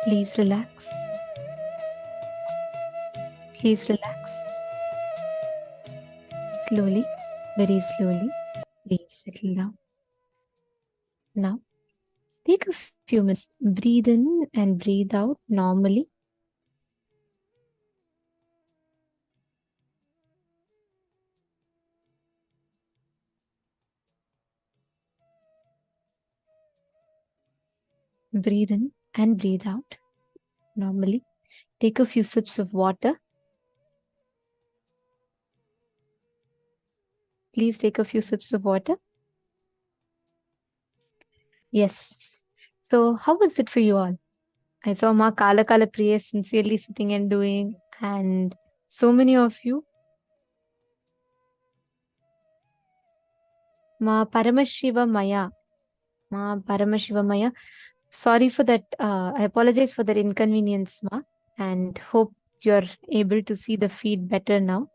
Please relax. Please relax. Slowly, very slowly, please settle down. Now, take a few minutes. Breathe in and breathe out normally. Breathe in and breathe out normally. Take a few sips of water. Please take a few sips of water. Yes. So, how was it for you all? I saw Ma Kala Kala Priya sincerely sitting and doing, and so many of you. Ma Paramashiva Maya. Ma Paramashiva Maya. Sorry for that. I apologize for that inconvenience, Ma, and hope you're able to see the feed better now.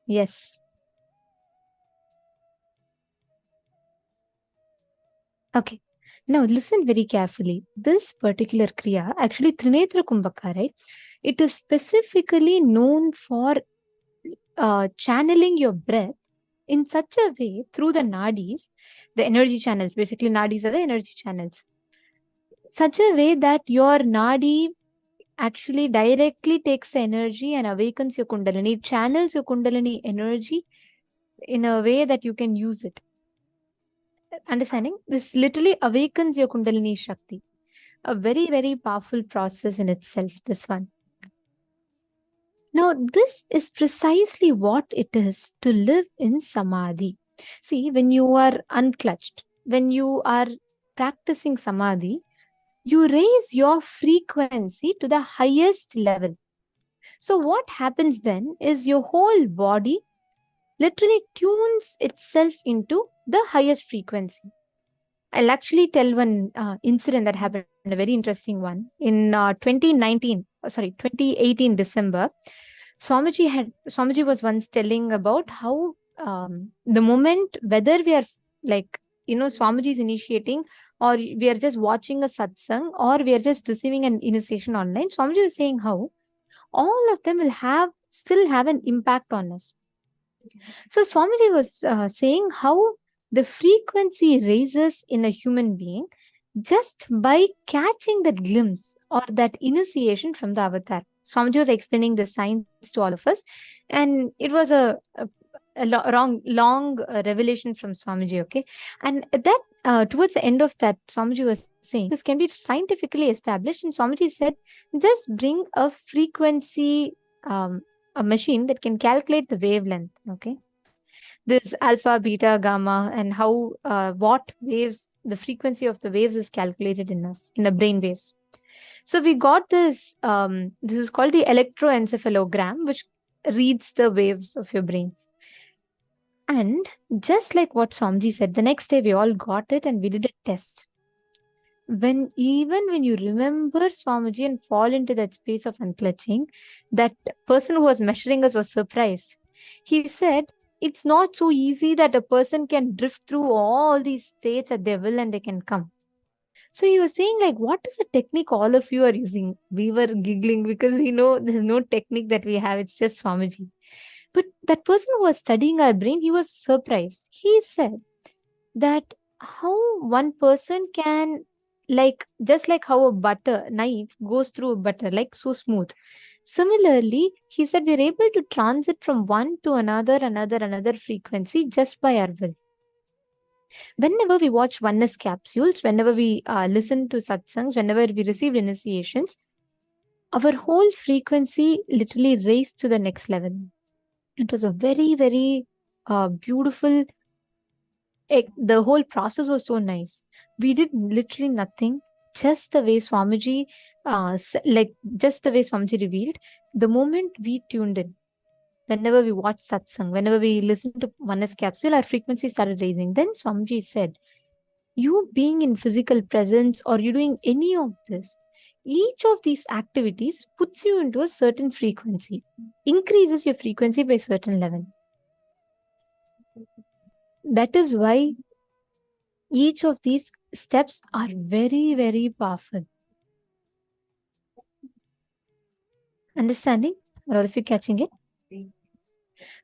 Yes. Okay. Now listen very carefully. This particular Kriya, actually Trinetra Kumbhaka, right? It is specifically known for channeling your breath in such a way through the nadis, the energy channels. Basically, nadis are the energy channels. Such a way that your nadi actually directly takes the energy and awakens your kundalini. It channels your kundalini energy in a way that you can use it. Understanding? This literally awakens your kundalini shakti. A very, very powerful process in itself, this one. Now, this is precisely what it is to live in samadhi. See, when you are unclutched, when you are practicing samadhi, you raise your frequency to the highest level. So what happens then is your whole body literally tunes itself into the highest frequency. I'll actually tell one incident that happened, a very interesting one. In 2018 December, Swamiji was once telling about how the moment, whether we are Swamiji is initiating, or we are just watching a satsang, or we are just receiving an initiation online, Swamiji was saying how all of them will still have an impact on us. So Swamiji was saying how the frequency raises in a human being just by catching that glimpse or that initiation from the avatar. Swamiji was explaining the science to all of us, and it was a long revelation from Swamiji, okay? And that towards the end of that, Swamiji was saying this can be scientifically established, and Swamiji said, just bring a frequency, a machine that can calculate the wavelength, okay? This alpha, beta, gamma, and how what waves, the frequency of the waves is calculated in us, in the brain waves. So we got this, this is called the electroencephalogram, which reads the waves of your brains. And just like what Swamiji said, the next day we all got it and we did a test. Even when you remember Swamiji and fall into that space of unclutching, that person who was measuring us was surprised. He said, it's not so easy that a person can drift through all these states at their will and they can come. So he was saying, like, what is the technique all of you are using? We were giggling because we know there's no technique that we have. It's just Swamiji. But that person who was studying our brain, he was surprised. He said that how one person can, just like how a butter knife goes through a butter, like so smooth. Similarly, he said we're able to transit from one to another frequency just by our will. Whenever we watch oneness capsules, whenever we listen to satsangs, whenever we receive initiations, our whole frequency literally raised to the next level. It was a very, very beautiful, the whole process was so nice. We did literally nothing, just the way Swamiji, just the way Swamiji revealed. The moment we tuned in, whenever we watch satsang, whenever we listen to oneness capsule, our frequency started raising. Then Swamiji said, you being in physical presence or you doing any of this, each of these activities puts you into a certain frequency, increases your frequency by a certain level. That is why Each of these steps are very, very powerful. Understanding? Are all of you catching it?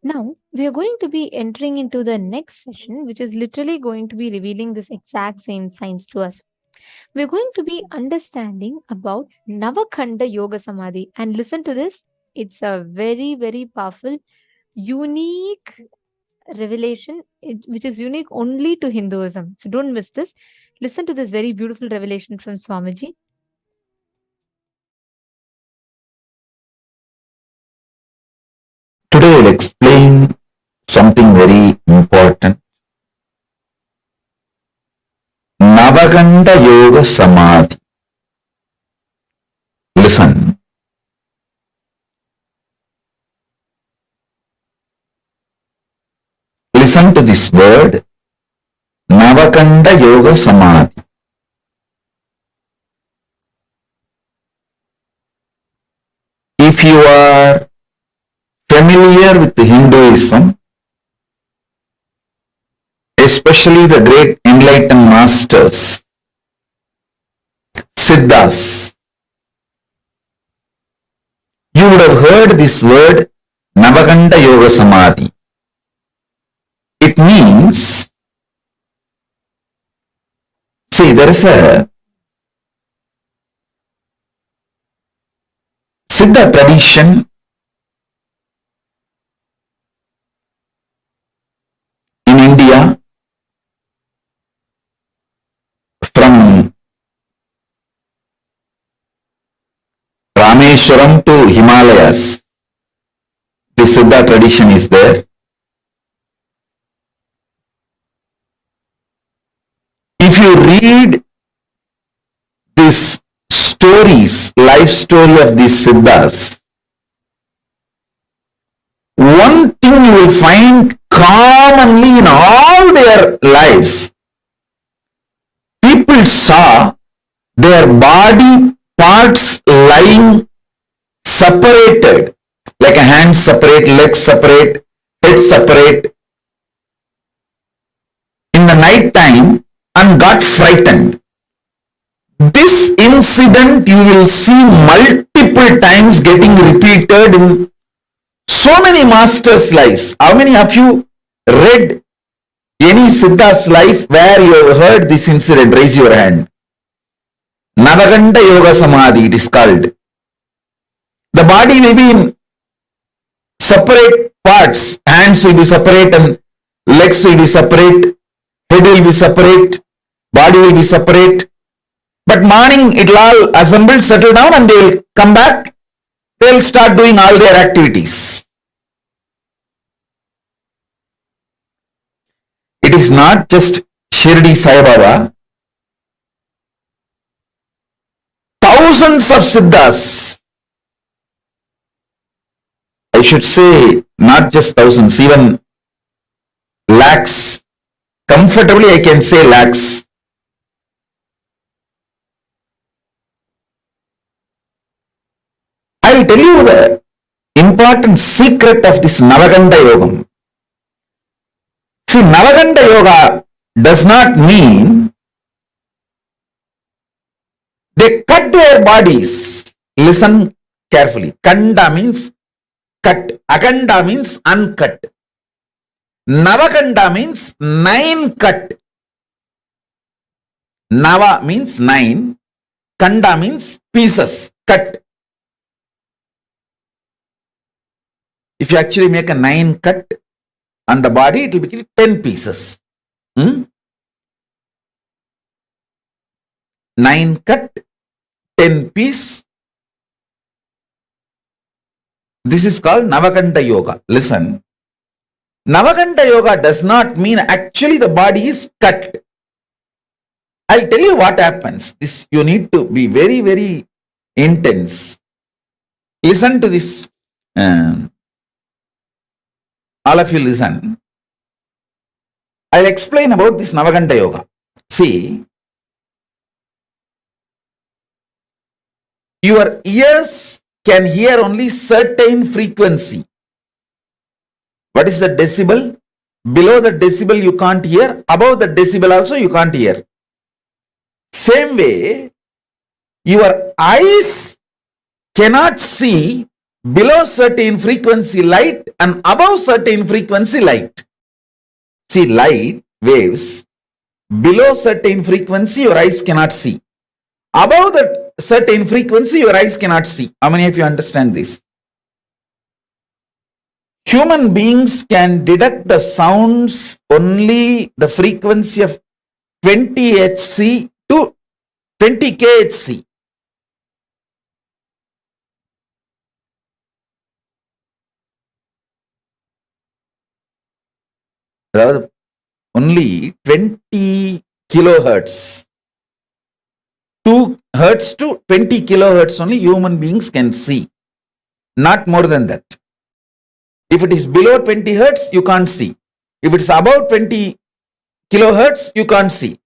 Now, we are going to be entering into the next session, which is literally going to be revealing this exact same science to us. We're going to be understanding about Navakhanda Yoga Samadhi. And listen to this, it's a very, very powerful, unique revelation, which is unique only to Hinduism. So don't miss this. Listen to this very beautiful revelation from Swamiji. Today I'll explain something very important. Navaganda Yoga Samadhi. Listen. Listen to this word. Navaganda Yoga Samadhi. If you are familiar with Hinduism, especially the great enlightened masters, Siddhas, you would have heard this word Navaganda Yoga Samadhi. It means, see, there is a Siddha tradition in India from Rameshwaram to Himalayas. The Siddha tradition is there. If you read these stories, life story of these Siddhas, one thing you will find commonly in all their lives, people saw their body parts lying separated, like a hand separate, legs separate, head separate, in the night time and got frightened. This incident you will see multiple times getting repeated in so many masters' lives. How many of you read any Siddha's life where you have heard this incident? Raise your hand. Navaganda Yoga Samadhi, it is called. The body will be in separate parts. Hands will be separate and legs will be separate. Head will be separate. Body will be separate. But morning it will all assemble, settle down, and they will come back. They will start doing all their activities. It is not just Shirdi Sai Baba. Thousands of Siddhas, I should say not just thousands, even lakhs. Comfortably I can say lakhs. I will tell you the important secret of this Navaganda Yoga. See, Navaganda Yoga does not mean they cut their bodies. Listen carefully. Kanda means cut. Akanda means uncut. Navakanda means 9 cut. Nava means 9. Kanda means pieces, cut. If you actually make a 9 cut on the body, it will become 10 pieces. 9 cut, 10 piece. This is called Navaganda Yoga. Listen. Navaganda Yoga does not mean actually the body is cut. I'll tell you what happens. This you need to be very, very intense. Listen to this. All of you listen. I'll explain about this Navaganda Yoga. See, your ears can hear only certain frequency. What is the decibel? Below the decibel you can't hear, above the decibel also you can't hear. Same way, your eyes cannot see below certain frequency light and above certain frequency light. See, light waves, below certain frequency your eyes cannot see. Above that certain frequency your eyes cannot see. How many of you understand this? Human beings can detect the sounds only the frequency of 20 Hz to 20 kHz. Only 20 kilohertz. 2 hertz to 20 kilohertz only human beings can see. Not more than that. If it is below 20 hertz, you can't see. If it's above 20 kilohertz, you can't see.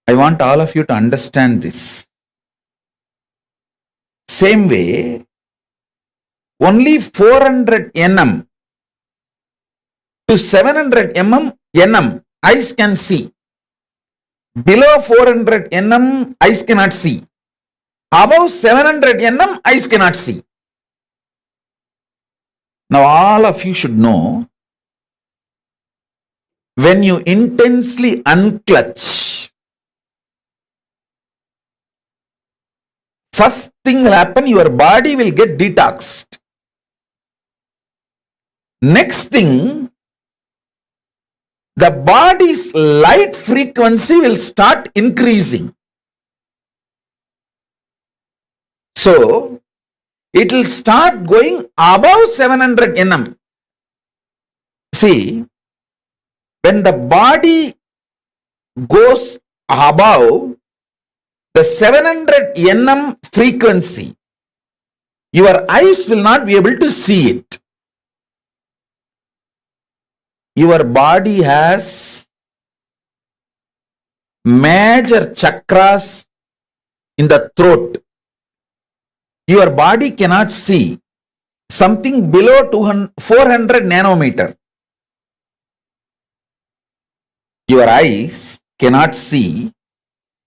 I want all of you to understand this. Same way, only 400 nm to 700 nm eyes can see. Below 400 nm eyes cannot see. Above 700 nm eyes cannot see. Now all of you should know, when you intensely unclutch, first thing will happen, your body will get detoxed. Next thing, the body's light frequency will start increasing. So, it will start going above 700 nm. See, when the body goes above the 700 nm frequency, your eyes will not be able to see it. Your body has major chakras in the throat. Your body cannot see something below 400 nanometer. Your eyes cannot see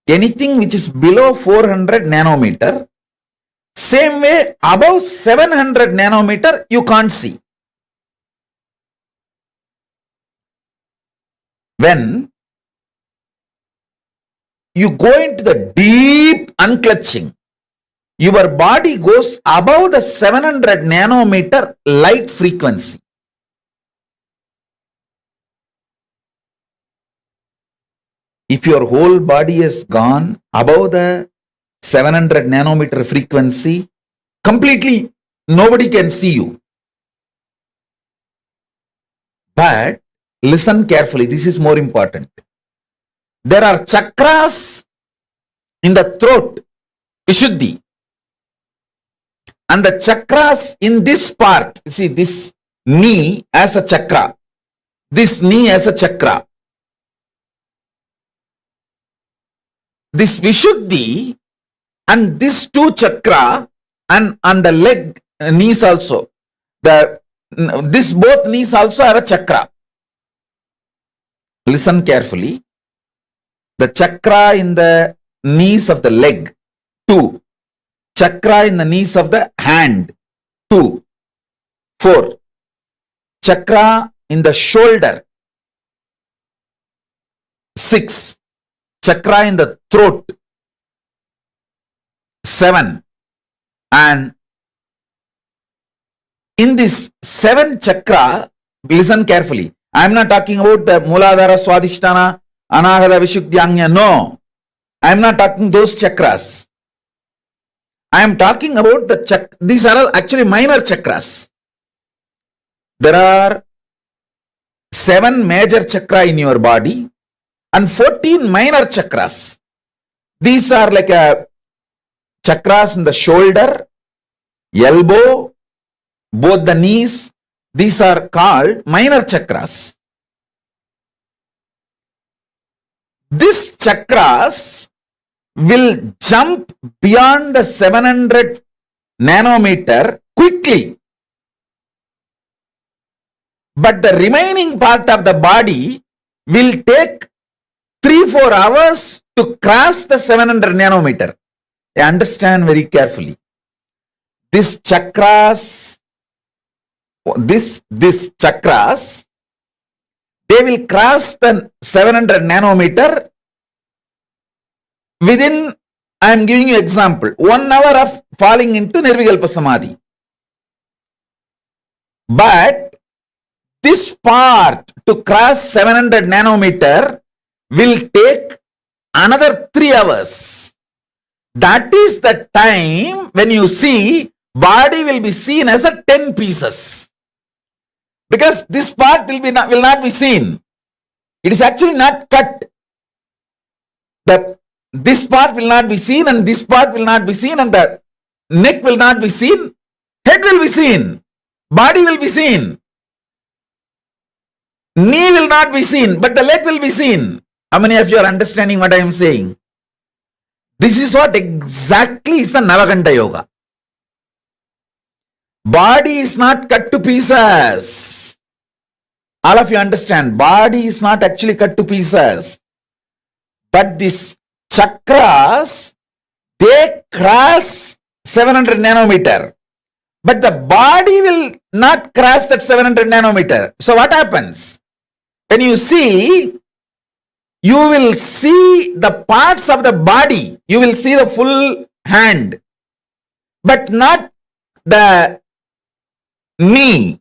anything which is below 400 nanometer. Same way, above 700 nanometer, you can't see. When you go into the deep unclutching, your body goes above the 700 nanometer light frequency. If your whole body has gone above the 700 nanometer frequency, completely nobody can see you. But listen carefully, this is more important. There are chakras in the throat, Vishuddhi. And the chakras in this part, see this knee as a chakra, this knee as a chakra. This Vishuddhi and this two chakra and on the leg, knees also. This both knees also have a chakra. Listen carefully. The chakra in the knees of the leg, 2. Chakra in the knees of the hand, 2. 4. Chakra in the shoulder, 6. Chakra in the throat, 7. And in this 7 chakra, listen carefully. I am not talking about the Muladhara, Swadhisthana, Anahata, Vishuddhyanya. No. I am not talking those chakras. I am talking about the these are all actually minor chakras. There are 7 major chakra in your body and 14 minor chakras. These are like chakras in the shoulder, elbow, both the knees. These are called minor chakras. This chakras will jump beyond the 700 nanometer quickly. But the remaining part of the body will take 3-4 hours to cross the 700 nanometer. Understand very carefully. This chakras, this chakras, they will cross the 700 nanometer within, I am giving you example, 1 hour of falling into Nirvikalpa Samadhi. But this part to cross 700 nanometer will take another 3 hours. That is the time when you see body will be seen as a 10 pieces. Because this part will not be seen. It is actually not cut. This part will not be seen, and this part will not be seen, and the neck will not be seen. Head will be seen. Body will be seen. Knee will not be seen, but the leg will be seen. How many of you are understanding what I am saying? This is what exactly is the Navaganta Yoga. Body is not cut to pieces. All of you understand, body is not actually cut to pieces. But these chakras, they cross 700 nanometer. But the body will not cross that 700 nanometer. So what happens? When you see, you will see the parts of the body. You will see the full hand, but not the knee.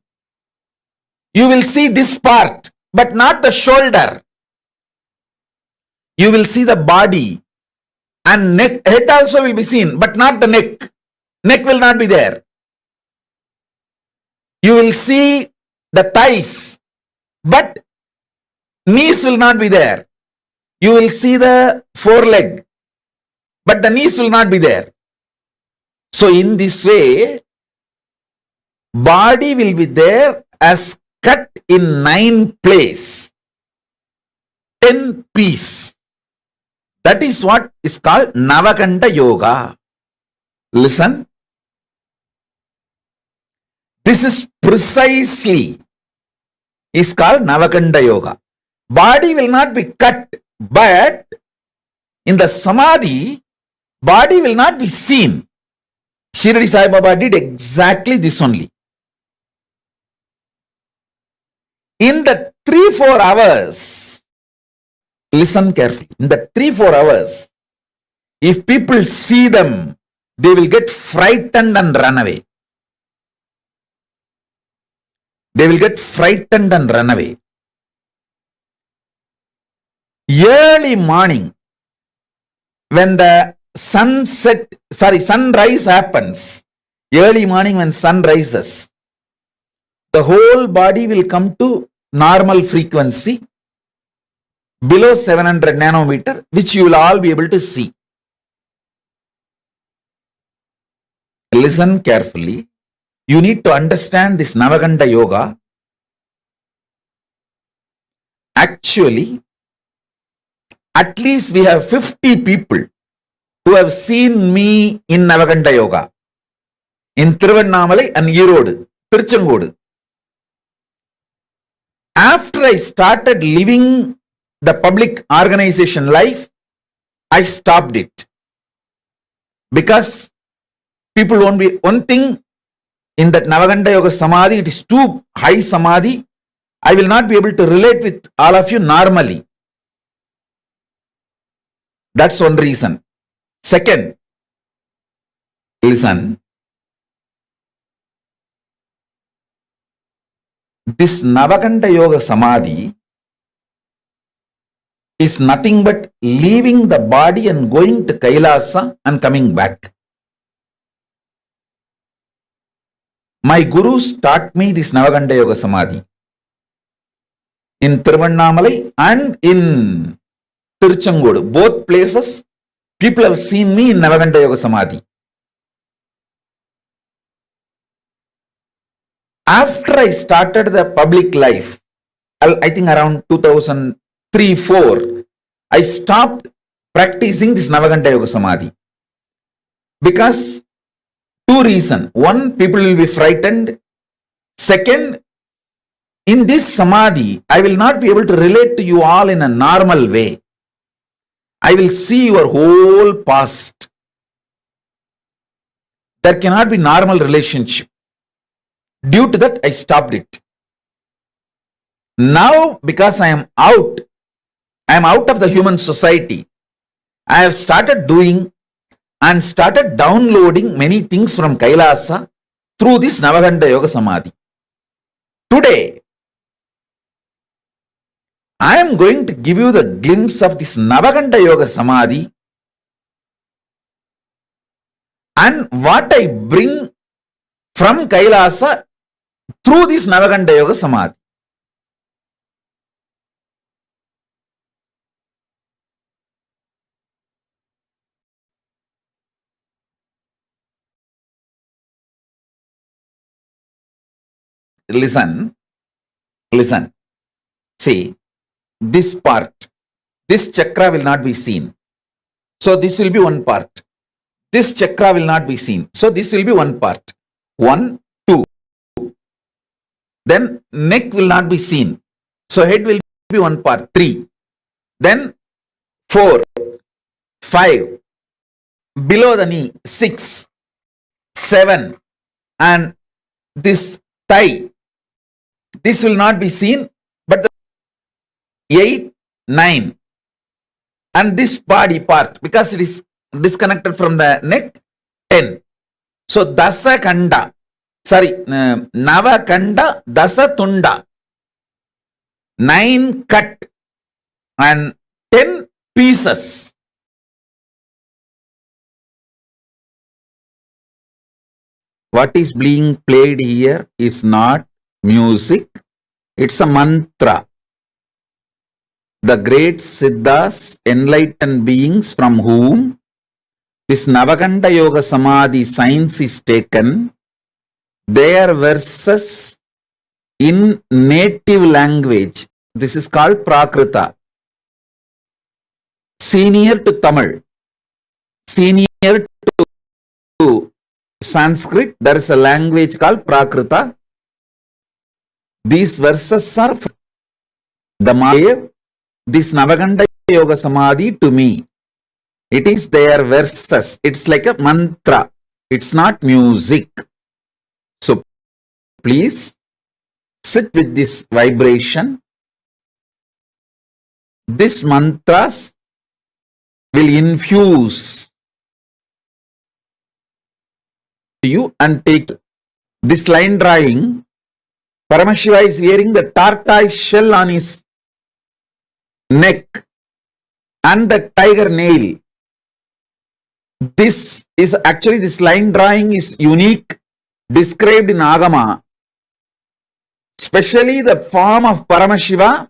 You will see this part, but not the shoulder. You will see the body, and neck, head also will be seen, but not the neck. Neck will not be there. You will see the thighs, but knees will not be there. You will see the foreleg, but the knees will not be there. So in this way, body will be there as cut in 9 place, 10 piece. That is what is called Navakanta Yoga. Listen. This is precisely is called Navakanta Yoga. Body will not be cut, but in the Samadhi, body will not be seen. Shirdi Sai Baba did exactly this only. In the 3-4 hours, listen carefully, in the 3-4 hours, if people see them, they will get frightened and run away. They will get frightened and run away. Early morning, when the sunrise happens, early morning when sun rises, the whole body will come to normal frequency below 700 nanometer, which you will all be able to see. Listen carefully. You need to understand this Navaganta Yoga. Actually, at least we have 50 people who have seen me in Navaganta Yoga. In Thiruvannamalai and Erode, Tiruchengodu. After I started living the public organization life, I stopped it. Because people won't be, one thing in that Navaganta Yoga Samadhi, it is too high Samadhi. I will not be able to relate with all of you normally. That's one reason. Second, listen. This Navaganta Yoga Samadhi is nothing but leaving the body and going to Kailasa and coming back. My gurus taught me this Navaganta Yoga Samadhi in Thiruvannamalai and in Tiruchengodu. Both places, people have seen me in Navaganta Yoga Samadhi. After I started the public life, I think around 2003-04, I stopped practicing this Navaganta Yoga Samadhi. Because two reasons. One, people will be frightened. Second, in this Samadhi, I will not be able to relate to you all in a normal way. I will see your whole past. There cannot be normal relationship. Due to that, I stopped it. Now, because I am out of the human society, I have started doing and started downloading many things from Kailasa through this Navaganta Yoga Samadhi. Today, I am going to give you the glimpse of this Navaganta Yoga Samadhi and what I bring from Kailasa through this Navaganta Yoga Samadhi. Listen. See, this part, this chakra will not be seen. So this will be one part. This chakra will not be seen. So this will be one part. 1, 2. Then neck will not be seen. So head will be one part. 3. Then 4, 5. Below the knee, 6, 7. And this thigh, this will not be seen. But the 8, 9. And this body part, because it is disconnected from the neck, 10. So Dasa Kanda, Nava Kanda, Dasa Tunda, 9 cut and 10 pieces. What is being played here is not music, it's a mantra. The great Siddhas, enlightened beings from whom this Navaganta Yoga Samadhi science is taken, their verses in native language. This is called Prakrita. Senior to Tamil, senior to Sanskrit, there is a language called Prakrita. These verses are the Mahadev, this Navaganta Yoga Samadhi to me. It is their verses. It's like a mantra. It's not music. So please sit with this vibration. This mantras will infuse to you and take this line drawing. Paramashiva is wearing the tortoise shell on his neck and the tiger nail. This is actually, this line drawing is unique, described in Agama, especially the form of Paramashiva.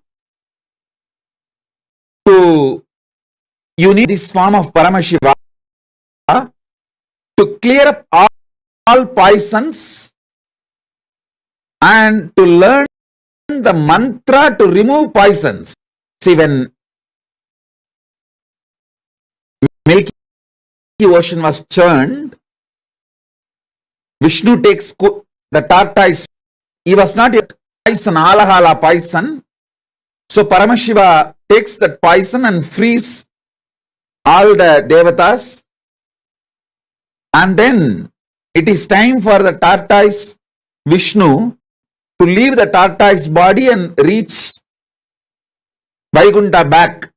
To unite this form of Paramashiva to clear up all poisons and to learn the mantra to remove poisons. See, when Milky Ocean was churned, Vishnu takes the tortoise. He was not a poison, alahala poison. So Paramashiva takes that poison and frees all the devatas. And then it is time for the tortoise Vishnu to leave the tortoise body and reach Vaikuntha back.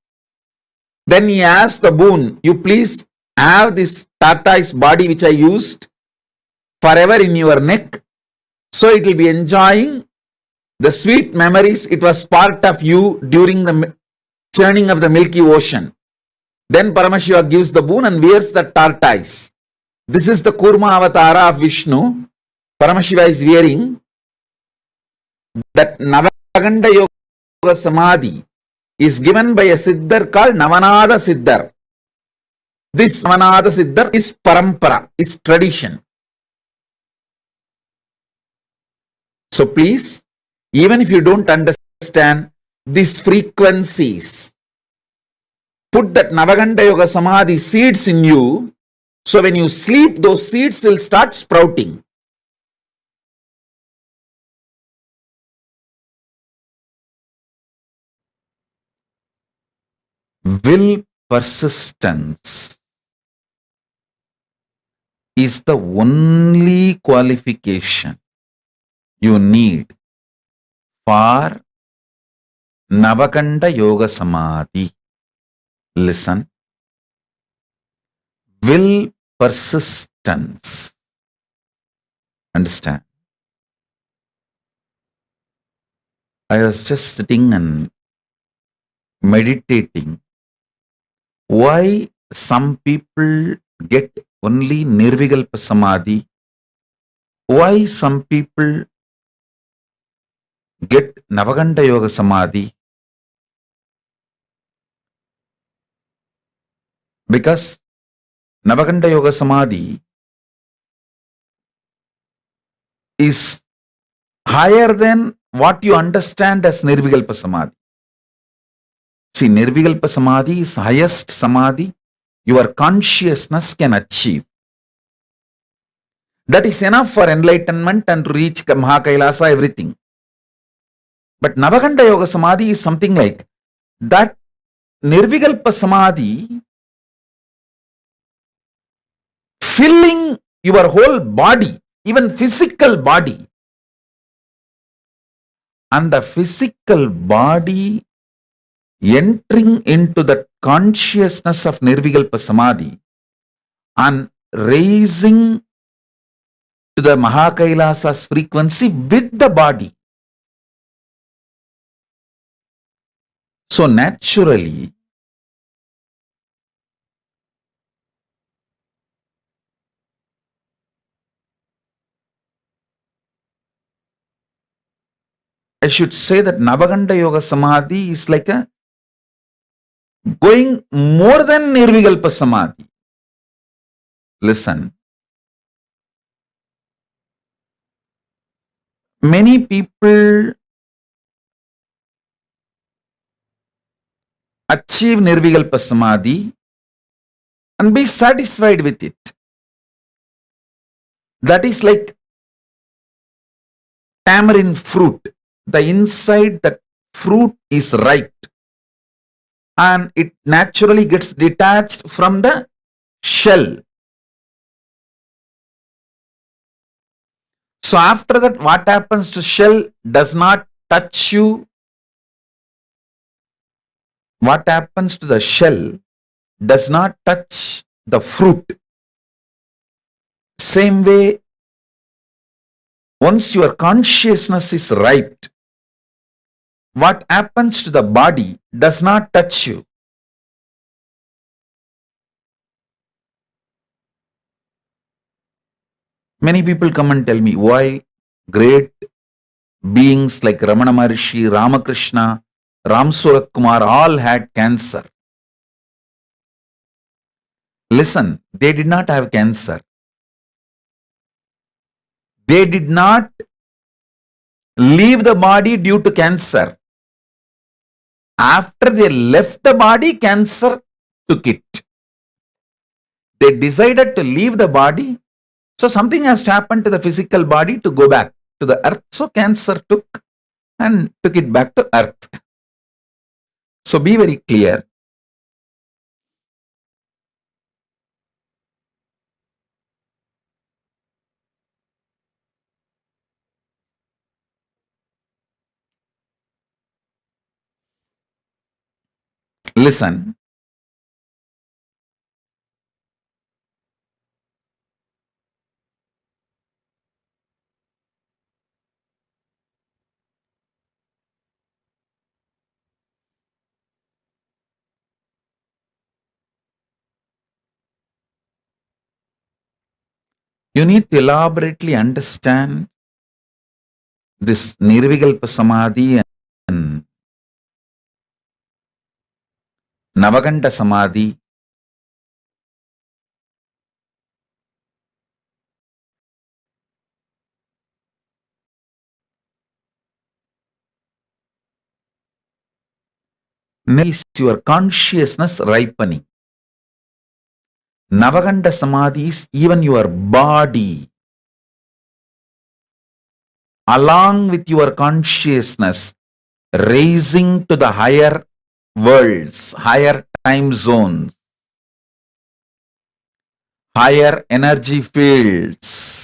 Then he asked the boon, you please have this tortoise body which I used forever in your neck. So it will be enjoying the sweet memories. It was part of you during the churning of the Milky Ocean. Then Paramashiva gives the boon and wears the tortoise. This is the Kurma Avatara of Vishnu. Paramashiva is wearing that. Navaganta Yoga Samadhi is given by a Siddhar called Navanada Siddhar. This Navanada Siddhar is Parampara, is tradition. So please, even if you don't understand these frequencies, put that Navaganta Yoga Samadhi seeds in you. So when you sleep, those seeds will start sprouting. Will persistence is the only qualification you need for Navaganta Yoga Samadhi. Listen. Will persistence. Understand? I was just sitting and meditating. Why some people get only Nirvikalpa Samadhi? Why some people get Navaganta Yoga Samadhi? Because Navaganta Yoga Samadhi is higher than what you understand as Nirvikalpa Samadhi. See, Nirvikalpa Samadhi is highest Samadhi your consciousness can achieve. That is enough for enlightenment and to reach Kailasa, everything. But Navaganta Yoga Samadhi is something like that. Nirvikalpa Samadhi filling your whole body, even physical body. And the physical body entering into the consciousness of Nirvikalpa Samadhi and raising to the Mahakailasa's frequency with the body. So naturally, I should say that Navaganta Yoga Samadhi is like a going more than Nirvikalpa Samadhi. Listen, many people achieve Nirvikalpa Samadhi and be satisfied with it. That is like tamarind fruit. The inside that fruit is ripe and it naturally gets detached from the shell. So after that, what happens to shell does not touch you. What happens to the shell does not touch the fruit. Same way, once your consciousness is ripe, what happens to the body does not touch you. Many people come and tell me why great beings like Ramana Maharishi, Ramakrishna, Ram Surat Kumar all had cancer. Listen, they did not have cancer. They did not leave the body due to cancer. After they left the body, cancer took it. They decided to leave the body. So something has to happen to the physical body to go back to the earth. So cancer took it back to earth. So be very clear. Listen. You need to elaborately understand this Nirvikalpa Samadhi and Navaganta Samadhi. is your consciousness ripening. Navaganda Samadhi is even your body, along with your consciousness, raising to the higher worlds, higher time zones, higher energy fields.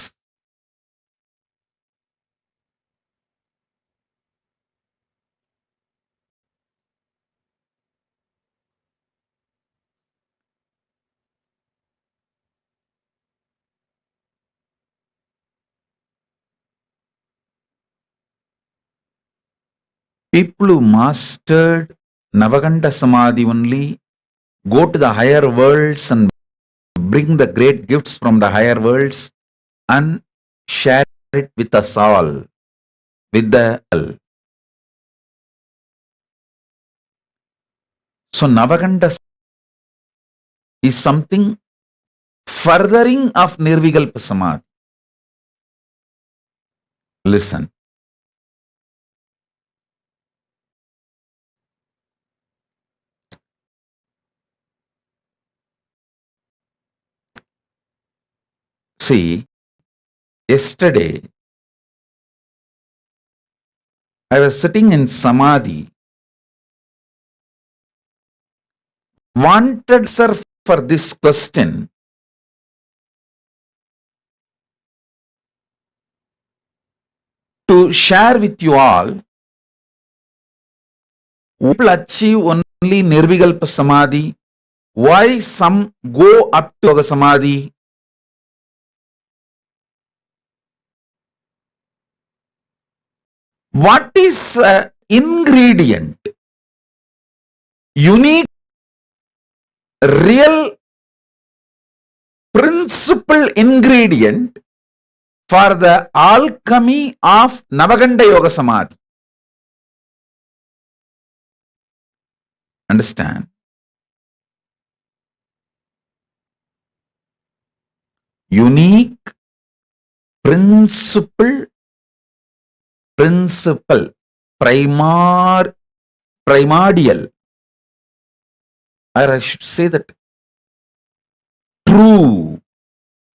People who mastered Navaganda Samadhi only go to the higher worlds and bring the great gifts from the higher worlds and share it with us all, with the all. So Navaganda is something furthering of Nirvikalpa Samadhi. Listen. See, yesterday I was sitting in Samadhi, wanted answer for this question. To share with you all, people achieve only Nirvikalpa Samadhi. Why some go up to Yoga Samadhi? What is ingredient, unique, real, principal ingredient for the alchemy of Navaganda Yoga Samadhi? Understand? Unique, principal, primordial, or I should say that true,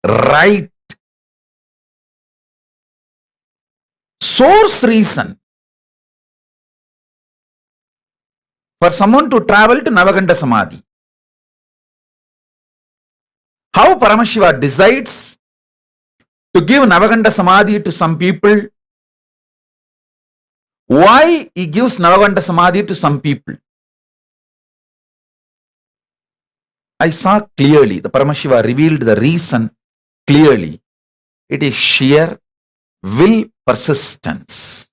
right, source reason for someone to travel to Navaganda Samadhi. How Paramashiva decides to give Navaganda Samadhi to some people? Why he gives Navaganda Samadhi to some people? I saw clearly, the Paramashiva revealed the reason clearly. It is sheer will persistence.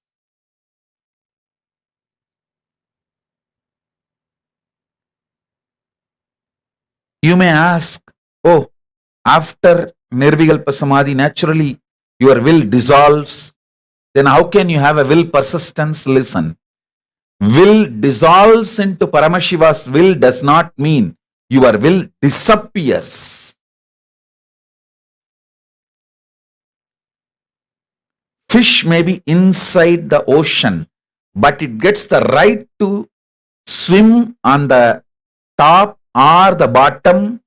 You may ask, oh, after Nirvikalpa Samadhi, naturally your will dissolves. Then how can you have a will persistence? Listen, will dissolves into Paramashiva's will does not mean your will disappears. Fish may be inside the ocean, but it gets the right to swim on the top or the bottom.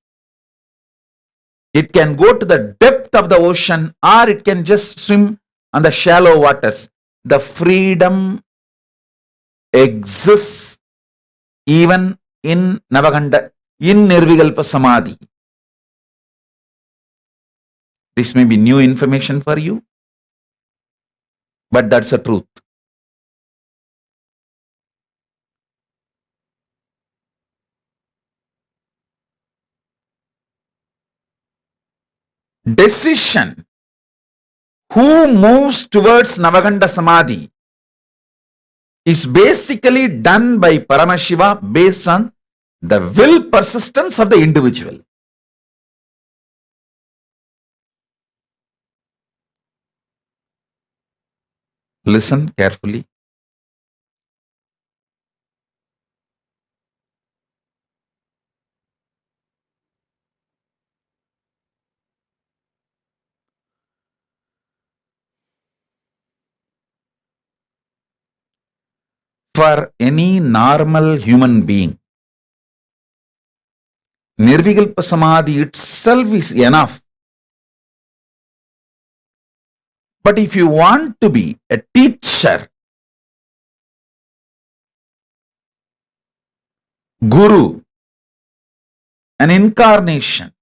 It can go to the depth of the ocean or it can just swim on the shallow waters. The freedom exists even in Navaganda, in Nirvikalpa Samadhi. This may be new information for you, but that's the truth. Decision. Who moves towards Navaganda Samadhi is basically done by Paramashiva based on the will persistence of the individual. Listen carefully. For any normal human being, Nirvikalpa Samadhi itself is enough. But if you want to be a teacher, guru, an incarnation,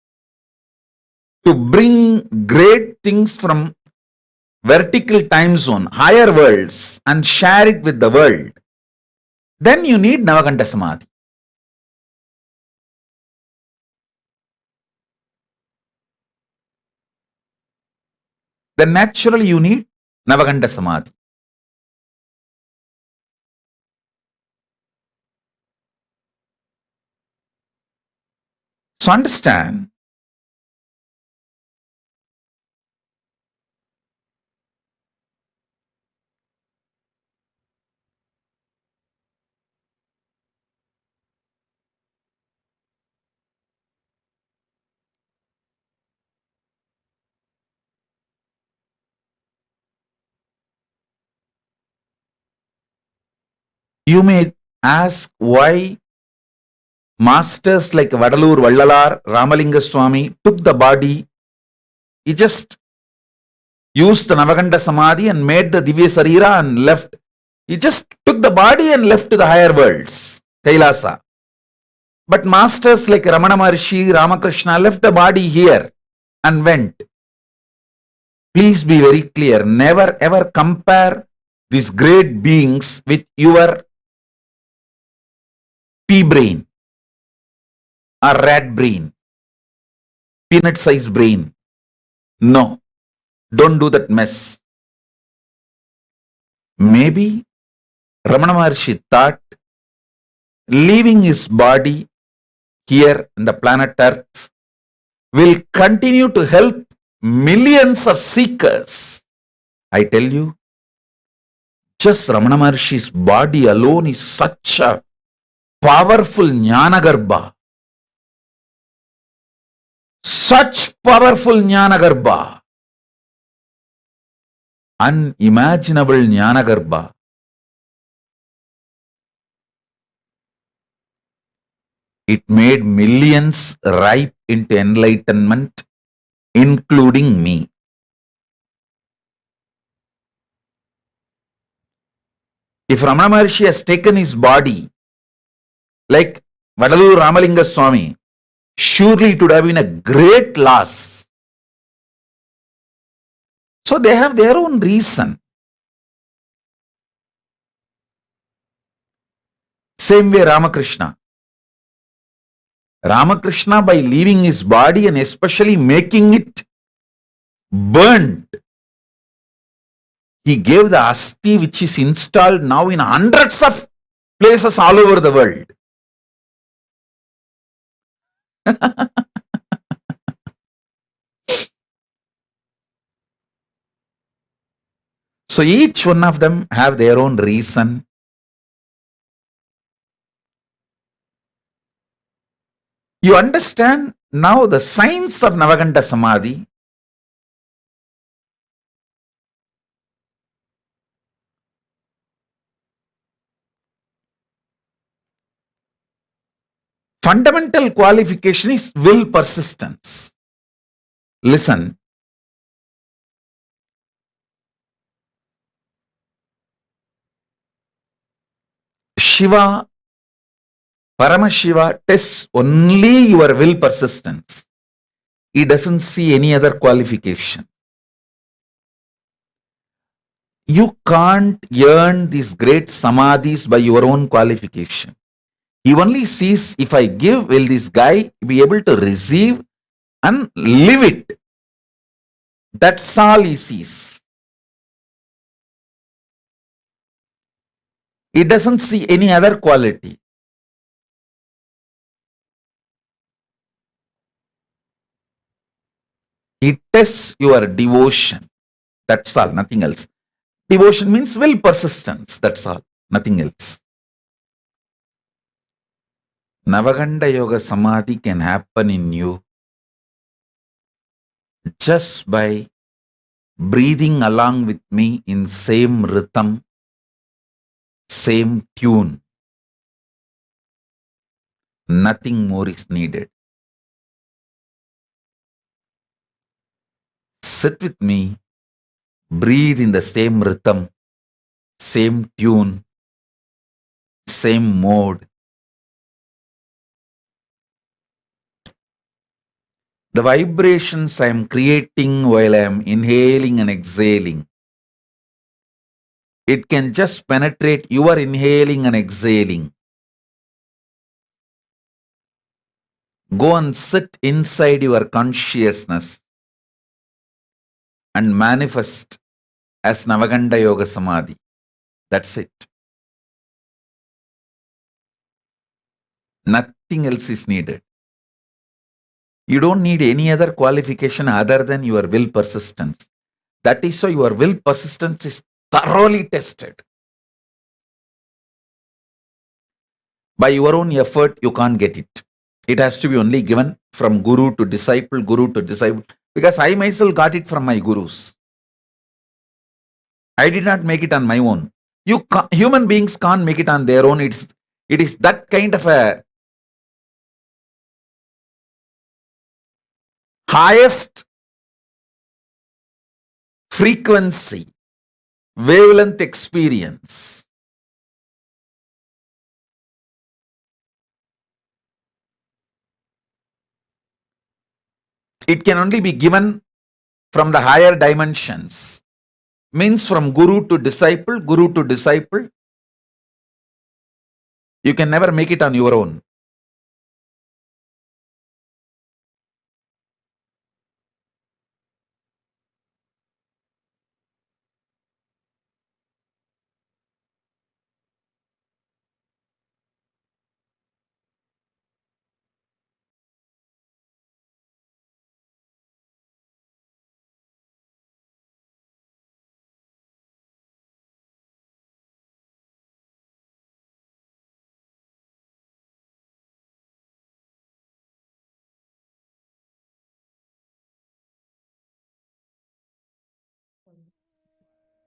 to bring great things from vertical time zone, higher worlds, and share it with the world, then you need Navakanta Samadhi. Then naturally you need Navakanta Samadhi. So understand, you may ask why masters like Vadalur Vallalar, Ramalinga Swami took the body. He just used the Navakanta Samadhi and made the Divya Sarira and left. He just took the body and left to the higher worlds, Kailasa. But masters like Ramana Maharshi, Ramakrishna left the body here and went. Please be very clear. Never ever compare these great beings with your pea brain or rat brain, peanut sized brain. No, don't do that mess. Maybe Ramana Maharshi thought leaving his body here in the planet Earth will continue to help millions of seekers. I tell you, just Ramana Maharshi's body alone is such a powerful Jnanagarbha. Such powerful Jnanagarbha. Unimaginable Jnanagarbha. It made millions ripe into enlightenment, including me. If Ramana Maharshi has taken his body, like Vadalur Ramalinga Swami, surely it would have been a great loss. So they have their own reason. Same way Ramakrishna. Ramakrishna, by leaving his body and especially making it burnt, he gave the asti which is installed now in hundreds of places all over the world. So each one of them have their own reason. You understand now the science of Navakanta Samadhi. Fundamental qualification is will persistence. Listen. Shiva, Paramashiva tests only your will persistence. He doesn't see any other qualification. You can't earn these great samadhis by your own qualification. He only sees, if I give, will this guy be able to receive and live it? That's all he sees. He doesn't see any other quality. He tests your devotion. That's all, nothing else. Devotion means will persistence. That's all, nothing else. Navaganda Yoga Samadhi can happen in you just by breathing along with me in same rhythm same tune. Nothing more is needed. Sit with me, breathe in the same rhythm, same tune, same mode. The vibrations I am creating while I am inhaling and exhaling, it can just penetrate your inhaling and exhaling. Go and sit inside your consciousness and manifest as Navaganda Yoga Samadhi. That's it. Nothing else is needed. You don't need any other qualification other than your will persistence. That is why your will persistence is thoroughly tested. By your own effort, you can't get it. It has to be only given from guru to disciple, because I myself got it from my gurus. I did not make it on my own. Human beings can't make it on their own. It is that kind of a highest frequency, wavelength experience. It can only be given from the higher dimensions. Means from guru to disciple, you can never make it on your own.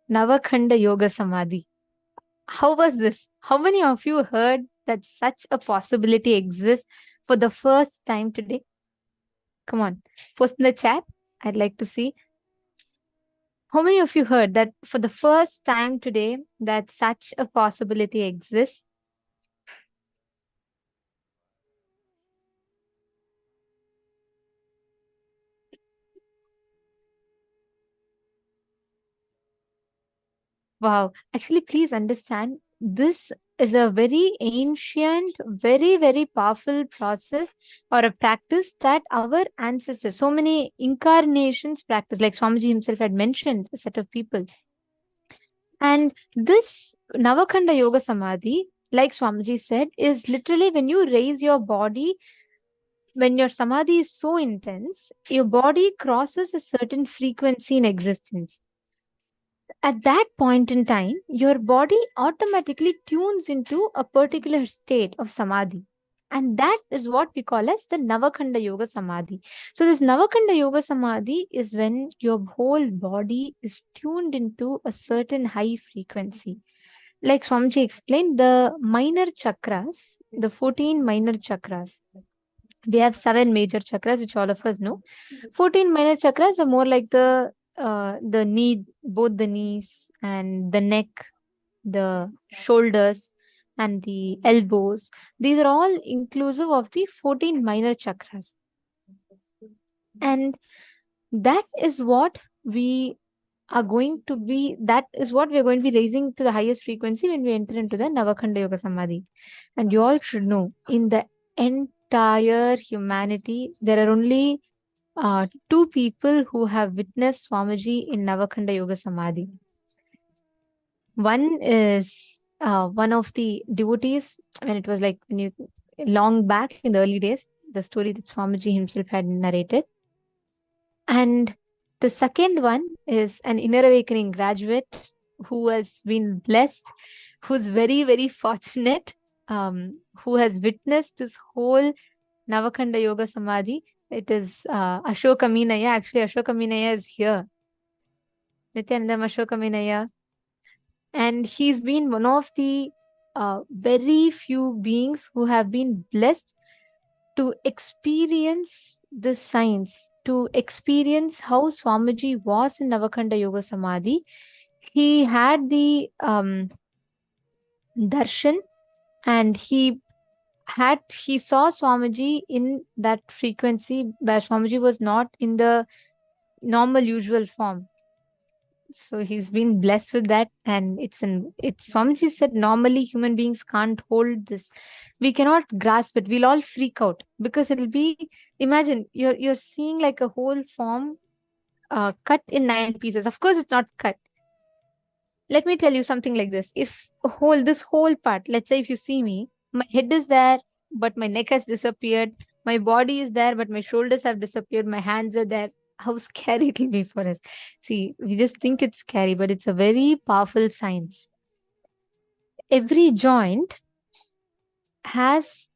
Navakhanda Yoga Samadhi. How was this? How many of you heard that such a possibility exists for the first time today? Come on, post in the chat. I'd like to see. How many of you heard that for the first time today that such a possibility exists? Wow. Actually, please understand, this is a very ancient, very, very powerful process or a practice that our ancestors, so many incarnations practice, like Swamiji himself had mentioned, a set of people. And this Navakhanda Yoga Samadhi, like Swamiji said, is literally when you raise your body, when your Samadhi is so intense, your body crosses a certain frequency in existence. At that point in time, your body automatically tunes into a particular state of Samadhi. And that is what we call as the Navakhanda Yoga Samadhi. So this Navakhanda Yoga Samadhi is when your whole body is tuned into a certain high frequency. Like Swamiji explained, the minor chakras, the 14 minor chakras, we have 7 major chakras, which all of us know. 14 minor chakras are more like the knee, both the knees and the neck, the shoulders and the elbows. These are all inclusive of the 14 minor chakras. And that is what we are going to be, that is what we are going to be raising to the highest frequency when we enter into the Navakhanda Yoga Samadhi. And you all should know, in the entire humanity, there are only 2 people who have witnessed Swamiji in Navakhanda Yoga Samadhi. One is one of the devotees, when it was like long back in the early days, the story that Swamiji himself had narrated. And the second one is an inner awakening graduate who has been blessed, who's very, very fortunate, who has witnessed this whole Navakhanda Yoga Samadhi. It is Ashoka Meenaya. Actually, Ashoka Meenaya is here. Nithyananda Ashoka Meenaya. And he's been one of the very few beings who have been blessed to experience this science, to experience how Swamiji was in Navakhanda Yoga Samadhi. He had the darshan, and he saw Swamiji in that frequency where Swamiji was not in the normal usual form. So he's been blessed with that, and it's Swamiji said normally human beings can't hold this. We cannot grasp it. We'll all freak out because it'll be, imagine you're seeing like a whole form cut in 9 pieces. Of course, it's not cut. Let me tell you something like this. If this whole part, let's say if you see me, my head is there, but my neck has disappeared. My body is there, but my shoulders have disappeared. My hands are there. How scary it will be for us. See, we just think it's scary, but it's a very powerful science. Every joint has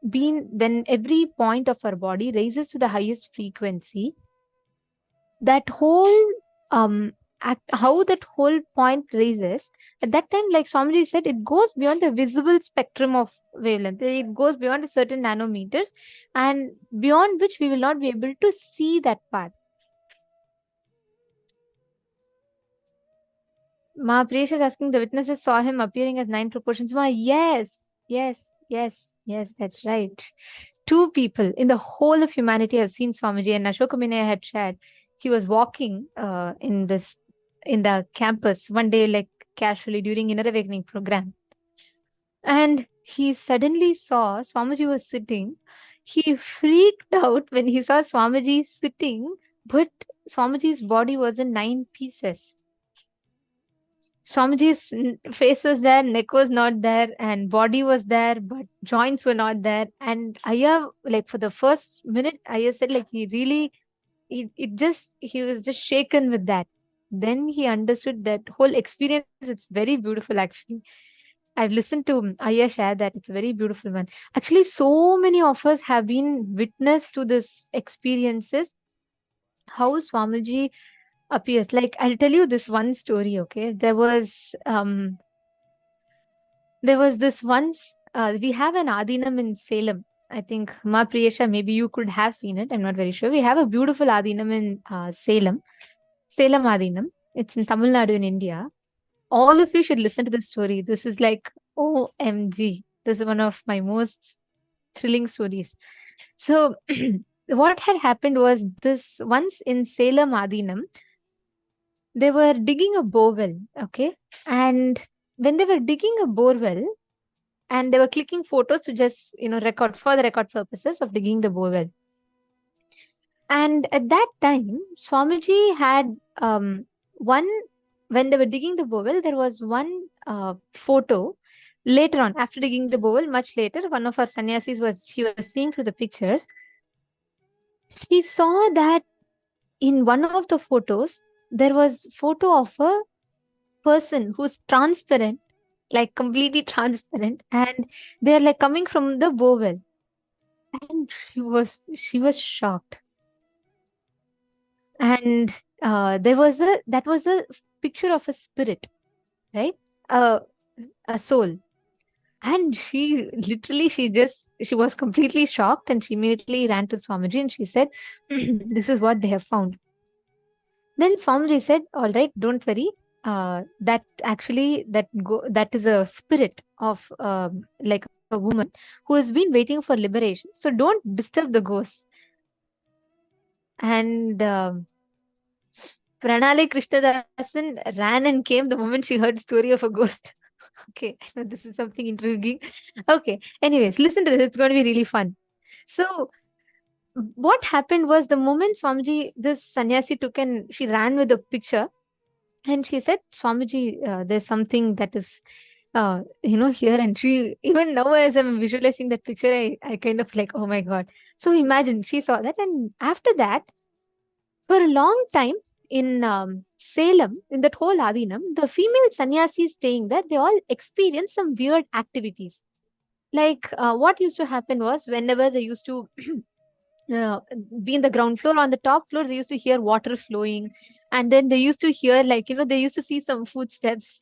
been, when every point of our body raises to the highest frequency, that whole how that whole point raises, at that time, like Swamiji said, it goes beyond the visible spectrum of wavelength. It goes beyond a certain nanometers, and beyond which we will not be able to see that part. Mahapriyesh is asking, the witnesses saw him appearing as 9 proportions. Yes, that's right. 2 people in the whole of humanity have seen Swamiji, and Ashoka Minaya had shared. He was walking in the campus one day, like casually during Inner Awakening program. And he suddenly saw Swamiji was sitting. He freaked out when he saw Swamiji sitting, but Swamiji's body was in 9 pieces. Swamiji's face was there, neck was not there, and body was there, but joints were not there. And Ayya, like for the first minute, Ayya said, like he was just shaken with that. Then he understood that whole experience. It's very beautiful, actually. I've listened to Ayya share that. It's a very beautiful one. Actually, so many of us have been witness to this experiences. How Swamiji appears. Like, I'll tell you this one story, okay? There was this once, we have an Adinam in Salem. I think, Ma Priyesha, maybe you could have seen it. I'm not very sure. We have a beautiful Adinam in Salem Adinam. It's in Tamil Nadu in India. All of you should listen to this story. This is like, OMG. This is one of my most thrilling stories. So, what had happened was this once in Salem Adinam, they were digging a borewell, okay? And when they were digging a borewell, and they were clicking photos to just, record for the record purposes of digging the borewell. And at that time, Swamiji had when they were digging the borewell, there was one photo. Later on, after digging the borewell, much later, one of our sannyasis she was seeing through the pictures. She saw that in one of the photos, there was photo of a person who's transparent, like completely transparent, and they're like coming from the borewell. And she was shocked. And that was a picture of a spirit, right? A soul. And she was completely shocked, and she immediately ran to Swamiji and she said, this is what they have found. Then Swamiji said, all right, don't worry. That is a spirit of like a woman who has been waiting for liberation. So don't disturb the ghost. And Pranali Krishnadasan ran and came the moment she heard the story of a ghost. Okay, I know this is something intriguing. Okay, anyways, listen to this. It's going to be really fun. So, what happened was the moment Swamiji, this sannyasi took and she ran with the picture, and she said, Swamiji, there's something that is, here. And she, even now as I'm visualizing that picture, I kind of like, oh my God. So imagine, she saw that. And after that, for a long time in Salem, in that whole Adinam, the female sannyasis staying there, they all experienced some weird activities. Like what used to happen was whenever they used to be in the ground floor, on the top floor, they used to hear water flowing. And then they used to hear, like, they used to see some footsteps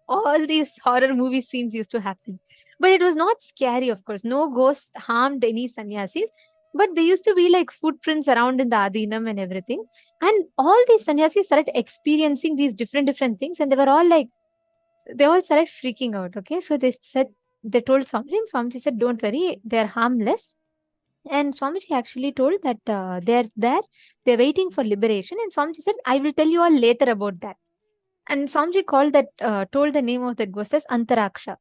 all these horror movie scenes used to happen. But it was not scary, of course. No ghost harmed any sannyasis. But there used to be like footprints around in the Adinam and everything. And all these sannyasis started experiencing these different things. And they were all like, they all started freaking out. Okay. So they told Swamiji, and Swamiji said, don't worry, they're harmless. And Swamiji actually told that they're waiting for liberation. And Swamiji said, I will tell you all later about that. And Swamiji told the name of that ghost as Antaraksha.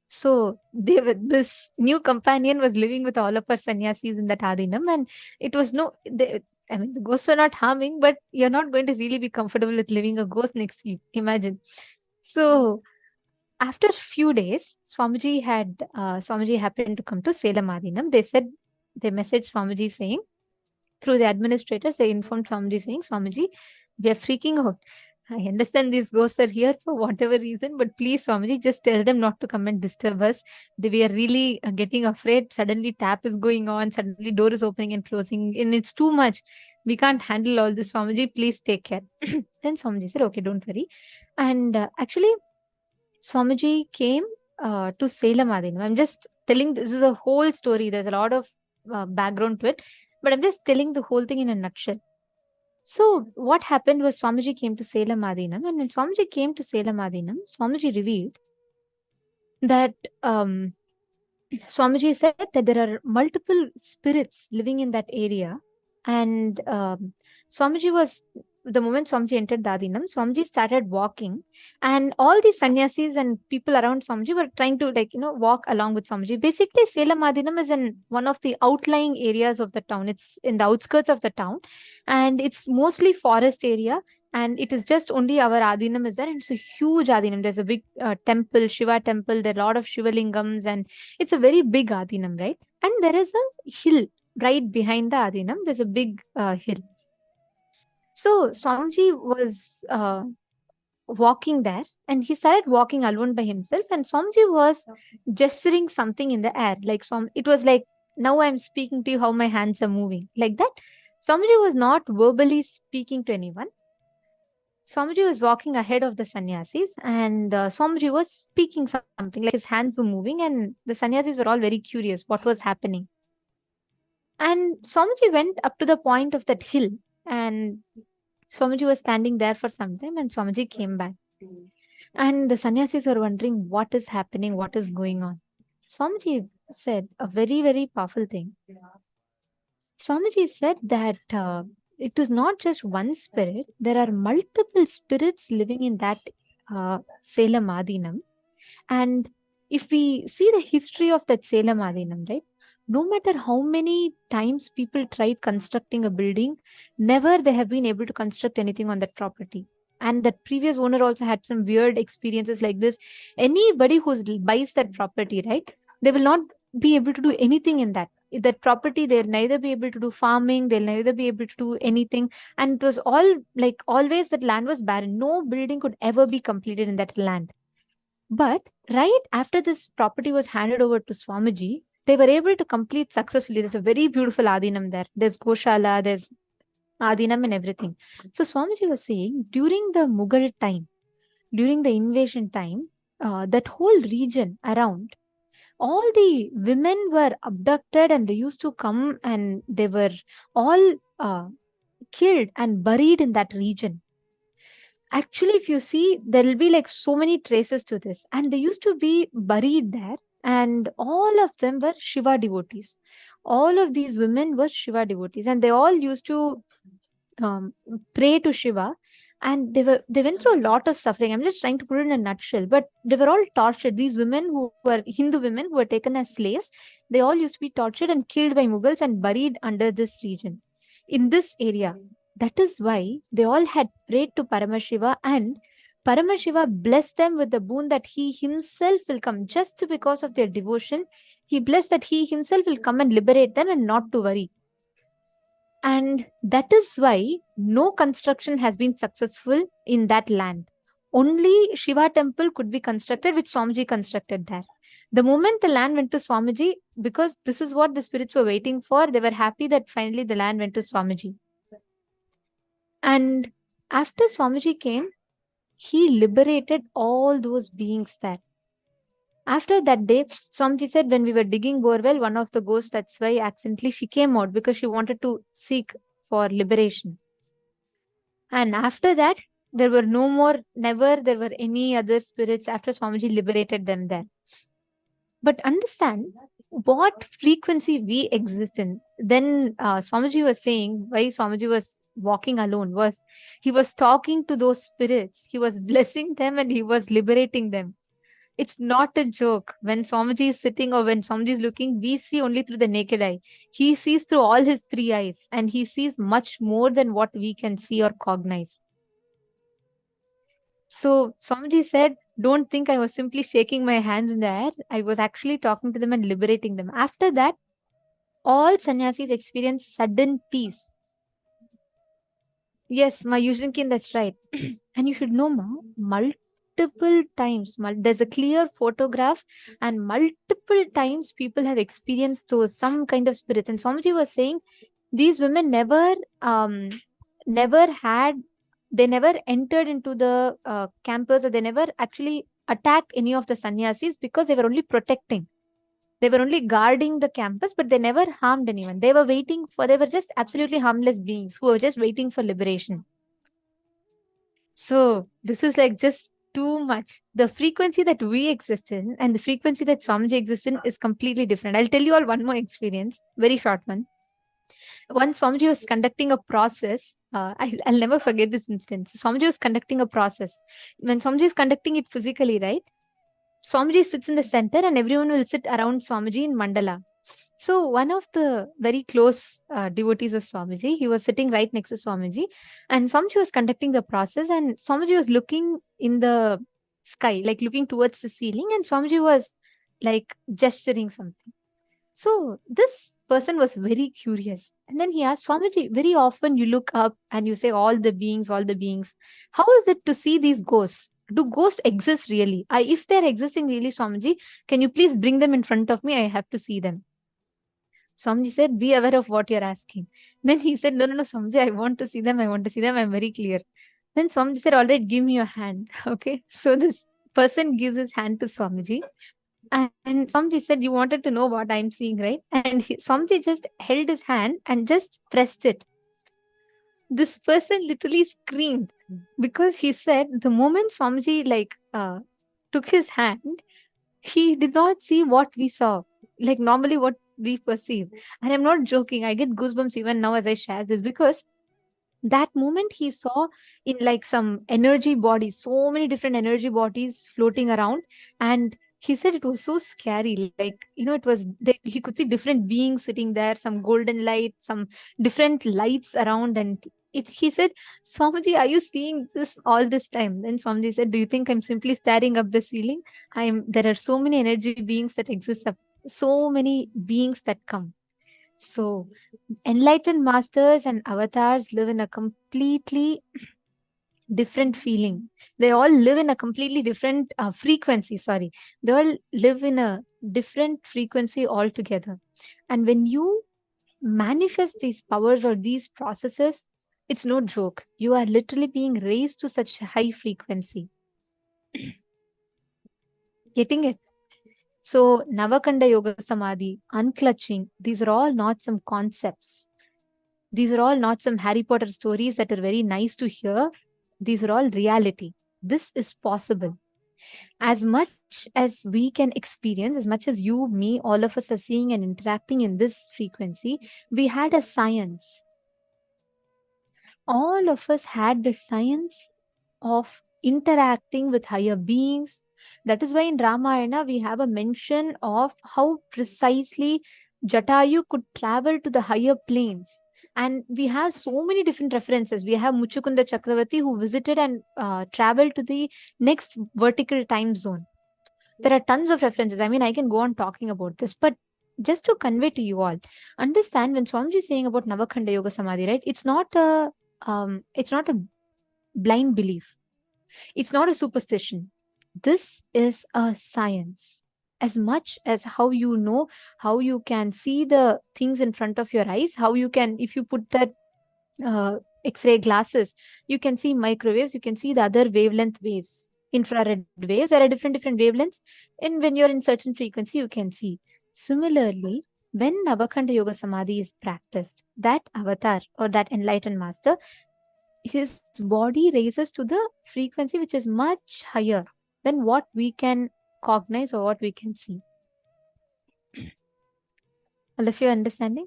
So this new companion was living with all of our sannyasis in that Adinam, and it was the ghosts were not harming, but you're not going to really be comfortable with living a ghost next to you. Imagine. So after a few days, Swamiji happened to come to Salem Adinam. They messaged Swamiji saying, through the administrators, they informed Swamiji saying, Swamiji, we are freaking out. I understand these ghosts are here for whatever reason, but please, Swamiji, just tell them not to come and disturb us. We are really getting afraid. Suddenly tap is going on, suddenly door is opening and closing, and it's too much. We can't handle all this, Swamiji. Please take care. Then Swamiji said, okay, don't worry. And actually, Swamiji came to Salem Adinam. I'm just telling, this is a whole story. There's a lot of background to it, but I'm just telling the whole thing in a nutshell. So what happened was Swamiji came to Salem Adinam, and when Swamiji came to Salem Adinam, Swamiji revealed that Swamiji said that there are multiple spirits living in that area, and Swamiji was, the moment Swamiji entered the Adinam, Swamiji started walking, and all the sannyasis and people around Swamiji were trying to walk along with Swamiji. Basically, Salem Adinam is in one of the outlying areas of the town. It's in the outskirts of the town, and it's mostly forest area. And it is just only our Adinam is there, and it's a huge Adinam. There's a big temple, Shiva temple. There are a lot of Shiva lingams, and it's a very big Adinam, right? And there is a hill right behind the Adinam. There's a big hill. So Swamiji was walking there, and he started walking alone by himself, and Swamiji was gesturing something in the air. It was like, now I'm speaking to you, how my hands are moving. Like that. Swamiji was not verbally speaking to anyone. Swamiji was walking ahead of the sannyasis, and Swamiji was speaking something, like his hands were moving, and the sannyasis were all very curious what was happening. And Swamiji went up to the point of that hill, and Swamiji was standing there for some time, and Swamiji came back. And the sannyasis were wondering what is happening, what is going on. Swamiji said a very, very powerful thing. Swamiji said that it is not just one spirit. There are multiple spirits living in that Salem Adinam. And if we see the history of that Salem Adinam, right? No matter how many times people tried constructing a building, never they have been able to construct anything on that property. And that previous owner also had some weird experiences like this. Anybody who buys that property, right? They will not be able to do anything in that property. They'll neither be able to do farming, they'll neither be able to do anything. And it was all like, always that land was barren. No building could ever be completed in that land. But right after this property was handed over to Swamiji, they were able to complete successfully. There's a very beautiful Adinam there. There's Goshala, there's Adinam and everything. So Swamiji was saying, during the Mughal time, during the invasion time, that whole region around, all the women were abducted, and they used to come, and they were all killed and buried in that region. Actually, if you see, there will be like so many traces to this, and they used to be buried there, and all of them were Shiva devotees. All of these women were Shiva devotees, and they all used to pray to Shiva. And they went through a lot of suffering. I'm just trying to put it in a nutshell, but they were all tortured. These women who were Hindu women who were taken as slaves, they all used to be tortured and killed by Mughals and buried under this region, in this area. That is why they all had prayed to Paramashiva, and Paramashiva blessed them with the boon that he himself will come. Just because of their devotion, he blessed that he himself will come and liberate them and not to worry. And that is why no construction has been successful in that land. Only Shiva temple could be constructed, which Swamiji constructed there. The moment the land went to Swamiji, because this is what the spirits were waiting for, they were happy that finally the land went to Swamiji. And after Swamiji came, he liberated all those beings there. After that day, Swamiji said, when we were digging borewell, one of the ghosts, that's why accidentally she came out, because she wanted to seek for liberation. And after that, there were no more, never there were any other spirits after Swamiji liberated them there. But understand what frequency we exist in. Then Swamiji was saying why Swamiji was walking alone was he was talking to those spirits, he was blessing them, and he was liberating them. It's not a joke. When Swamiji is sitting or when Swamiji is looking, we see only through the naked eye. He sees through all his three eyes, and he sees much more than what we can see or cognize. So Swamiji said, don't think I was simply shaking my hands in the air. I was actually talking to them and liberating them. After that, all sannyasis experience sudden peace. Yes, Mayushinkin, that's right. And you should know, multiple times, there's a clear photograph, and multiple times people have experienced those, some kind of spirits. And Swamiji was saying, these women never entered into the campus, or they never actually attacked any of the sannyasis, because they were only protecting. They were only guarding the campus, but they never harmed anyone. They were just absolutely harmless beings who were just waiting for liberation. So this is like just too much. The frequency that we exist in and the frequency that Swamiji exists in is completely different. I'll tell you all one more experience, very short one. Once Swamiji was conducting a process. I'll never forget this instance. Swamiji was conducting a process. When Swamiji is conducting it physically, right? Swamiji sits in the center and everyone will sit around Swamiji in mandala. So one of the very close devotees of Swamiji, he was sitting right next to Swamiji, and Swamiji was conducting the process, and Swamiji was looking in the sky, like looking towards the ceiling, and Swamiji was like gesturing something. So this person was very curious. And then he asked, Swamiji, very often you look up and you say all the beings. How is it to see these ghosts? Do ghosts exist really? If they're existing really, Swamiji, can you please bring them in front of me? I have to see them. Swamiji said, be aware of what you're asking. Then he said, no, Swamiji, I want to see them. I'm very clear. Then Swamiji said, all right, give me your hand. Okay. So this person gives his hand to Swamiji. And Swamiji said, you wanted to know what I'm seeing, right? And Swamiji just held his hand and just pressed it. This person literally screamed, because he said the moment Swamiji took his hand, he did not see what we saw, like normally what we perceive. And I'm not joking. I get goosebumps even now as I share this, because that moment he saw in like some energy bodies, so many different energy bodies floating around. And he said it was so scary. Like, it was, he could see different beings sitting there, some golden light, some different lights around. And he said, Swamiji, are you seeing this all this time? Then Swamiji said, do you think I'm simply staring up the ceiling? There are so many energy beings that exist, so many beings that come. So enlightened masters and avatars live in a completely different feeling. They all live in a completely different frequency. They all live in a different frequency altogether. And when you manifest these powers or these processes, it's no joke. You are literally being raised to such a high frequency. Getting it? So Navakanda Yoga Samadhi, unclutching, these are all not some concepts. These are all not some Harry Potter stories that are very nice to hear. These are all reality. This is possible. As much as we can experience, as much as you, me, all of us are seeing and interacting in this frequency, we had a science. All of us had the science of interacting with higher beings. That is why in Ramayana, we have a mention of how precisely Jatayu could travel to the higher planes. And we have so many different references. We have Muchukunda Chakravarti who visited and traveled to the next vertical time zone. There are tons of references. I mean, I can go on talking about this, but just to convey to you all, understand when Swamiji is saying about Navakhanda Yoga Samadhi, right? It's not a blind belief. It's not a superstition. This is a science. As much as how you can see the things in front of your eyes, how you can, if you put that X-ray glasses, you can see microwaves, you can see the other wavelength waves, infrared waves. There are different wavelengths, and when you're in certain frequency, you can see. Similarly, when Navakhanda Yoga Samadhi is practiced, that avatar or that enlightened master, his body raises to the frequency which is much higher than what we can cognize or what we can see. All of you understanding?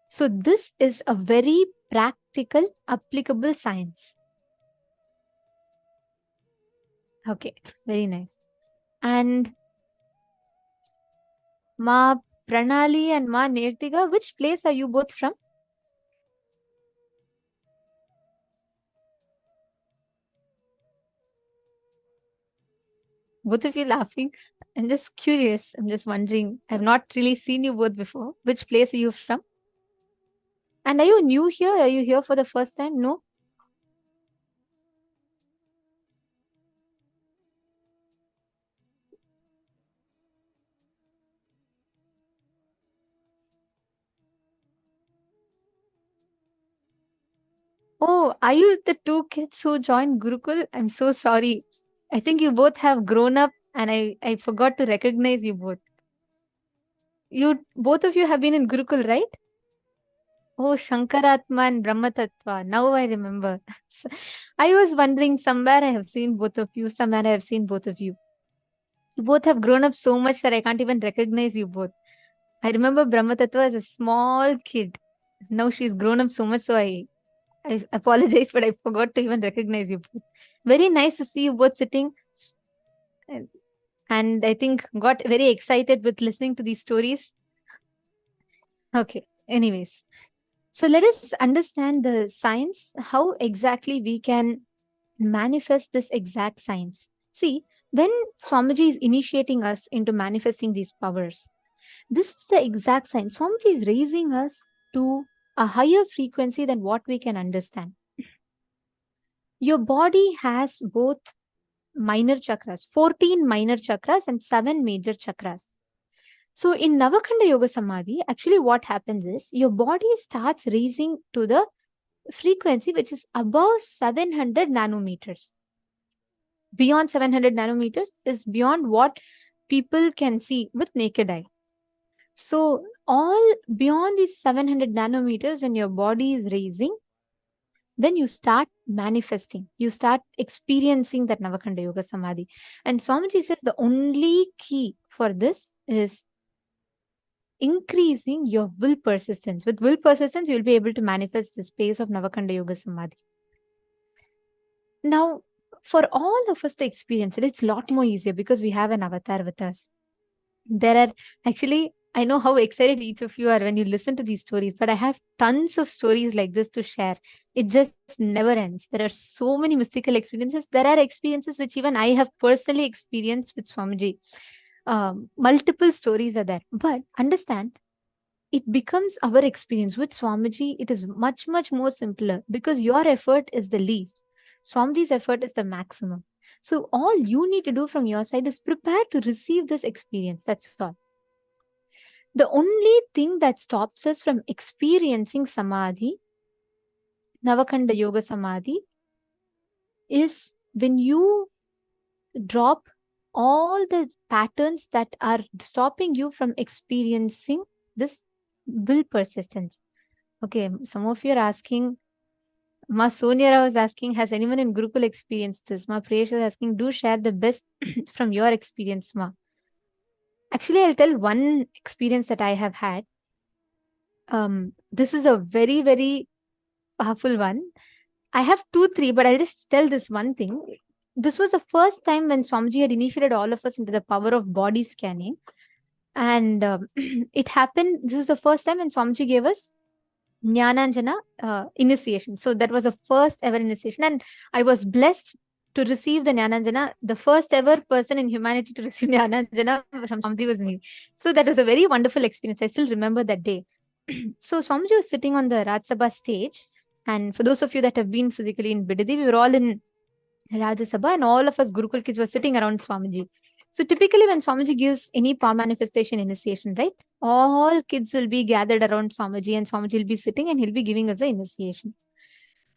So this is a very practical, applicable science. Okay, very nice. And Ma Pranali and Ma Nirtiga, which place are you both from? Both of you laughing. I'm just curious. I'm just wondering. I've not really seen you both before. Which place are you from? And are you new here? Are you here for the first time? No? Oh, are you the two kids who joined Gurukul? I'm so sorry. I think you both have grown up and I forgot to recognize you both. Both of you have been in Gurukul, right? Oh, Shankaratma and Brahma Tattva. Now I remember. I was wondering, somewhere I have seen both of you, somewhere I have seen both of you. You both have grown up so much that I can't even recognize you both. I remember Brahma Tattva as a small kid. Now she's grown up so much, so I apologize, but I forgot to even recognize you both. Very nice to see you both sitting. And I think got very excited with listening to these stories. Okay, anyways. So let us understand the science, how exactly we can manifest this exact science. See, when Swamiji is initiating us into manifesting these powers, this is the exact science. Swamiji is raising us to a higher frequency than what we can understand. Your body has both minor chakras, 14 minor chakras and 7 major chakras. So in Navakhanda Yoga Samadhi, actually what happens is your body starts raising to the frequency which is above 700 nanometers. Beyond 700 nanometers is beyond what people can see with naked eye. So all beyond these 700 nanometers, when your body is raising, then you start manifesting. You start experiencing that Navakhanda Yoga Samadhi. And Swamiji says the only key for this is increasing your will persistence. With will persistence, you'll be able to manifest the space of Navakhanda Yoga Samadhi. Now, for all of us to experience it, it's a lot more easier because we have an avatar with us. There are actually, I know how excited each of you are when you listen to these stories, but I have tons of stories like this to share. It just never ends. There are so many mystical experiences. There are experiences which even I have personally experienced with Swamiji. Multiple stories are there. But understand, it becomes our experience. With Swamiji, it is much, much more simpler because your effort is the least. Swamiji's effort is the maximum. So all you need to do from your side is prepare to receive this experience. That's all. The only thing that stops us from experiencing Samadhi, Navakhanda Yoga Samadhi, is when you drop all the patterns that are stopping you from experiencing this will persistence. Okay, some of you are asking, Ma Sonia was asking, has anyone in Gurukul experienced this? Ma Priyesh is asking, do share the best from your experience, Ma. Actually, I'll tell one experience that I have had. This is a very, very powerful one. I have 2, 3, but I'll just tell this one thing. This was the first time when Swamiji had initiated all of us into the power of body scanning. And it happened, this was the first time when Swamiji gave us Jnananjana initiation. So that was the first ever initiation. And I was blessed to receive the Jnananjana. The first ever person in humanity to receive Jnananjana from Swamiji was me. So that was a very wonderful experience. I still remember that day. So Swamiji was sitting on the Raj Sabha stage. And for those of you that have been physically in Bidadi, we were all in Rajya Sabha and all of us Gurukul kids were sitting around Swamiji. So typically when Swamiji gives any power manifestation initiation, right, all kids will be gathered around Swamiji and Swamiji will be sitting and he'll be giving us the initiation.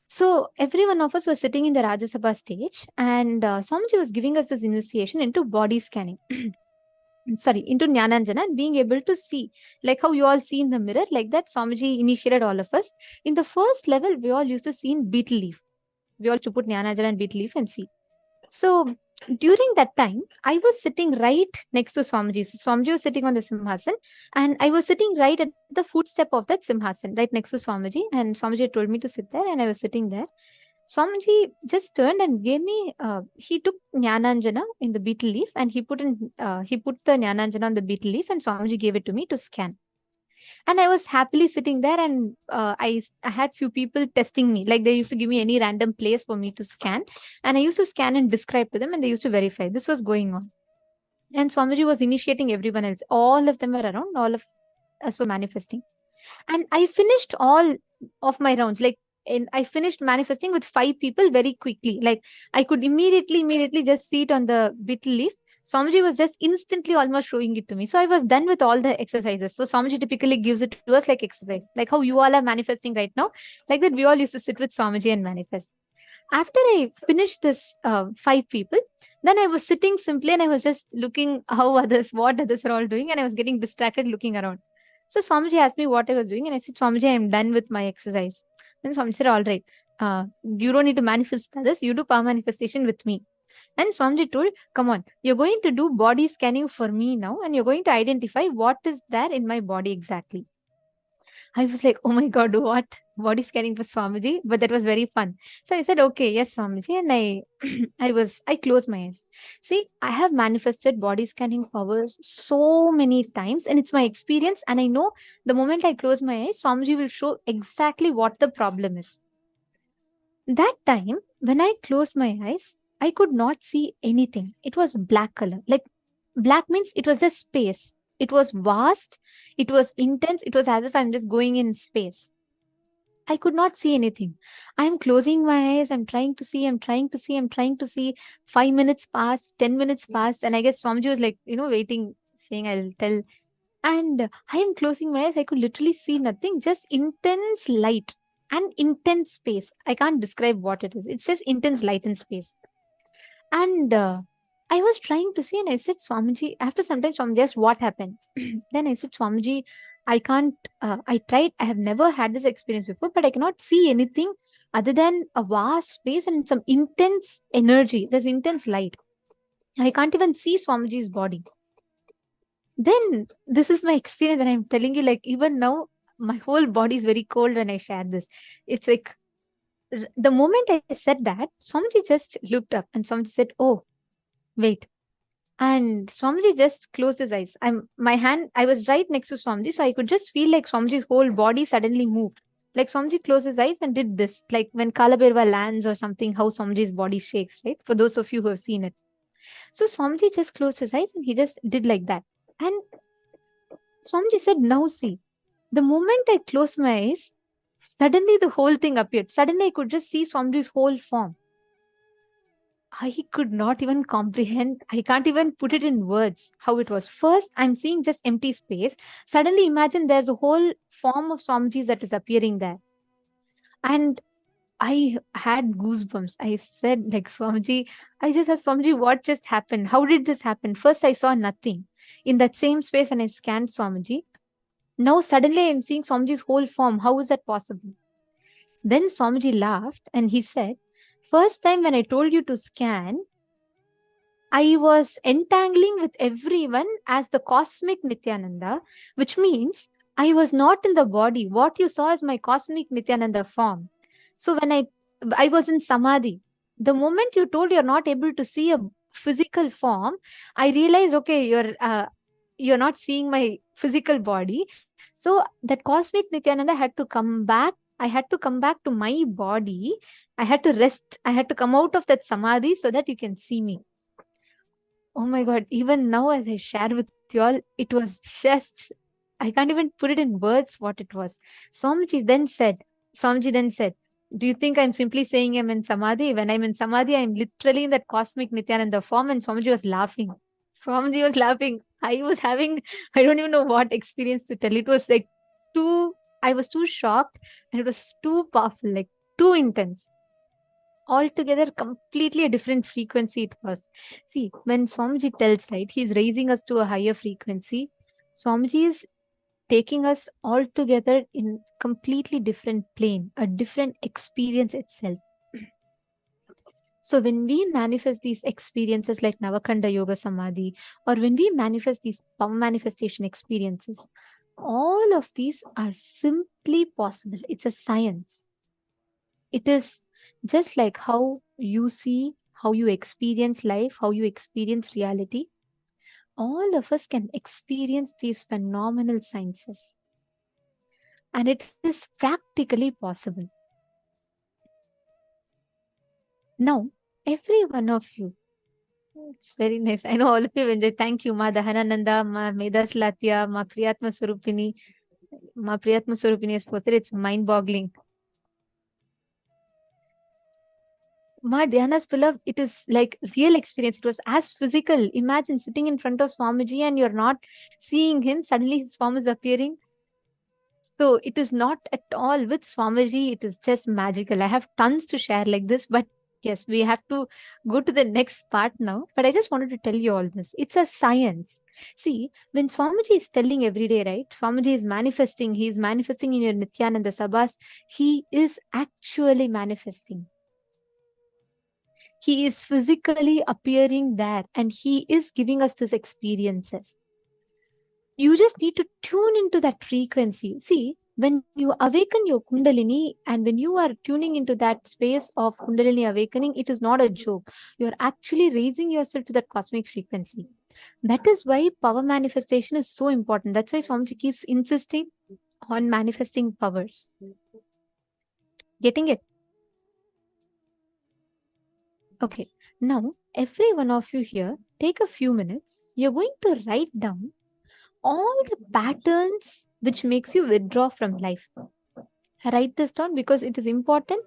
So every one of us was sitting in the Rajya Sabha stage and Swamiji was giving us this initiation into body scanning. Sorry, into Jnananjana and being able to see, like how you all see in the mirror, like that Swamiji initiated all of us. In the first level, we all used to see in beetle leaf. We all used to put Jnananjana and beetle leaf and see. So during that time, I was sitting right next to Swamiji. So Swamiji was sitting on the Simhasan and I was sitting right at the footstep of that Simhasan, right next to Swamiji. And Swamiji told me to sit there and I was sitting there. Swamiji just turned and gave me, he took Jnananjana in the beetle leaf and he put the Jnananjana on the beetle leaf and Swamiji gave it to me to scan. And I was happily sitting there and I had few people testing me. Like they used to give me any random place for me to scan. And I used to scan and describe to them and they used to verify. This was going on. And Swamiji was initiating everyone else. All of them were around. All of us were manifesting. And I finished all of my rounds. Like I finished manifesting with 5 people very quickly. Like I could immediately just see it on the beetle leaf. Swamiji was just instantly almost showing it to me. So I was done with all the exercises. So Swamiji typically gives it to us like exercise. Like how you all are manifesting right now. Like that we all used to sit with Swamiji and manifest. After I finished this 5 people, then I was sitting simply and I was just looking what others are all doing. And I was getting distracted looking around. So Swamiji asked me what I was doing and I said, Swamiji, I am done with my exercise. Then Swamiji said, all right, you don't need to manifest others. You do power manifestation with me. And Swamiji told, come on, you're going to do body scanning for me now and you're going to identify what is there in my body exactly. I was like, oh my God, what? Body scanning for Swamiji? But that was very fun. So I said, okay, yes, Swamiji. And I closed my eyes. See, I have manifested body scanning powers so many times and it's my experience. And I know the moment I close my eyes, Swamiji will show exactly what the problem is. That time, when I closed my eyes, I could not see anything. It was black color. Like black means it was just space. It was vast. It was intense. It was as if I'm just going in space. I could not see anything. I'm closing my eyes. I'm trying to see. 5 minutes passed, 10 minutes passed. And I guess Swamiji was like, waiting, saying I'll tell. And I am closing my eyes. I could literally see nothing, just intense light and intense space. I can't describe what it is. It's just intense light and space. And I was trying to see and I said, Swamiji, after some time, Swamiji asked, what happened? Then I said, Swamiji, I can't, I tried, I have never had this experience before, but I cannot see anything other than a vast space and some intense energy. There's intense light. I can't even see Swamiji's body. Then this is my experience and I'm telling you, like even now, my whole body is very cold when I share this. It's like, the moment I said that, Swamiji just looked up and Swamiji said, oh, wait. And Swamiji just closed his eyes. I was right next to Swamiji, so I could just feel like Swamiji's whole body suddenly moved. Like Swamiji closed his eyes and did this, like when Kalabhairava lands or something, how Swamiji's body shakes, right? For those of you who have seen it. So Swamiji just closed his eyes and he just did like that. And Swamiji said, now see, the moment I closed my eyes, suddenly the whole thing appeared. Suddenly I could just see Swamiji's whole form. I could not even comprehend. I can't even put it in words how it was. First, I'm seeing just empty space. Suddenly imagine there's a whole form of Swamiji that is appearing there. And I had goosebumps. I said, like, Swamiji, I just asked Swamiji, what just happened? How did this happen? First, I saw nothing. In that same space when I scanned Swamiji, now suddenly I'm seeing Swamiji's whole form. How is that possible? Then Swamiji laughed and he said, first time when I told you to scan, I was entangling with everyone as the cosmic Nithyananda, which means I was not in the body. What you saw is my cosmic Nithyananda form. So when I was in Samadhi, the moment you told you're not able to see a physical form, I realized, okay, you're not seeing my physical body. So that cosmic Nithyananda had to come back. I had to come back to my body. I had to rest. I had to come out of that Samadhi so that you can see me. Oh my God, even now as I share with you all, it was just, I can't even put it in words what it was. Swamiji then said, do you think I'm simply saying I'm in Samadhi? When I'm in Samadhi, I'm literally in that cosmic Nithyananda form. And Swamiji was laughing. Swamiji was laughing. I was having, I don't even know what experience to tell. It was like I was too shocked, and it was too powerful, like too intense. Altogether, completely a different frequency it was. See, when Swamiji tells, right, he's raising us to a higher frequency. Swamiji is taking us all together in completely different plane, a different experience itself. So when we manifest these experiences like Navakanda Yoga Samadhi, or when we manifest these power manifestation experiences, all of these are simply possible. It's a science. It is just like how you see, how you experience life, how you experience reality. All of us can experience these phenomenal sciences. And it is practically possible. Now, every one of you, it's very nice. I know all of you enjoy. Thank you, Ma Dahanananda, Ma Medas Latya, Ma Priyatma Surupini. Ma Priyatma Surupini has posted. It's mind-boggling. Ma Dhyana's beloved, it is like real experience. It was as physical. Imagine sitting in front of Swamiji and you're not seeing him. Suddenly his form is appearing. So it is not at all with Swamiji. It is just magical. I have tons to share like this, but yes, we have to go to the next part now. But I just wanted to tell you all this. It's a science. See, when Swamiji is telling every day, right? Swamiji is manifesting. He is manifesting in your Nityananda Sabhas. He is actually manifesting. He is physically appearing there and he is giving us these experiences. You just need to tune into that frequency. See, when you awaken your Kundalini and when you are tuning into that space of Kundalini awakening, it is not a joke. You are actually raising yourself to that cosmic frequency. That is why power manifestation is so important. That's why Swamiji keeps insisting on manifesting powers. Getting it? Okay, now every one of you here, take a few minutes. You're going to write down all the patterns which makes you withdraw from life. Write this down because it is important.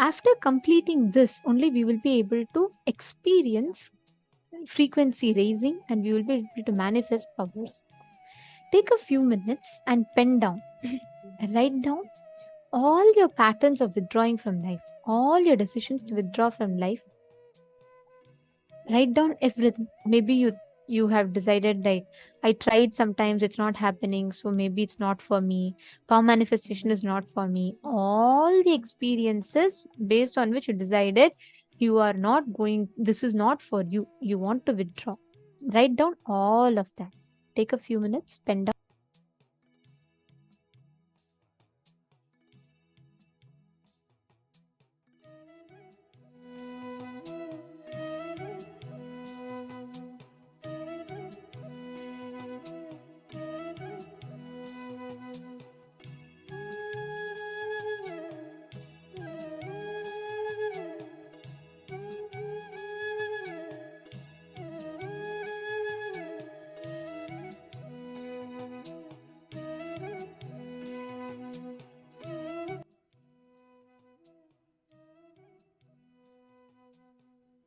After completing this, only we will be able to experience frequency raising and we will be able to manifest powers. Take a few minutes and pen down. Write down all your patterns of withdrawing from life, all your decisions to withdraw from life. Write down everything. Maybe you have decided, like, I tried, sometimes it's not happening, so maybe it's not for me. Power manifestation is not for me. All the experiences based on which you decided you are not going, this is not for you. You want to withdraw. Write down all of that. Take a few minutes, pen down.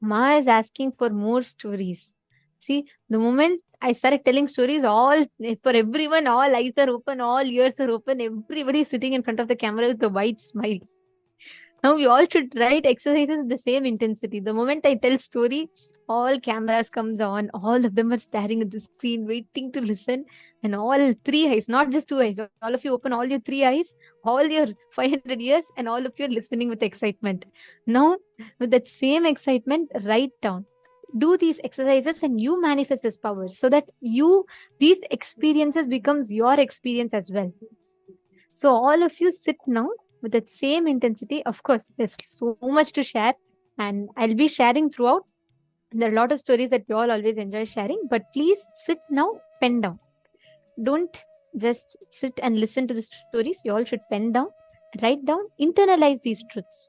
Ma is asking for more stories. See, the moment I started telling stories, all for everyone, all eyes are open, all ears are open, everybody is sitting in front of the camera with a wide smile. Now we all should write exercises with the same intensity. The moment I tell story, all cameras comes on, all of them are staring at the screen, waiting to listen, and all three eyes, not just two eyes, all of you open all your three eyes, all your 500 ears, and all of you are listening with excitement. Now, with that same excitement, write down. Do these exercises and you manifest this power so that these experiences becomes your experience as well. So all of you sit now with that same intensity. Of course, there's so much to share and I'll be sharing throughout. There are a lot of stories that we all always enjoy sharing, but please sit now, pen down. Don't just sit and listen to the stories. You all should pen down, write down, internalize these truths.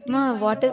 Ma, what is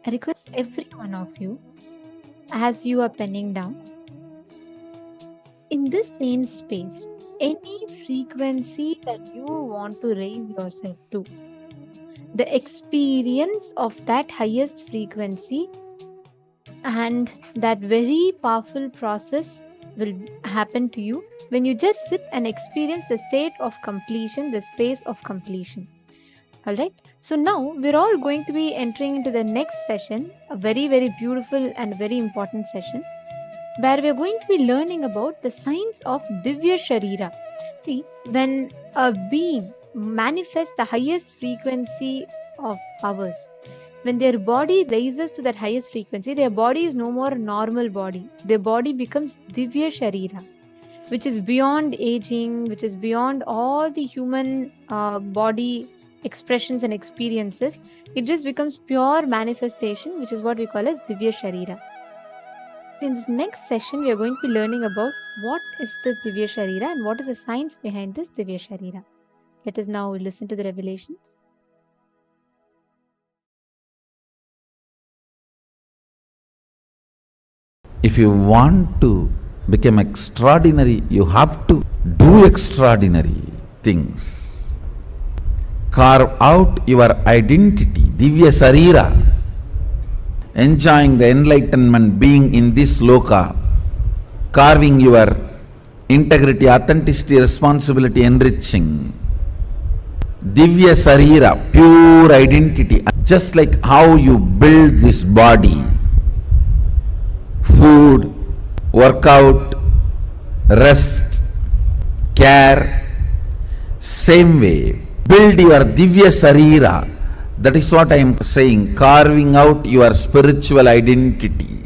I request every one of you, as you are penning down, in this same space, any frequency that you want to raise yourself to, the experience of that highest frequency, and that very powerful process will happen to you when you just sit and experience the state of completion, the space of completion. All right. So now we're all going to be entering into the next session, a very, very beautiful and very important session, where we're going to be learning about the science of Divya Sharira. See, when a being manifests the highest frequency of powers, when their body raises to that highest frequency, their body is no more a normal body. Their body becomes Divya Sharira, which is beyond aging, which is beyond all the human body expressions and experiences. It just becomes pure manifestation, which is what we call as Divya Sharira. In this next session, we are going to be learning about what is this Divya Sharira and what is the science behind this Divya Sharira. Let us now listen to the revelations. If you want to become extraordinary, you have to do extraordinary things. Carve out your identity, Divya Sarira, enjoying the enlightenment, being in this loka, carving your integrity, authenticity, responsibility, enriching. Divya Sarira, pure identity, just like how you build this body. Food, workout, rest, care, same way. Build your Divya Sarira. That is what I am saying, carving out your spiritual identity.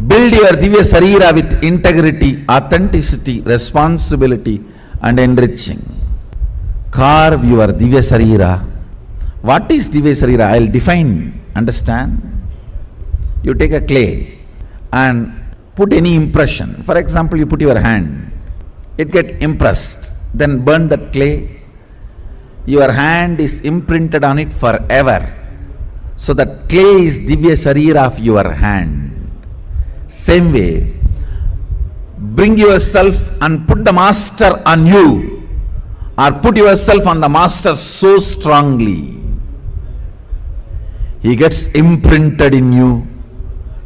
Build your Divya Sarira with integrity, authenticity, responsibility and enriching. Carve your Divya Sarira. What is Divya Sarira? I will define, understand? You take a clay and put any impression. For example, you put your hand, it get impressed, then burn that clay. Your hand is imprinted on it forever. So that clay is Divya Sharira of your hand. Same way, bring yourself and put the master on you, or put yourself on the master so strongly. He gets imprinted in you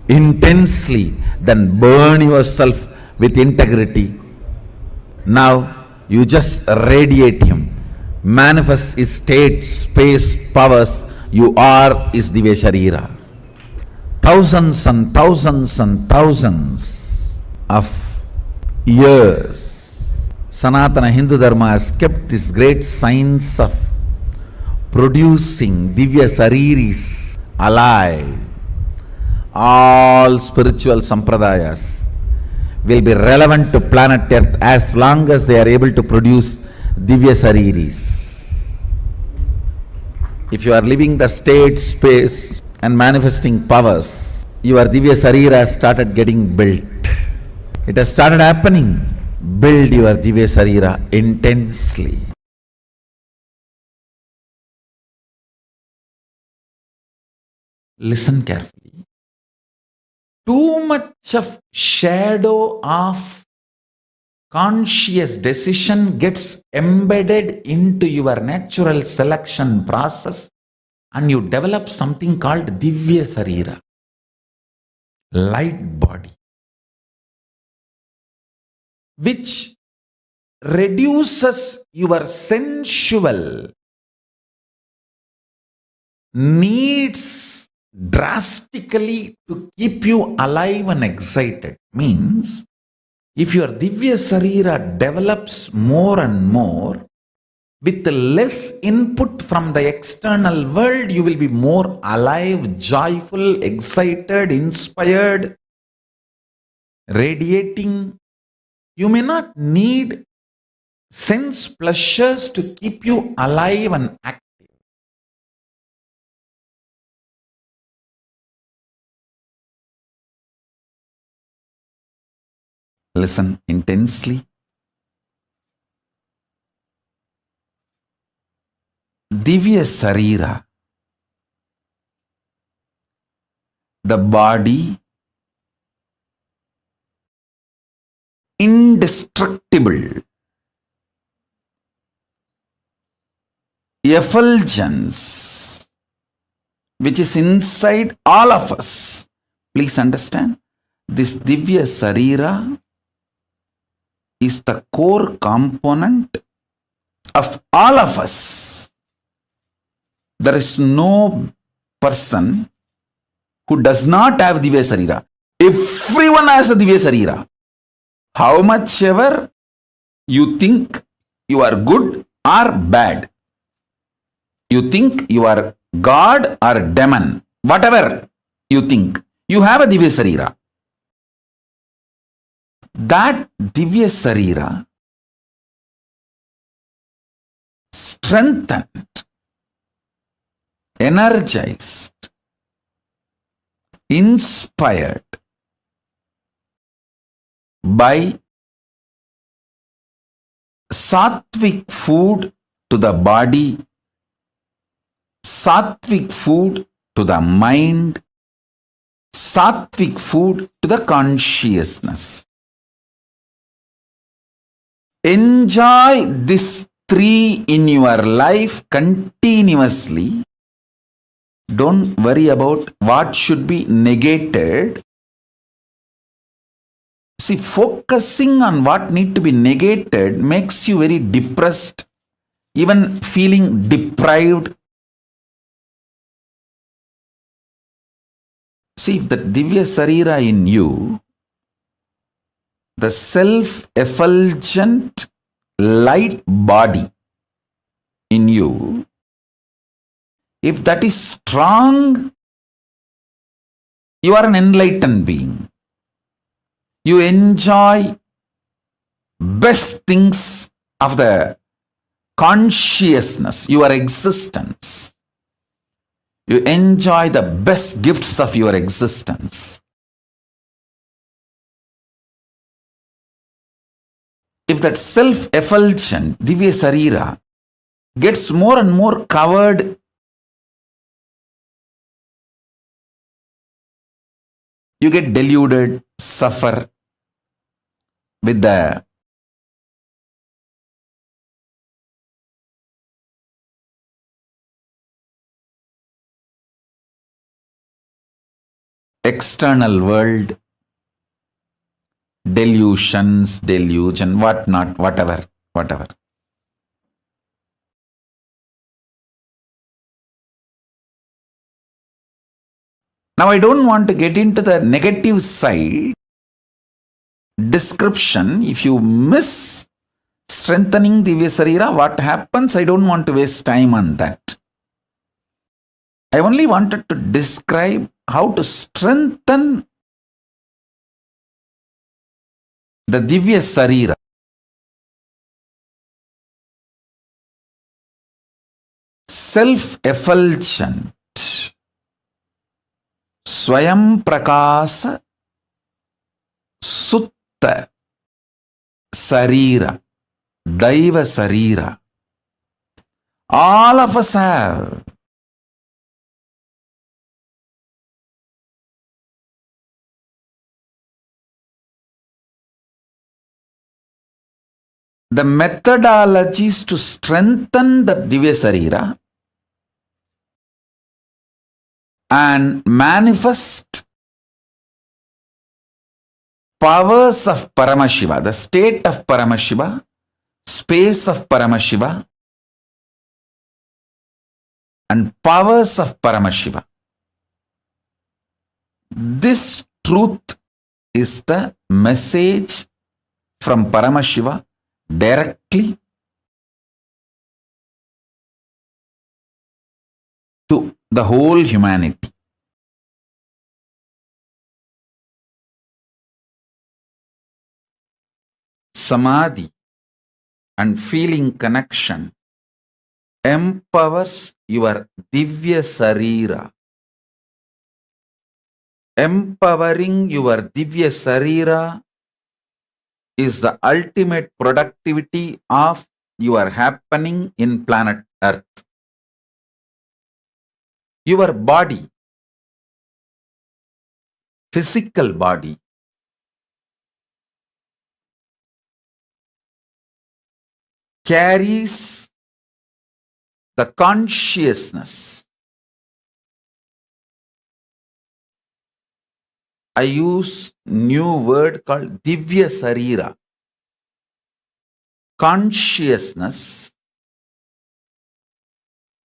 intensely, then burn yourself with integrity. Now you just radiate him, manifest his state, space, powers. You are his Divya Sharira. Thousands and thousands and thousands of years, Sanatana Hindu Dharma has kept this great science of producing Divya Shariris alive. All spiritual sampradayas will be relevant to planet Earth as long as they are able to produce Divya Shariris. If you are living the state, space and manifesting powers, your Divya Sharira has started getting built. It has started happening. Build your Divya Sharira intensely. Listen carefully. Too much of shadow of conscious decision gets embedded into your natural selection process and you develop something called Divya Sarira, light body, which reduces your sensual needs drastically to keep you alive and excited. Means, if your Divya Sarira develops more and more, with less input from the external world, you will be more alive, joyful, excited, inspired, radiating. You may not need sense pleasures to keep you alive and active. Listen intensely. Divya Sarira the body indestructible, effulgence, which is inside all of us. Please understand, this Divya Sarira is the core component of all of us. There is no person who does not have Divya Sarira. Everyone has a Divya Sarira. How much ever you think you are good or bad, you think you are God or demon, whatever you think, you have a Divya Sarira. That Divya Sarira strengthened, energized, inspired by sattvic food to the body, sattvic food to the mind, sattvic food to the consciousness. Enjoy these three in your life continuously. Don't worry about what should be negated. See, focusing on what need to be negated makes you very depressed, even feeling deprived. See, if the Divya Sarira in you, the self-effulgent light body in you, if that is strong, you are an enlightened being. You enjoy best things of the consciousness, your existence. You enjoy the best gifts of your existence. If that self-effulgent Divya Sarira gets more and more covered, you get deluded, suffer with the external world, delusions, delusion, whatnot, whatever. Now, I don't want to get into the negative side description. If you miss strengthening Divya Sarira, what happens? I don't want to waste time on that. I only wanted to describe how to strengthen the Divya Sarira. Self-effulgent, Swayam Prakasa, Sutta Sarira, Daiva Sarira. All of us have. The methodologies to strengthen the Divya Sarira and manifest powers of Paramashiva, the state of Paramashiva, space of Paramashiva, and powers of Paramashiva. This truth is the message from Paramashiva directly to the whole humanity. Samadhi and feeling connection empowers your Divya Sarira. Empowering your Divya Sarira is the ultimate productivity of your happening in planet Earth. Your body physical body carries the consciousness. I use new word called Divya Sarira. Consciousness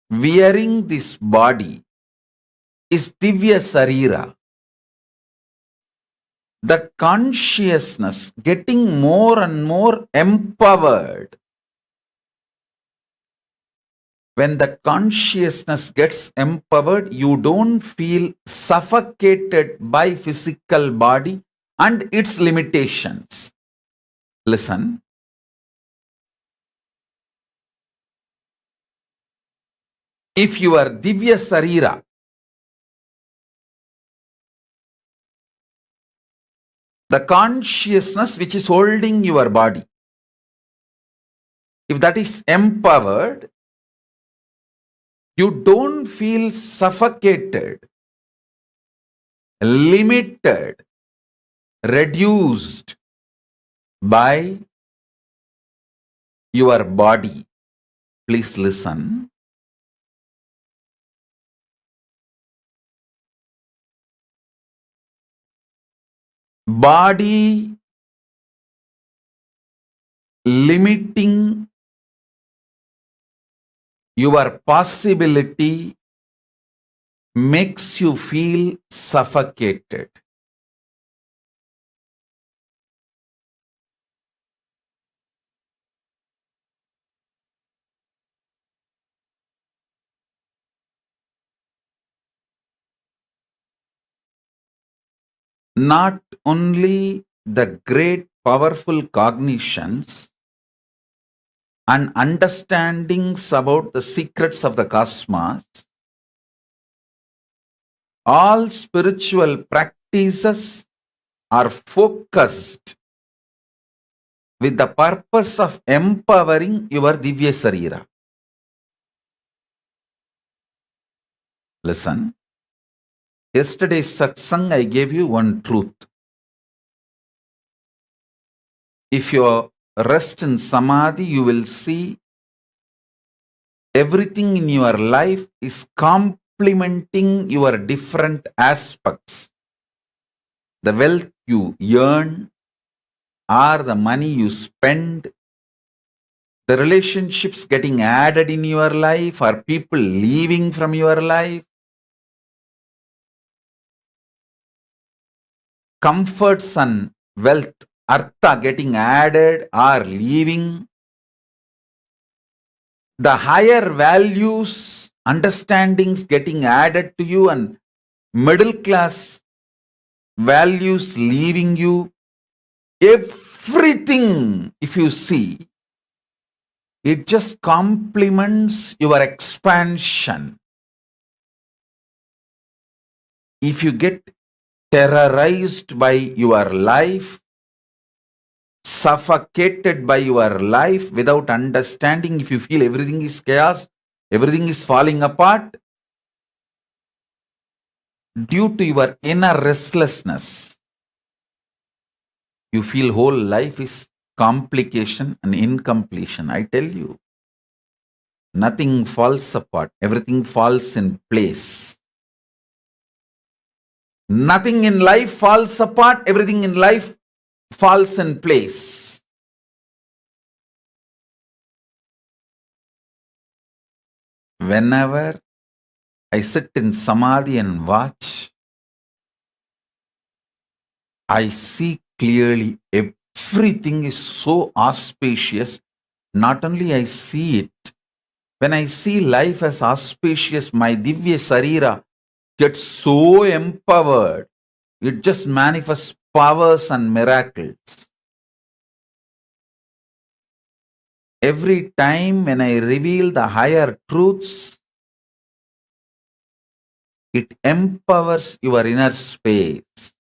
wearing this body is Divya Sarira. That consciousness getting more and more empowered. When the consciousness gets empowered, you don't feel suffocated by physical body and its limitations. Listen. If you are Divya Sarira, the consciousness which is holding your body, if that is empowered, you don't feel suffocated, limited, reduced by your body. Please listen. Body limiting your possibility makes you feel suffocated. Not only the great powerful cognitions and understandings about the secrets of the cosmos, all spiritual practices are focused with the purpose of empowering your Divya Sarira. Listen. Yesterday's satsang, I gave you one truth. If you rest in samadhi, you will see everything in your life is complementing your different aspects. The wealth you earn or the money you spend, the relationships getting added in your life or people leaving from your life, comforts and wealth, artha getting added or leaving, the higher values, understandings getting added to you and middle class values leaving you, everything, if you see, it just complements your expansion. If you get terrorized by your life, suffocated by your life without understanding, if you feel everything is chaos, everything is falling apart, due to your inner restlessness, you feel whole life is complication and incompletion. I tell you, nothing falls apart, everything falls in place. Nothing in life falls apart, everything in life falls in place. Whenever I sit in samadhi and watch, I see clearly everything is so auspicious. Not only I see it, when I see life as auspicious, my Divya Sarira gets so empowered. It just manifests powers and miracles. Every time when I reveal the higher truths, it empowers your inner space.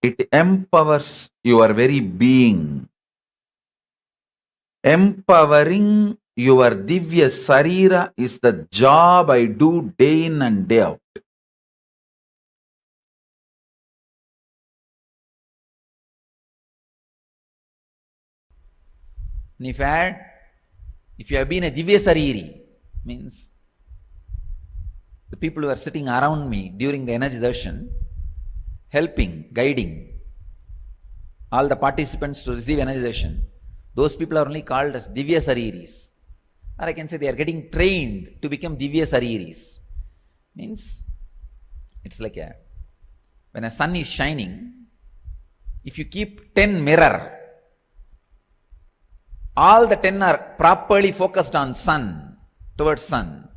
It empowers your very being. Empowering your Divya Sarira is the job I do day in and day out. If you have been a Divya Sariri, means the people who are sitting around me during the energy darshan, helping, guiding all the participants to receive energy darshan, those people are only called as Divya Sariris. Or I can say they are getting trained to become Divya Sariris. Means it's like when a sun is shining, if you keep 10 mirror, all the 10 are properly focused on sun, towards sun.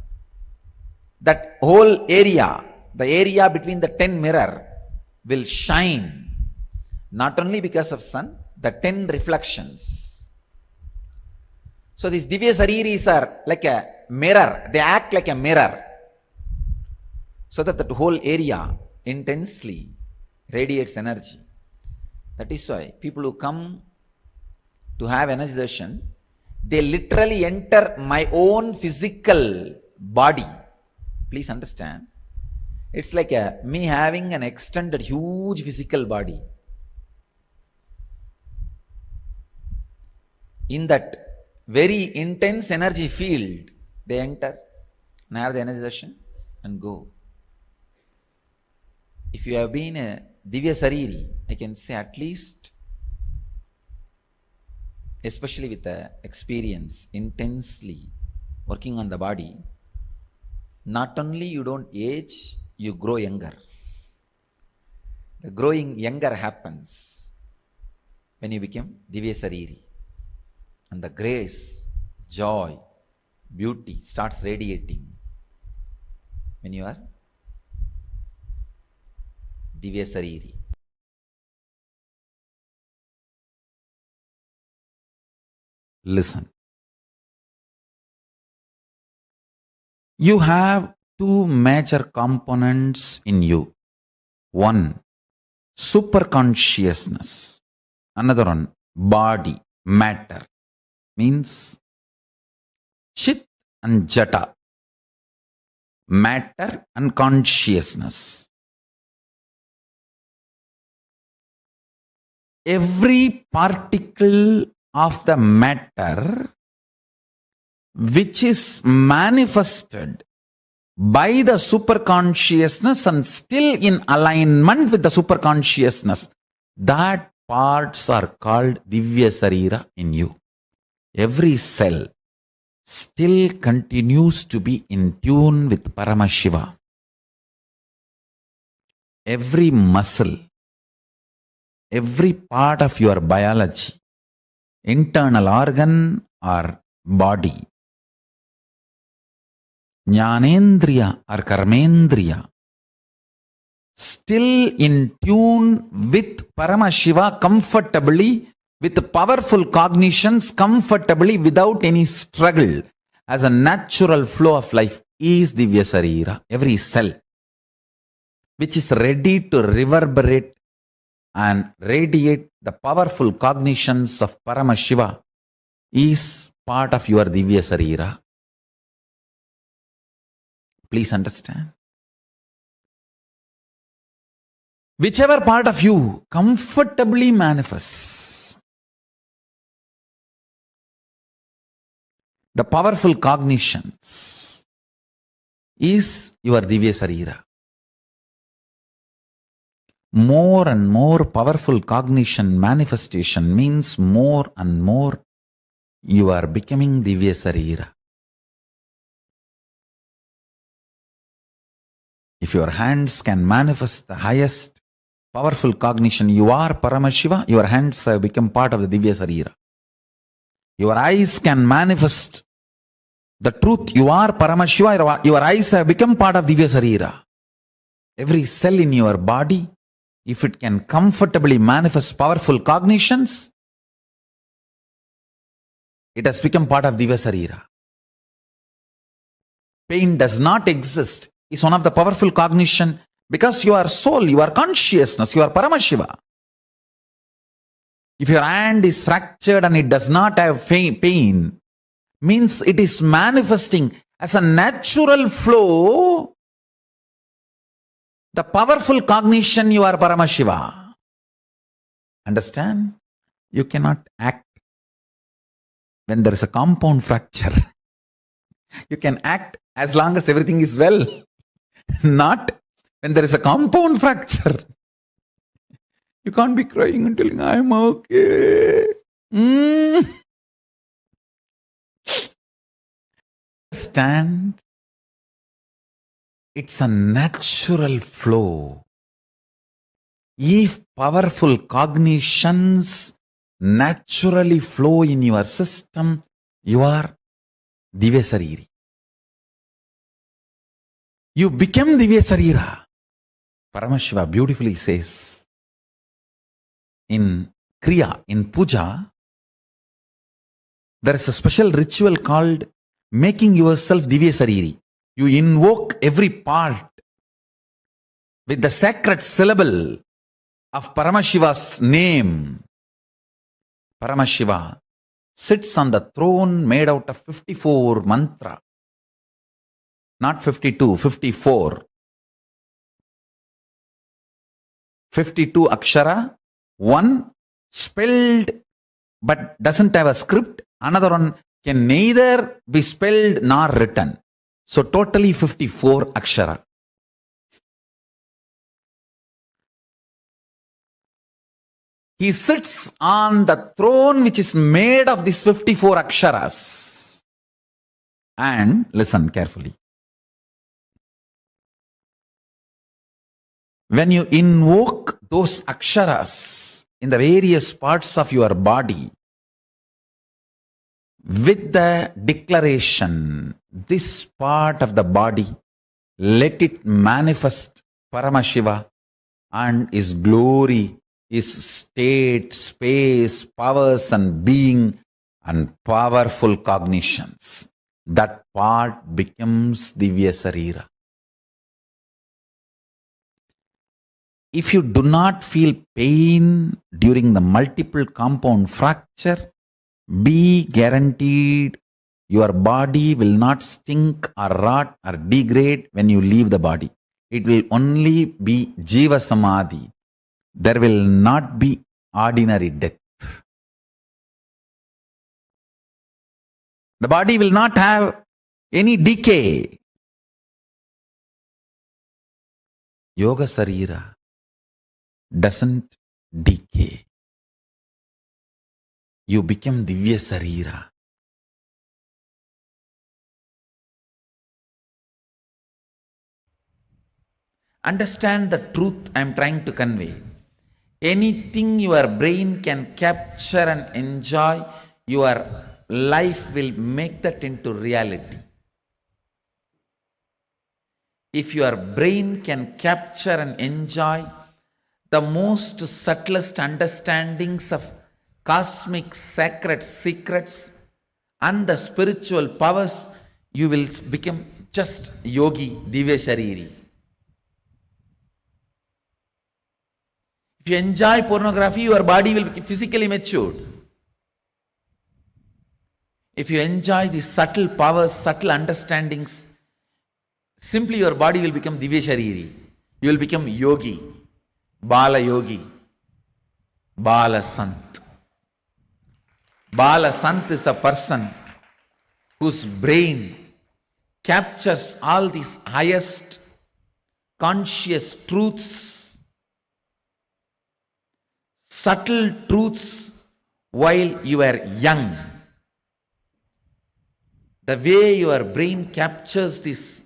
That whole area, the area between the 10 mirror will shine, not only because of sun, the 10 reflections. So these Divya Sariris are like a mirror, they act like a mirror, so that the whole area intensely radiates energy. That is why people who come to have energy darshan, they literally enter my own physical body. Please understand, it's like me having an extended huge physical body. In that very intense energy field, they enter and have the energy darshan and go. If you have been a Divya Sariri, I can say at least, especially with the experience, intensely working on the body, not only you don't age, you grow younger. The growing younger happens when you become Divya Sariri. And the grace, joy, beauty starts radiating when you are Divya Sariri. Listen. You have two major components in you. One, superconsciousness. Another one, body, matter. Means Chit and Jata. Matter and consciousness. Every particle of the matter which is manifested by the superconsciousness and still in alignment with the superconsciousness, that parts are called Divya Sarira in you. Every cell still continues to be in tune with Paramashiva. Every muscle, every part of your biology, internal organ or body, Jnanendriya or Karmendriya, still in tune with Paramashiva comfortably, with powerful cognitions, comfortably without any struggle, as a natural flow of life, is Divya Sarira. Every cell which is ready to reverberate and radiate the powerful cognitions of Paramashiva is part of your Divya Sarira. Please understand. Whichever part of you comfortably manifests the powerful cognitions is your Divya Sarira. More and more powerful cognition manifestation means more and more you are becoming Divya Sarira. If your hands can manifest the highest powerful cognition, you are Paramashiva, your hands have become part of the Divya Sarira. Your eyes can manifest the truth, you are Paramashiva, your eyes have become part of Divya Sarira. Every cell in your body, if it can comfortably manifest powerful cognitions, it has become part of Divya Sarira. Pain does not exist is one of the powerful cognition because you are soul, you are consciousness, you are Paramashiva. If your hand is fractured and it does not have pain, means it is manifesting as a natural flow. The powerful cognition, you are Paramashiva. Understand? You cannot act when there is a compound fracture. You can act as long as everything is well, not when there is a compound fracture. You can't be crying and telling, I'm okay. Understand? It's a natural flow. If powerful cognitions naturally flow in your system, you are Divya Sariri. You become Divya Sarira. Paramashiva beautifully says, in Kriya, in Puja, there is a special ritual called making yourself Divya Sariri. You invoke every part with the sacred syllable of Paramashiva's name. Paramashiva sits on the throne made out of 54 mantra. Not 52, 54. 52 akshara, one spelled but doesn't have a script. Another one can neither be spelled nor written. So totally 54 akshara. He sits on the throne which is made of these 54 aksharas. And listen carefully. When you invoke those aksharas in the various parts of your body, with the declaration, this part of the body, let it manifest Paramashiva and His glory, His state, space, powers and being and powerful cognitions. That part becomes Divya Sarira. If you do not feel pain during the multiple compound fracture, be guaranteed your body will not stink or rot or degrade when you leave the body. It will only be Jiva Samadhi. There will not be ordinary death. The body will not have any decay. Yoga Sarira doesn't decay. You become Divya Sarira. Understand the truth I am trying to convey. Anything your brain can capture and enjoy, your life will make that into reality. If your brain can capture and enjoy the most subtlest understandings of cosmic sacred secrets and the spiritual powers, you will become just yogi, Divya Shariri. If you enjoy pornography, your body will be physically matured. If you enjoy these subtle powers, subtle understandings, simply your body will become Divya Shariri. You will become yogi, Bala Yogi, Bala Sant. Bala Sant is a person whose brain captures all these highest conscious truths, subtle truths while you are young. The way your brain captures these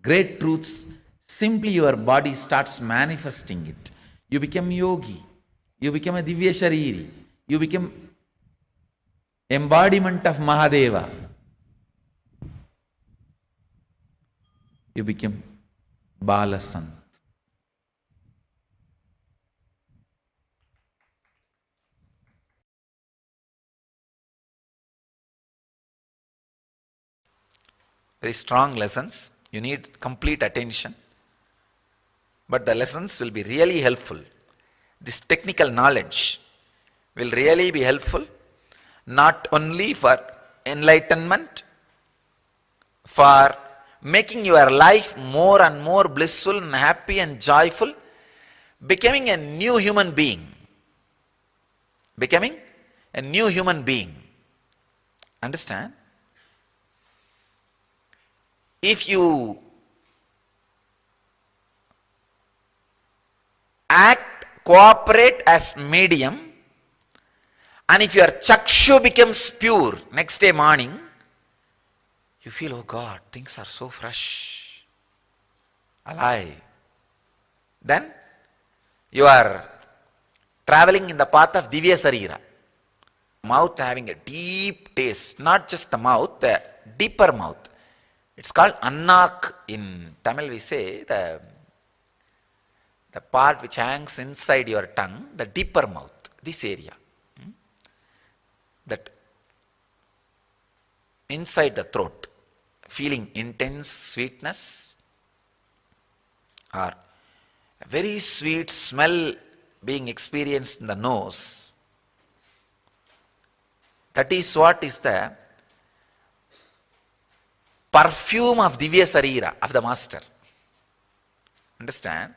great truths, simply your body starts manifesting it. You become yogi. You become a Divya Shariri. You become embodiment of Mahadeva. You become Bala Sant. Very strong lessons. You need complete attention. But the lessons will be really helpful. This technical knowledge will really be helpful, not only for enlightenment, for making your life more and more blissful and happy and joyful, becoming a new human being. Becoming a new human being. Understand? If you act, cooperate as medium, and if your chakshu becomes pure next day morning, you feel, oh God, things are so fresh, alive. Then you are traveling in the path of Divya Sarira. Mouth having a deep taste, not just the mouth, the deeper mouth. It's called annak. In Tamil we say the part which hangs inside your tongue, the deeper mouth, this area. That inside the throat, feeling intense sweetness or a very sweet smell being experienced in the nose. That is what is the perfume of Divya Sarira, of the Master. Understand?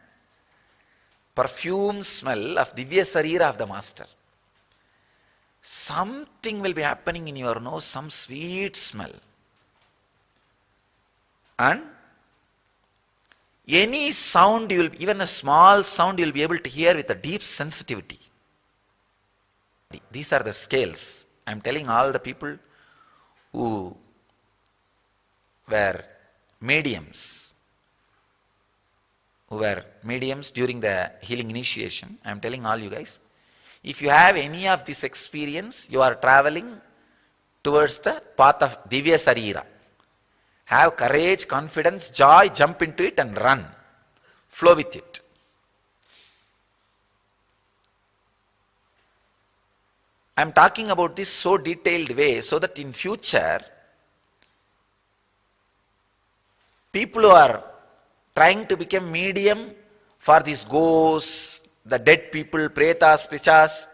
Perfume smell of Divya Sarira of the Master. Something will be happening in your nose, some sweet smell. And any sound, you will, even a small sound, you will be able to hear with a deep sensitivity. These are the scales. I am telling all the people who were mediums, during the healing initiation. I am telling all you guys, if you have any of this experience, you are traveling towards the path of Divya Sarira. Have courage, confidence, joy, jump into it and run. Flow with it. I am talking about this so detailed way so that in future, people who are trying to become medium for these ghosts, the dead people, pretas, pichas,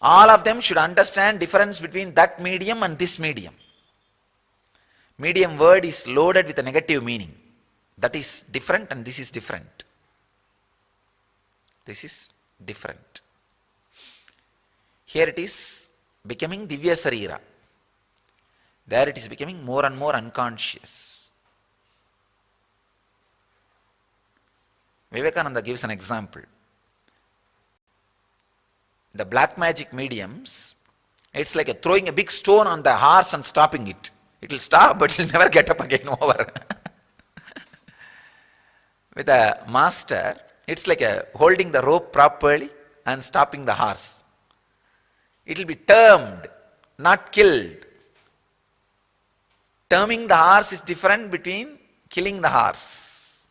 all of them should understand difference between that medium and this medium. Medium word is loaded with a negative meaning. That is different and this is different. This is different. Here it is becoming Divya Sarira. There it is becoming more and more unconscious. Vivekananda gives an example. The black magic mediums, it's like throwing a big stone on the horse and stopping it. It will stop, but it will never get up again over. With a master, it's like holding the rope properly and stopping the horse. It will be termed, not killed. Terming the horse is different between killing the horse.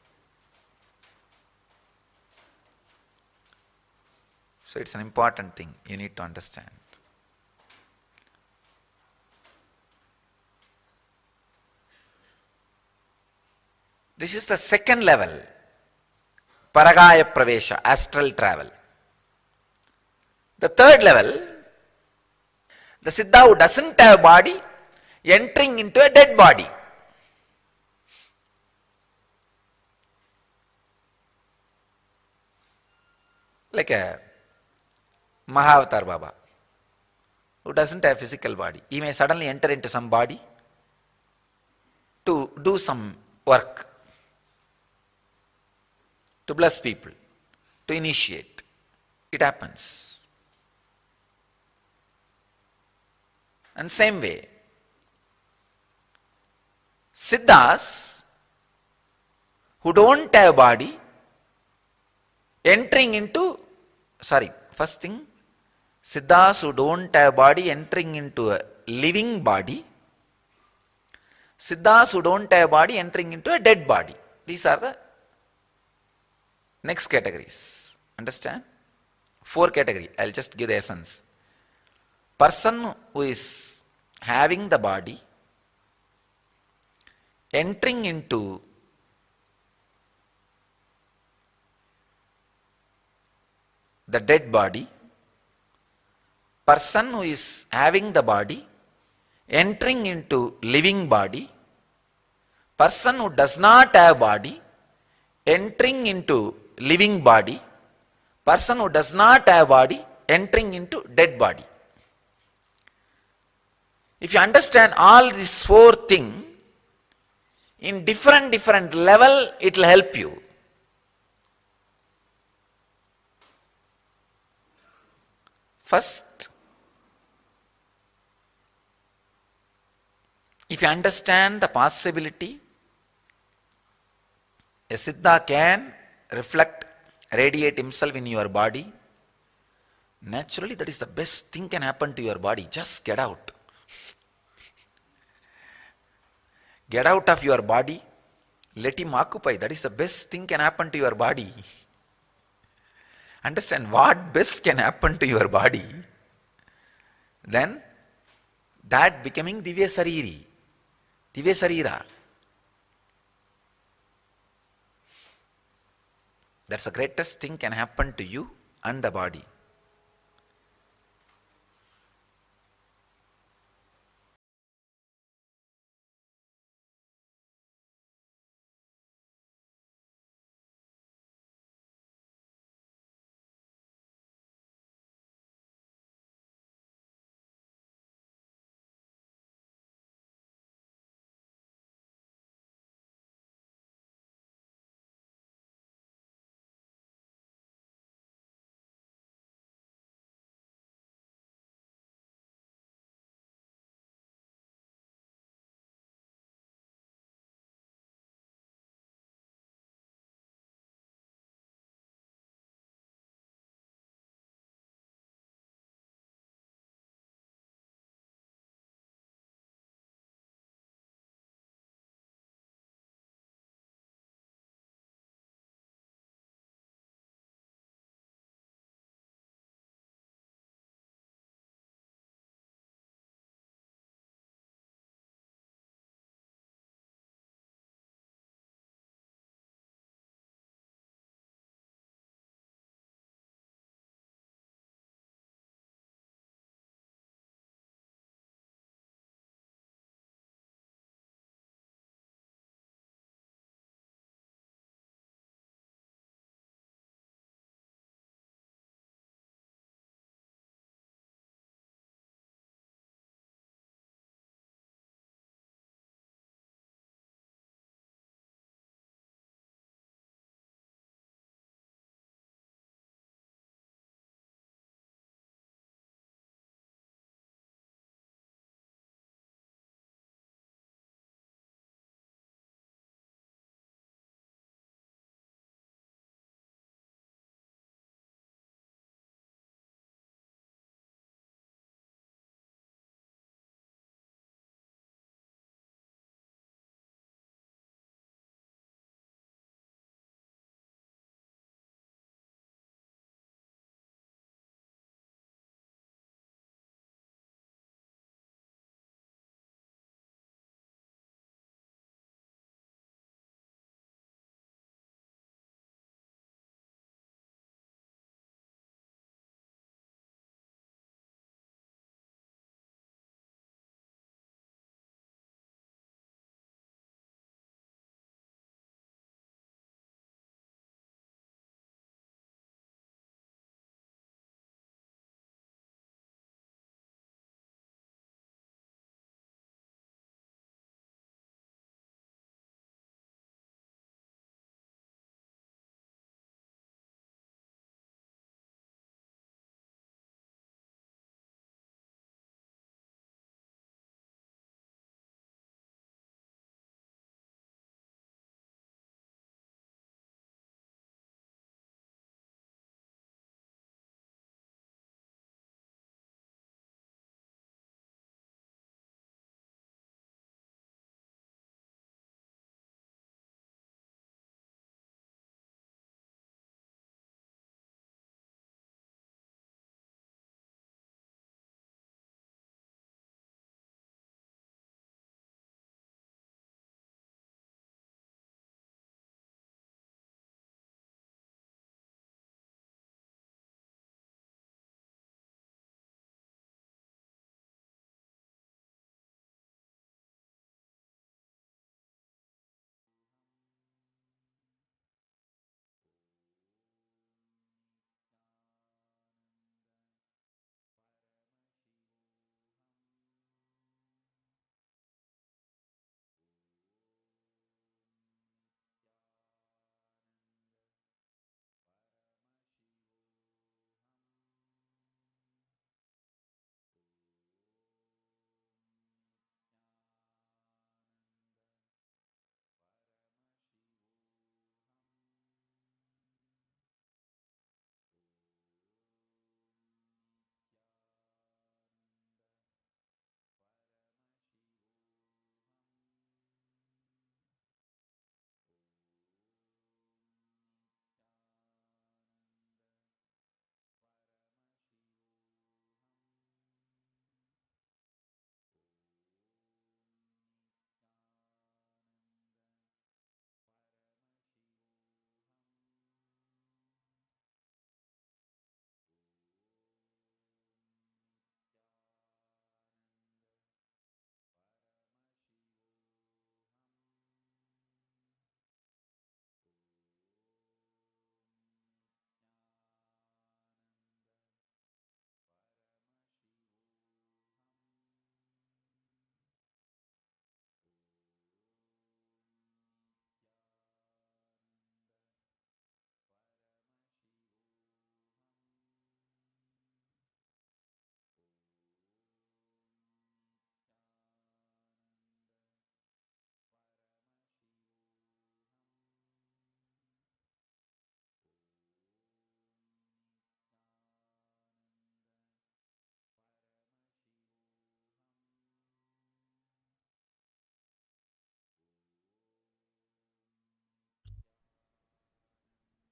So it's an important thing you need to understand. This is the second level, Paragaya Pravesha, astral travel. The third level, the Siddha who doesn't have body, entering into a dead body. Like a Mahavatar Baba, who doesn't have physical body. He may suddenly enter into some body to do some work, to bless people, to initiate. It happens. And same way, Siddhas who don't have body, entering into, first thing, Siddhas who don't have body entering into a living body, Siddhas who don't have body entering into a dead body. These are the next categories. Understand? 4 categories. I'll just give the essence. Person who is having the body, entering into the dead body, person who is having the body, entering into living body, person who does not have body entering into living body, person who does not have body entering into dead body. If you understand all these four things in different level, it will help you. First, if you understand the possibility, a Siddha can reflect, radiate himself in your body, naturally that is the best thing can happen to your body. Just get out. Get out of your body, let him occupy. That is the best thing can happen to your body. Understand what best can happen to your body. Then that becoming Divya Sariri, Divya Sarira. That's the greatest thing can happen to you and the body.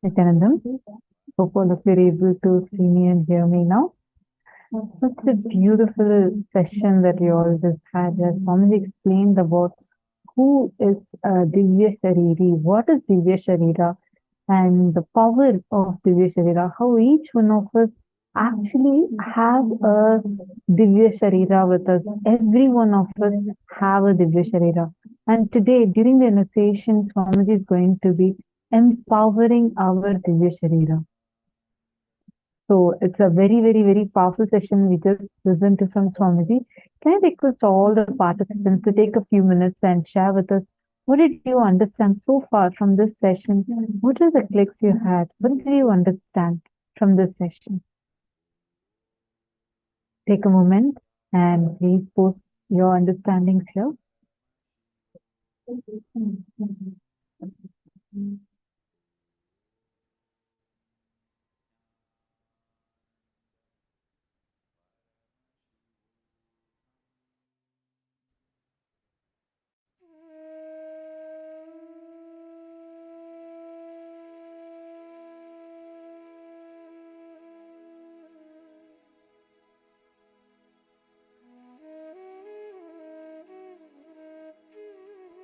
Nityanandam, hope all of you are able to see me and hear me now. Such a beautiful session that we all just had. As Swamiji explained about who is Divya Shariri, what is Divya Sharira, and the power of Divya Sharira, how each one of us actually have a Divya Sharira with us. Every one of us have a Divya Sharira. And today, during the initiation, Swamiji is going to be empowering our Divya Sharira. So it's a very, very, very powerful session we just listened to from Swamiji. Can I request all the participants to take a few minutes and share with us what did you understand so far from this session? What are the clicks you had? What did you understand from this session? Take a moment and please post your understandings here.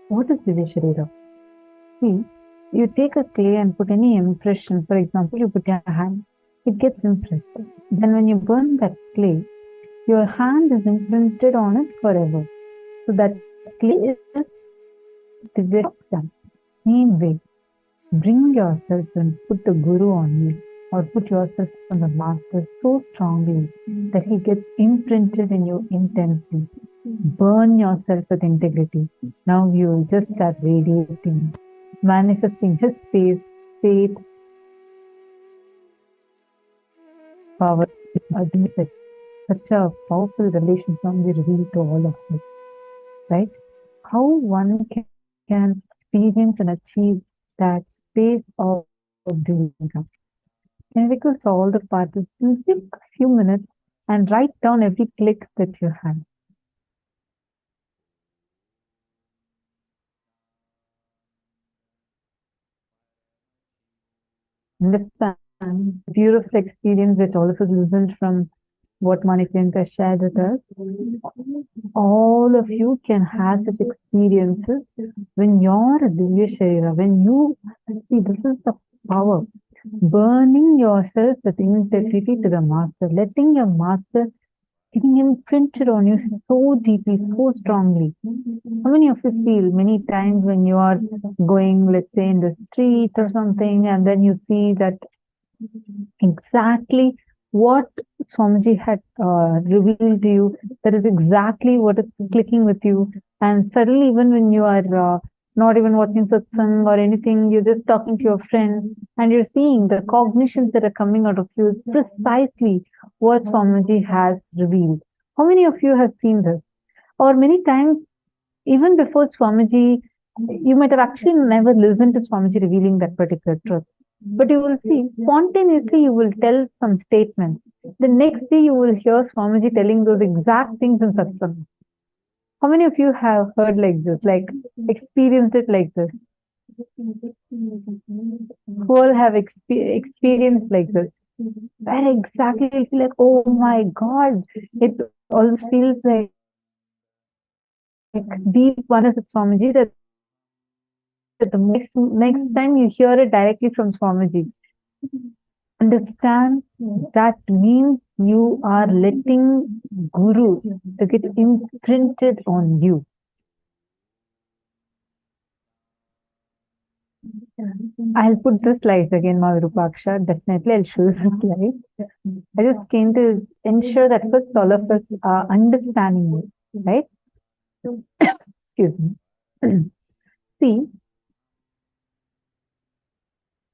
What is Divya Sharira? See, you take a clay and put any impression. For example, you put your hand, it gets impressed. Then when you burn that clay, your hand is imprinted on it forever. So that clay is Divya. Same way, bring yourself and put the Guru on you, or put yourself on the Master so strongly that he gets imprinted in you intensely. Burn yourself with integrity. Now you will just start radiating, manifesting his face, faith, power. Such a powerful relation can be revealed to all of us, right? How one can experience and achieve that space of doing that. Can we request all the participants take a few minutes and write down every click that you have? Understand the beautiful experience that all of us listened from what Manikyanta shared with us. All of you can have such experiences when you're a Divya Sharira, when you see this is the power. Burning yourself with integrity to the Master, letting your Master getting imprinted on you so deeply, so strongly. How many of you feel many times when you are going, let's say, in the street or something, and then you see that exactly what Swamiji had revealed to you, that is exactly what is clicking with you. And suddenly, even when you are not even watching satsang or anything, you're just talking to your friends and you're seeing the cognitions that are coming out of you is precisely what Swamiji has revealed. How many of you have seen this? Or many times, even before Swamiji, you might have actually never listened to Swamiji revealing that particular truth. But you will see, spontaneously, you will tell some statements. The next day, you will hear Swamiji telling those exact things in satsang. How many of you have heard like this, like experienced it like this? Who all have experienced like this? Where exactly you feel like, oh my God, it almost feels like deep oneness with Swamiji that the next time you hear it directly from Swamiji. Understand that means you are letting Guru to get imprinted on you. I'll put the slides again, Madhurupaksha. Definitely, I'll show you the slides. I just came to ensure that first all of us are understanding it, right? Excuse me. See,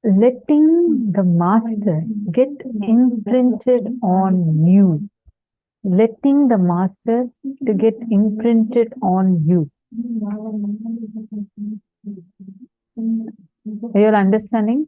letting the Master get imprinted on you. Letting the Master to get imprinted on you. Are you all understanding?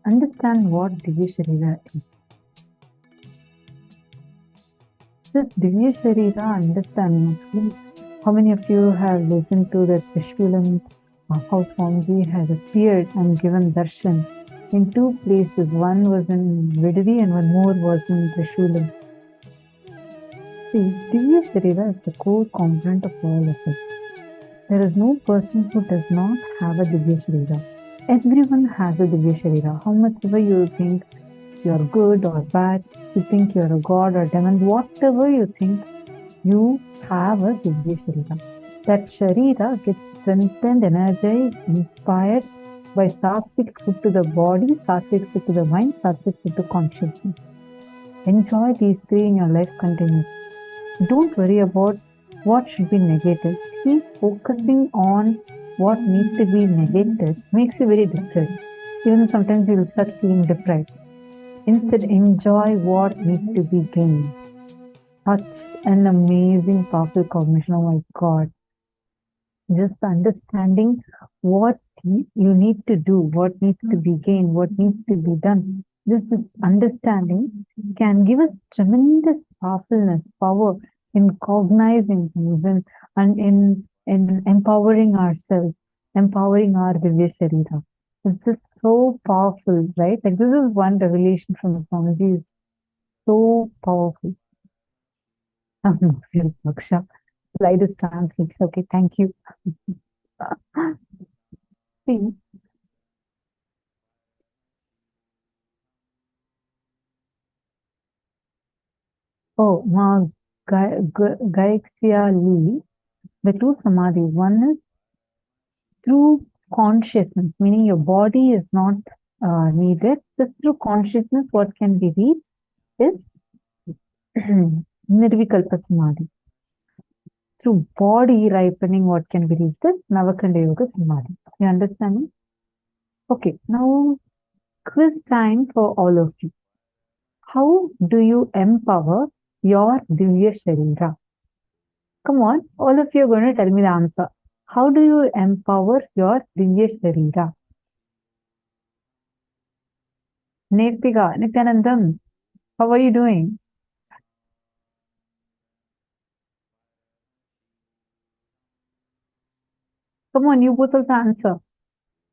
understand what Divya Sharira is. This Divya Sharira understanding, how many of you have listened to that Trishkulam, how Swamiji has appeared and given darshan in two places. One was in Vidiri and one more was in Trishkulam. See, Divya Sharira is the core component of all of us. There is no person who does not have a Divya Sharira. Everyone has a Divya Sharira. How much ever you think you're good or bad, you think you're a god or demon, whatever you think, you have a Divya Sharira. That Sharira gets strengthened, energized, inspired by sattvic food to the body, sattvic food to the mind, sattvic food to consciousness. Enjoy these three in your life continuously. Don't worry about what should be negated. Keep focusing on what needs to be negated makes you very depressed. Even sometimes you will start feeling depressed. Instead, enjoy what needs to be gained. Such an amazing, powerful cognition. Oh my God. Just understanding what you need to do, what needs to be gained, what needs to be done. Just this understanding can give us tremendous powerfulness, power in cognizing things and in empowering ourselves, empowering our Divya Sharira. It's just so powerful, right? Like this is one revelation from the Swamiji. So powerful. Moksha. Slide is translated. Okay, thank you. See, oh, Ma Gaixia Lee, the two samadhi. One is through consciousness, meaning your body is not needed. Just through consciousness, what can be reached is Nirvikalpa Samadhi. Through body ripening, what can be reached is Navakanda Yoga Samadhi. You understand me? Okay, now quiz time for all of you. How do you empower your Divya Sharira? Come on, all of you are going to tell me the answer. How do you empower your Divya Sharira? Netika, Nityanandam, how are you doing? Come on, you both also answer.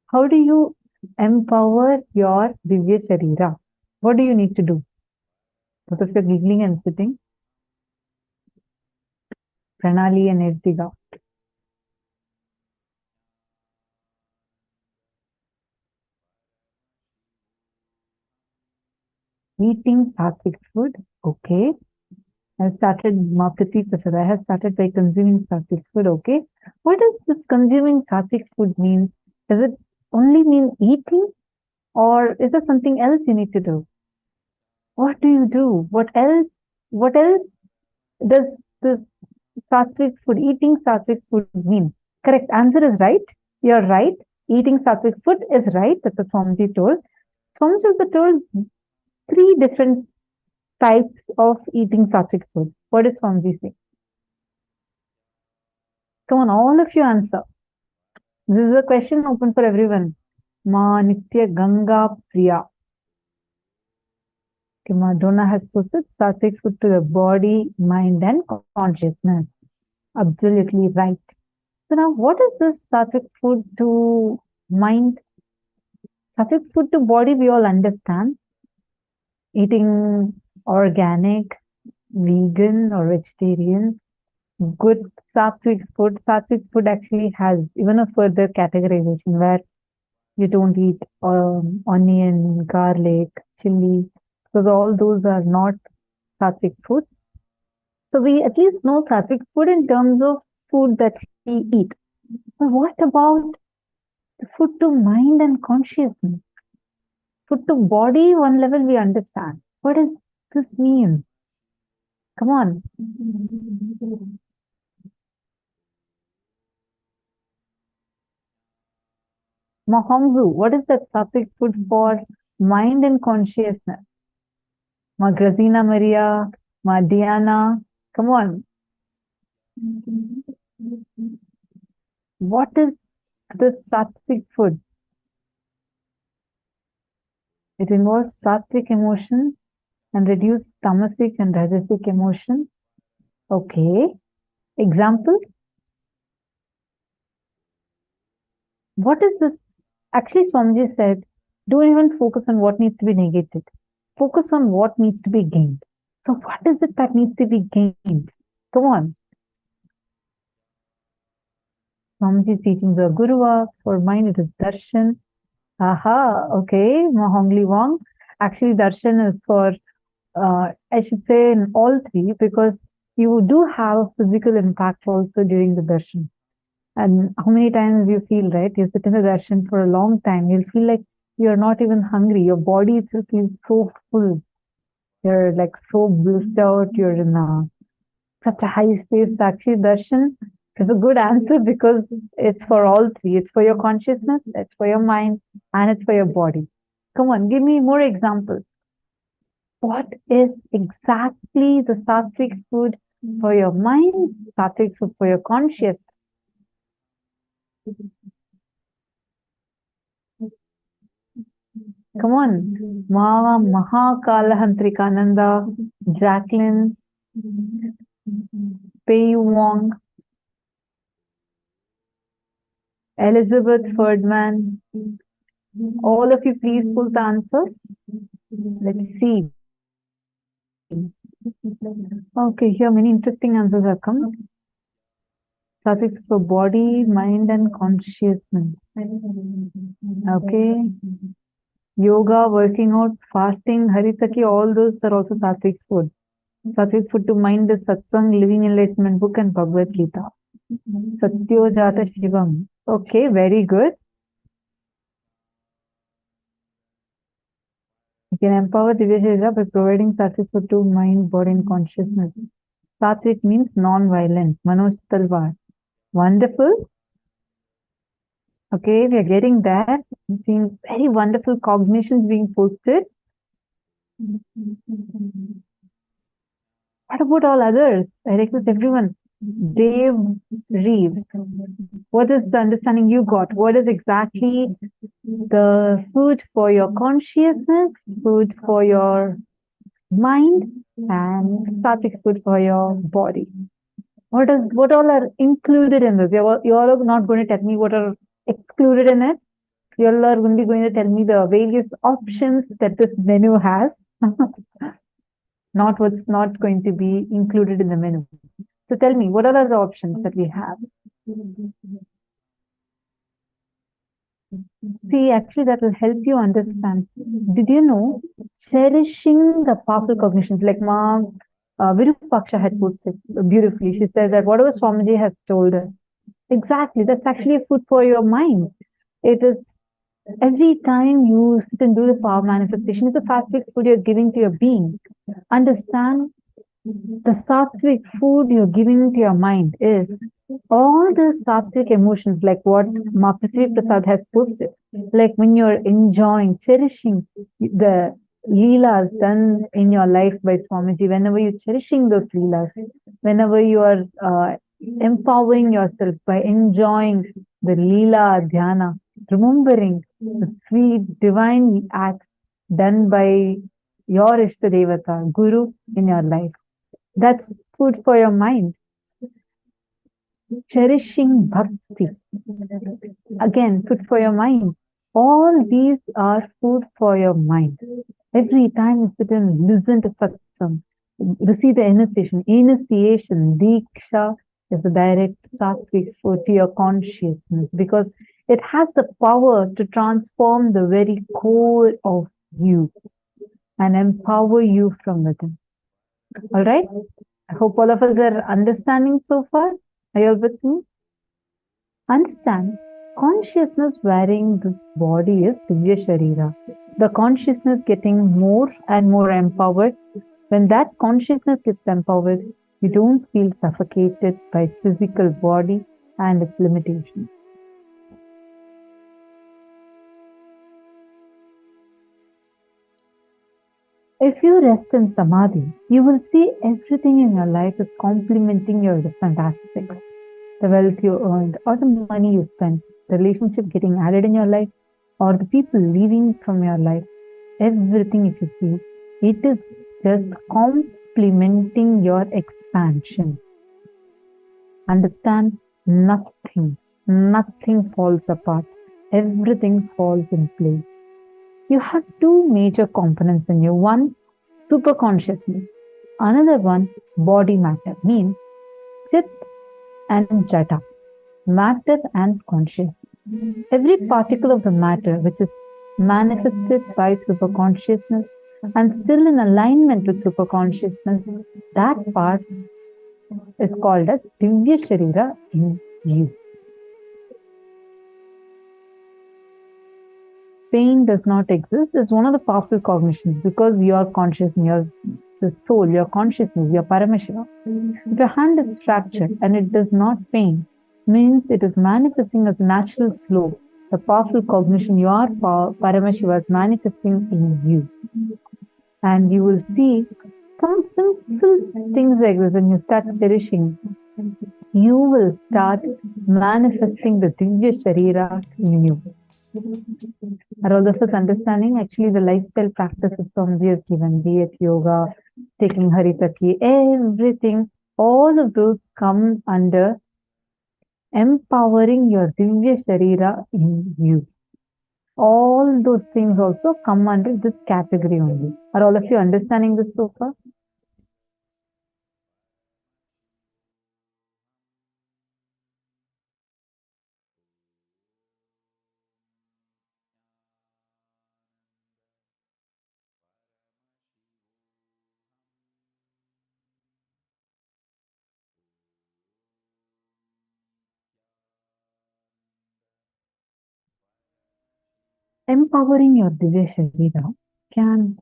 How do you empower your Divya Sharira? What do you need to do? Both of you are giggling and sitting. Pranali and Netika. Eating sattvic food. Okay. I started Mapati Prasad. I have started by consuming sattvic food. Okay. What does this consuming sattvic food mean? Does it only mean eating? Or is there something else you need to do? What do you do? What else does this sattvic food, eating sattvic food mean? Correct. Answer is right. You're right. Eating sattvic food is right. That's what Swamiji told. Swamiji also told three different types of eating sattvic food. What does Swamiji say? Come on, all of you answer. This is a question open for everyone. Ma Nitya Ganga Priya. Okay, Madonna has posted sattvic food to the body, mind, and consciousness. Absolutely right. So now, what is this sattvic food to mind? Sattvic food to body, we all understand. Eating organic, vegan, or vegetarian. Good sattvic food. Sattvic food actually has even a further categorization where you don't eat onion, garlic, chili, because all those are not sattvic food. So we at least know sattvic food in terms of food that we eat. But what about the food to mind and consciousness? Food to body, one level we understand. What does this mean? Come on. Mahongzu, what is that sattvic food for mind and consciousness? Ma Grazina Maria, Ma Diana, come on. What is this sattvic food? It involves sattvic emotion and reduce tamasic and rajasic emotion. Okay. Example? What is this? Actually, Swamiji said, don't even focus on what needs to be negated. Focus on what needs to be gained. So what is it that needs to be gained? Come on. Swamiji's teachings are Guruva. For mind, it is Darshan. Aha, okay. Mahongli Wong. Actually, Darshan is for, I should say, in all three, because you do have a physical impact also during the Darshan. And how many times you feel, right? You sit in the darshan for a long time, you'll feel like you're not even hungry. Your body itself feels so full. You're like so blissed out. You're in such a high space. Actually, darshan is a good answer because it's for all three. It's for your consciousness, it's for your mind, and it's for your body. Come on, give me more examples. What is exactly the sattvic food for your mind, sattvic food for your consciousness? Come on. Mava, Mahakalahantrikananda, Jacqueline, Pei Wong, Elizabeth Ferdman. All of you, please pull the answer. Let's see. Okay, here many interesting answers have come. Sattvic for body, mind, and consciousness. Okay. Yoga, working out, fasting, haritaki, all those are also sattvic food. Sattvic food to mind is satsang, living enlightenment book, and Bhagavad Gita. Satyojata Shivam. Okay, very good. You can empower Divya Shirja by providing sattvic food to mind, body, and consciousness. Sattvic means non-violent. Manoj Talwar. Wonderful. Okay, we are getting there. Seeing very wonderful cognitions being posted. What about all others? I request everyone. Dave Reeves. What is the understanding you got? What is exactly the food for your consciousness, food for your mind, and sattvic food for your body? What all are included in this? You all are not going to tell me what are excluded in it. You all are only going to tell me the various options that this menu has. Not what's not going to be included in the menu. So tell me, what are the options that we have? See, actually, that will help you understand. Did you know cherishing the powerful cognitions, like Mom Virupaksha had posted beautifully. She said that whatever Swamiji has told us, exactly, that's actually a food for your mind. It is every time you sit and do the power manifestation, it's a sattvic food you're giving to your being. Understand, the sattvic food you're giving to your mind is all the sattvic emotions, like what Ma Prithvi Prasad has posted, like when you're enjoying, cherishing the leelas done in your life by Swamiji, whenever you're cherishing those leelas, whenever you are empowering yourself by enjoying the leela dhyana, remembering the sweet divine acts done by your Ishta Devata, Guru in your life. That's food for your mind. Cherishing bhakti. Again, food for your mind. All these are food for your mind. Every time you sit and listen to satsang, receive the initiation. Initiation, diksha, is a direct sattvic food to your consciousness because it has the power to transform the very core of you and empower you from within. All right? I hope all of us are understanding so far. Are you all with me? Understand, consciousness wearing this body is Divya Sharira. The consciousness getting more and more empowered. When that consciousness gets empowered, you don't feel suffocated by physical body and its limitations. If you rest in Samadhi, you will see everything in your life is complementing your different aspects. The wealth you earned or the money you spent, the relationship getting added in your life or the people leaving from your life. everything, if you see, it is just complementing your expansion. Understand? Nothing falls apart. Everything falls in place. You have two major components in you. One, super consciousness. Another one, body matter. Means Chit and Jata. Matter and conscious. Every particle of the matter which is manifested by superconsciousness and still in alignment with superconsciousness, that part is called as Divya Sharira in you. Pain does not exist is one of the powerful cognitions because your consciousness, your the soul, your consciousness, your Paramashiva. If your hand is fractured and it does not pain, means it is manifesting as natural flow. The powerful cognition, your Paramashiva is manifesting in you. And you will see some simple things like this when you start cherishing. You will start manifesting the Divya Sharira in you. Are all of us understanding? Actually, the lifestyle practices Swamiji has given, be it yoga, taking Haritaki, everything, all of those come under empowering your Divya Sharira in you. All those things also come under this category only. Are all of you understanding this so far? Empowering your Divya Sharira can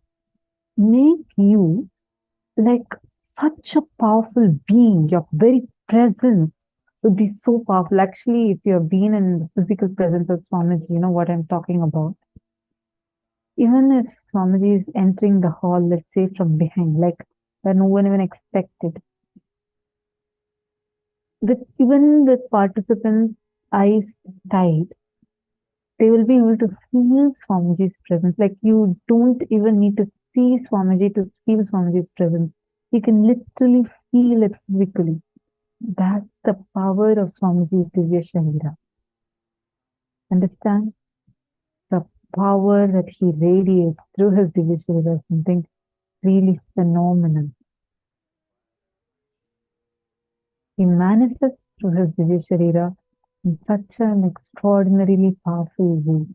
make you like such a powerful being. Your very presence would be so powerful. Actually, if you have been in the physical presence of Swamiji, you know what I'm talking about. Even if Swamiji is entering the hall, let's say from behind, like where no one even expected, even with participants' eyes tied, they will be able to feel Swamiji's presence. Like you don't even need to see Swamiji to feel Swamiji's presence. You can literally feel it physically. That's the power of Swamiji's Divya Sharira. Understand? The power that he radiates through his Divya Sharira is something really phenomenal. He manifests through his Divya Sharira in such an extraordinarily powerful way.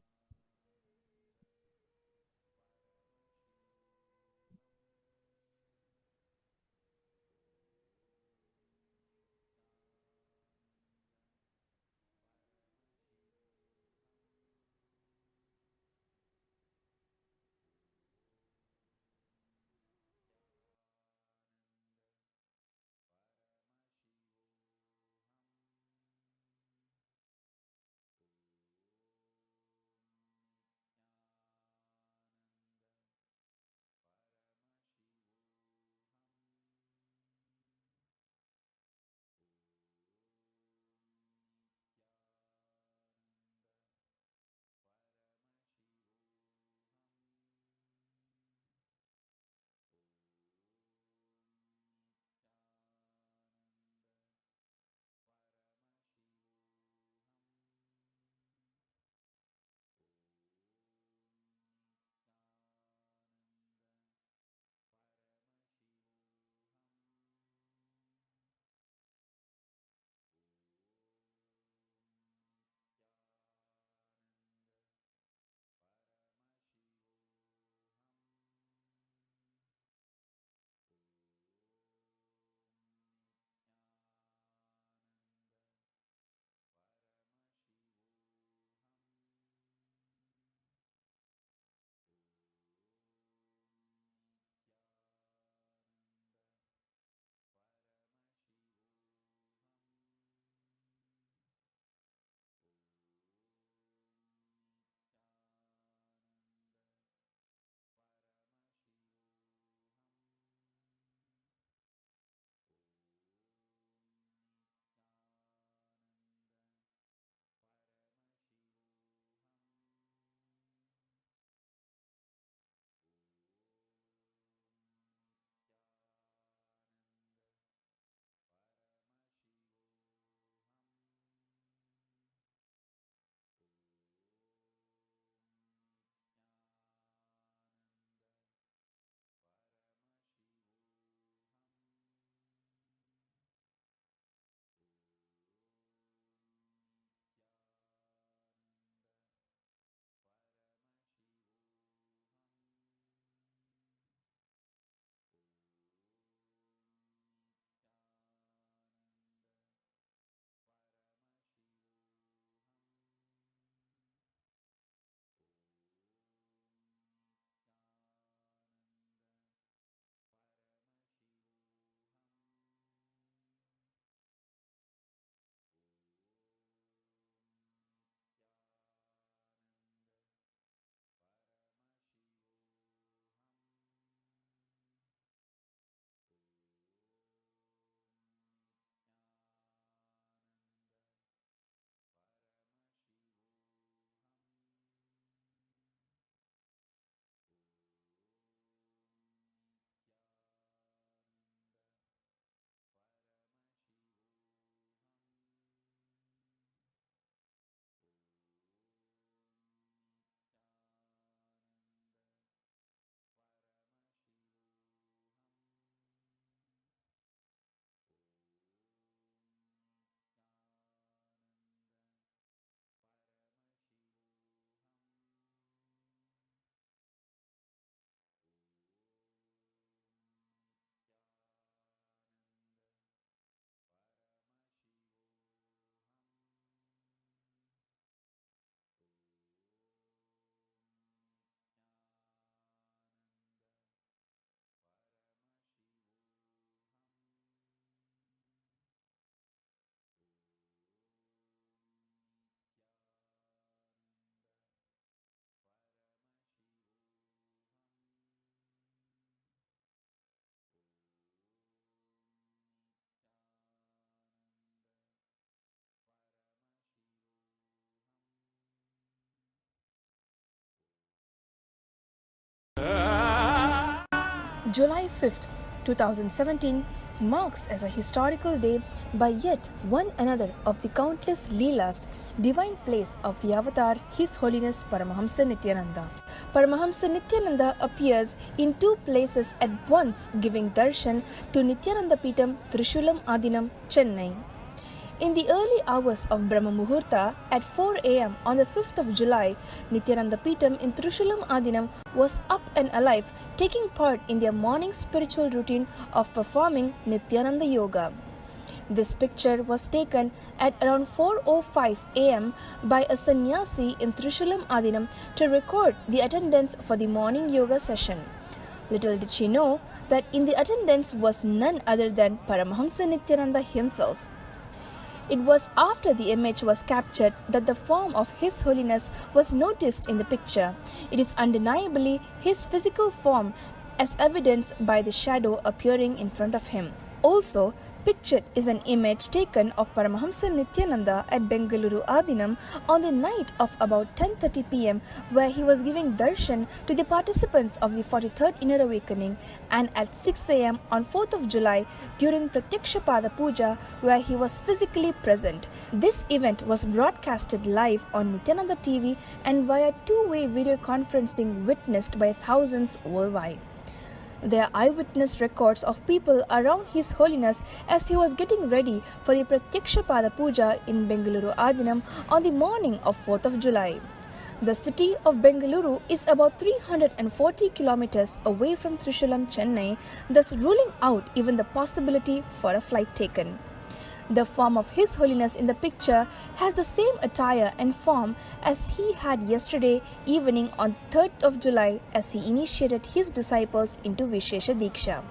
July 5th, 2017 marks as a historical day by yet one another of the countless Leelas, divine plays of the avatar His Holiness Paramahamsa Nithyananda. Paramahamsa Nithyananda appears in two places at once, giving darshan to Nithyananda Peetam, Trishulam Adinam, Chennai. In the early hours of Brahma Muhurta at 4 am on the 5th of July, Nithyananda Peetam in Trishulam Adinam was up and alive, taking part in their morning spiritual routine of performing Nithyananda Yoga. This picture was taken at around 4:05 am by a sannyasi in Trishulam Adinam to record the attendance for the morning yoga session. Little did she know that in the attendance was none other than Paramahamsa Nithyananda himself. It was after the image was captured that the form of His Holiness was noticed in the picture. It is undeniably his physical form, as evidenced by the shadow appearing in front of him. Also, pictured is an image taken of Paramahamsa Nithyananda at Bengaluru Adinam on the night of about 10:30 pm, where he was giving darshan to the participants of the 43rd Inner Awakening, and at 6 am on 4th of July during Pratyaksha Pada Puja, where he was physically present. This event was broadcasted live on Nithyananda TV and via two-way video conferencing witnessed by thousands worldwide. There are eyewitness records of people around His Holiness as he was getting ready for the Pratyaksha Pada Puja in Bengaluru Adinam on the morning of 4th of July. The city of Bengaluru is about 340 kilometers away from Trishulam, Chennai, thus ruling out even the possibility for a flight taken. The form of His Holiness in the picture has the same attire and form as he had yesterday evening on 3rd of July as he initiated his disciples into Vishesha Diksha.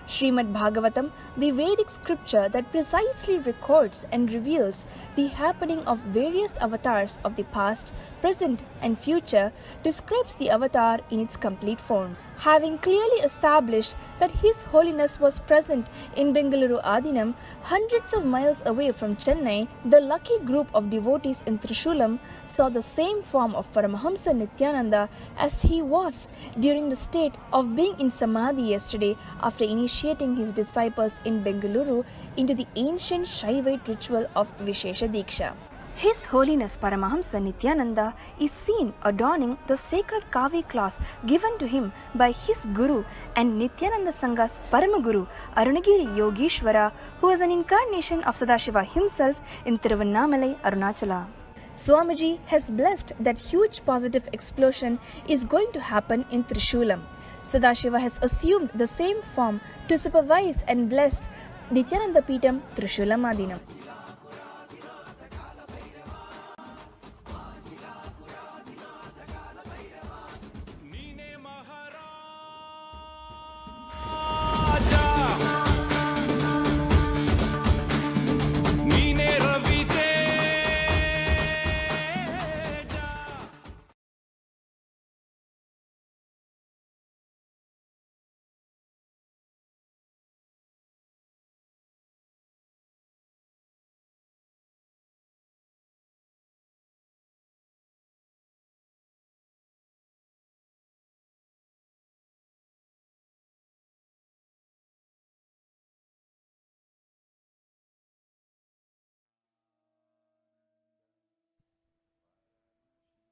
Srimad Bhagavatam, the Vedic scripture that precisely records and reveals the happening of various avatars of the past, present and future, describes the avatar in its complete form. Having clearly established that His Holiness was present in Bengaluru Adinam, hundreds of miles away from Chennai, the lucky group of devotees in Trishulam saw the same form of Paramahamsa Nithyananda as he was during the state of being in Samadhi yesterday after initiating his disciples in Bengaluru into the ancient Shaivite ritual of Vishesha Diksha. His Holiness Paramahamsa Nithyananda is seen adorning the sacred kavi cloth given to him by his Guru and Nithyananda Sangha's Paramaguru Arunagiri Yogeshwara, who is an incarnation of Sadashiva himself in Tiruvannamalai, Arunachala. Swamiji has blessed that huge positive explosion is going to happen in Trishulam. Sadashiva has assumed the same form to supervise and bless Nithyananda Peetam Trishulam Adinam.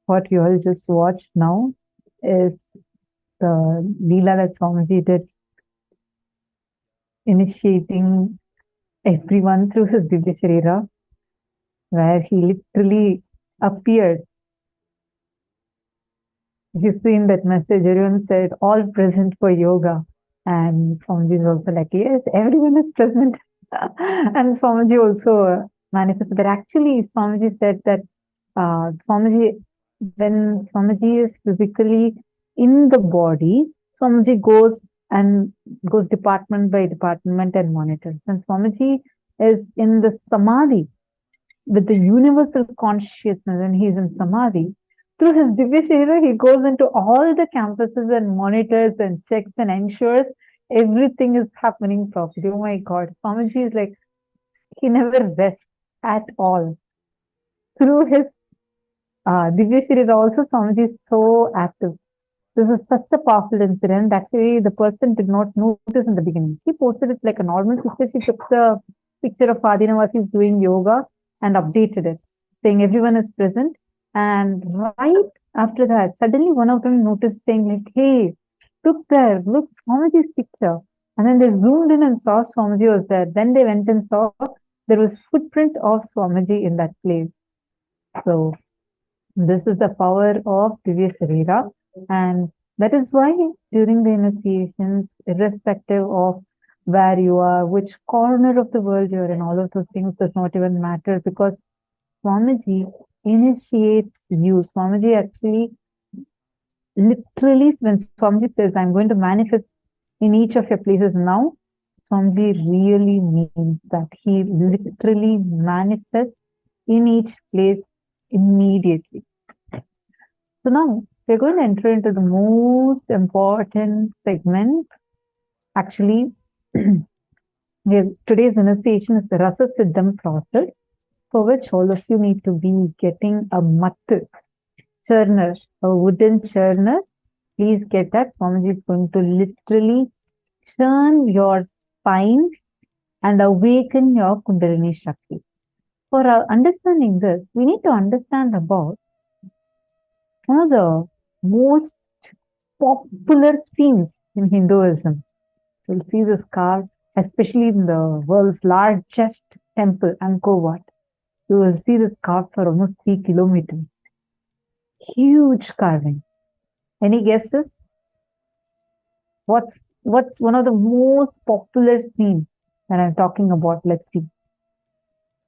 What you all just watched now is the Leela that Swamiji did, initiating everyone through his Divya Sharira, where he literally appeared. You've seen that message, everyone said, all present for yoga. And Swamiji is also like, yes, everyone is present. And Swamiji also manifested that. Actually, Swamiji said that when Swamiji is physically in the body, Swamiji goes department by department and monitors. And Swamiji is in the Samadhi with the universal consciousness, and he's in Samadhi. Through his Divya Sharira, he goes into all the campuses and monitors and checks and ensures everything is happening properly. Oh my God, Swamiji is like, he never rests at all. Through his Divya Sharira also, Swamiji is so active. This is such a powerful incident. Actually, the person did not notice in the beginning. She posted it like a normal picture. She took the picture of Adinavasi doing yoga and updated it, saying everyone is present. And right after that, suddenly one of them noticed saying like, hey, look there, look, Swamiji's picture. And then they zoomed in and saw Swamiji was there. Then they went and saw there was footprint of Swamiji in that place. So this is the power of Divya Sharira. And that is why during the initiations, irrespective of where you are, which corner of the world you're in, all of those things does not even matter, because Swamiji initiates you. Swamiji actually, literally, when Swamiji says, I'm going to manifest in each of your places now, Swamiji really means that. He literally manifests in each place immediately. So now we're going to enter into the most important segment. Actually, today's initiation is the Rasa Siddham process, for which all of you need to be getting a mattu churner, a wooden churner. Please get that. Swamiji is going to literally churn your spine and awaken your Kundalini Shakti. For understanding this, we need to understand about one of the most popular scenes in Hinduism. You'll see this carved, especially in the world's largest temple, Angkor Wat. You will see this carved for almost 3 kilometers. Huge carving. Any guesses? What's one of the most popular scenes that I'm talking about? Let's see.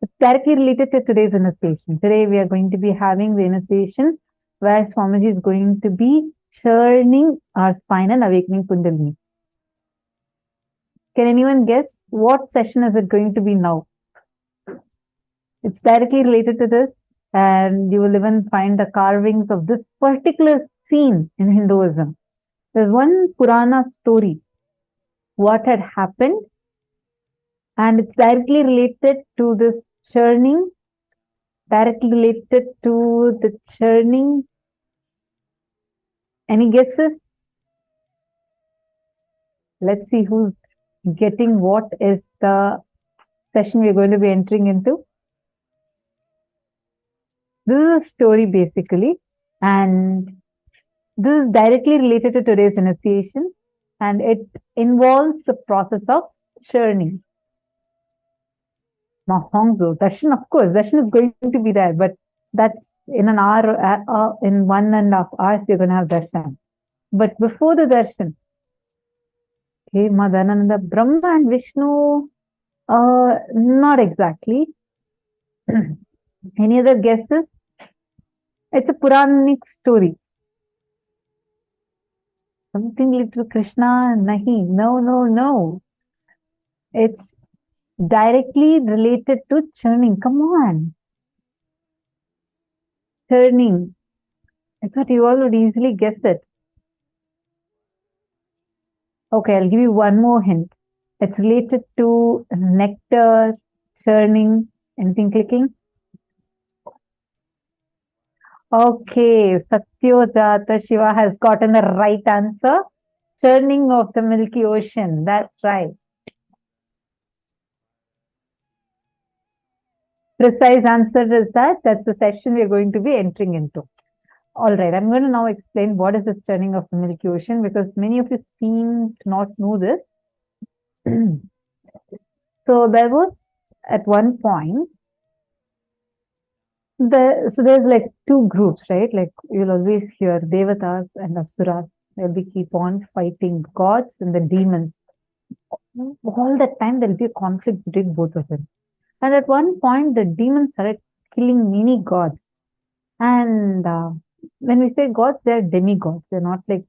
It's directly related to today's initiation. Today we are going to be having the initiation where Swamiji is going to be churning our spine and awakening Kundalini. Can anyone guess what session is it going to be now? It's directly related to this, and you will even find the carvings of this particular scene in Hinduism. There's one Purana story, what had happened, and it's directly related to this churning, directly related to the churning. Any guesses? Let's see who's getting what is the session we're going to be entering into. This is a story basically, and this is directly related to today's initiation, and it involves the process of churning. Now, Hongzo, Darshan, of course, Darshan is going to be there, but that's in an hour, in 1.5 hours, you're going to have Darshan. But before the Darshan, okay, Madhananda, Brahma and Vishnu, not exactly. Any other guesses? It's a Puranic story. Something little Krishna, nahi, no. It's directly related to churning. Come on. Churning. I thought you all would easily guess it. Okay, I'll give you one more hint. It's related to nectar, churning, anything clicking? Okay, Satyojata Shiva has gotten the right answer. Churning of the Milky Ocean. That's right. Precise answer is that. That's the session we're going to be entering into. All right, I'm going to now explain what is the churning of the Milky Ocean, because many of you seem to not know this. So there was at one point, so there's like two groups, right? Like you'll always hear Devatas and Asuras. They'll be keep on fighting gods and the demons. All the time there'll be a conflict between both of them. And at one point the demons started killing many gods. And when we say gods, they're demigods. They're not like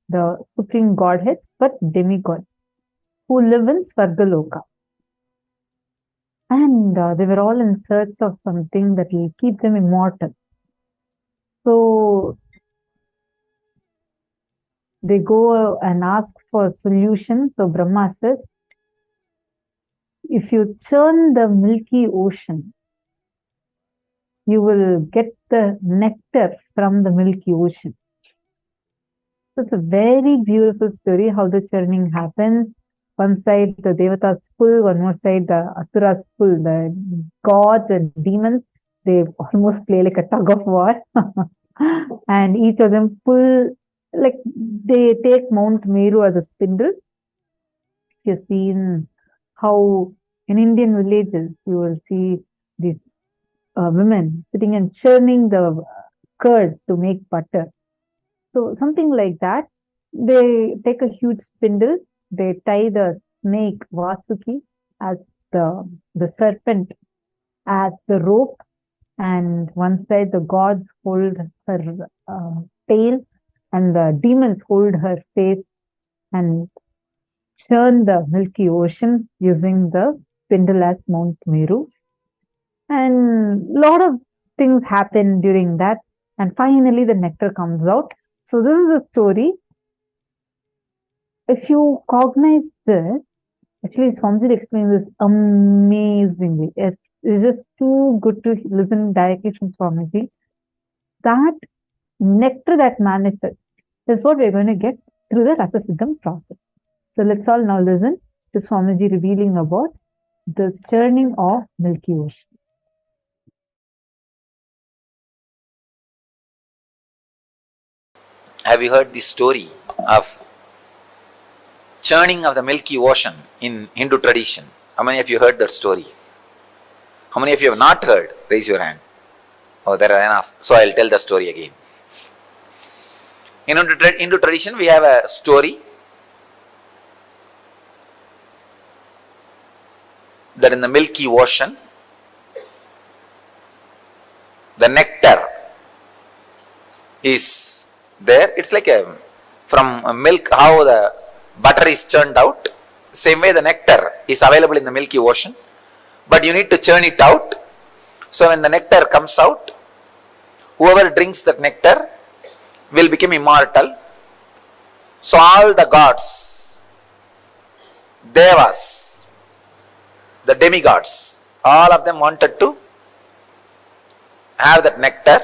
the supreme godheads, but demigods who live in Svargaloka. And they were all in search of something that will keep them immortal. So they go and ask for a solution. So Brahma says, if you churn the Milky Ocean, you will get the nectar from the Milky Ocean. So it's a very beautiful story how the churning happens. One side the Devatas pull, one more side the Asuras pull, the gods and demons. They almost play like a tug of war. And each of them pull, like they take Mount Meru as a spindle. You've seen how in Indian villages you will see these women sitting and churning the curd to make butter. So something like that. They take a huge spindle, they tie the snake Vasuki as the serpent as the rope, and one side the gods hold her tail and the demons hold her face and churn the milky ocean using the spindle as Mount Meru. And a lot of things happen during that. And finally, the nectar comes out. So this is a story. If you cognize this, actually, Swamiji explains this amazingly. It's just too good to listen directly from Swamiji. That nectar that manifests is what we're going to get through the Rasa Siddham process. So let's all now listen to Swamiji revealing about the churning of Milky Ocean. Have you heard the story of churning of the Milky Ocean in Hindu tradition? How many of you heard that story? How many of you have not heard? Raise your hand. Oh, there are enough. So I'll tell the story again. In Hindu tradition, we have a story that in the Milky Ocean, the nectar is there. It's like from milk, how the butter is churned out. Same way the nectar is available in the Milky Ocean, but you need to churn it out. So when the nectar comes out, whoever drinks that nectar will become immortal. So all the gods, devas, the demigods, all of them wanted to have that nectar.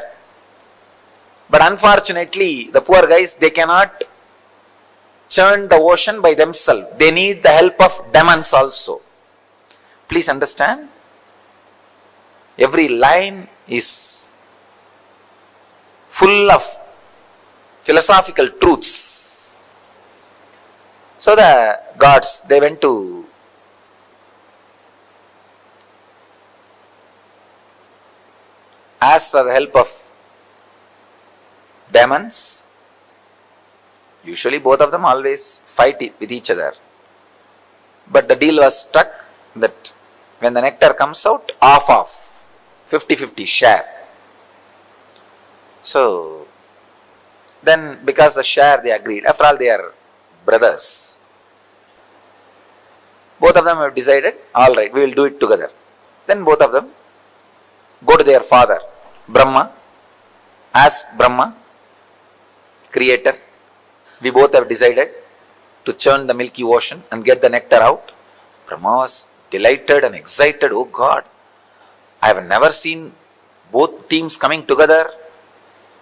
But unfortunately, the poor guys, they cannot churn the ocean by themselves. They need the help of demons also. Please understand, every line is full of philosophical truths. So the gods, they went to ask for the help of demons. Usually both of them always fight with each other. But the deal was struck that when the nectar comes out, off 50-50 share. So then because the share they agreed, after all they are brothers. Both of them have decided, all right, we will do it together. Then both of them go to their father, Brahma, ask Brahma, creator, we both have decided to churn the Milky Ocean and get the nectar out. Brahma was delighted and excited. Oh God, I have never seen both teams coming together.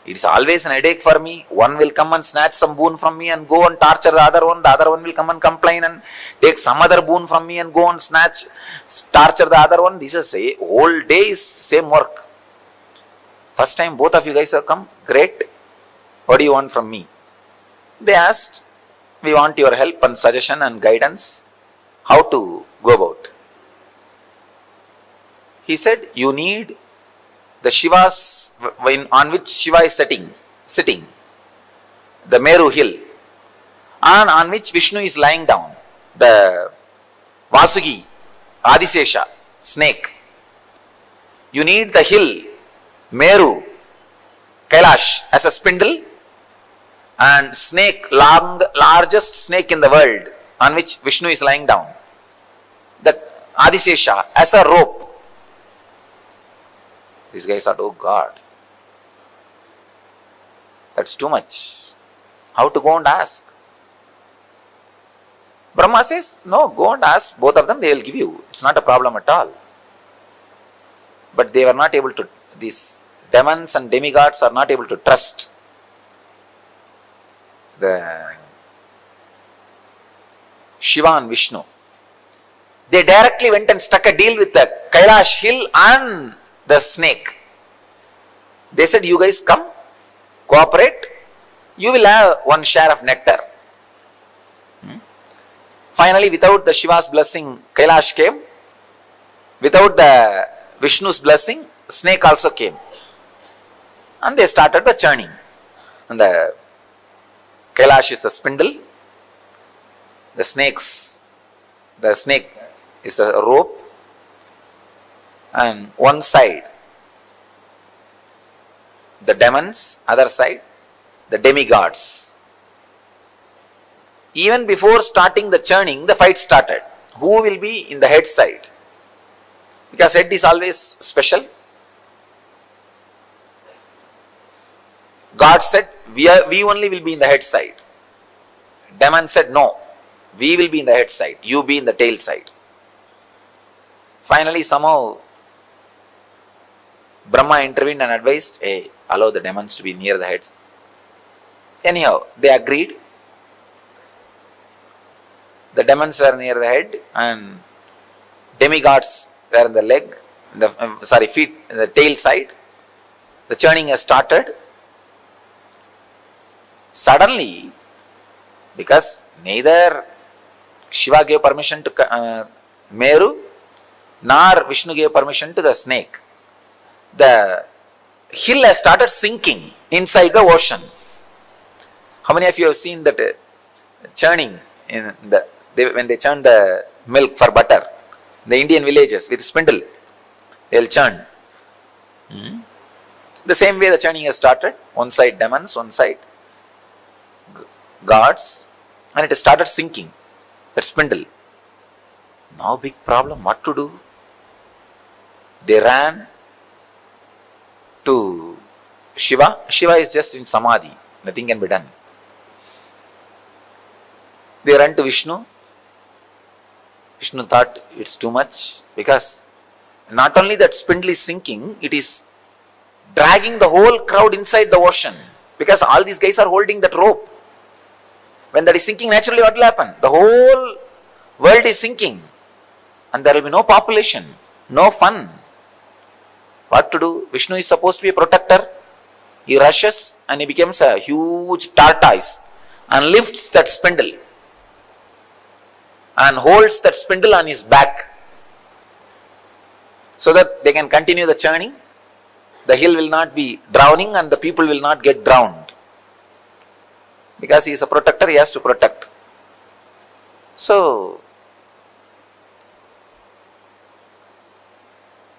It is always an headache for me. One will come and snatch some boon from me and go and torture the other one. The other one will come and complain and take some other boon from me and go and torture the other one. This is a whole day is same work. First time both of you guys have come. Great. What do you want from me? They asked, we want your help and suggestion and guidance. How to go about. He said, you need the Shivas on which Shiva is sitting, the Meru hill, and on which Vishnu is lying down, the Vasugi, Adisesha, snake. You need the hill, Meru, Kailash as a spindle, and snake, largest snake in the world, on which Vishnu is lying down, the Adisesha as a rope. These guys thought, oh God, that's too much. How to go and ask? Brahma says, no, go and ask both of them, they will give you. It's not a problem at all. But they were not able to, these demons and demigods are not able to trust the Shiva and Vishnu, they directly went and struck a deal with the Kailash hill and the snake. They said, you guys come, cooperate, you will have one share of nectar. Finally, without the Shiva's blessing, Kailash came. Without the Vishnu's blessing, snake also came. And they started the churning. And the Kailash is the spindle. The snake is the rope. And one side, the demons, other side, the demigods. Even before starting the churning, the fight started. Who will be in the head side? Because head is always special. God said, we only will be in the head side. Demon said, no, we will be in the head side. You be in the tail side. Finally, somehow, Brahma intervened and advised, hey, allow the demons to be near the heads. Anyhow, they agreed. The demons were near the head and demigods were in the leg, feet, in the tail side. The churning has started. Suddenly, because neither Shiva gave permission to Meru, nor Vishnu gave permission to the snake, the hill has started sinking inside the ocean. How many of you have seen that churning when they churn the milk for butter? The Indian villages with spindle, they will churn. The same way the churning has started. One side demons, one side gods, and it has started sinking, that spindle. Now big problem, what to do? They ran to Shiva. Shiva is just in Samadhi, nothing can be done. They ran to Vishnu. Vishnu thought it's too much, because not only that spindle is sinking, it is dragging the whole crowd inside the ocean, because all these guys are holding that rope. When that is sinking, naturally what will happen? The whole world is sinking and there will be no population, no fun. What to do? Vishnu is supposed to be a protector. He rushes and he becomes a huge tortoise and lifts that spindle and holds that spindle on his back so that they can continue the churning. The hill will not be drowning and the people will not get drowned. Because he is a protector, he has to protect. So,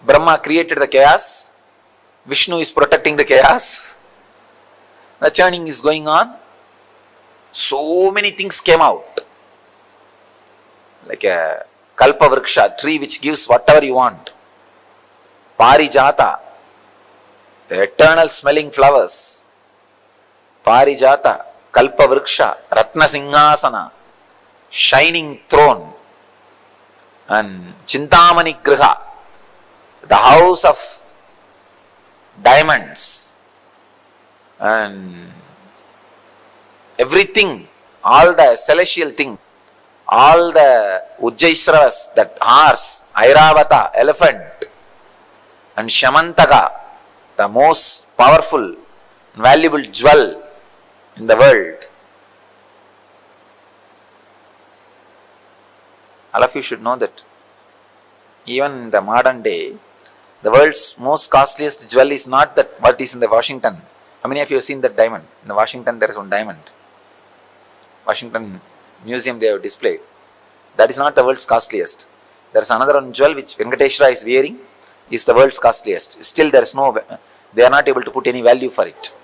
Brahma created the chaos. Vishnu is protecting the chaos. The churning is going on. So many things came out. Like a kalpa vriksha, tree which gives whatever you want. Parijata, the eternal smelling flowers. Parijata, kalpa vriksha, ratna singhasana, shining throne, and chintamani griha, the house of diamonds, and everything, all the celestial things, all the Ujjaisravas, that horse, Airavata, elephant, and Shamantaka, the most powerful, valuable jewel in the world. All of you should know that even in the modern day, the world's most costliest jewel is not that what is in the Washington. How many of you have seen that diamond? In the Washington there is one diamond. Washington Museum they have displayed. That is not the world's costliest. There is another one jewel which Venkateshwara is wearing, is the world's costliest. Still there is no, they are not able to put any value for it.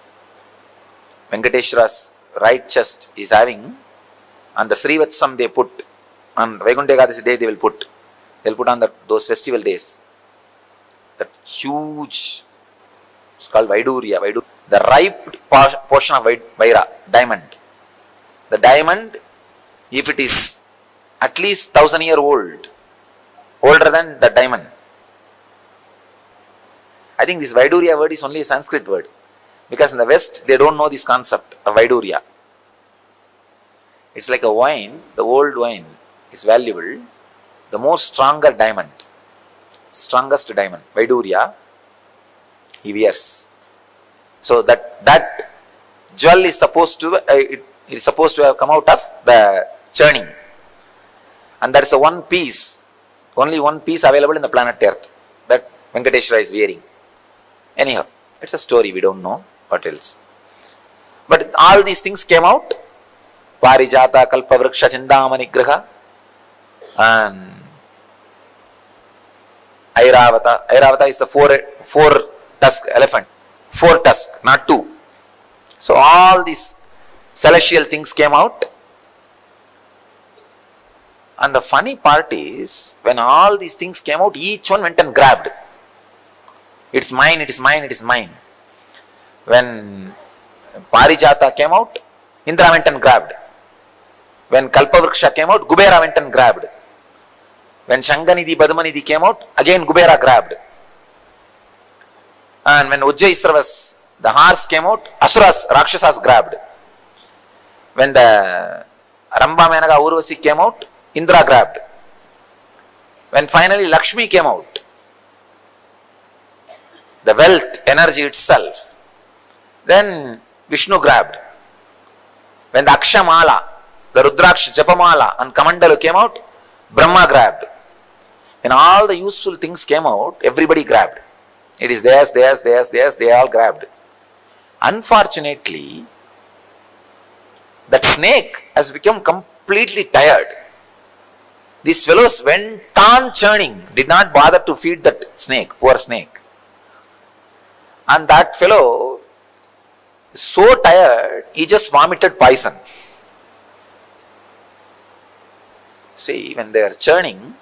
Venkateshwara's right chest is having, on the Srivatsam they put, on Vaikuntha Ekadasi day they will put on those festival days, that huge, it's called Vaidurya, the ripe portion of Vaira, diamond. The diamond, if it is at least 1,000 years old, older than the diamond. I think this Vaidurya word is only a Sanskrit word, because in the West they don't know this concept of Vaidurya. It's like a wine, the old wine is valuable. The more stronger diamond, strongest diamond, Vaidurya, he wears. So that jewel is supposed to, it is supposed to have come out of the churning. And that is a one piece, only one piece available in the planet Earth that Venkateshwara is wearing. Anyhow, it's a story, we don't know what else. But all these things came out. Parijata, Kalpavriksha, Chindamani Graha, and Airavata. Airavata is the four tusk elephant. 4 tusks, not 2. So all these celestial things came out. And the funny part is, when all these things came out, each one went and grabbed. It's mine, it is mine, it is mine. When Parijata came out, Indra went and grabbed. When Kalpavriksha came out, Kubera went and grabbed. When Shanganidhi, Padmanidhi came out, again Kubera grabbed. And when Ujjaisravas, the horse came out, Asuras, Rakshasas grabbed. When the Ramba Menaka Urvasi came out, Indra grabbed. When finally Lakshmi came out, the wealth, energy itself, then Vishnu grabbed. When the Akshamala, the Rudraksh Japamala and Kamandalu came out, Brahma grabbed. When all the useful things came out, everybody grabbed. It is theirs, they all grabbed. Unfortunately, that snake has become completely tired. These fellows went on churning, did not bother to feed that snake, poor snake. And that fellow, so tired, he just vomited poison. See, when they are churning,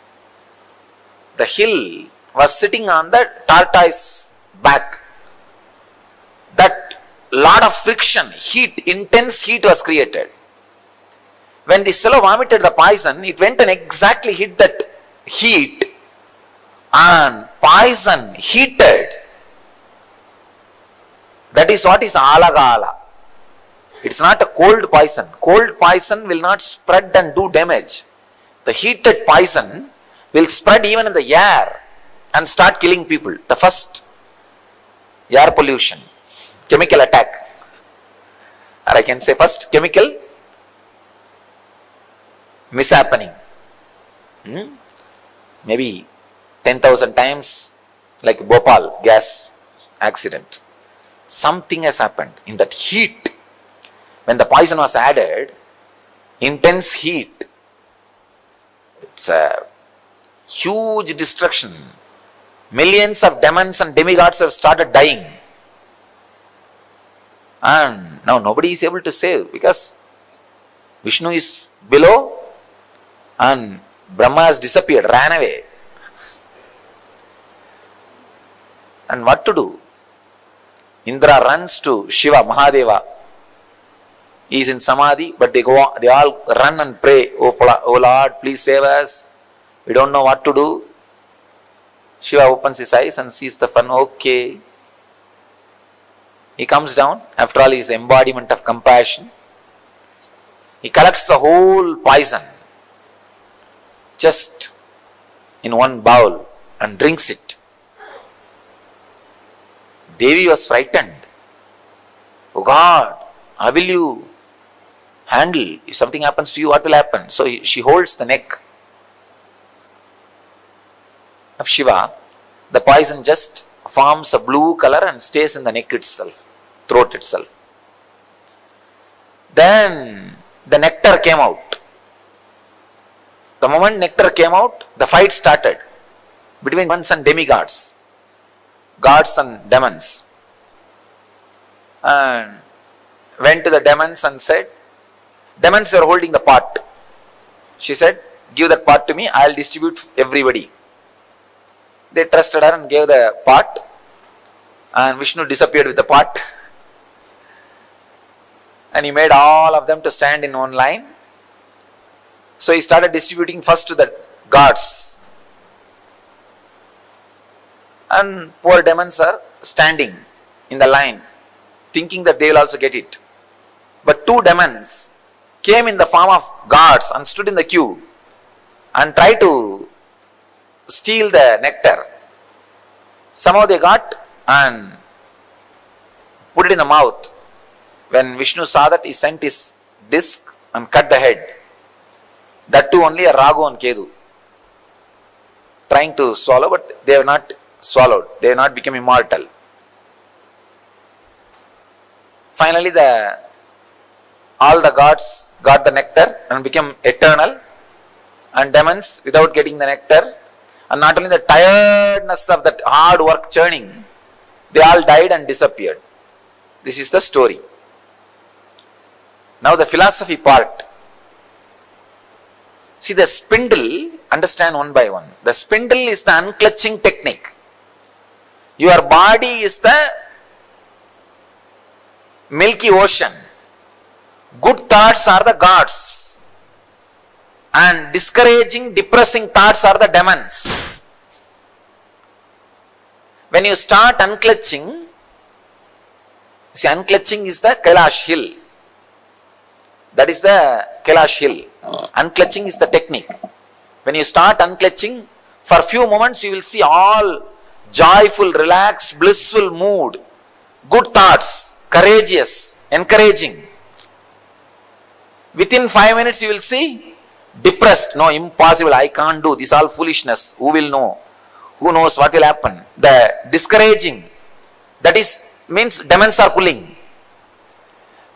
the hill was sitting on the tortoise back. That lot of friction, heat, intense heat was created. When this fellow vomited the poison, it went and exactly hit that heat, and poison heated. That is what is alagala. It's not a cold poison. Cold poison will not spread and do damage. The heated poison will spread even in the air and start killing people. The first air pollution, chemical attack, or I can say first chemical mishappening. Maybe 10,000 times, like Bhopal gas accident. Something has happened in that heat. When the poison was added, intense heat, it's a huge destruction. Millions of demons and demigods have started dying. And now nobody is able to save, because Vishnu is below and Brahma has disappeared, ran away. And what to do? Indra runs to Shiva, Mahadeva. He is in Samadhi, but they all run and pray, oh Lord, please save us. We don't know what to do. Shiva opens his eyes and sees the fun. Okay. He comes down. After all, he is the embodiment of compassion. He collects the whole poison just in one bowl and drinks it. Devi was frightened. Oh God, how will you handle? If something happens to you, what will happen? So she holds the neck of Shiva. The poison just forms a blue color and stays in the neck itself, throat itself. Then the nectar came out. The moment nectar came out, the fight started between demons and demigods, gods and demons. And went to the demons and said, demons are holding the pot. She said, give that pot to me, I'll distribute everybody. They trusted her and gave the pot, and Vishnu disappeared with the pot. And he made all of them to stand in one line. So he started distributing first to the gods. And poor demons are standing in the line, thinking that they will also get it. But 2 demons came in the form of gods and stood in the queue and tried to steal the nectar. Somehow they got and put it in the mouth. When Vishnu saw that, he sent his disc and cut the head. That too only a Ragu and Kedu trying to swallow, but they have not swallowed. They have not become immortal. Finally, all the gods got the nectar and became eternal, and demons without getting the nectar, and not only the tiredness of that hard work churning, they all died and disappeared. This is the story. Now the philosophy part. See, the spindle, understand one by one. The spindle is the unclutching technique. Your body is the milky ocean. Good thoughts are the gods. And discouraging, depressing thoughts are the demons. When you start unclutching, see, unclutching is the Kailasa hill. That is the Kailasa hill. Unclutching is the technique. When you start unclutching, for a few moments you will see all joyful, relaxed, blissful mood, good thoughts, courageous, encouraging. Within 5 minutes you will see depressed. No, impossible, I can't do this, all foolishness. Who will know? Who knows what will happen? The discouraging, that is, means demons are pulling.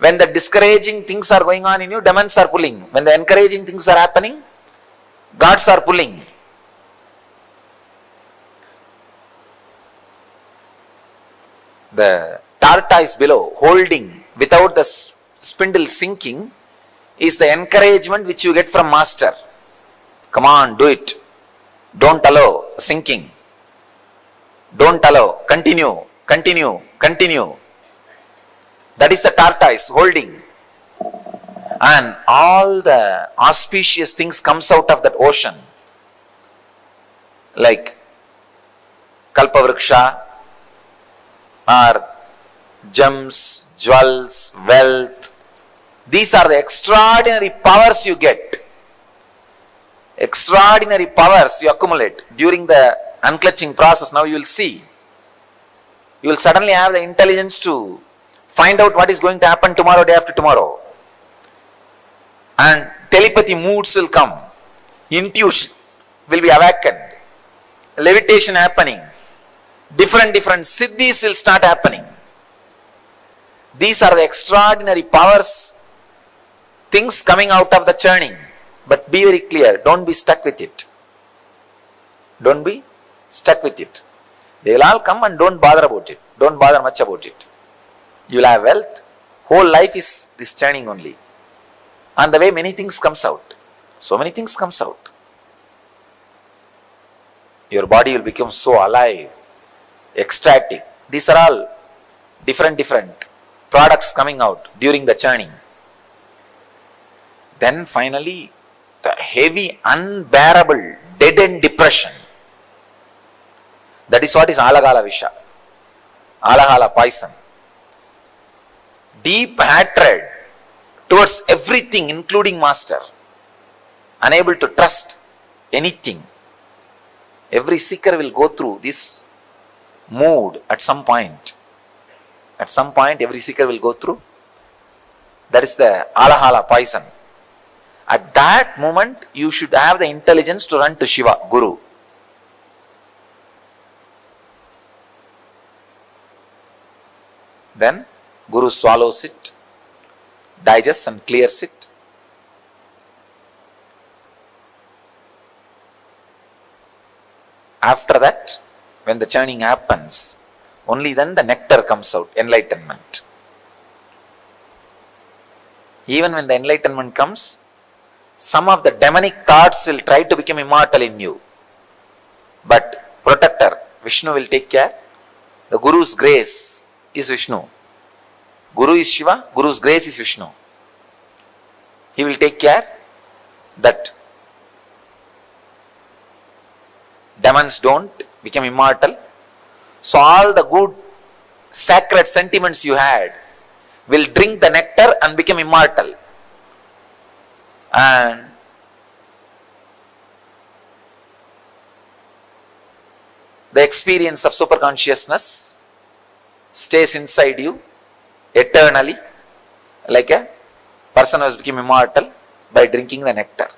When the discouraging things are going on in you, demons are pulling. When the encouraging things are happening, gods are pulling. The tortoise below, holding without the spindle sinking, is the encouragement which you get from master. Come on, do it. Don't allow sinking. Don't allow. Continue, continue, continue. That is the tortoise holding. And all the auspicious things comes out of that ocean. Like Kalpavriksha, or gems, jewels, wealth. These are the extraordinary powers you get. Extraordinary powers you accumulate during the unclutching process. Now you will see. You will suddenly have the intelligence to find out what is going to happen tomorrow, day after tomorrow. And telepathy moods will come. Intuition will be awakened. Levitation happening. Different siddhis will start happening. These are the extraordinary powers, things coming out of the churning. But be very clear, don't be stuck with it. Don't be stuck with it. They will all come and don't bother about it. Don't bother much about it. You will have wealth. Whole life is this churning only. And the way many things comes out. So many things comes out. Your body will become so alive, ecstatic. These are all different products coming out during the churning. Then finally, the heavy, unbearable, dead-end depression. That is what is alagala visha. Alagala poison. Deep hatred towards everything, including master. Unable to trust anything. Every seeker will go through this mood at some point. At some point, every seeker will go through. That is the alahala poison. At that moment, you should have the intelligence to run to Shiva, Guru. Then, Guru swallows it, digests and clears it. After that, when the churning happens, only then the nectar comes out, enlightenment. Even when the enlightenment comes, some of the demonic thoughts will try to become immortal in you. But protector, Vishnu will take care. The Guru's grace is Vishnu. Guru is Shiva, Guru's grace is Vishnu. He will take care that demons don't become immortal. So all the good sacred sentiments you had will drink the nectar and become immortal. And the experience of superconsciousness stays inside you eternally, like a person who has become immortal by drinking the nectar.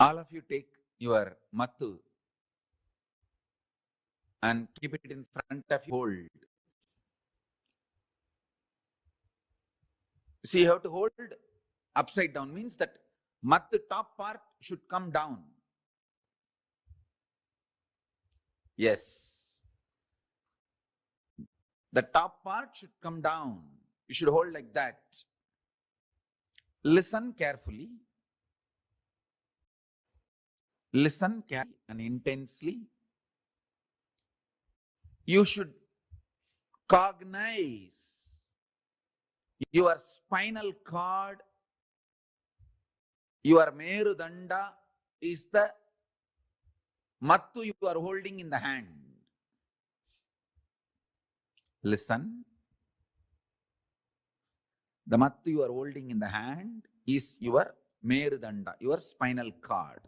All of you take your mattu and keep it in front of you. Hold. See, you have to hold upside down, means that mattu top part should come down. Yes. The top part should come down. You should hold like that. Listen carefully. Listen carefully and intensely. You should cognize your spinal cord, your merudanda is the mattu you are holding in the hand. Listen. The mattu you are holding in the hand is your merudanda, your spinal cord.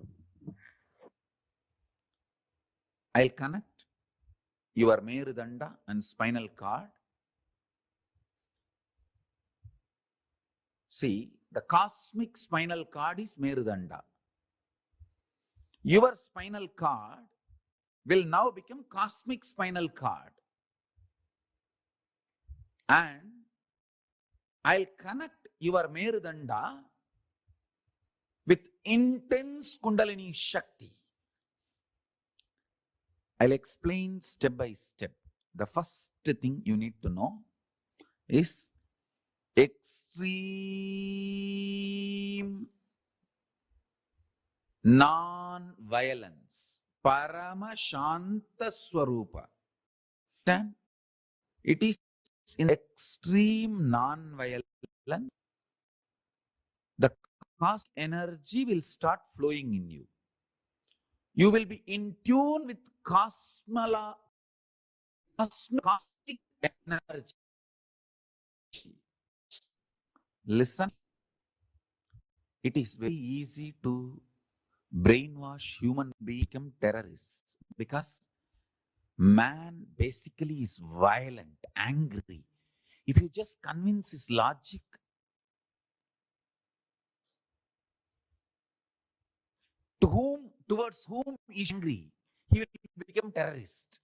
I'll connect your merudanda and spinal cord. See, the cosmic spinal cord is merudanda. Your spinal cord will now become cosmic spinal cord. And I'll connect your merudanda with intense kundalini shakti. I'll explain step by step. The first thing you need to know is extreme non-violence. Parama Shanta Swarupa. It is in extreme non-violence. The cosmic energy will start flowing in you. You will be in tune with cosmic energy. Listen, it is very easy to brainwash human beings, become terrorists, because man basically is violent, angry. If you just convince his logic, towards whom he is angry, he will become terrorist.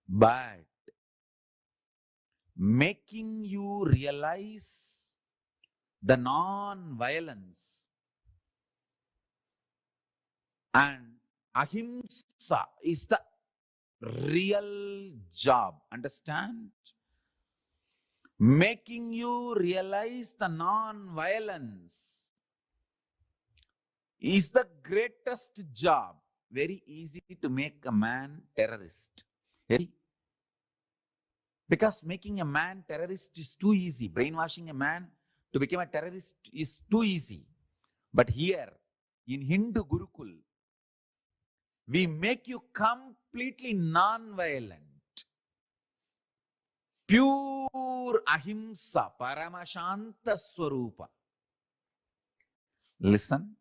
But making you realize the non-violence and ahimsa is the real job. Understand? Making you realize the non-violence is the greatest job. Very easy to make a man terrorist. Because making a man terrorist is too easy. Brainwashing a man to become a terrorist is too easy. But here, in Hindu Gurukul, we make you completely non-violent. Pure ahimsa, paramashanta swarupa. Listen.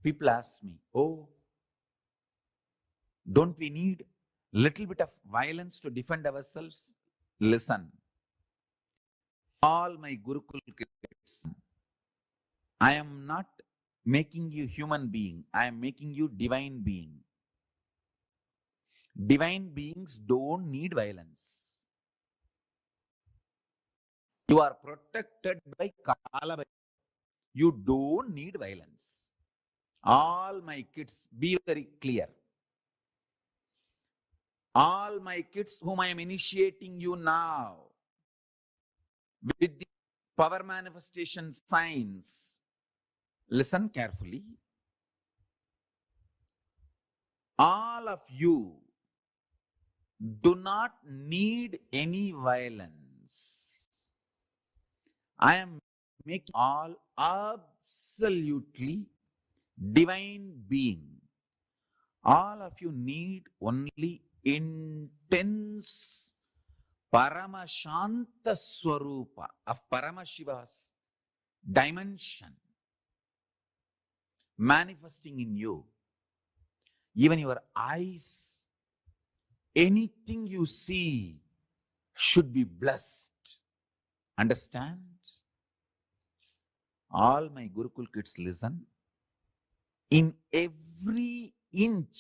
People ask me, oh, don't we need little bit of violence to defend ourselves? Listen. All my Gurukul kids, I am not making you human being. I am making you divine being. Divine beings don't need violence. You are protected by Kala. You don't need violence. All my kids, be very clear. All my kids whom I am initiating you now with the power manifestation signs, listen carefully. All of you do not need any violence. I am making all absolutely divine being. All of you need only intense Paramashanta Swarupa of Paramashiva's dimension manifesting in you. Even your eyes, anything you see should be blessed. Understand? All my Gurukul kids, listen. In every inch,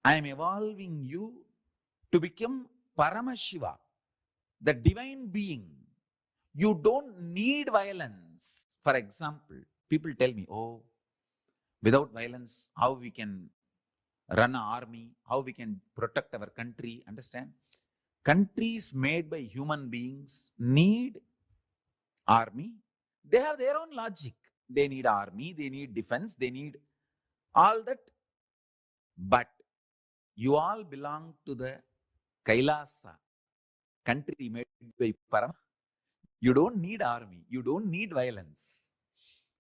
I am evolving you to become Paramashiva, the divine being. You don't need violence. For example, people tell me, oh, without violence, how we can run an army, how we can protect our country. Understand? Countries made by human beings need army. They have their own logic. They need army, they need defense, they need all that. But you all belong to the Kailasa, country made by Param. You don't need army, you don't need violence.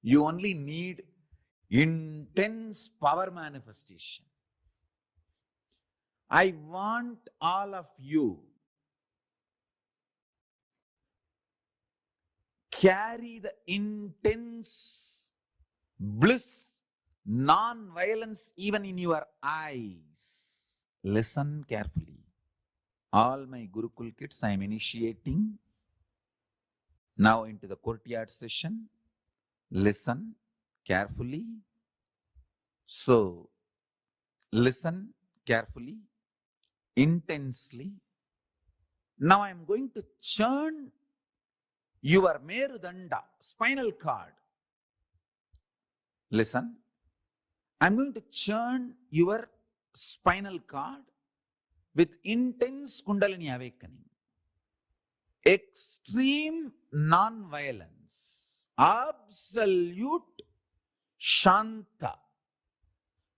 You only need intense power manifestation. I want all of you carry the intense bliss, non-violence even in your eyes. Listen carefully. All my Gurukul kids I am initiating now into the courtyard session. Listen carefully. So, listen carefully, intensely. Now I am going to churn your Merudanda, spinal cord. Listen. I am going to churn your spinal cord with intense Kundalini awakening. Extreme non-violence. Absolute Shanta.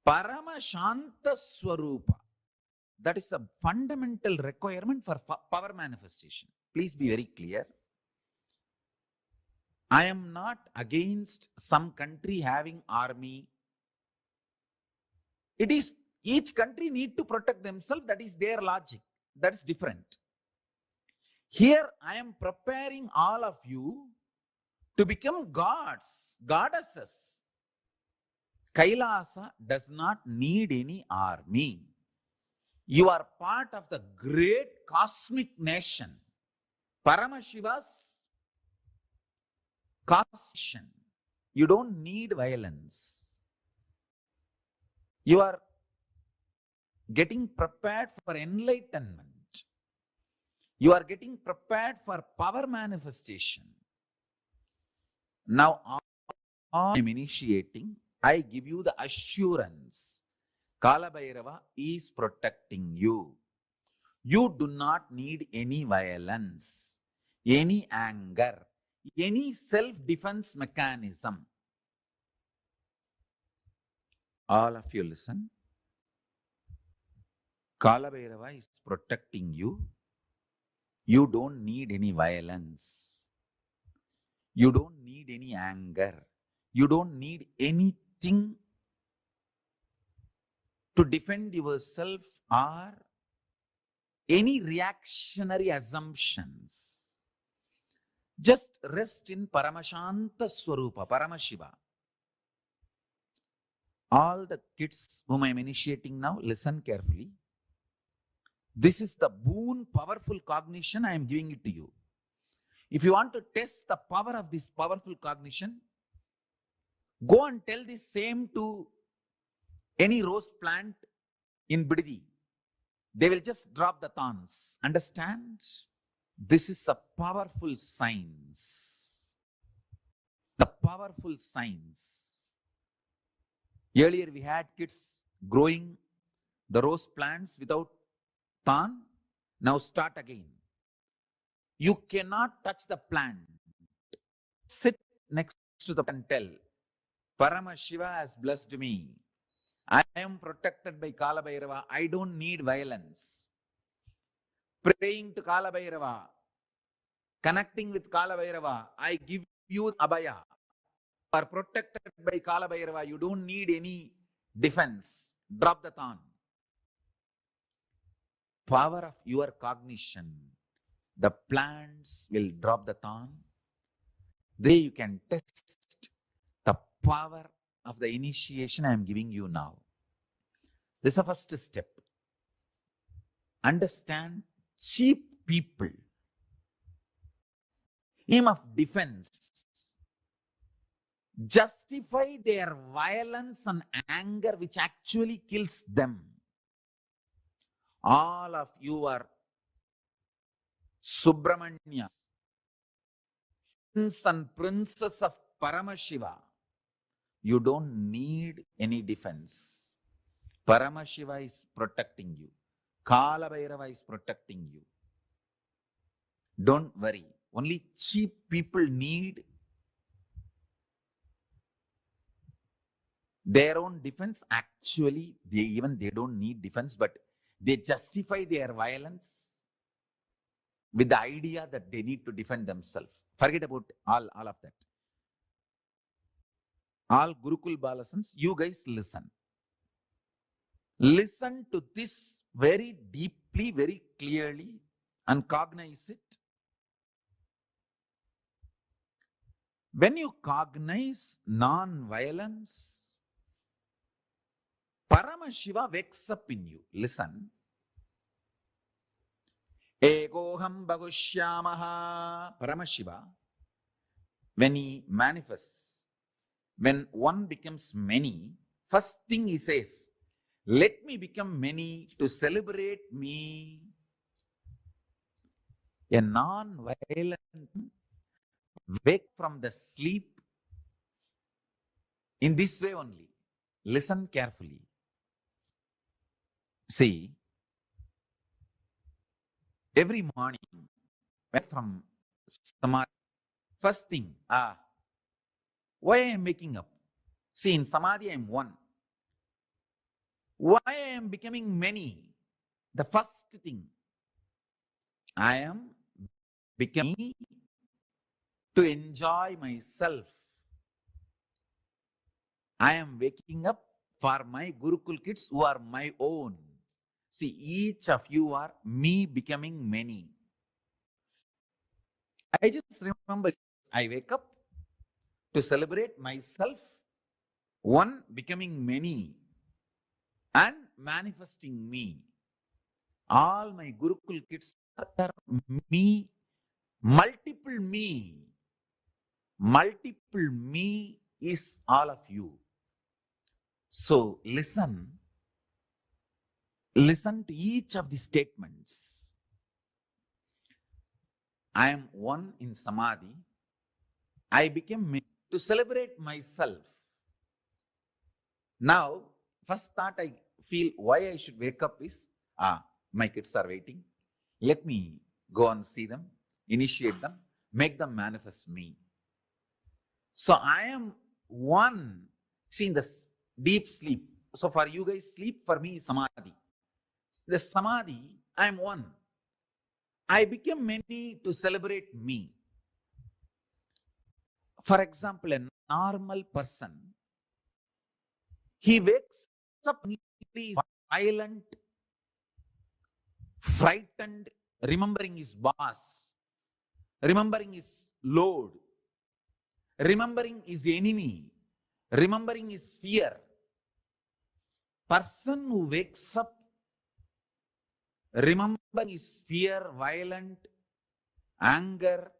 Parama Shanta Swarupa. That is a fundamental requirement for power manifestation. Please be very clear. I am not against some country having army. It is each country need to protect themselves. That is their logic. That is different. Here I am preparing all of you to become gods, goddesses. Kailasa does not need any army. You are part of the great cosmic nation. Paramashiva's cosmic. You don't need violence. You are getting prepared for enlightenment. You are getting prepared for power manifestation. Now, I am initiating. I give you the assurance. Kala Bhairava is protecting you. You do not need any violence, any anger, any self-defense mechanism. All of you listen. Kala Bhairava is protecting you. You don't need any violence. You don't need any anger. You don't need anything to defend yourself or any reactionary assumptions. Just rest in Paramashanta Swarupa, Paramashiva. All the kids whom I am initiating now, listen carefully. This is the boon, powerful cognition I am giving it to you. If you want to test the power of this powerful cognition, go and tell this same to any rose plant in Bididi. They will just drop the thorns. Understand? This is a powerful science. The powerful science. Earlier we had kids growing the rose plants without thorn. Now start again. You cannot touch the plant. Sit next to the plant and tell, Paramashiva has blessed me. I am protected by Kala Bhairava. I don't need violence. Praying to Kala Bhairava, connecting with Kala Bhairava, I give you Abhaya. You are protected by Kala Bhairava. You don't need any defense. Drop the thorn. Power of your cognition. The plants will drop the thorn. There you can test the power of the initiation I am giving you now. This is the first step. Understand cheap people. Aim of defense. justify their violence and anger, which actually kills them. All of you are Subramanya, prince and princess of Paramashiva. You don't need any defense. Paramashiva is protecting you. Kala Bhairava is protecting you. Don't worry. Only cheap people need their own defense. Actually, they don't need defense, but they justify their violence with the idea that they need to defend themselves. Forget about all of that. All Gurukul Balasans, you guys listen. Listen to this very deeply, very clearly, and cognize it. When you cognize non-violence, Paramashiva wakes up in you. Listen. Egoham Bhagushyamaha. Paramashiva, when he manifests, when one becomes many, first thing he says, let me become many to celebrate me. A non-violent wake from the sleep in this way only. Listen carefully. See, every morning, from Samadhi, first thing, why I am waking up? See, in Samadhi I am one. Why I am becoming many? The first thing, I am becoming to enjoy myself. I am waking up for my Gurukul kids who are my own. See, each of you are me becoming many. I just remember, I wake up to celebrate myself, one becoming many, and manifesting me. All my Gurukul kids are me, multiple me. Multiple me is all of you. So listen to each of the statements. I am one in Samadhi. I became many to celebrate myself. Now, first thought I feel why I should wake up is, my kids are waiting. Let me go and see them, initiate them, make them manifest me. So I am one. See, in the deep sleep. So for you guys, sleep for me is Samadhi. The Samadhi, I am one. I became many to celebrate me. For example, a normal person, he wakes up, he is violent, frightened, remembering his boss, remembering his load, remembering his enemy, remembering his fear. Person who wakes up remembering his fear, violent, anger,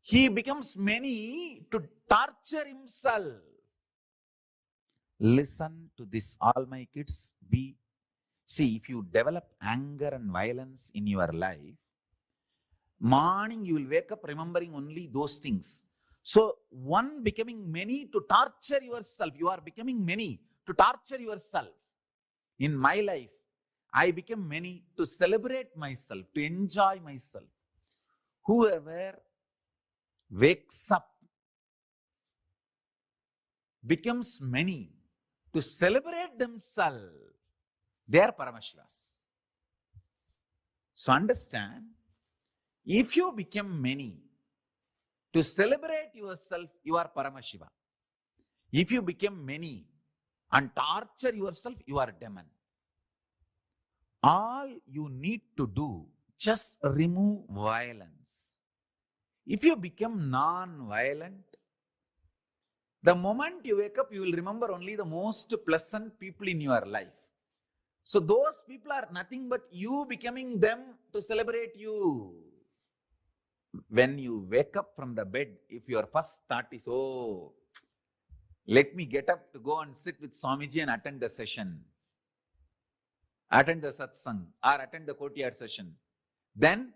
he becomes many to torture himself. Listen to this, all my kids. See, if you develop anger and violence in your life, morning you will wake up remembering only those things. So one becoming many to torture yourself. You are becoming many to torture yourself. In my life, I became many to celebrate myself, to enjoy myself. Whoever wakes up becomes many to celebrate themselves, they are Paramashivas. So understand, if you become many to celebrate yourself, you are Paramashiva. If you become many and torture yourself, you are demon. All you need to do, just remove violence. If you become non-violent, the moment you wake up, you will remember only the most pleasant people in your life. So those people are nothing but you becoming them to celebrate you. when you wake up from the bed, if your first thought is, oh, let me get up to go and sit with Swamiji and attend the session, attend the satsang, or attend the courtyard session, then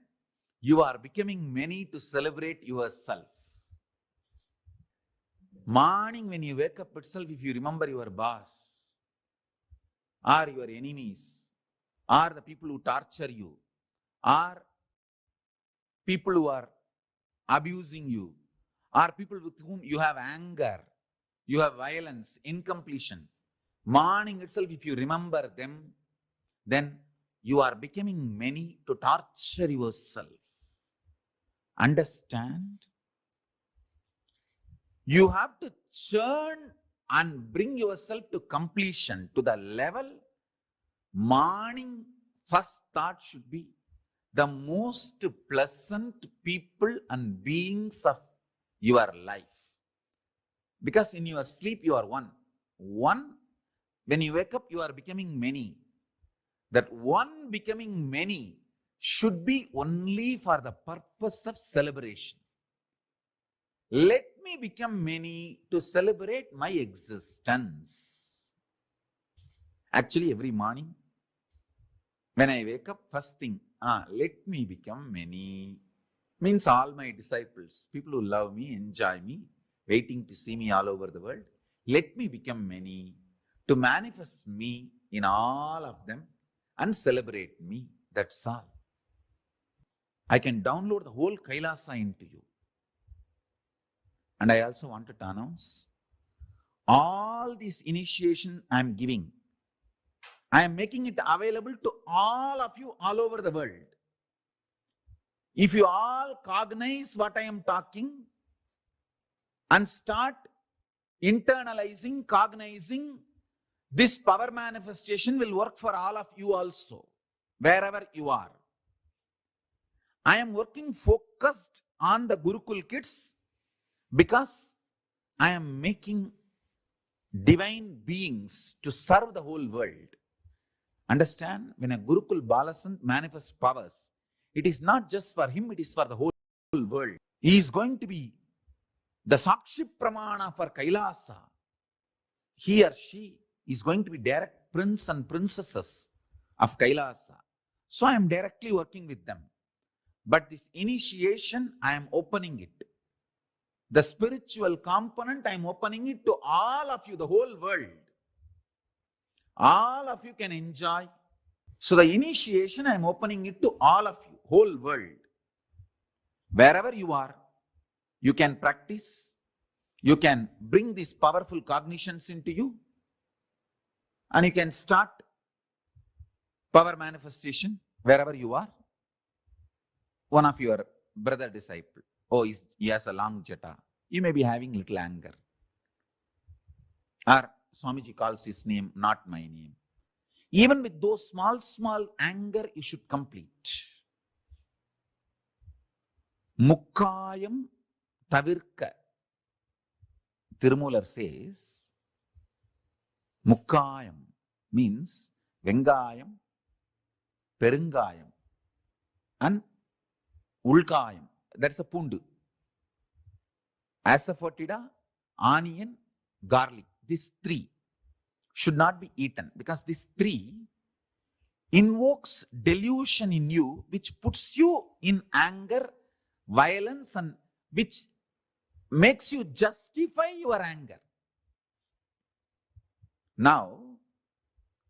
you are becoming many to celebrate yourself. Morning when you wake up itself, if you remember your boss, or your enemies, or the people who torture you, or people who are abusing you, or people with whom you have anger, you have violence, incompletion. Morning itself, if you remember them, then you are becoming many to torture yourself. Understand? You have to churn and bring yourself to completion, to the level morning first thought should be the most pleasant people and beings of your life. Because in your sleep you are one. One, when you wake up you are becoming many. That one becoming many should be only for the purpose of celebration. Let me become many to celebrate my existence. Actually, every morning, when I wake up, first thing, let me become many. Means all my disciples, people who love me, enjoy me, waiting to see me all over the world. Let me become many to manifest me in all of them and celebrate me. That's all. I can download the whole Kailasa into you. And I also wanted to announce all this initiation I am giving. I am making it available to all of you all over the world. If you all cognize what I am talking and start internalizing, cognizing, this power manifestation will work for all of you also, wherever you are. I am working focused on the Gurukul kids because I am making divine beings to serve the whole world. Understand? When a Gurukul Balasant manifests powers, it is not just for him, it is for the whole world. He is going to be the Sakshi Pramana for Kailasa. He or she is going to be direct prince and princesses of Kailasa. So I am directly working with them. But this initiation, I am opening it. The spiritual component, I am opening it to all of you, the whole world. All of you can enjoy. So the initiation, I am opening it to all of you, whole world. Wherever you are, you can practice. You can bring these powerful cognitions into you. And you can start power manifestation wherever you are. One of your brother disciple, oh, he has a long jata. You may be having little anger. Or Swamiji calls his name, not my name. Even with those small anger, you should complete. Mukkayam tavirka. Tirumular says, Mukkayam means Vengayam, Perungayam, and Ulkayam. That's a pundu. Asafoetida, onion, garlic. These three should not be eaten because these three invokes delusion in you, which puts you in anger, violence, and which makes you justify your anger. Now,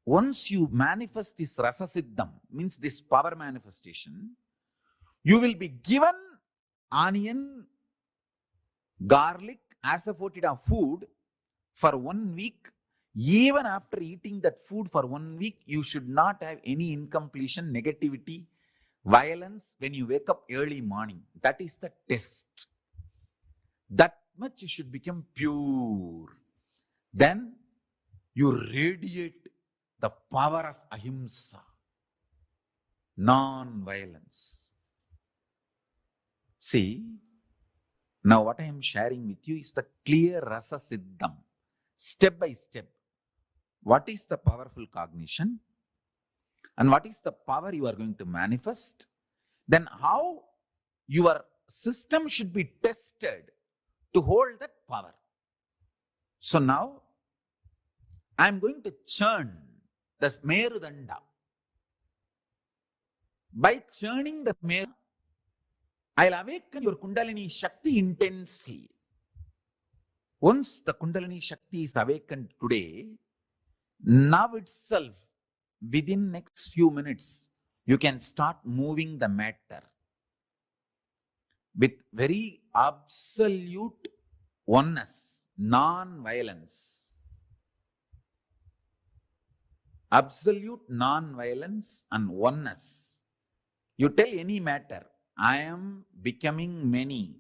once you manifest this rasa siddham, means this power manifestation, you will be given onion, garlic, asafoetida food for 1 week. Even after eating that food for 1 week, you should not have any incompletion, negativity, violence when you wake up early morning. That is the test. That much you should become pure. Then you radiate the power of ahimsa, non-violence. See, now what I am sharing with you is the clear rasa siddham, step by step. What is the powerful cognition? And what is the power you are going to manifest? Then how your system should be tested to hold that power. So now I am going to churn the Merudanda. By churning the Meru, I'll awaken your Kundalini Shakti intensely. Once the Kundalini Shakti is awakened today, now itself, within next few minutes, you can start moving the matter with very absolute oneness, non-violence. Absolute non-violence and oneness. You tell any matter, I am becoming many.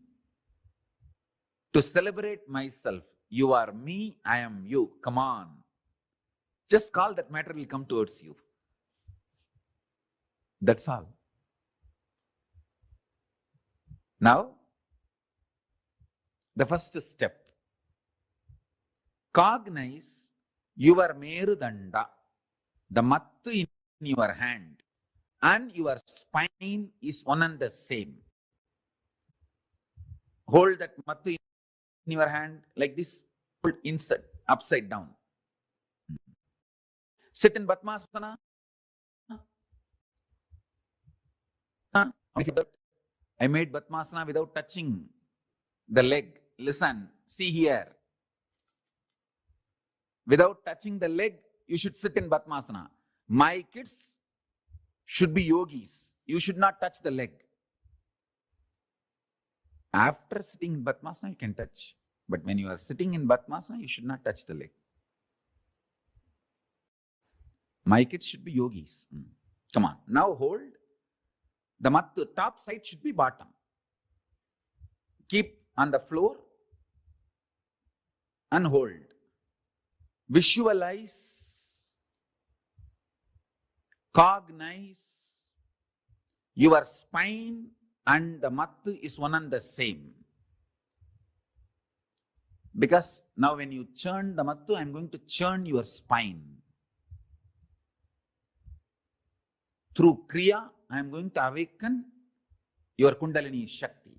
To celebrate myself, you are me, I am you. Come on. Just call, that matter will come towards you. That's all. Now, the first step. Cognize your Merudanda, the mattu in your hand, and your spine is one and the same. Hold that mattu in your hand like this, pull inside, upside down. Sit in Padmasana. I made Padmasana without touching the leg. Listen, see here. Without touching the leg, you should sit in Padmasana. My kids should be yogis. You should not touch the leg. After sitting in Padmasana, you can touch. But when you are sitting in Padmasana, you should not touch the leg. My kids should be yogis. Come on. Now hold. The mattu, top side should be bottom. Keep on the floor and hold. Visualize, cognize your spine and the mattu is one and the same. Because now when you churn the mattu, I am going to churn your spine. Through Kriya, I am going to awaken your Kundalini Shakti.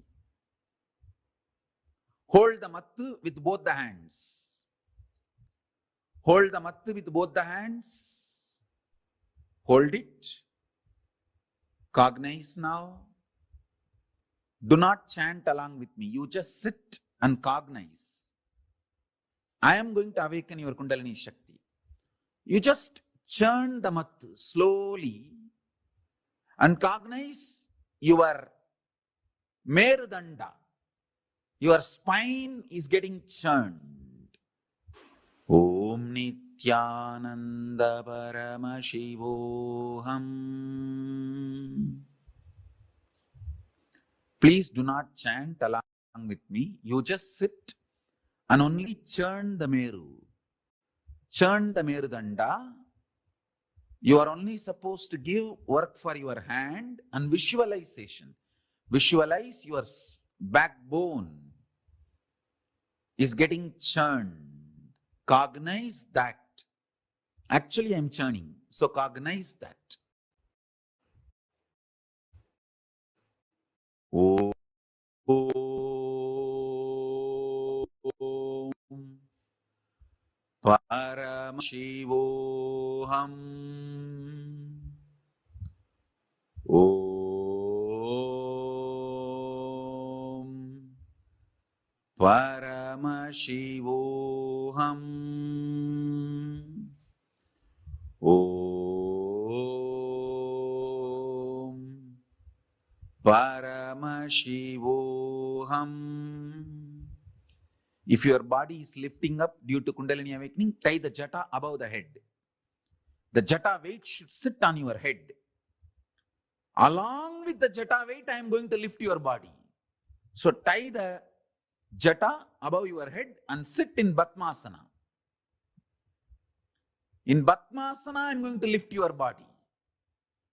Hold the mattu with both the hands. Hold the mattu with both the hands. Hold it. Cognize now. Do not chant along with me. You just sit and cognize. I am going to awaken your Kundalini Shakti. You just churn the mattu slowly and cognize your Merudanda. Your spine is getting churned. Om Nithyananda Paramashivam. Please do not chant along with me. You just sit and only churn the Meru. Churn the Merudanda. You are only supposed to give work for your hand and visualization. Visualize your backbone is getting churned. Cognize that. Actually, I am churning. So cognize that. Om Paramashivoham. Om Paramashivoham. Om Paramashivoham. If your body is lifting up due to Kundalini awakening, tie the jata above the head. The jata weight should sit on your head. Along with the jata weight, I am going to lift your body. So tie the jata above your head and sit in Padmasana. In Padmasana, I am going to lift your body.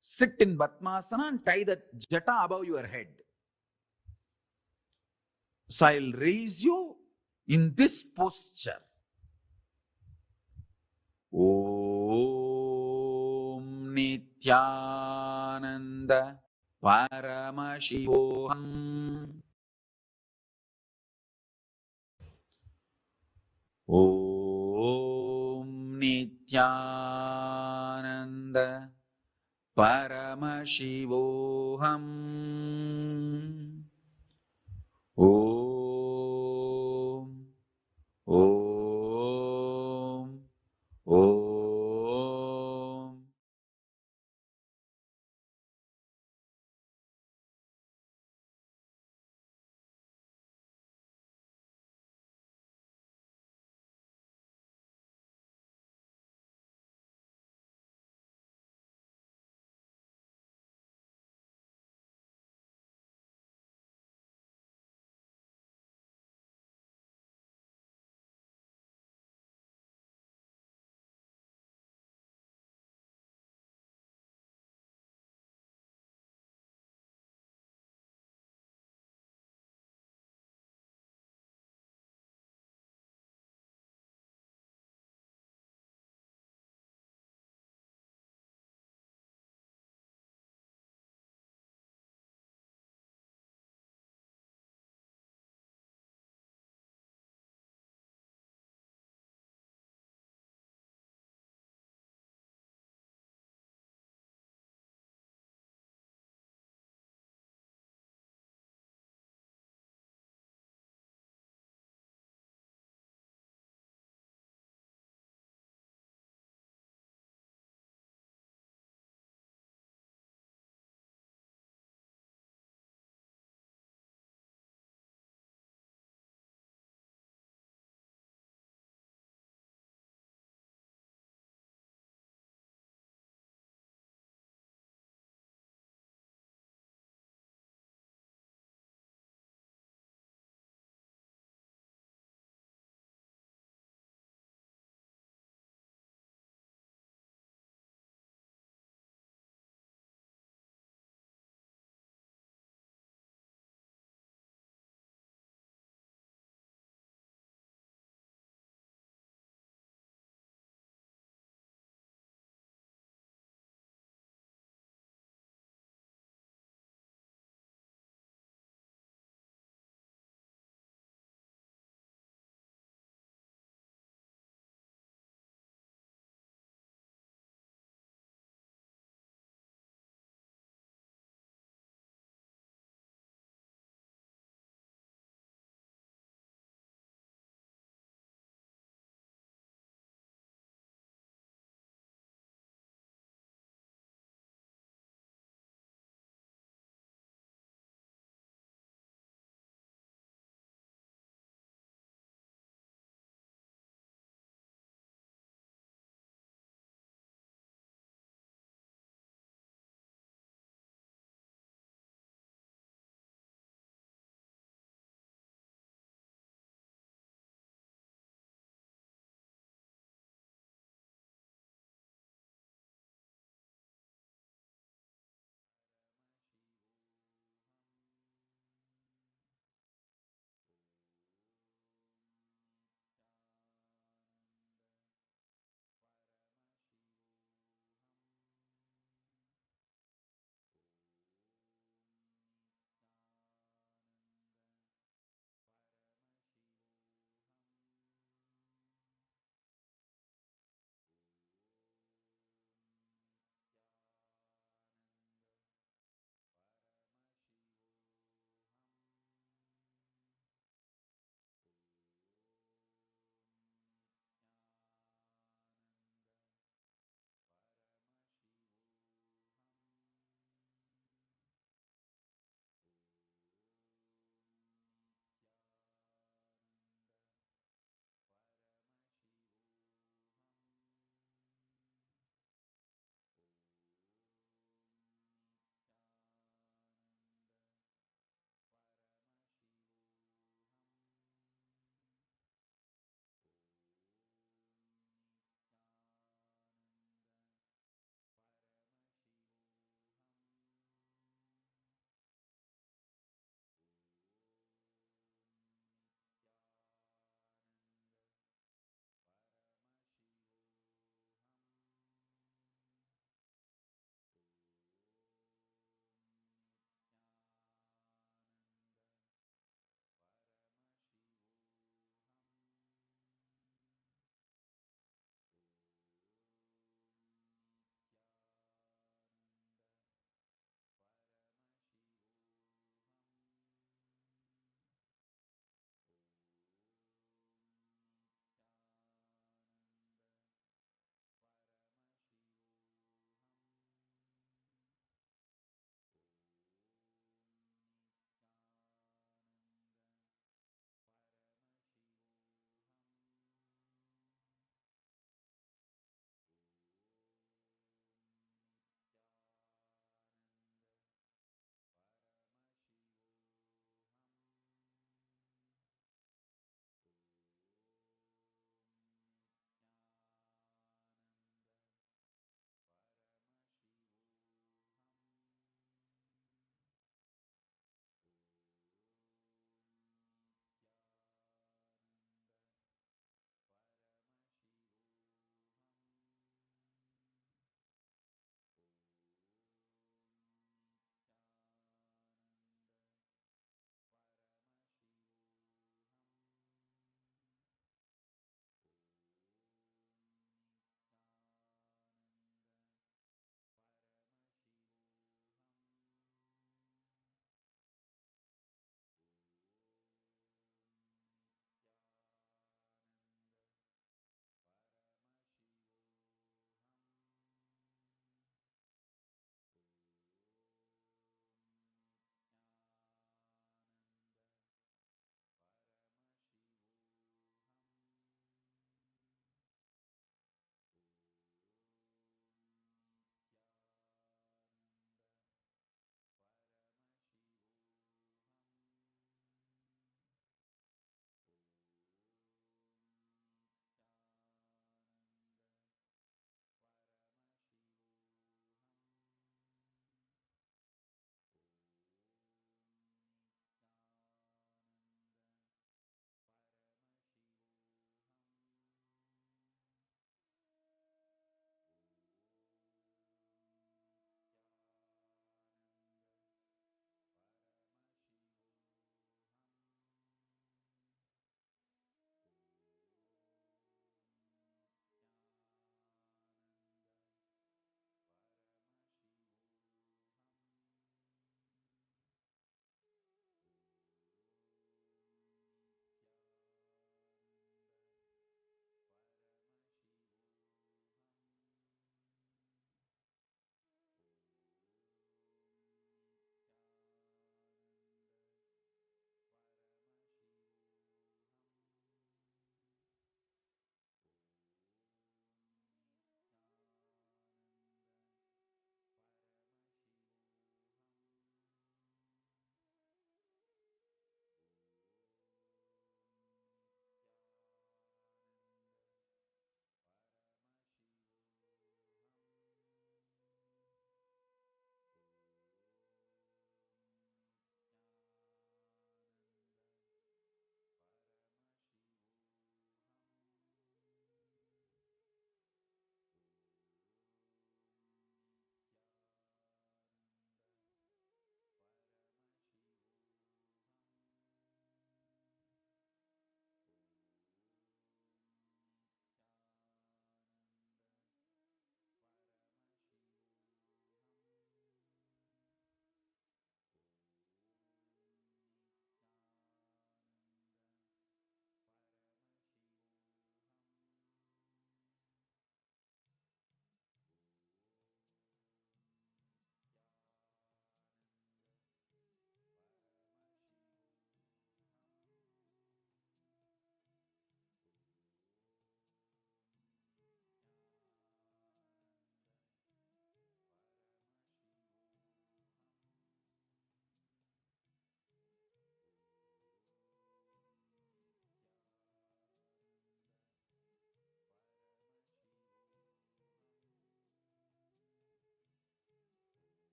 Sit in Padmasana and tie the jata above your head. So I will raise you in this posture. Om Nithyananda Paramashivam. Om Nithyananda Paramashivam. Om. Om. Om.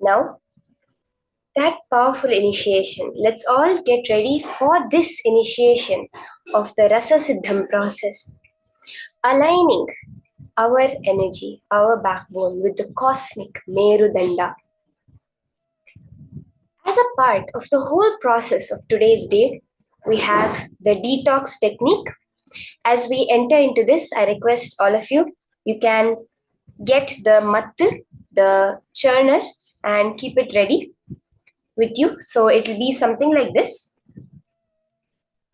Now, that powerful initiation, let's all get ready for this initiation of the Rasa Siddham process, aligning our energy, our backbone with the cosmic Merudanda. As a part of the whole process of today's day, we have the detox technique. As we enter into this, I request all of you, you can get the mattu, the churner, and keep it ready with you. So it will be something like this,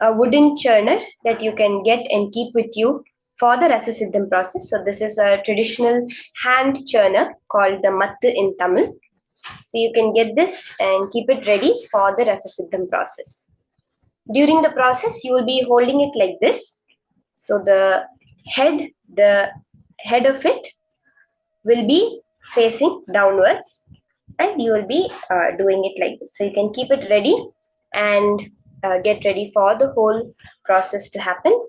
a wooden churner that you can get and keep with you for the Rasa Siddham process. So this is a traditional hand churner called the mattu in Tamil. So you can get this and keep it ready for the Rasa Siddham process. During the process, you will be holding it like this. So the head of it will be facing downwards, and you will be doing it like this. So you can keep it ready and get ready for the whole process to happen.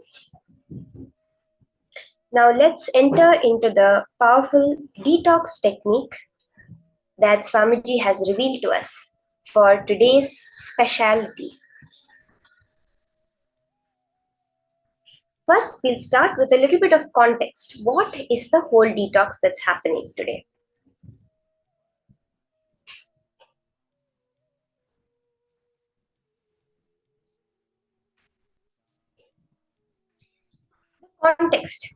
Now let's enter into the powerful detox technique that Swamiji has revealed to us for today's speciality. First, we'll start with a little bit of context. What is the whole detox that's happening today? The context.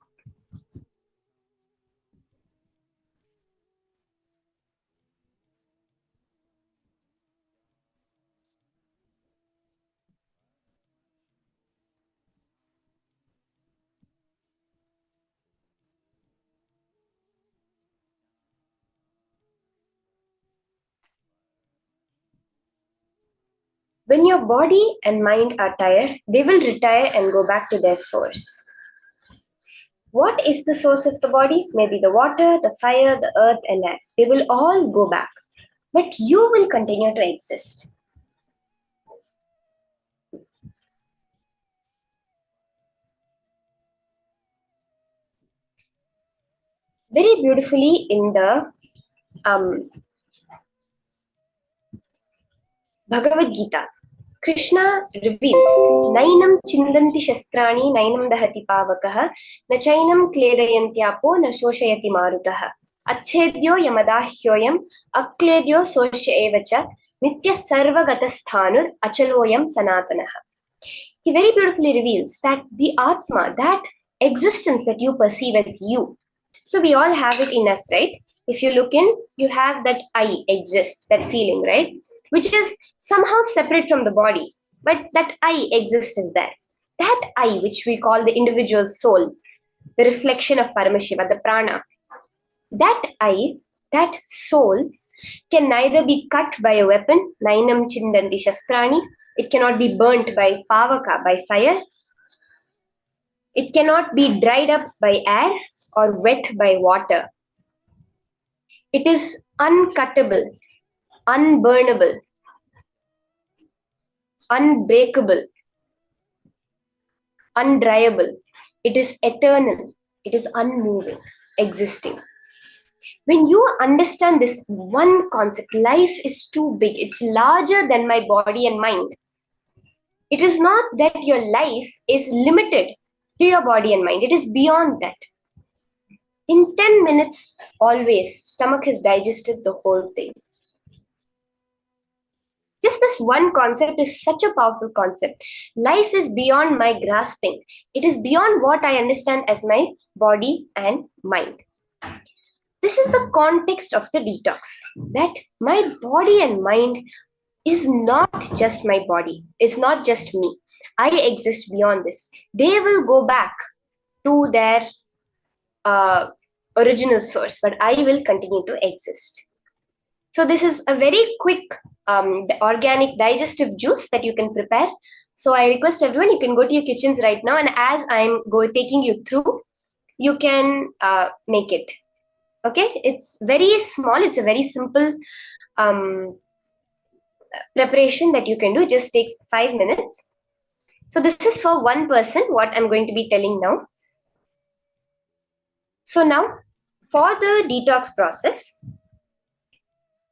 When your body and mind are tired, they will retire and go back to their source. What is the source of the body? Maybe the water, the fire, the earth, and air. They will all go back, but you will continue to exist. Very beautifully in the Bhagavad Gita, Krishna reveals, Nainam chindanti shastrani, nainam dahati pavakaha, na chainam kledayantyapo, na shoshayati marutaha. Achedyo yamadahyoyam, akledyo sosya evacha, nitya sarvagatasthánur, achaloyam sanatanaha. He very beautifully reveals that the Atma, that existence that you perceive as you, so we all have it in us, right? If you look in, you have that I exist, that feeling, right? Which is somehow separate from the body, but that I exist is there. That I, which we call the individual soul, the reflection of Paramashiva, the prana, that I, that soul, can neither be cut by a weapon, nainam chindanti shastrani, it cannot be burnt by pavaka, by fire, it cannot be dried up by air or wet by water. It is uncuttable, unburnable, unbreakable, undryable. It is eternal. It is unmoving, existing. When you understand this one concept, life is too big. It's larger than my body and mind. It is not that your life is limited to your body and mind. It is beyond that. In 10 minutes, always, stomach has digested the whole thing. Just this one concept is such a powerful concept. Life is beyond my grasping. It is beyond what I understand as my body and mind. This is the context of the detox, that my body and mind is not just my body. It's not just me. I exist beyond this. They will go back to their original source, but I will continue to exist. So this is a very quick the organic digestive juice that you can prepare. So I request everyone, you can go to your kitchens right now, and as I'm taking you through, you can make it. Okay, it's very small. It's a very simple preparation that you can do. It just takes 5 minutes. So this is for one person, what I'm going to be telling now. So now, for the detox process,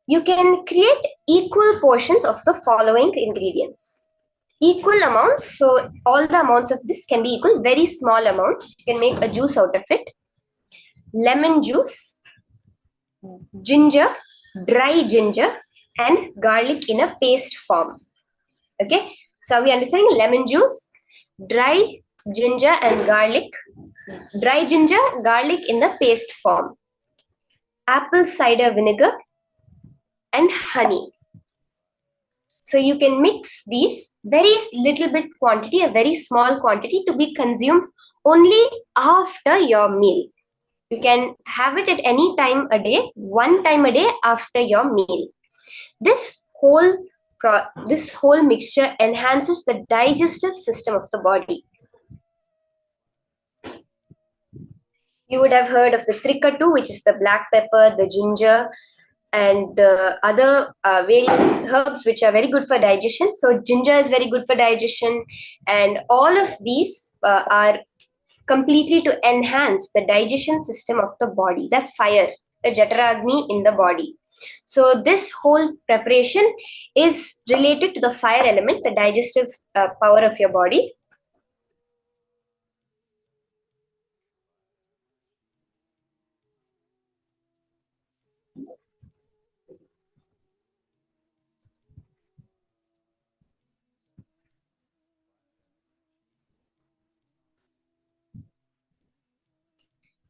you can create equal portions of the following ingredients. Equal amounts, so all the amounts of this can be equal, very small amounts. You can make a juice out of it. Lemon juice, ginger, dry ginger, and garlic in a paste form. Okay, so are we understanding? Lemon juice, dry ginger and garlic, dry ginger, garlic in the paste form, apple cider vinegar, and honey. So you can mix these very little bit quantity, a very small quantity to be consumed only after your meal. You can have it at any time a day, one time a day after your meal. This whole mixture enhances the digestive system of the body. You would have heard of the trikatu, which is the black pepper, the ginger, and the other various herbs which are very good for digestion. So ginger is very good for digestion, and all of these are completely to enhance the digestion system of the body, the fire, the Jataragni in the body. So this whole preparation is related to the fire element, the digestive power of your body.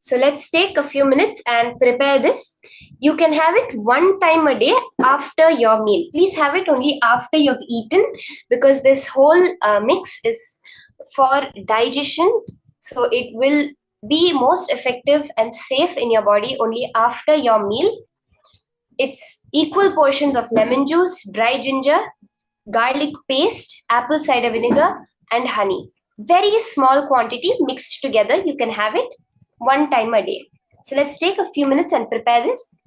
So let's take a few minutes and prepare this. You can have it one time a day after your meal. Please have it only after you've eaten, because this whole mix is for digestion. So it will be most effective and safe in your body only after your meal. It's equal portions of lemon juice, dry ginger, garlic paste, apple cider vinegar, and honey. Very small quantity mixed together. You can have it one time a day. So let's take a few minutes and prepare this.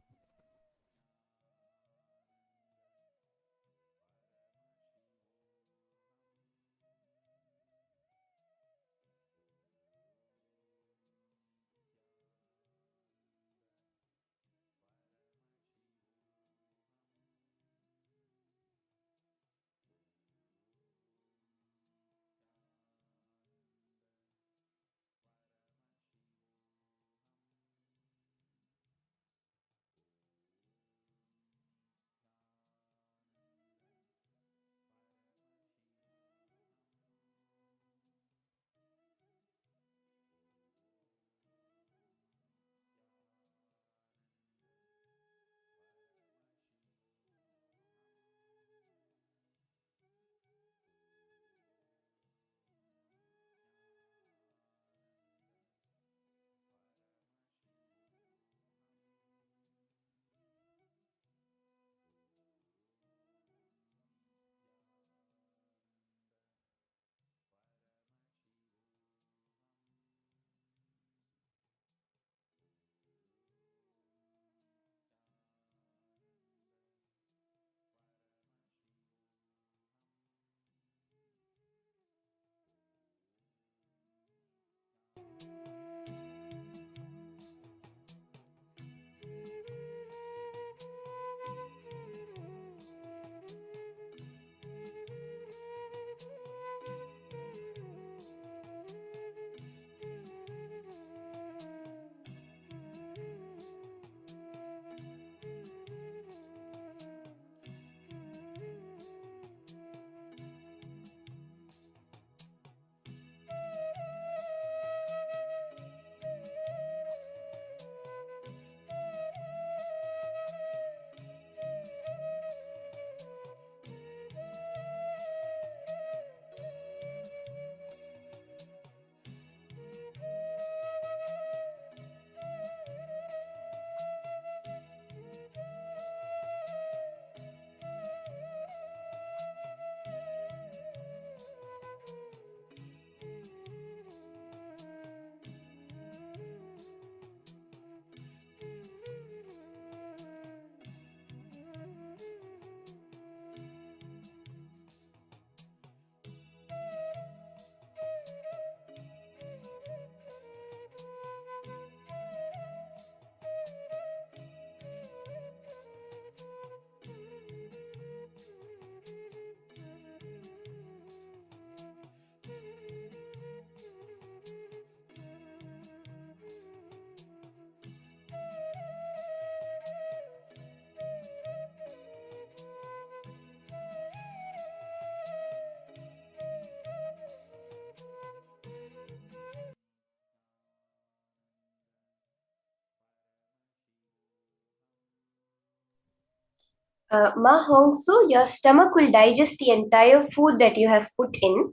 Ma Hongsu, your stomach will digest the entire food that you have put in.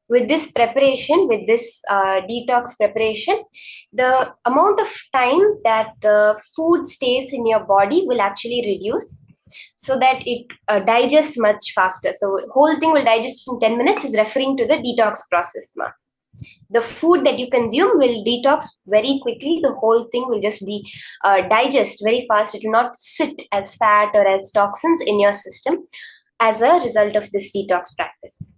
With this preparation, with this detox preparation, the amount of time that the food stays in your body will actually reduce, so that it digests much faster. So whole thing will digest in 10 minutes is referring to the detox process, ma. The food that you consume will detox very quickly. The whole thing will just digest very fast. It will not sit as fat or as toxins in your system as a result of this detox practice.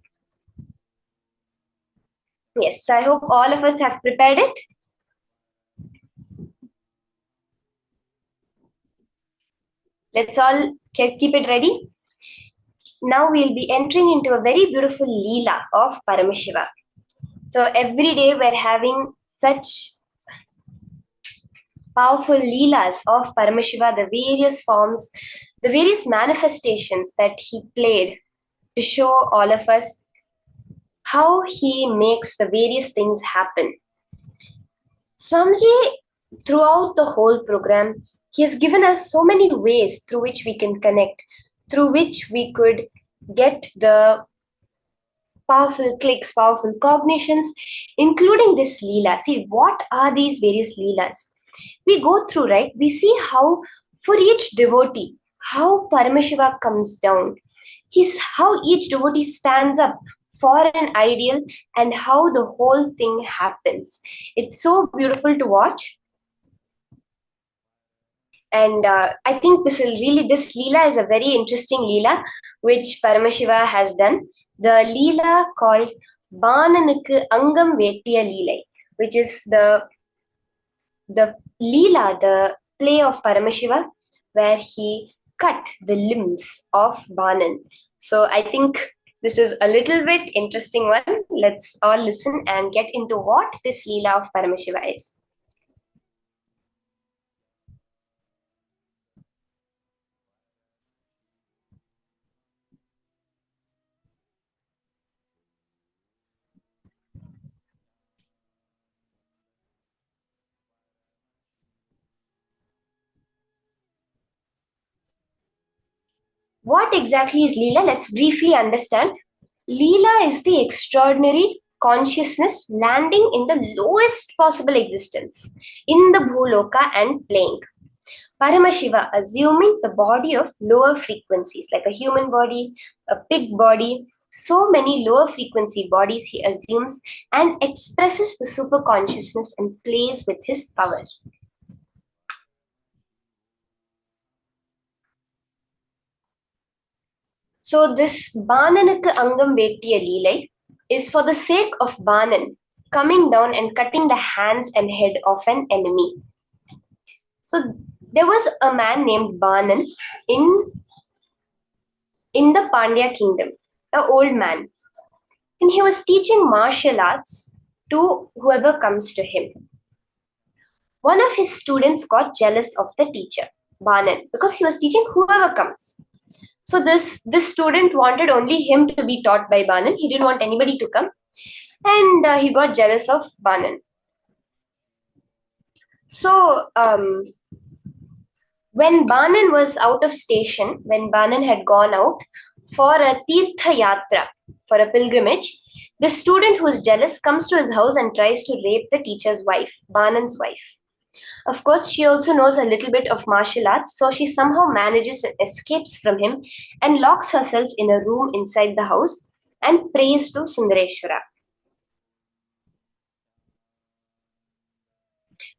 Yes, so I hope all of us have prepared it. Let's all keep it ready. Now we'll be entering into a very beautiful Leela of Paramashiva. So every day we're having such powerful Leelas of Paramashiva, the various forms, the various manifestations that he played to show all of us how he makes the various things happen. Swamiji, throughout the whole program, he has given us so many ways through which we can connect, through which we could get the powerful clicks, powerful cognitions, including this Leela. See, what are these various Leelas? We go through, right? We see how for each devotee, how Paramashiva comes down. How each devotee stands up for an ideal and how the whole thing happens. It's so beautiful to watch. And I think this Leela is a very interesting Leela which Paramashiva has done. The Leela called Bananukku Angam Vettiya Leelai, which is the Leela, the play of Paramashiva, where he cut the limbs of Banan. So I think this is a little bit interesting one. Let's all listen and get into what this Leela of Paramashiva is. What exactly is Leela? Let's briefly understand. Leela is the extraordinary consciousness landing in the lowest possible existence in the Bhuloka and playing. Paramashiva assuming the body of lower frequencies, like a human body, a pig body, so many lower frequency bodies he assumes and expresses the super consciousness and plays with his power. So this Bananukku Angam Vettiya Leelai is for the sake of Banan coming down and cutting the hands and head of an enemy. So there was a man named Banan in the Pandya kingdom, an old man. And he was teaching martial arts to whoever comes to him. One of his students got jealous of the teacher, Banan, because he was teaching whoever comes. So this student wanted only him to be taught by Banan. He didn't want anybody to come. And he got jealous of Banan. So when Banan was out of station, when Banan had gone out for a Tirtha Yatra, for a pilgrimage, the student who is jealous comes to his house and tries to rape the teacher's wife, Banan's wife. Of course, she also knows a little bit of martial arts, so she somehow manages and escapes from him and locks herself in a room inside the house and prays to Sundareshwara.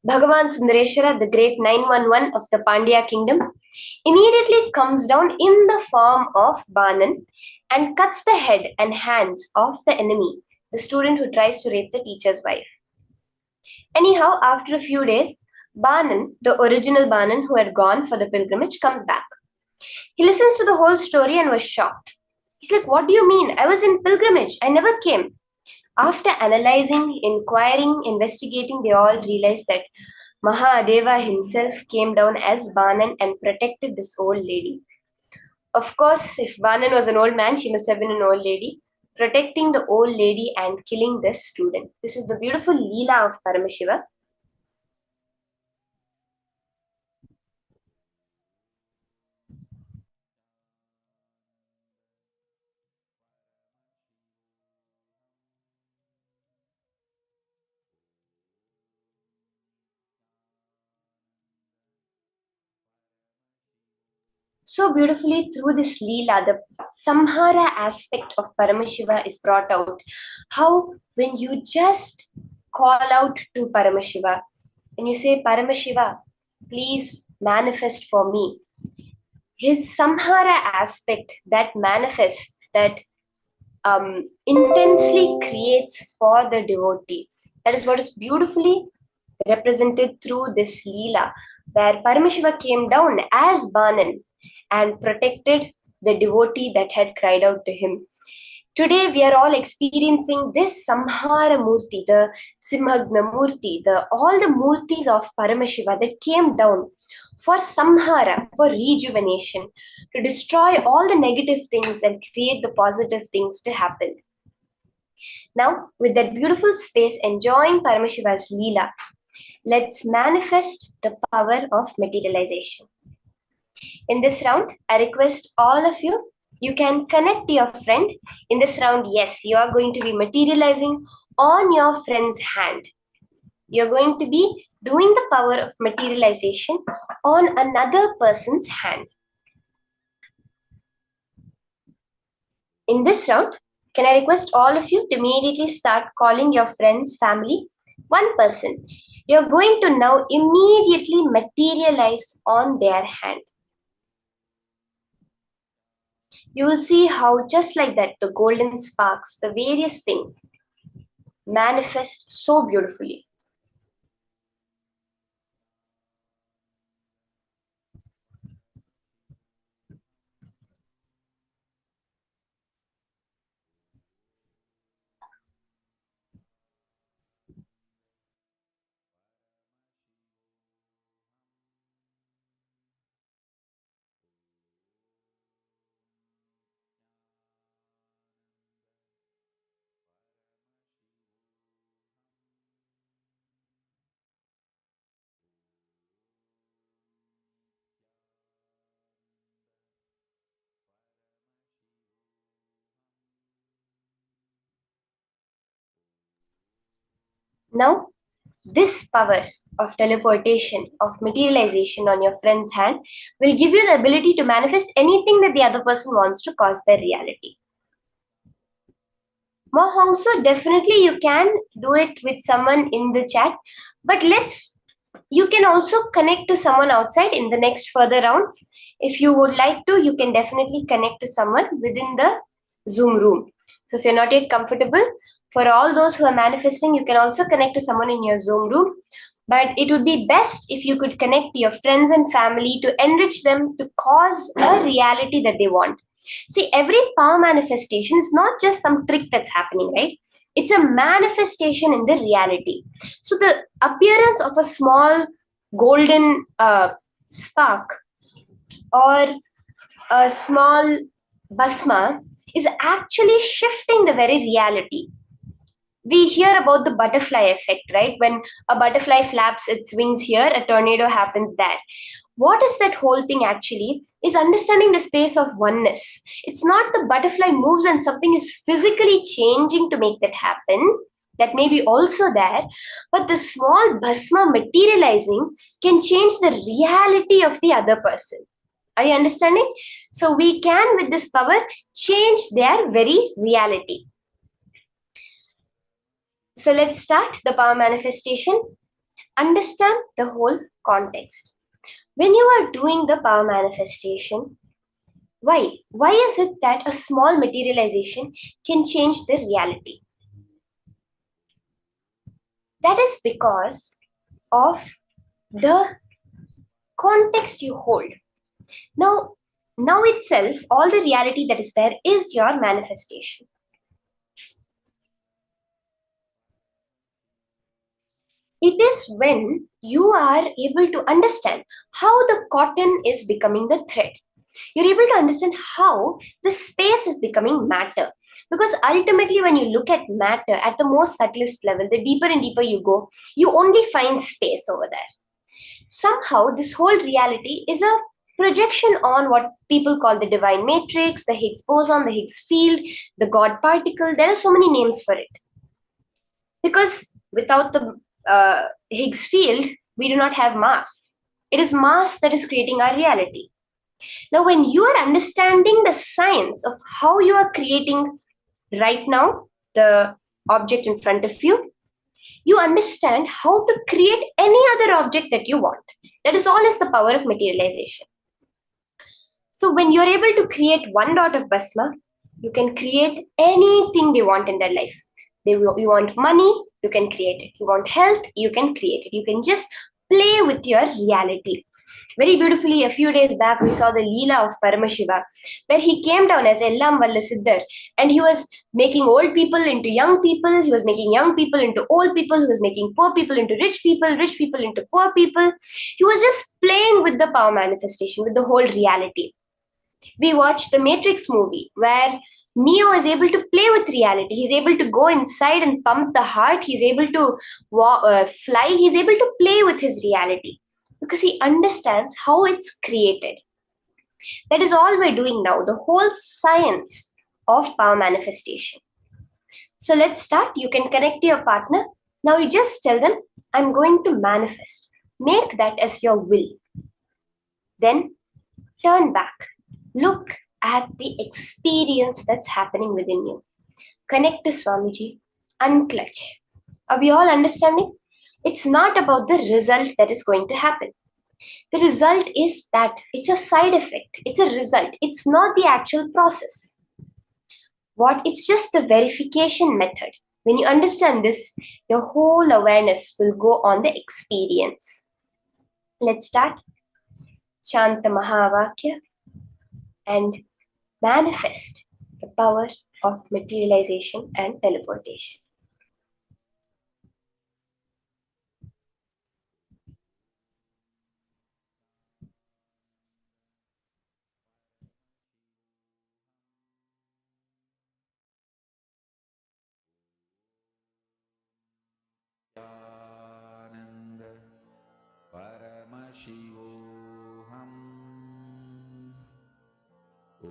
Bhagavan Sundareshwara, the great 911 of the Pandya kingdom, immediately comes down in the form of Banan and cuts the head and hands of the enemy, the student who tries to rape the teacher's wife. Anyhow, after a few days, Banan, the original Banan who had gone for the pilgrimage, comes back. He listens to the whole story and was shocked. He's like, "What do you mean? I was in pilgrimage. I never came." After analyzing, inquiring, investigating, they all realized that Mahadeva himself came down as Banan and protected this old lady. Of course, if Banan was an old man, she must have been an old lady, protecting the old lady and killing this student. This is the beautiful Leela of Paramashiva. So beautifully through this Leela, the Samhara aspect of Paramashiva is brought out. How when you just call out to Paramashiva, when you say, Paramashiva, please manifest for me, his Samhara aspect that manifests, that intensely creates for the devotee. That is what is beautifully represented through this Leela, where Paramashiva came down as Banan and protected the devotee that had cried out to him. Today we are all experiencing this Samhara Murti, the Simhagna Murti, all the Murtis of Paramashiva that came down for Samhara, for rejuvenation, to destroy all the negative things and create the positive things to happen. Now, with that beautiful space enjoying Paramashiva's Leela, let's manifest the power of materialization. In this round, I request all of you, you can connect to your friend. In this round, yes, you are going to be materializing on your friend's hand. You're going to be doing the power of materialization on another person's hand. In this round, can I request all of you to immediately start calling your friends, family, one person. You're going to now immediately materialize on their hand. You will see how just like that, the golden sparks, the various things manifest so beautifully. Now, this power of teleportation, of materialization on your friend's hand will give you the ability to manifest anything that the other person wants to cause their reality. More also, definitely you can do it with someone in the chat, but you can also connect to someone outside in the next further rounds. If you would like to, you can definitely connect to someone within the Zoom room. So if you're not yet comfortable, for all those who are manifesting, you can also connect to someone in your Zoom room. But it would be best if you could connect to your friends and family to enrich them to cause a reality that they want. See, every power manifestation is not just some trick that's happening, right? It's a manifestation in the reality. So the appearance of a small golden spark or a small basma is actually shifting the very reality. We hear about the butterfly effect, right? When a butterfly flaps its wings here, a tornado happens there. What is that whole thing actually? Is understanding the space of oneness. It's not the butterfly moves and something is physically changing to make that happen. That may be also there, but the small bhasma materializing can change the reality of the other person. Are you understanding? So we can, with this power, change their very reality. So let's start the power manifestation. Understand the whole context. When you are doing the power manifestation, why? Why is it that a small materialization can change the reality? That is because of the context you hold. Now itself, all the reality that is there is your manifestation. It is when you are able to understand how the cotton is becoming the thread. You're able to understand how the space is becoming matter. Because ultimately, when you look at matter at the most subtlest level, the deeper and deeper you go, you only find space over there. Somehow, this whole reality is a projection on what people call the divine matrix, the Higgs boson, the Higgs field, the God particle. There are so many names for it. Because without the Higgs field, we do not have mass. It is mass that is creating our reality. Now, when you are understanding the science of how you are creating right now the object in front of you, you understand how to create any other object that you want. That is always the power of materialization. So when you're able to create one dot of Basma, you can create anything they want in their life. You want money, you can create it. You want health, you can create it. You can just play with your reality. Very beautifully, a few days back, we saw the Leela of Paramashiva, where he came down as Ellam Valla Siddhar, and he was making old people into young people, he was making young people into old people, he was making poor people into rich people into poor people. He was just playing with the power manifestation, with the whole reality. We watched the Matrix movie where Neo is able to play with reality. He's able to go inside and pump the heart. He's able to fly. He's able to play with his reality because he understands how it's created. That is all we're doing now, the whole science of power manifestation. So let's start. You can connect to your partner. Now you just tell them, I'm going to manifest. Make that as your will. Then turn back. Look at the experience that's happening within you. Connect to Swamiji, unclutch. Are we all understanding? It's not about the result that is going to happen. The result is that it's a side effect. It's a result. It's not the actual process. It's just the verification method. When you understand this, your whole awareness will go on the experience. Let's start. Chanta Mahavakya and manifest the power of materialization and teleportation. Nityananda Paramashivam. Om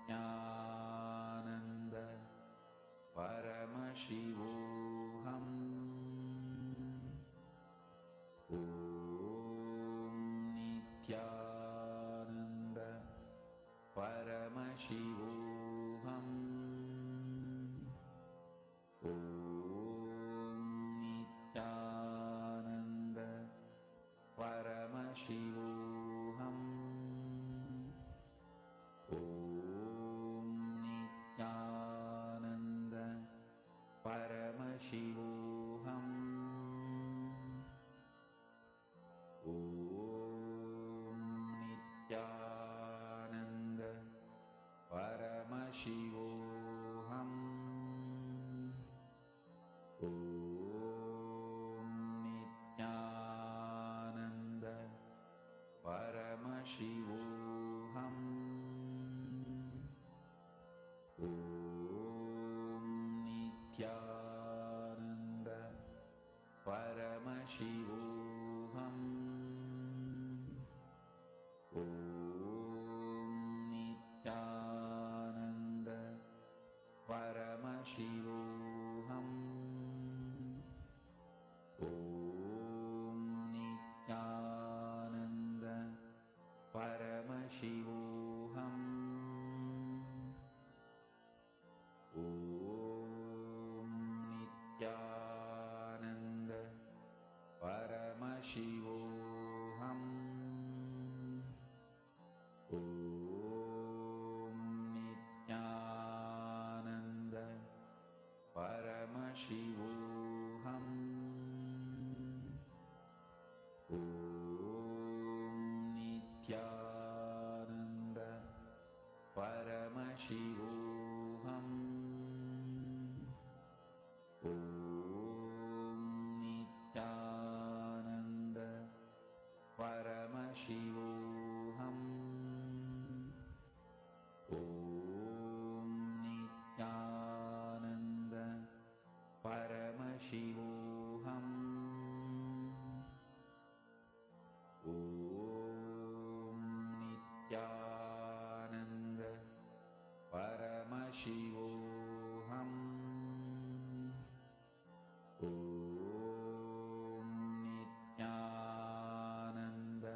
Nityananda Paramashivam. Om Nityananda Paramashivam. Om Nityananda Paramashivam. Om Nityananda Paramashivam. Om Nityananda Paramashivam. Om Nityananda Paramashivam. Om Nityananda Paramashivam. Om Nityananda Paramashivam. Om Nityananda Paramashivam. Om Nityananda Paramashivam. Om Nityananda Paramashivam. Om Nityananda Paramashivam. Om Nityananda Paramashivam. Om Nityananda Paramashivam. Om Nityananda Paramashivam. Om Nityananda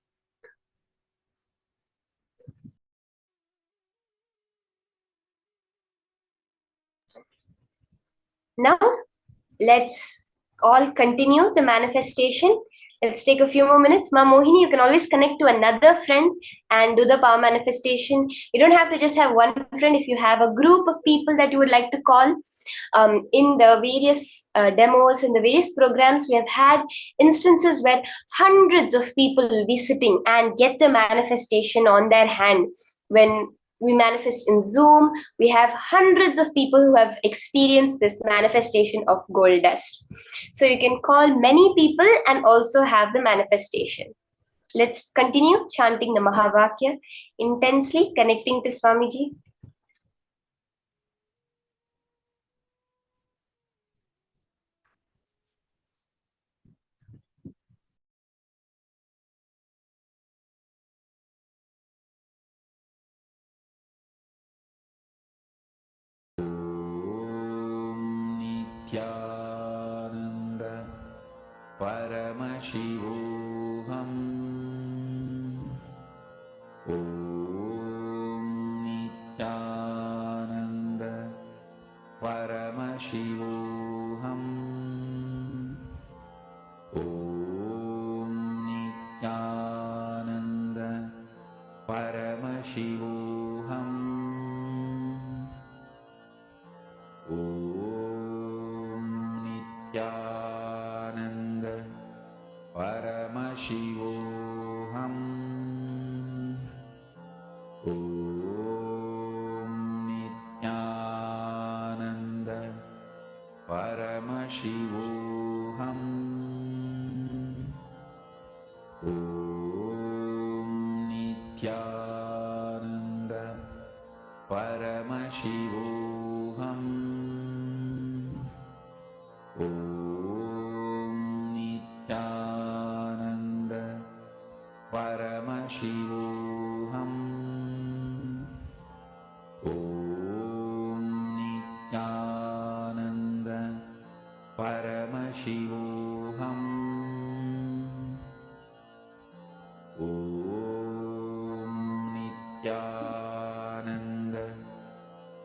Now, let's all continue the manifestation. Let's take a few more minutes. Ma Mohini, you can always connect to another friend and do the power manifestation. You don't have to just have one friend. If you have a group of people that you would like to call, in the various demos, in the various programs, we have had instances where hundreds of people will be sitting and get the manifestation on their hand. When we manifest in Zoom, we have hundreds of people who have experienced this manifestation of gold dust. So you can call many people and also have the manifestation. Let's continue chanting the Mahavakya intensely, connecting to Swamiji. Nityanand परमशिवोऽहम् ॐ नित्यानन्द परमशिवोऽहम् ॐ नित्यानन्द परमशिवोऽहम् ॐ नित्यानन्द परमशिवोऽहम् ॐ नित्यानन्द परमशिवोऽहम् ॐ नित्यानन्द परमशिवोऽहम् ॐ नित्यानन्द परमशिवोऽहम् ॐ नित्यानन्द परमशिवोऽहम् ॐ नित्यानन्द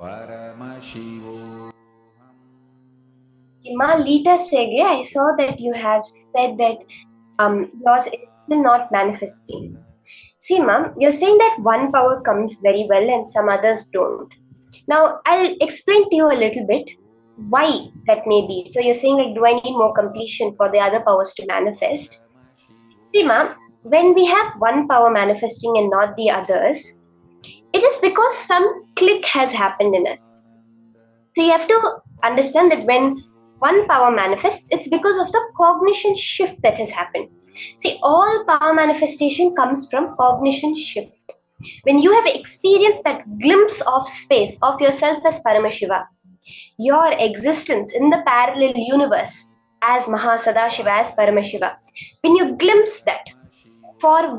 परमशिवोऽहम्. Ma Lita Sege, I saw that you have said that yours is still not manifesting. See, ma'am, you're saying that one power comes very well and some others don't. Now, I'll explain to you a little bit why that may be. So you're saying, like, do I need more completion for the other powers to manifest? See, ma'am, when we have one power manifesting and not the others, it is because some click has happened in us. So you have to understand that when one power manifests, it's because of the cognition shift that has happened. See, all power manifestation comes from cognition shift. When you have experienced that glimpse of space of yourself as Paramashiva, your existence in the parallel universe as Mahasadashiva, as Paramashiva, when you glimpse that, for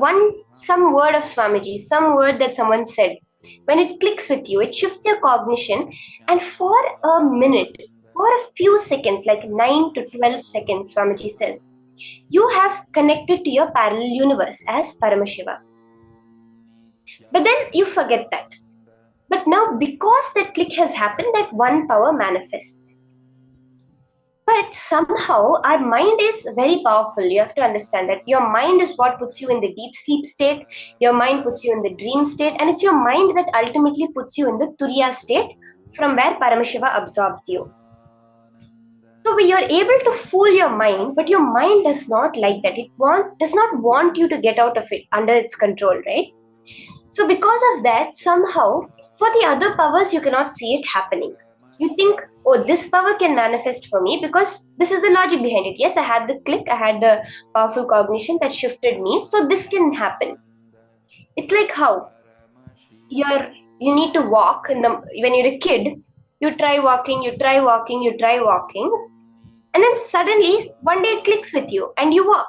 some word of Swamiji, some word that someone said, when it clicks with you, it shifts your cognition, and for a minute, for a few seconds, like 9 to 12 seconds, Swamiji says, you have connected to your parallel universe as Paramashiva. But then you forget that. But now, because that click has happened, that one power manifests. But somehow our mind is very powerful. You have to understand that your mind is what puts you in the deep sleep state. Your mind puts you in the dream state. And it's your mind that ultimately puts you in the Turiya state, from where Paramashiva absorbs you. So you're able to fool your mind, but your mind does not like that. It does not want you to get out of it, under its control, right? So because of that, somehow, for the other powers, you cannot see it happening. You think, oh, this power can manifest for me because this is the logic behind it. Yes, I had the click, I had the powerful cognition that shifted me, so this can happen. It's like how you need to walk when you're a kid, you try walking, and then suddenly one day it clicks with you and you walk.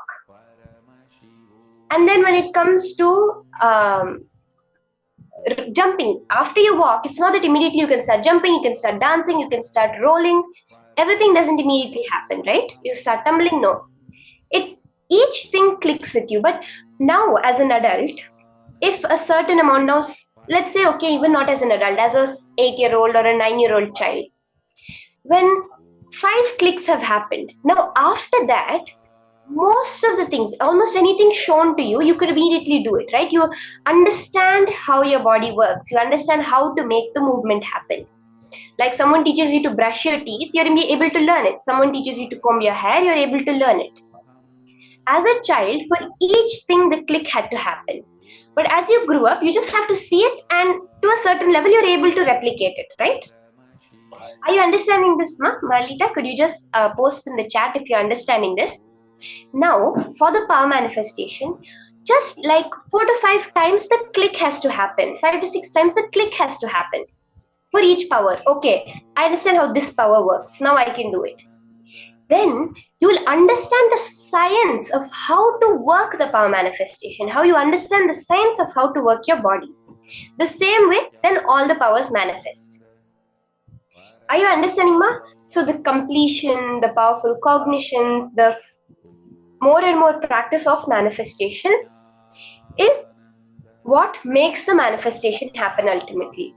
And then when it comes to jumping, after you walk, it's not that immediately you can start jumping, you can start dancing, you can start rolling. Everything doesn't immediately happen, right? You start tumbling, no. Each thing clicks with you. But now as an adult, if a certain amount now, let's say, okay, even not as an adult, as a 8-year-old or a 9-year-old child, when 5 clicks have happened. Now, after that, most of the things, almost anything shown to you, you could immediately do it, right? You understand how your body works, you understand how to make the movement happen. Like someone teaches you to brush your teeth, you're able to learn it. Someone teaches you to comb your hair, you're able to learn it. As a child, for each thing, the click had to happen. But as you grew up, you just have to see it, and to a certain level, you're able to replicate it, right? Are you understanding this, Malita? Could you just post in the chat if you're understanding this? Now, for the power manifestation, just like 4 to 5 times the click has to happen, 5 to 6 times the click has to happen for each power. Okay, I understand how this power works. Now I can do it. Then you will understand the science of how to work the power manifestation, how you understand the science of how to work your body. The same way, then all the powers manifest. Are you understanding, Ma? So the completion, the powerful cognitions, the more and more practice of manifestation is what makes the manifestation happen ultimately.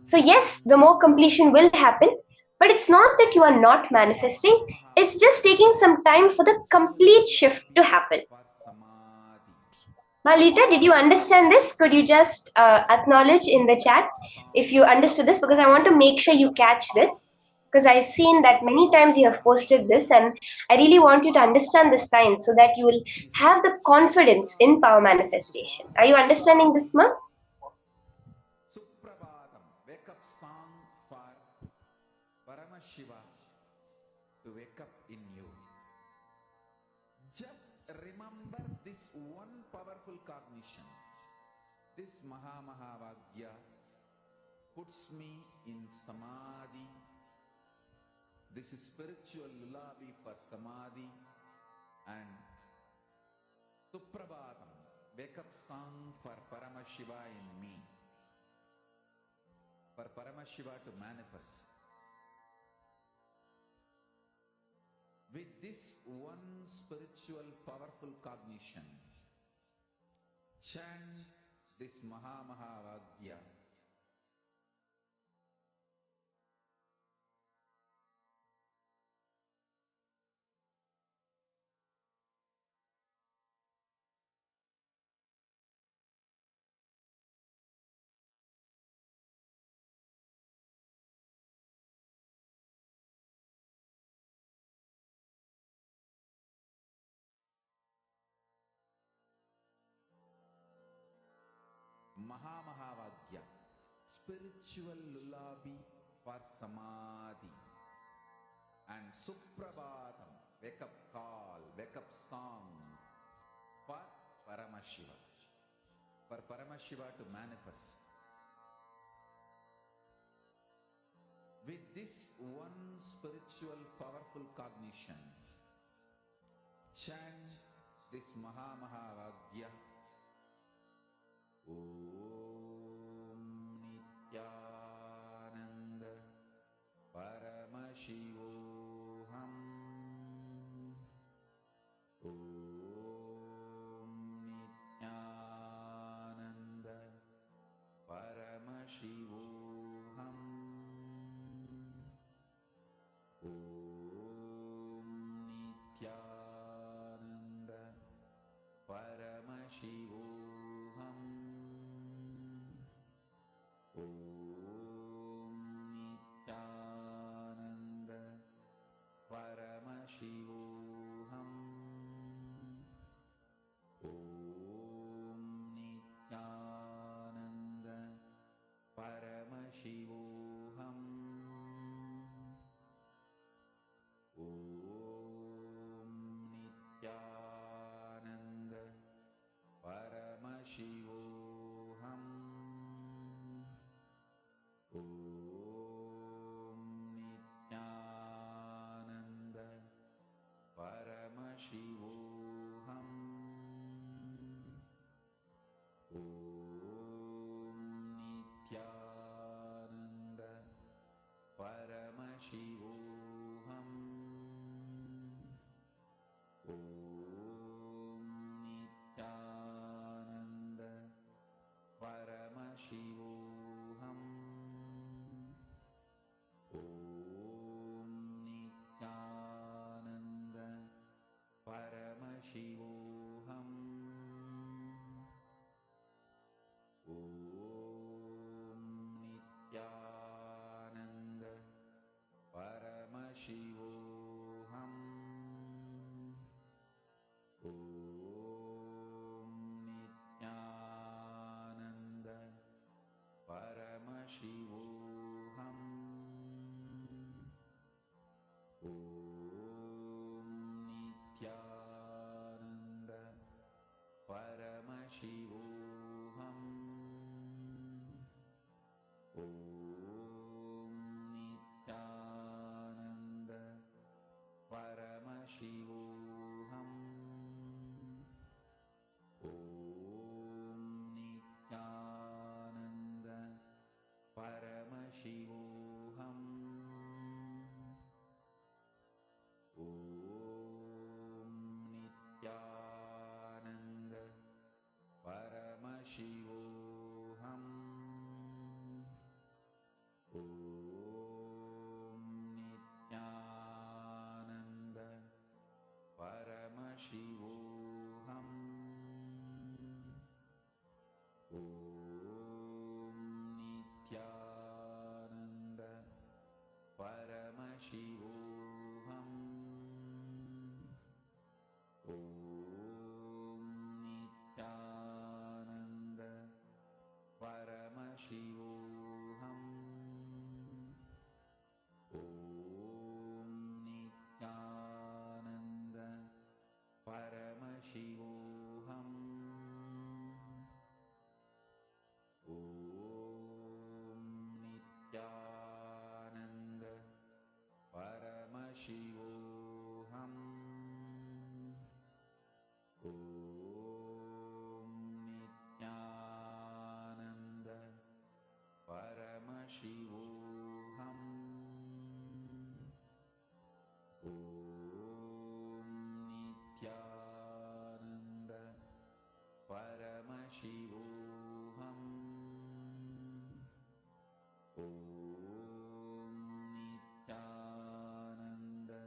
So yes, the more completion will happen, but it's not that you are not manifesting. It's just taking some time for the complete shift to happen. Malita, did you understand this? Could you just acknowledge in the chat if you understood this? Because I want to make sure you catch this. Because I've seen that many times you have posted this, and I really want you to understand the science so that you will have the confidence in power manifestation. Are you understanding this, Ma? Suprabhatam, wake up song for Paramashiva to wake up in you. Just remember this one powerful cognition. This Mahavagya puts me in Samadhi. This is spiritual lullaby for Samadhi. And Suprabhatam, wake up song for Paramashiva in me. For Paramashiva to manifest. With this one spiritual powerful cognition, chant this Mahavagya. Mahavagya, spiritual lullaby for Samadhi. And Suprabhatam, wake up call, wake up song for Paramashiva. For Paramashiva to manifest. With this one spiritual powerful cognition, chant this Mahavagya. Om Nithyananda Paramashivam. Om Nithyananda Paramashivam. Om Nithyananda Paramashivam. Om Nithyananda Paramashivam. Om Nithyananda Paramashivam. Om Nithyananda Paramashivam. Om Nithyananda Paramashivam. Om Nithyananda Paramashivam. Om Nithyananda Paramashivam. Om Paramashivoham. Om Nithyananda Paramashivoham. Om Nithyananda Paramashivoham. Om Nithyananda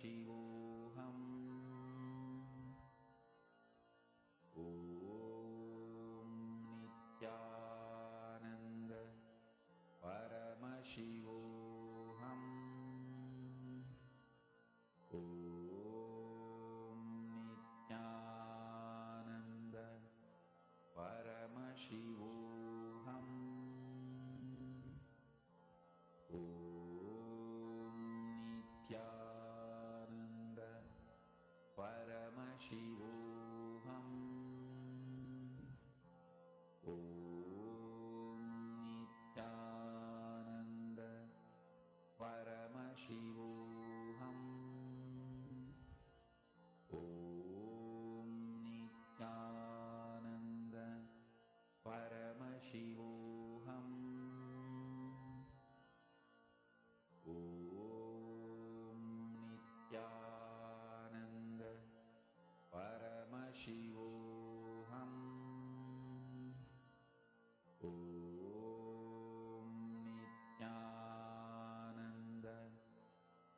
Paramashivoham. Om Nithyananda Paramashivoham. Om Nithyananda Paramashivoham. Om Nithyananda Paramashivoham. Om Nithyananda Paramashivoham. Om Nithyananda Paramashivoham. Om Nithyananda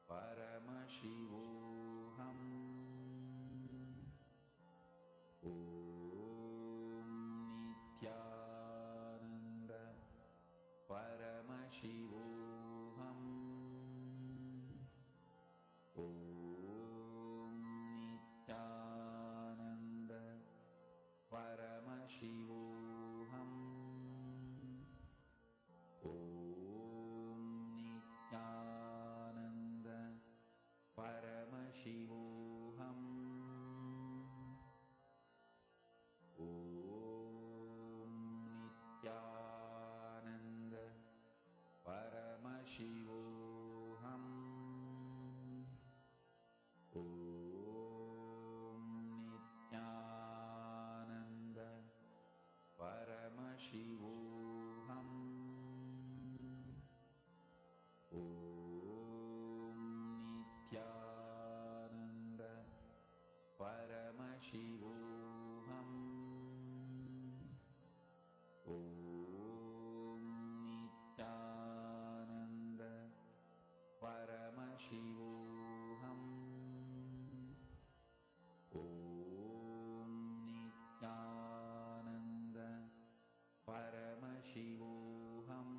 Paramashivoham. Om Nithyananda Paramashivoham. Om Nithyananda Paramashivoham. Om Nithyananda Paramashivoham. Om Nithyananda Paramashivoham. Om Nithyananda Paramashivoham. Om Nithyananda Paramashivoham. Om Nithyananda Paramashivoham. Om Nithyananda Paramashivoham.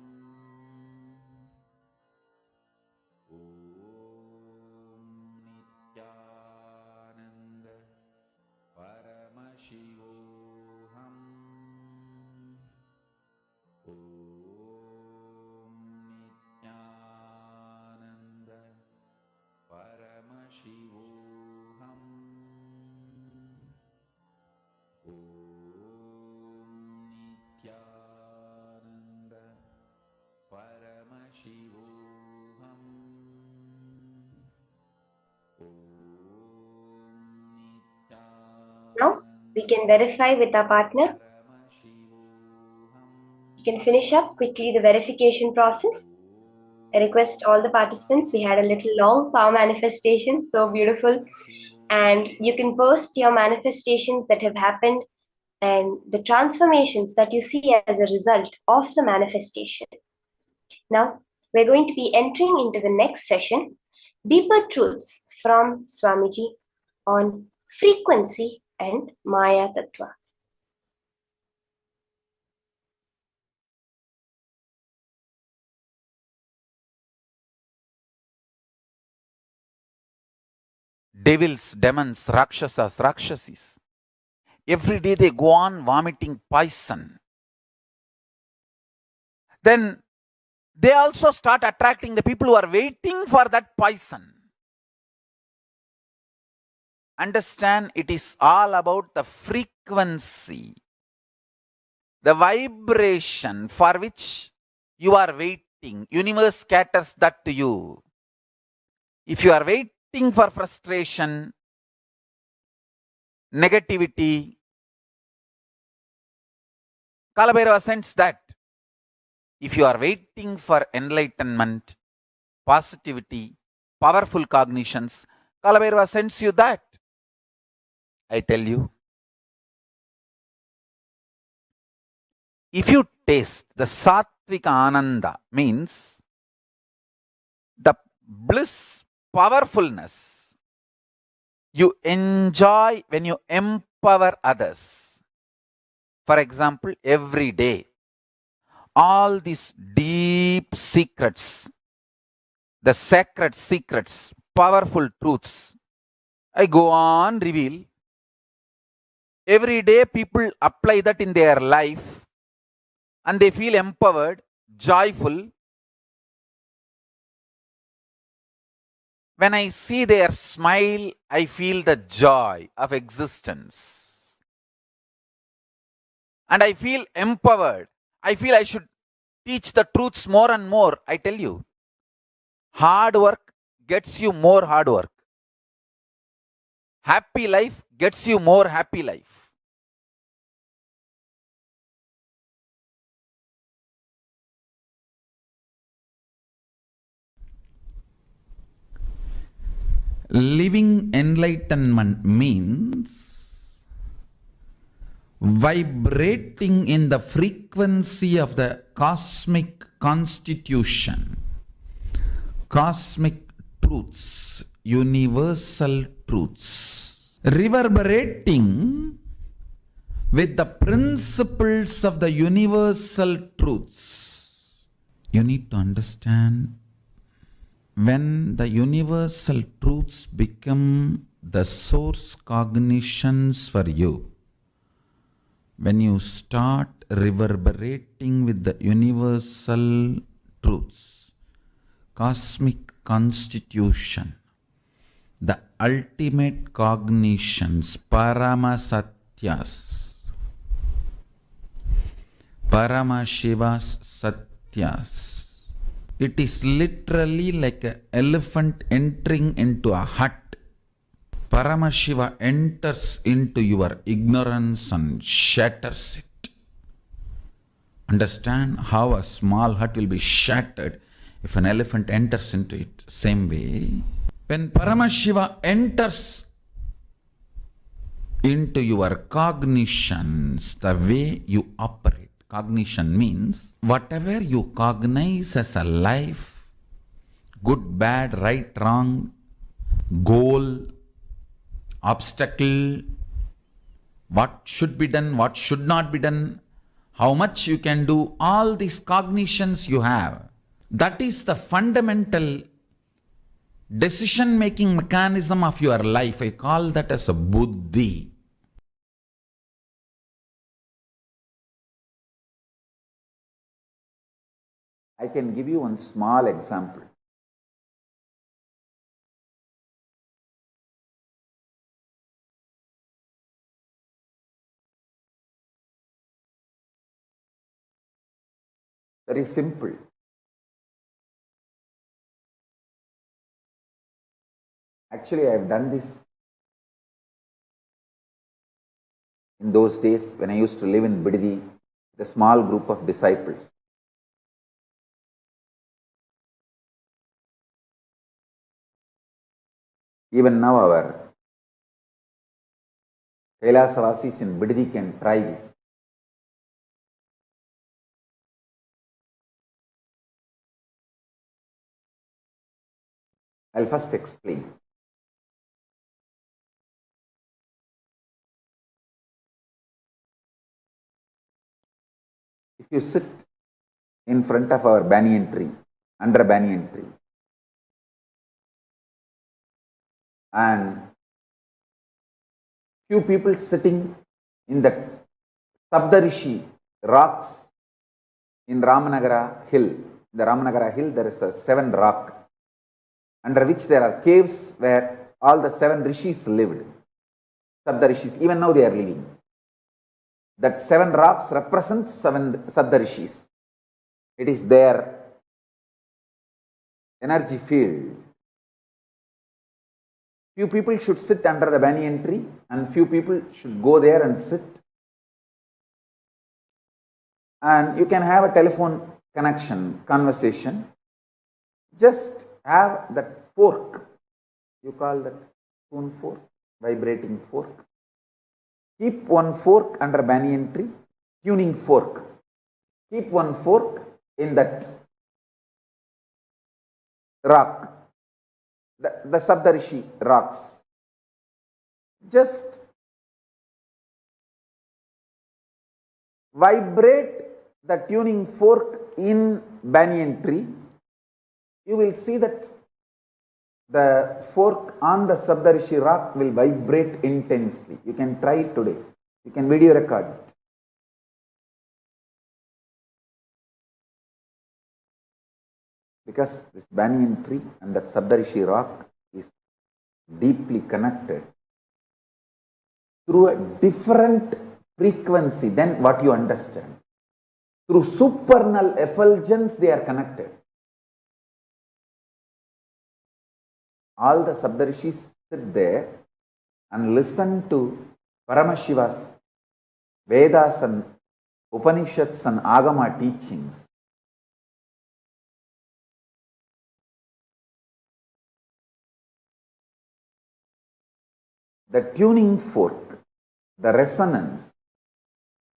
Om Nithyananda Paramashivoham. Om Nithyananda Paramashivoham. Om Nithyananda Paramashivoham. Om Nithyananda Paramashivoham. Now we can verify with our partner. You can finish up quickly the verification process. I request all the participants, we had a little long power manifestation, so beautiful. And you can post your manifestations that have happened and the transformations that you see as a result of the manifestation. Now, we're going to be entering into the next session, deeper truths from Swamiji on frequency and Maya Tattva. Devils, demons, rakshasas, rakshasis. Every day they go on vomiting poison. Then they also start attracting the people who are waiting for that poison. Understand, it is all about the frequency, the vibration for which you are waiting. Universe scatters that to you. If you are waiting for frustration, negativity, Kalabhairava sends that. If you are waiting for enlightenment, positivity, powerful cognitions, Kalabhairava sends you that. I tell you, if you taste the Sattvika Ananda, means the bliss, powerfulness You enjoy when you empower others. For example, every day, all these deep secrets, the sacred secrets, powerful truths, I go on reveal. Every day people apply that in their life and they feel empowered, joyful. When I see their smile, I feel the joy of existence. And I feel empowered. I feel I should teach the truths more and more. I tell you, hard work gets you more hard work. Happy life gets you more happy life. Living enlightenment means vibrating in the frequency of the cosmic constitution, cosmic truths, universal truths, reverberating with the principles of the universal truths. You need to understand, when the universal truths become the source cognitions for you, when you start reverberating with the universal truths, cosmic constitution, the ultimate cognitions, Paramasatyas, Paramashivas Satyas. It is literally like an elephant entering into a hut. Paramashiva enters into your ignorance and shatters it. Understand how a small hut will be shattered if an elephant enters into it. Same way, when Paramashiva enters into your cognitions, the way you operate. Cognition means whatever you cognize as a life, good, bad, right, wrong, goal, obstacle, what should be done, what should not be done, how much you can do, all these cognitions you have. That is the fundamental decision-making mechanism of your life. I call that as a buddhi. I can give you one small example. Very simple. Actually, I have done this in those days when I used to live in Bididi, the small group of disciples. Even now our Kailasa Vasis in Bididi can try this. I'll first explain. If you sit in front of our banyan tree, under a banyan tree, and few people sitting in the Sabdarishi rocks in Ramanagara hill. In the Ramanagara hill there is a 7 rock under which there are caves where all the 7 rishis lived. Sabdarishis, even now they are living. That 7 rocks represents 7 Sabdarishis. It is their energy field. Few people should sit under the banyan tree and few people should go there and sit. And you can have a telephone connection, conversation. Just have that fork. You call that spoon fork, vibrating fork. Keep one fork under banyan tree, tuning fork. Keep one fork in that rock, the Sabdarishi rocks. just vibrate the tuning fork in banyan tree, you will see that the fork on the Saptarishi rock will vibrate intensely. You can try it today. You can video record it. Because this banyan tree and that Saptarishi rock is deeply connected through a different frequency than what you understand. Through supernal effulgence, they are connected. All the Saptarishis sit there and listen to Paramashiva's Vedas and Upanishads and Agama teachings. The tuning fork, the resonance,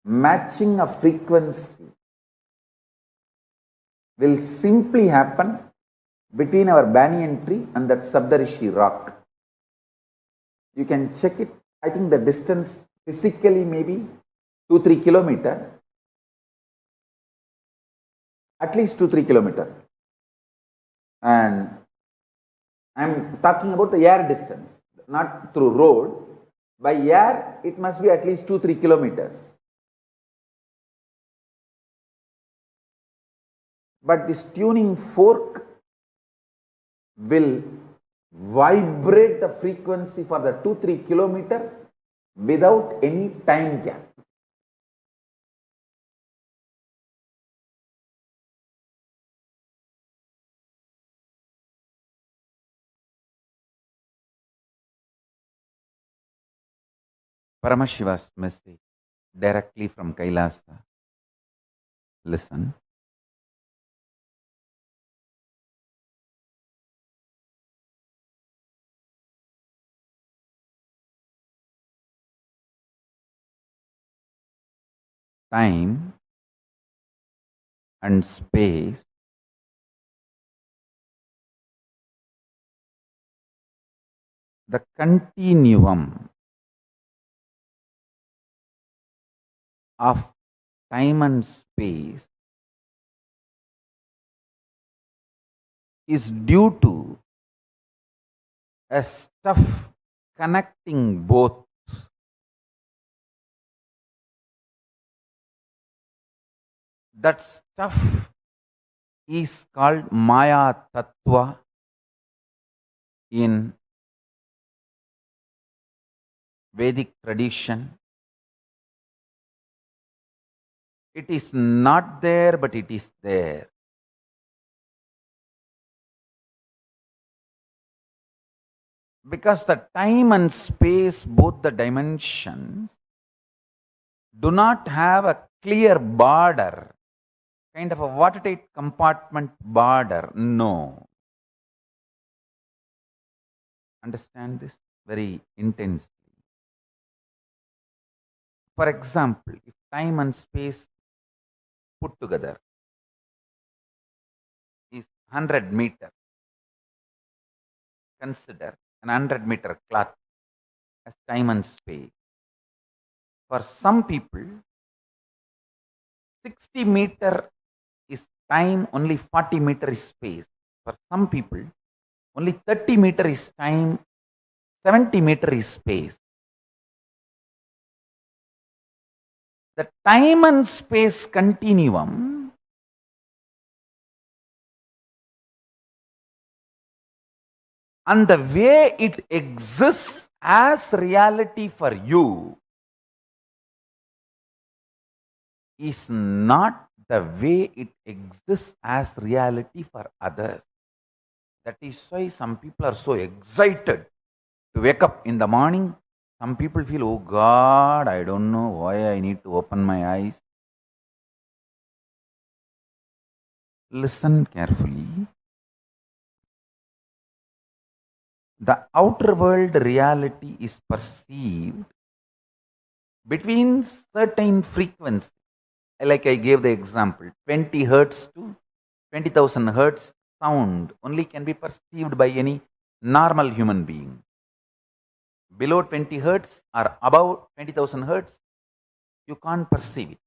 matching a frequency will simply happen between our banyan tree and that Saptarishi rock. You can check it. I think the distance physically maybe 2-3 kilometers. At least 2-3 kilometers. And I'm talking about the air distance, not through road. By air, it must be at least 2-3 kilometers. But this tuning fork will vibrate the frequency for the 2-3 kilometers without any time gap. Paramashiva's message directly from Kailasa. Listen. Time and space the continuum of time and space is due to a stuff connecting both. That stuff is called Maya Tattva in Vedic tradition. It is not there, but it is there. Because the time and space, both the dimensions, do not have a clear border, kind of a watertight compartment border. No. Understand this very intensely. For example, if time and space put together is 100 meters, consider an 100-meter cloth as time and space. For some people, 60 meter is time, only 40 meter is space. For some people, only 30 meter is time, 70 meter is space. The time and space continuum and the way it exists as reality for you is not the way it exists as reality for others. That is why some people are so excited to wake up in the morning. Some people feel, oh God, I don't know why I need to open my eyes. Listen carefully. The outer world reality is perceived between certain frequencies. Like I gave the example, 20 hertz to 20,000 hertz sound only can be perceived by any normal human being. below 20 hertz or above 20,000 hertz, you can't perceive it.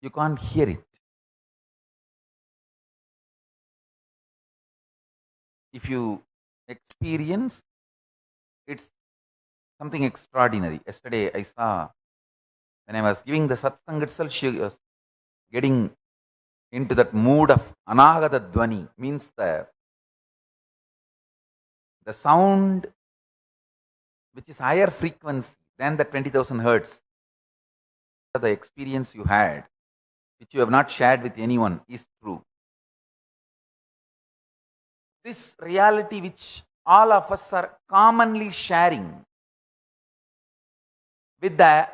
You can't hear it. If you experience, it's something extraordinary. Yesterday I saw, when I was giving the satsang itself, she was getting into that mood of anagata dvani, means the sound which is higher frequency than the 20,000 hertz. The experience you had, which you have not shared with anyone, is true. This reality which all of us are commonly sharing with the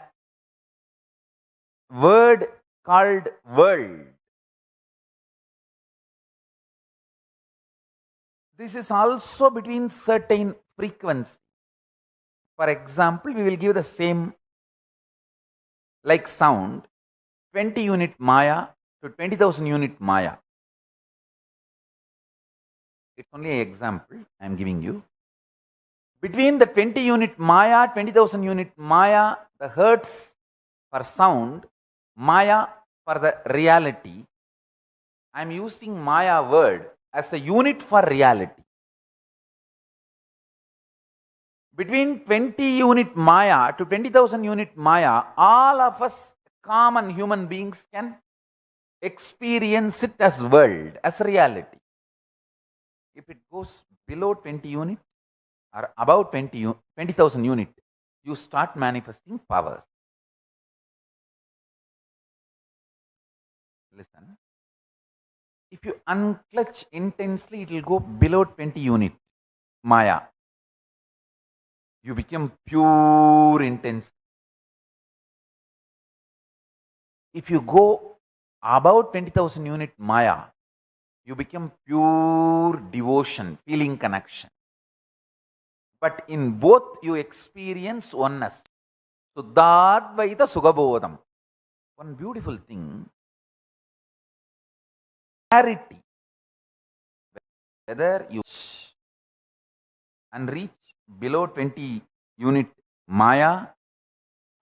word called world, this is also between certain frequencies. For example, we will give the same like sound, 20 unit Maya to 20,000 unit Maya. It's only an example I am giving you. Between the 20 unit Maya, 20,000 unit Maya, the hertz for sound, Maya for the reality, I am using Maya word as a unit for reality. Between 20 unit Maya to 20,000 unit Maya, all of us common human beings can experience it as world, as reality. If it goes below 20 unit or above 20,000 unit, you start manifesting powers. Listen. If you unclutch intensely, it will go below 20 unit Maya. You become pure intense. If you go about 20,000 unit Maya, you become pure devotion, feeling connection. But in both you experience oneness. Suddhadvaita Sugabodham. One beautiful thing, clarity. Whether you and reach below 20 unit Maya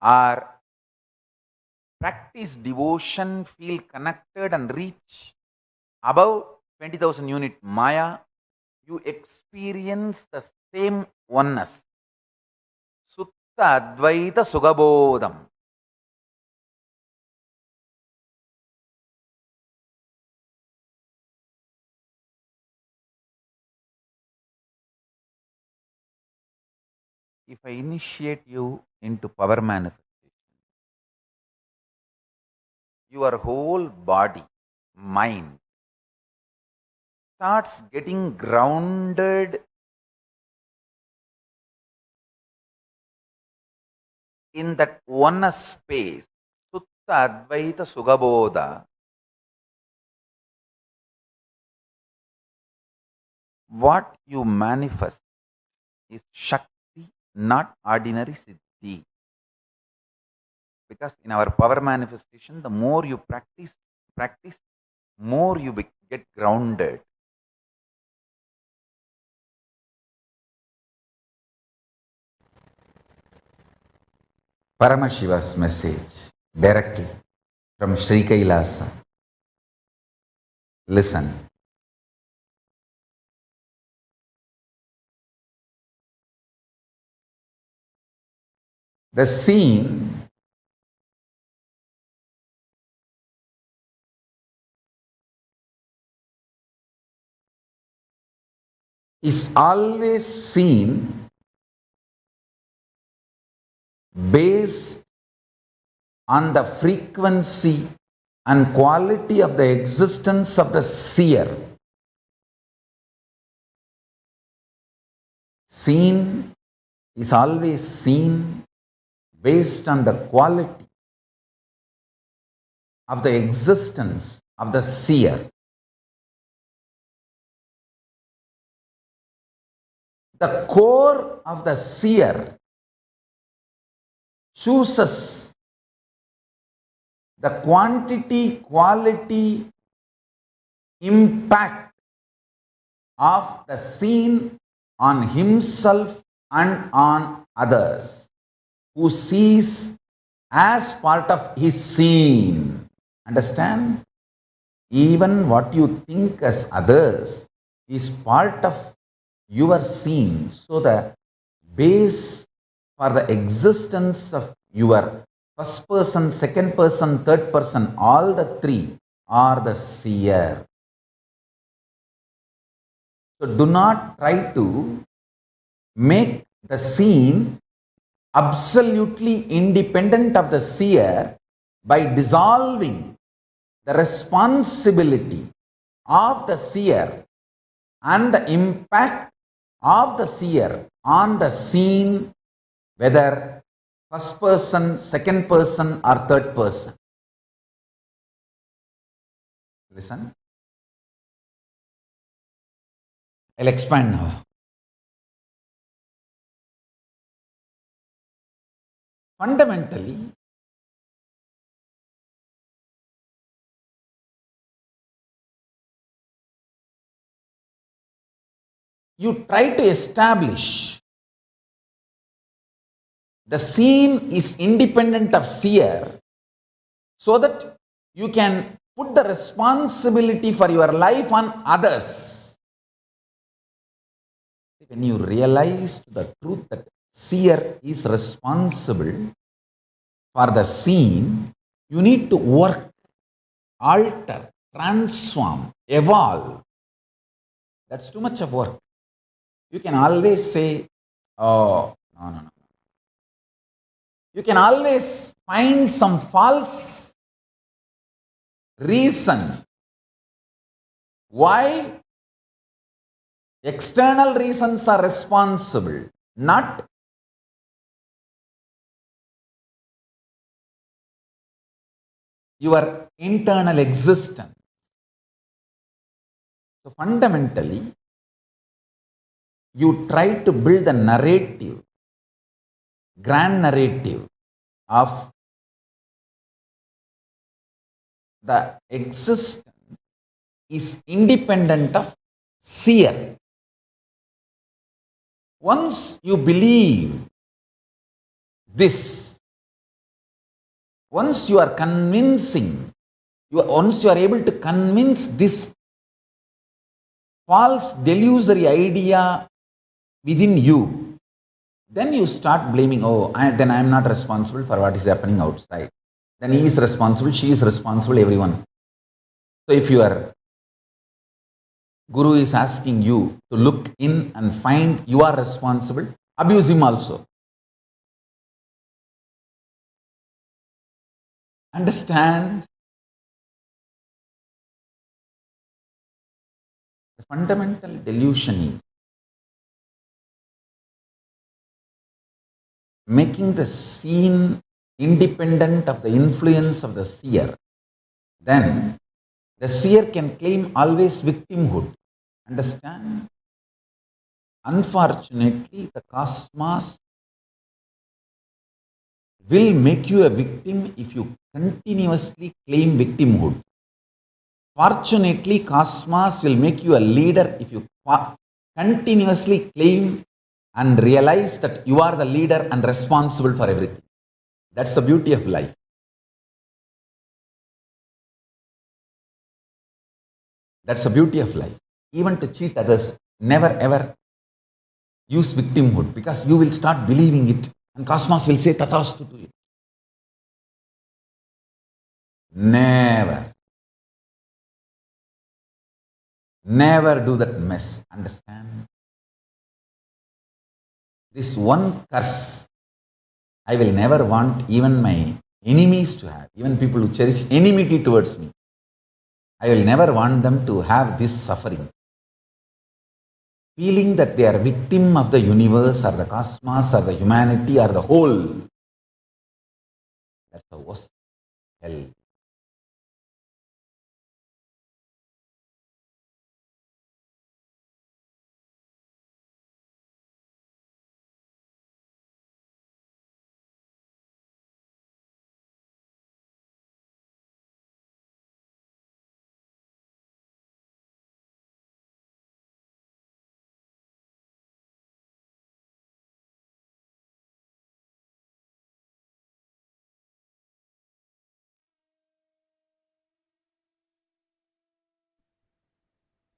or practice devotion, feel connected and reach above 20,000 unit Maya, you experience the same oneness. Sutta Advaita Sugabodham. If I initiate you into power manifestation, your whole body, mind starts getting grounded in that oneness space. Sutta Advaita Sugabodha. What you manifest is Shakti, not ordinary Siddhi. Because in our power manifestation, the more you practice, more you get grounded. Paramashiva's message directly from Sri Kailasa. Listen. The scene is always seen based on the frequency and quality of the existence of the seer. Seen is always seen based on the quality of the existence of the seer. The core of the seer chooses the quantity, quality, impact of the scene on himself and on others, who sees as part of his scene. Understand? Even what you think as others is part of your scene. So the base for the existence of your first person, second person, third person, all the three are the seer. So do not try to make the scene absolutely independent of the seer by dissolving the responsibility of the seer and the impact of the seer on the scene, whether first person, second person, or third person. Listen. I'll expand now. Fundamentally, you try to establish the scene is independent of seer so that you can put the responsibility for your life on others. When you realize the truth that seer is responsible for the scene, you need to work, alter, transform, evolve. That's too much of work. You can always say, oh, no. You can always find some false reason why external reasons are responsible, not your internal existence. So fundamentally, you try to build a narrative, grand narrative of the existence is independent of seer. Once you believe this, once you are convincing, once you are able to convince this false delusory idea within you, then you start blaming, then I am not responsible for what is happening outside. Then he is responsible, she is responsible, everyone. So if your guru is asking you to look in and find you are responsible, abuse him also. Understand? The fundamental delusion is making the scene independent of the influence of the seer. Then the seer can claim always victimhood. Understand? Unfortunately, the cosmos will make you a victim if you continuously claim victimhood. Fortunately, cosmos will make you a leader if you continuously claim and realize that you are the leader and responsible for everything. That's the beauty of life. That's the beauty of life. Even to cheat others, never ever use victimhood, because you will start believing it and cosmos will say tathastu to you. Never. Never do that mess. Understand? This one curse I will never want even my enemies to have, even people who cherish enmity towards me. I will never want them to have this suffering. Feeling that they are victim of the universe or the cosmos or the humanity or the whole. That's the worst hell.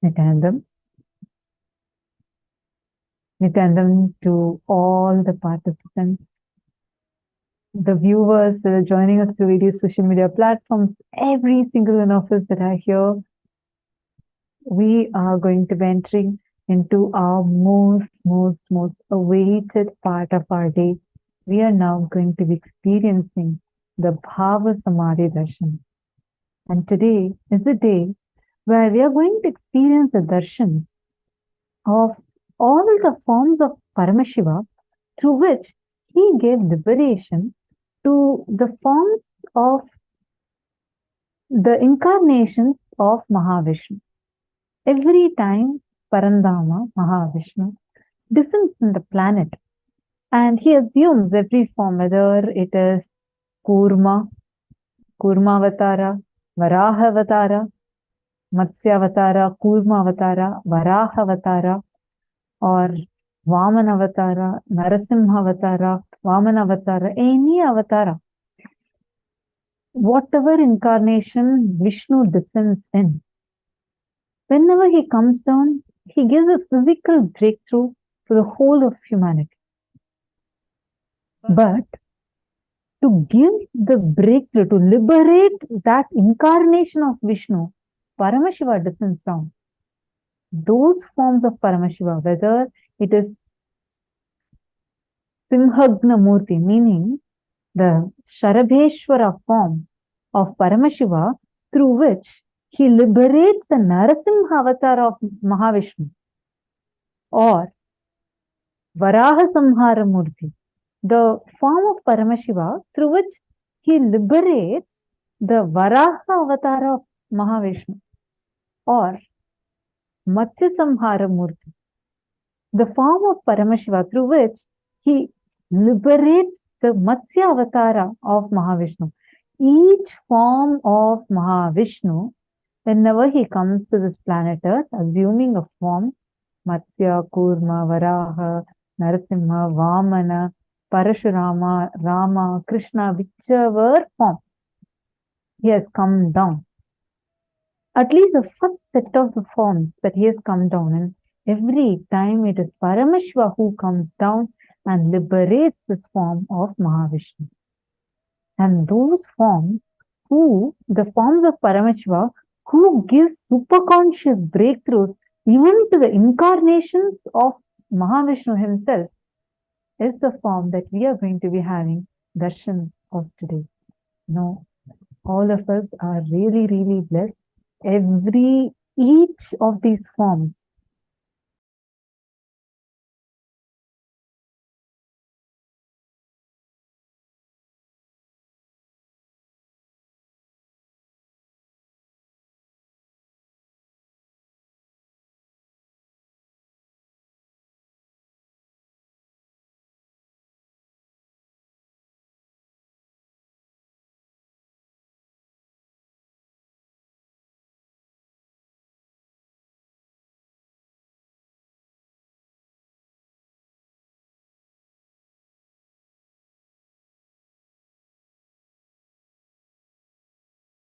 Nithyanandam. Nithyanandam to all the participants, the viewers that are joining us through various social media platforms, every single one of us that are here. We are going to be entering into our most awaited part of our day. We are now going to be experiencing the Bhava Samadhi Darshan. And today is the day where we are going to experience the darshan of all the forms of Paramashiva through which he gave liberation to the forms of the incarnations of Mahavishnu. Every time Parandama, Mahavishnu, descends on the planet and he assumes every form, whether it is Kurma, Kurmavatara, Varahavatara, Matsyavatara, Kurmavatara, Varahavatara, or Vamanavatara, Narasimhavatara, Vamanavatara, any avatara. Whatever incarnation Vishnu descends in, whenever he comes down, he gives a physical breakthrough to the whole of humanity. But to give the breakthrough, to liberate that incarnation of Vishnu, Paramashiva descends down. Those forms of Paramashiva, whether it is Simhagna Murty, meaning the Sharabeshwara form of Paramashiva, through which he liberates the Narasimha avatar of Mahavishnu, or Varaha Samhara Murti, the form of Paramashiva through which he liberates the Varaha avatar of Mahavishnu, or Matsya Samhara Murti, the form of Paramashiva through which he liberates the Matsya avatara of Mahavishnu. Each form of Mahavishnu, whenever he comes to this planet Earth, assuming a form, Matsya, Kurma, Varaha, Narasimha, Vamana, Parashurama, Rama, Krishna, whichever form he has come down. At least the first set of the forms that he has come down in, every time it is Paramashiva who comes down and liberates this form of Mahavishnu. And those forms, the forms of Paramashiva, who gives superconscious breakthroughs even to the incarnations of Mahavishnu himself, is the form that we are going to be having darshan of today. No, all of us are really blessed. Each of these forms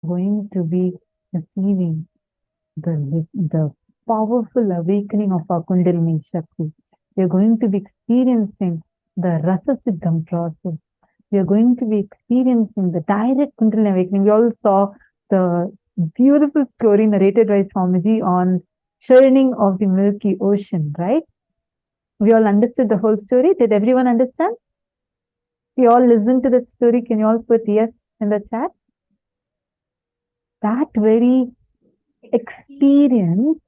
going to be receiving the powerful awakening of our Kundalini Shakti. We are going to be experiencing the Rasa Siddham process. We are going to be experiencing the direct Kundalini awakening. We all saw the beautiful story narrated by Swamiji on churning of the Milky Ocean, right? We all understood the whole story. Did everyone understand? We all listened to that story. Can you all put yes in the chat? That very experience,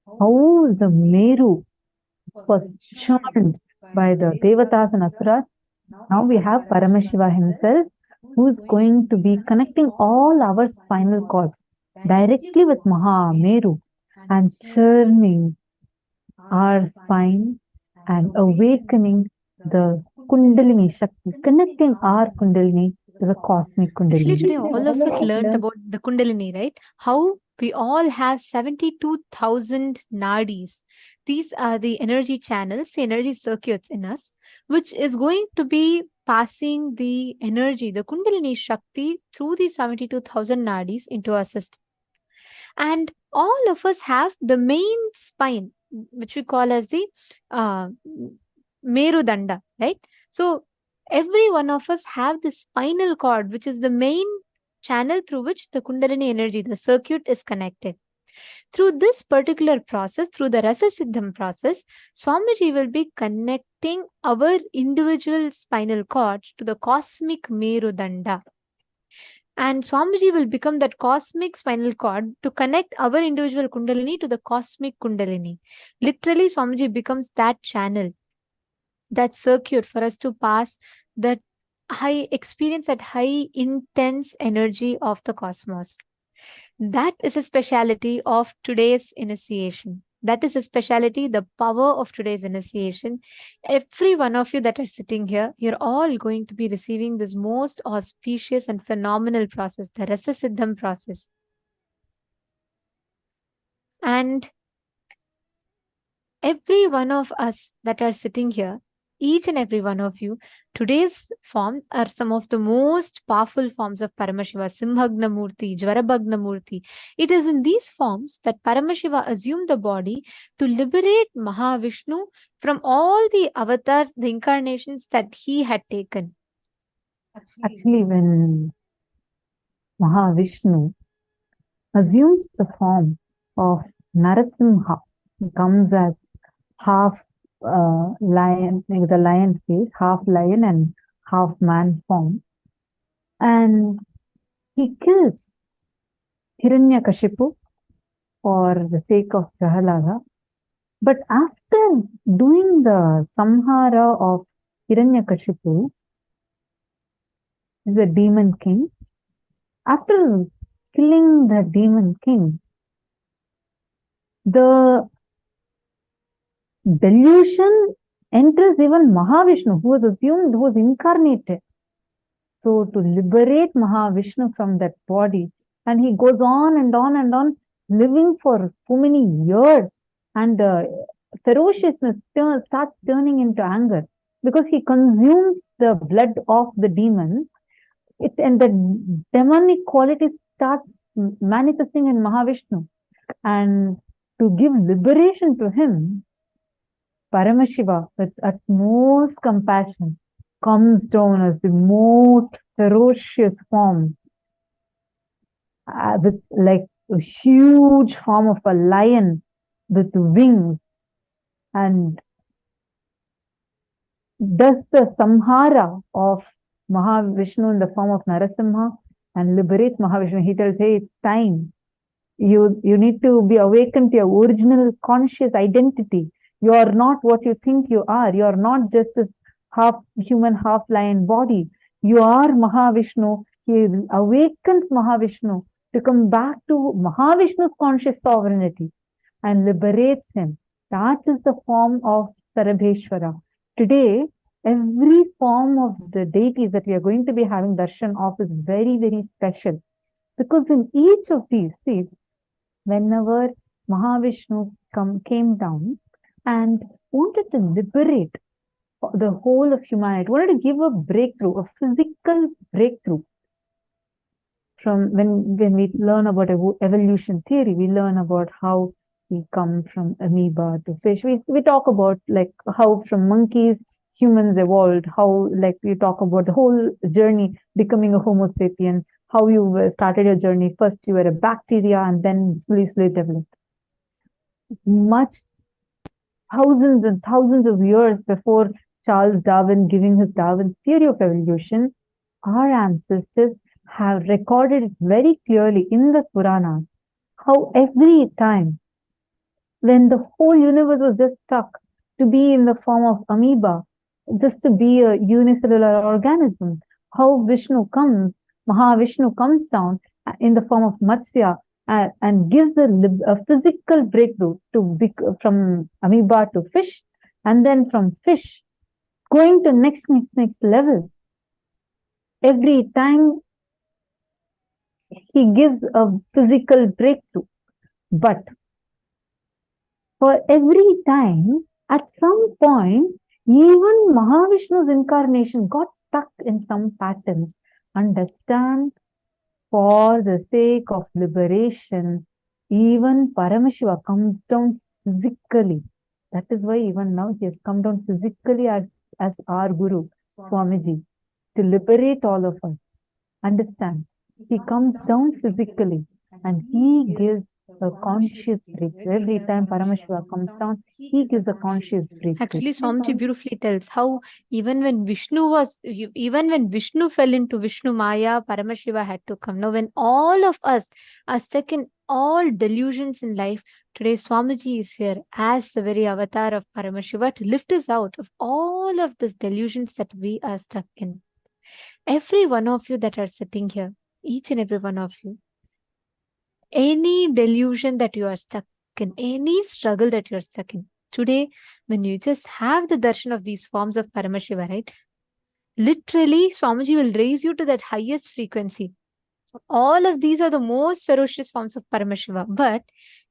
how the Meru was churned by the Devatas and Asuras. Now we have Paramashiva himself, who is going to be connecting all our spinal cords directly with Mahameru and churning our spine and awakening the Kundalini Shakti, connecting our Kundalini to the cosmic Kundalini. Actually, today all of us learned about the Kundalini, right? How we all have 72,000 nadis. These are the energy channels, the energy circuits in us, which is going to be passing the energy, the Kundalini Shakti, through the 72,000 nadis into our system. And all of us have the main spine, which we call as the uh, Merudanda, right? So every one of us have the spinal cord, which is the main channel through which the Kundalini energy, the circuit, is connected. Through this particular process, through the Rasa Siddham process, Swamiji will be connecting our individual spinal cords to the cosmic Merudanda. And Swamiji will become that cosmic spinal cord to connect our individual Kundalini to the cosmic Kundalini. Literally, Swamiji becomes that channel, that circuit for us to pass that high experience, that high intense energy of the cosmos. That is a speciality of today's initiation. That is a speciality, the power of today's initiation. Every one of you that are sitting here, you're all going to be receiving this most auspicious and phenomenal process, the Rasa Siddham process. And every one of us that are sitting here, each and every one of you, today's forms are some of the most powerful forms of Paramashiva, Simhagna Murti, Jwarabhagna Murti. It is in these forms that Paramashiva assumed the body to liberate Mahavishnu from all the avatars, the incarnations that he had taken. Actually, when Mahavishnu assumes the form of Narasimha, he comes as half lion, like the lion face, half lion and half man form. And he kills Hiranyakashipu for the sake of Prahalada. But after doing the samhara of Hiranyakashipu, the demon king, after killing the demon king, the delusion enters even Mahavishnu, who was assumed, who was incarnated. So to liberate Mahavishnu from that body, and he goes on and on and on, living for so many years, and ferociousness starts turning into anger because he consumes the blood of the demon. And the demonic qualities start manifesting in Mahavishnu. And to give liberation to him, Paramashiva, with utmost compassion, comes down as the most ferocious form, with like a huge form of a lion with wings, and does the samhara of Mahavishnu in the form of Narasimha and liberates Mahavishnu. He tells, hey, it's time. You need to be awakened to your original conscious identity. You are not what you think you are. You are not just this half human, half lion body. You are Mahavishnu. He awakens Mahavishnu to come back to Mahavishnu's conscious sovereignty and liberates him. That is the form of Sharabeshwara. Today, every form of the deities that we are going to be having darshan of is very, very special. Because in each of these, see, whenever Mahavishnu came down and wanted to liberate the whole of humanity, wanted to give a breakthrough, a physical breakthrough. From when we learn about evolution theory, we learn about how we come from amoeba to fish. We talk about like how from monkeys humans evolved, how like we talk about the whole journey becoming a Homo sapien, how you started your journey. First you were a bacteria and then slowly developed. Much thousands and thousands of years before Charles Darwin giving his Darwin's theory of evolution, our ancestors have recorded it very clearly in the Puranas, how every time when the whole universe was just stuck to be in the form of amoeba, just to be a unicellular organism, how Mahavishnu comes down in the form of Matsya and gives a physical breakthrough from amoeba to fish, and then from fish going to next level. Every time he gives a physical breakthrough, but for every time, at some point, even Mahavishnu's incarnation got stuck in some patterns. Understand, for the sake of liberation, Even Paramashiva comes down physically. That is why even now he has come down physically as our Guru, Swamiji, to liberate all of us. Understand? He comes down physically and he gives a conscious breakthrough. Every time Paramashiva comes down, he gives a conscious breakthrough. Actually, Swamiji beautifully tells how even when Vishnu fell into Vishnu Maya, Paramashiva had to come. Now, when all of us are stuck in all delusions in life, today Swamiji is here as the very avatar of Paramashiva to lift us out of all of these delusions that we are stuck in. Every one of you that are sitting here, each and every one of you, any delusion that you are stuck in, any struggle that you're stuck in, today, when you just have the darshan of these forms of Paramashiva, right? Literally, Swamiji will raise you to that highest frequency. All of these are the most ferocious forms of Paramashiva. But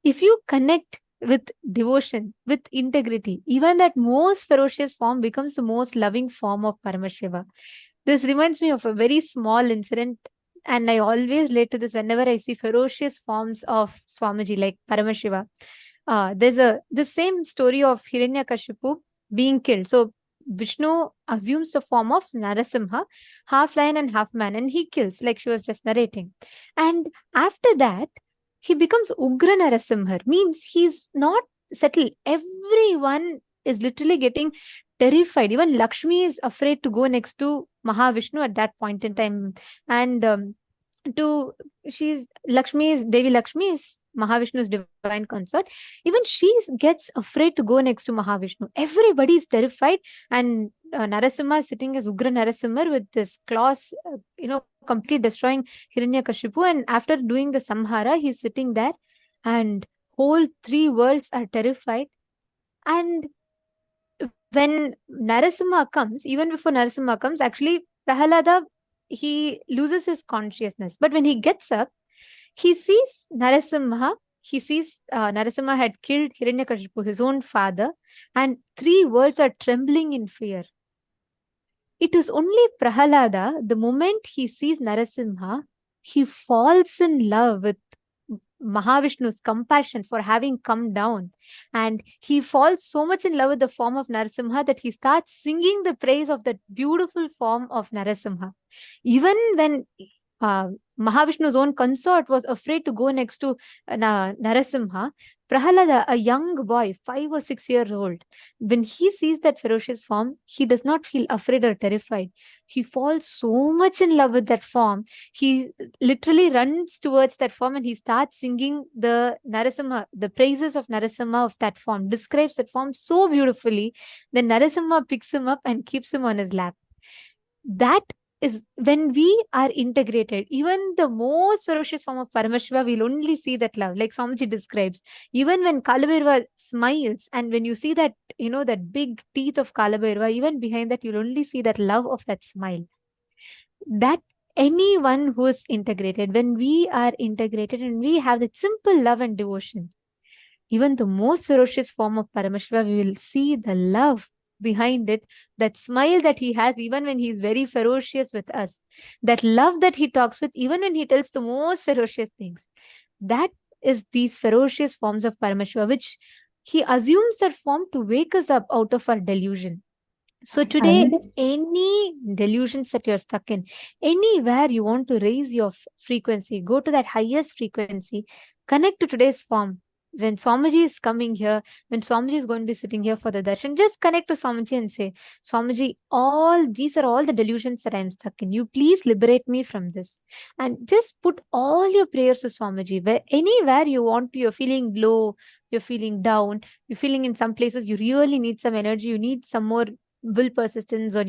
if you connect with devotion, with integrity, even that most ferocious form becomes the most loving form of Paramashiva. This reminds me of a very small incident, and I always relate to this whenever I see ferocious forms of Swamiji like Paramashiva. There's the same story of Hiranyakashipu being killed. So Vishnu assumes the form of Narasimha, half lion and half man, and he kills, like she was just narrating. And after that, he becomes Ugra Narasimha, means he's not settled. Everyone is literally getting terrified. Even Lakshmi is afraid to go next to Mahavishnu at that point in time. And Devi Lakshmi is Mahavishnu's divine consort. Even she gets afraid to go next to Mahavishnu. Everybody is terrified, and Narasimha is sitting as Ugra Narasimha with this claws, completely destroying Hiranyakashipu. And after doing the Samhara, he's sitting there, and whole three worlds are terrified. And when Narasimha comes, even before Narasimha comes, actually Prahalada, he loses his consciousness. But when he gets up, he sees Narasimha. He sees Narasimha had killed Hiranyakashipu, his own father, and three worlds are trembling in fear. It is only Prahalada, the moment he sees Narasimha, he falls in love with Mahavishnu's compassion for having come down, and he falls so much in love with the form of Narasimha that he starts singing the praise of that beautiful form of Narasimha. Even when Mahavishnu's own consort was afraid to go next to Narasimha, Prahalada, a young boy, 5 or 6 years old, when he sees that ferocious form, he does not feel afraid or terrified. He falls so much in love with that form. He literally runs towards that form and he starts singing the Narasimha, the praises of Narasimha of that form, describes that form so beautifully. Then Narasimha picks him up and keeps him on his lap. That is when we are integrated. Even the most ferocious form of Paramashiva will only see that love, like Swamiji describes. Even when Kalabhairava smiles, and when you see that, that big teeth of Kalabhairava, even behind that, you'll only see that love of that smile. That anyone who is integrated, when we are integrated and we have that simple love and devotion, even the most ferocious form of Paramashiva, we will see the love behind it, that smile that he has even when he is very ferocious with us, that love that he talks with even when he tells the most ferocious things. That is these ferocious forms of Paramashiva, which he assumes that form to wake us up out of our delusion. So today, any delusions that you're stuck in, anywhere you want to raise your frequency, go to that highest frequency, connect to today's form. When Swamiji is coming here, when Swamiji is going to be sitting here for the darshan, just connect to Swamiji and say, Swamiji, these are all the delusions that I'm stuck in. You please liberate me from this. And just put all your prayers to Swamiji. Anywhere you want to, you're feeling low, you're feeling down, you're feeling in some places you really need some energy, you need some more will persistence, or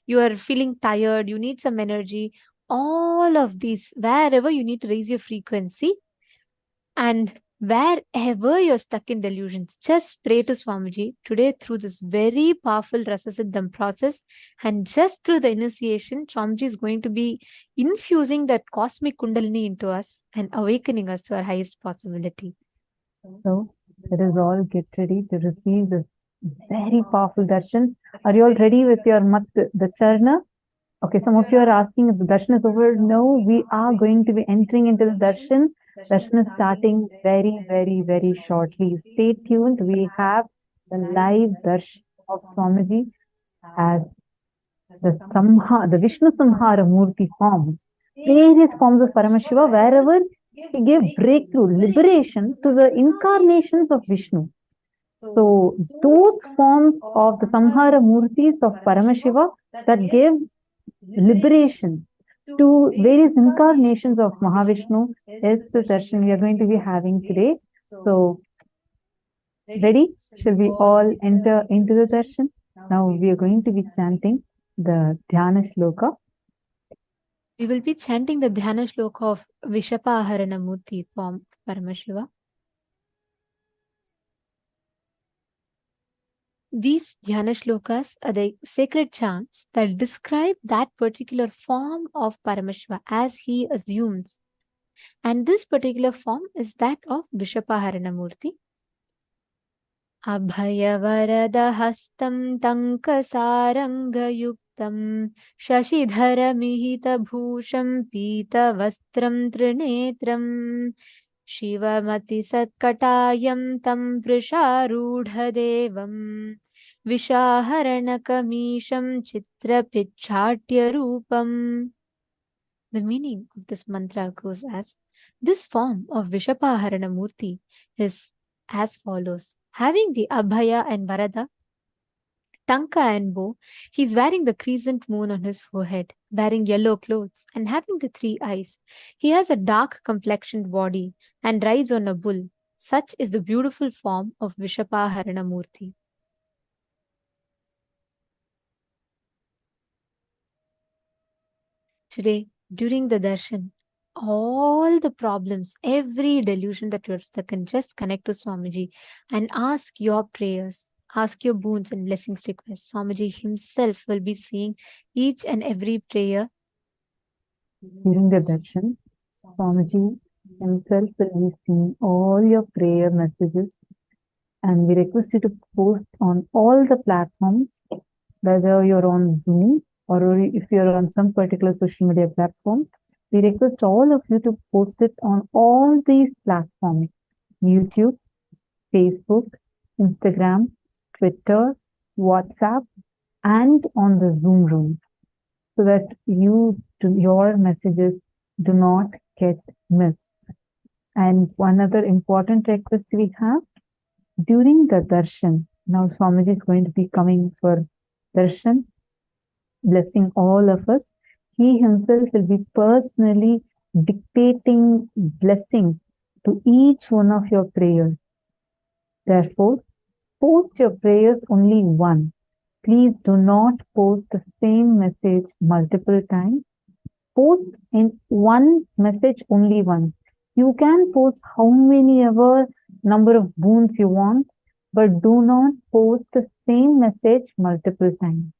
you are feeling tired, you need some energy. All of these, wherever you need to raise your frequency, and wherever you're stuck in delusions, just pray to Swamiji today through this very powerful Rasasiddham process. And just through the initiation, Swamiji is going to be infusing that cosmic Kundalini into us and awakening us to our highest possibility. So let us all get ready to receive this very powerful darshan. Are you all ready with your the charna? Okay, some of you are asking if the darshan is over. No, we are going to be entering into the darshan Darshan is starting very, very, very shortly. Stay tuned. We have the live darshan of Swamiji as the Vishnu Samhara Murty forms, various forms of Paramashiva, wherever he gave breakthrough, liberation to the incarnations of Vishnu. So those forms of the Samhara Murtis of Paramashiva that gave liberation to various incarnations of Mahavishnu is the darshan we are going to be having today. So, ready? Shall we all enter into the darshan? Now we are going to be chanting the Dhyana Shloka. We will be chanting the Dhyana Shloka of Vishapaharana Murti form Paramashiva. These Dhyana Shlokas are the sacred chants that describe that particular form of Paramashiva as he assumes. And this particular form is that of Vishapaharana Murti. Abhayavarada-hastam tankasarangayuktam shashidhara-mihita-bhusham pita-vastram trinetram Shivamati-satkatayam tam vrisharudha-devam Vishaharana-kamisham chitra-pichhatya-rupam. The meaning of this mantra goes as, this form of Vishapaharana Murti is as follows. Having the Abhaya and Varada, Tanka and bow, he is wearing the crescent moon on his forehead, wearing yellow clothes and having the 3 eyes. He has a dark complexioned body and rides on a bull. Such is the beautiful form of Vishapaharana Murti. Today, during the darshan, all the problems, every delusion that you're stuck in, just connect to Swamiji and ask your prayers, ask your boons and blessings requests. Swamiji himself will be seeing each and every prayer. During the darshan, Swamiji himself will be seeing all your prayer messages, and we request you to post on all the platforms, whether you're on Zoom or if you're on some particular social media platform. We request all of you to post it on all these platforms: YouTube, Facebook, Instagram, Twitter, WhatsApp, and on the Zoom rooms, so that your messages do not get missed. And one other important request we have, during the darshan, now Swamiji is going to be coming for darshan, blessing all of us. He himself will be personally dictating blessings to each one of your prayers. Therefore, post your prayers only once. Please do not post the same message multiple times. Post in one message only once. You can post how many ever number of boons you want, but do not post the same message multiple times.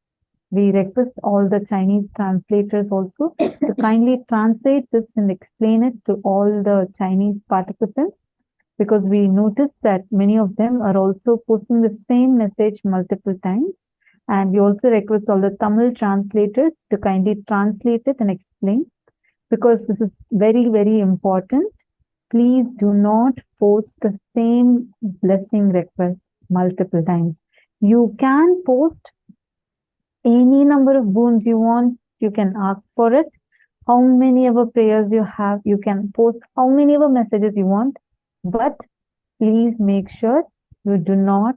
We request all the Chinese translators also to kindly translate this and explain it to all the Chinese participants, because we noticed that many of them are also posting the same message multiple times. And we also request all the Tamil translators to kindly translate it and explain, because this is very, very important. Please do not post the same blessing request multiple times. You can post any number of boons you want, you can ask for it. How many ever prayers you have, you can post how many ever messages you want, but please make sure you do not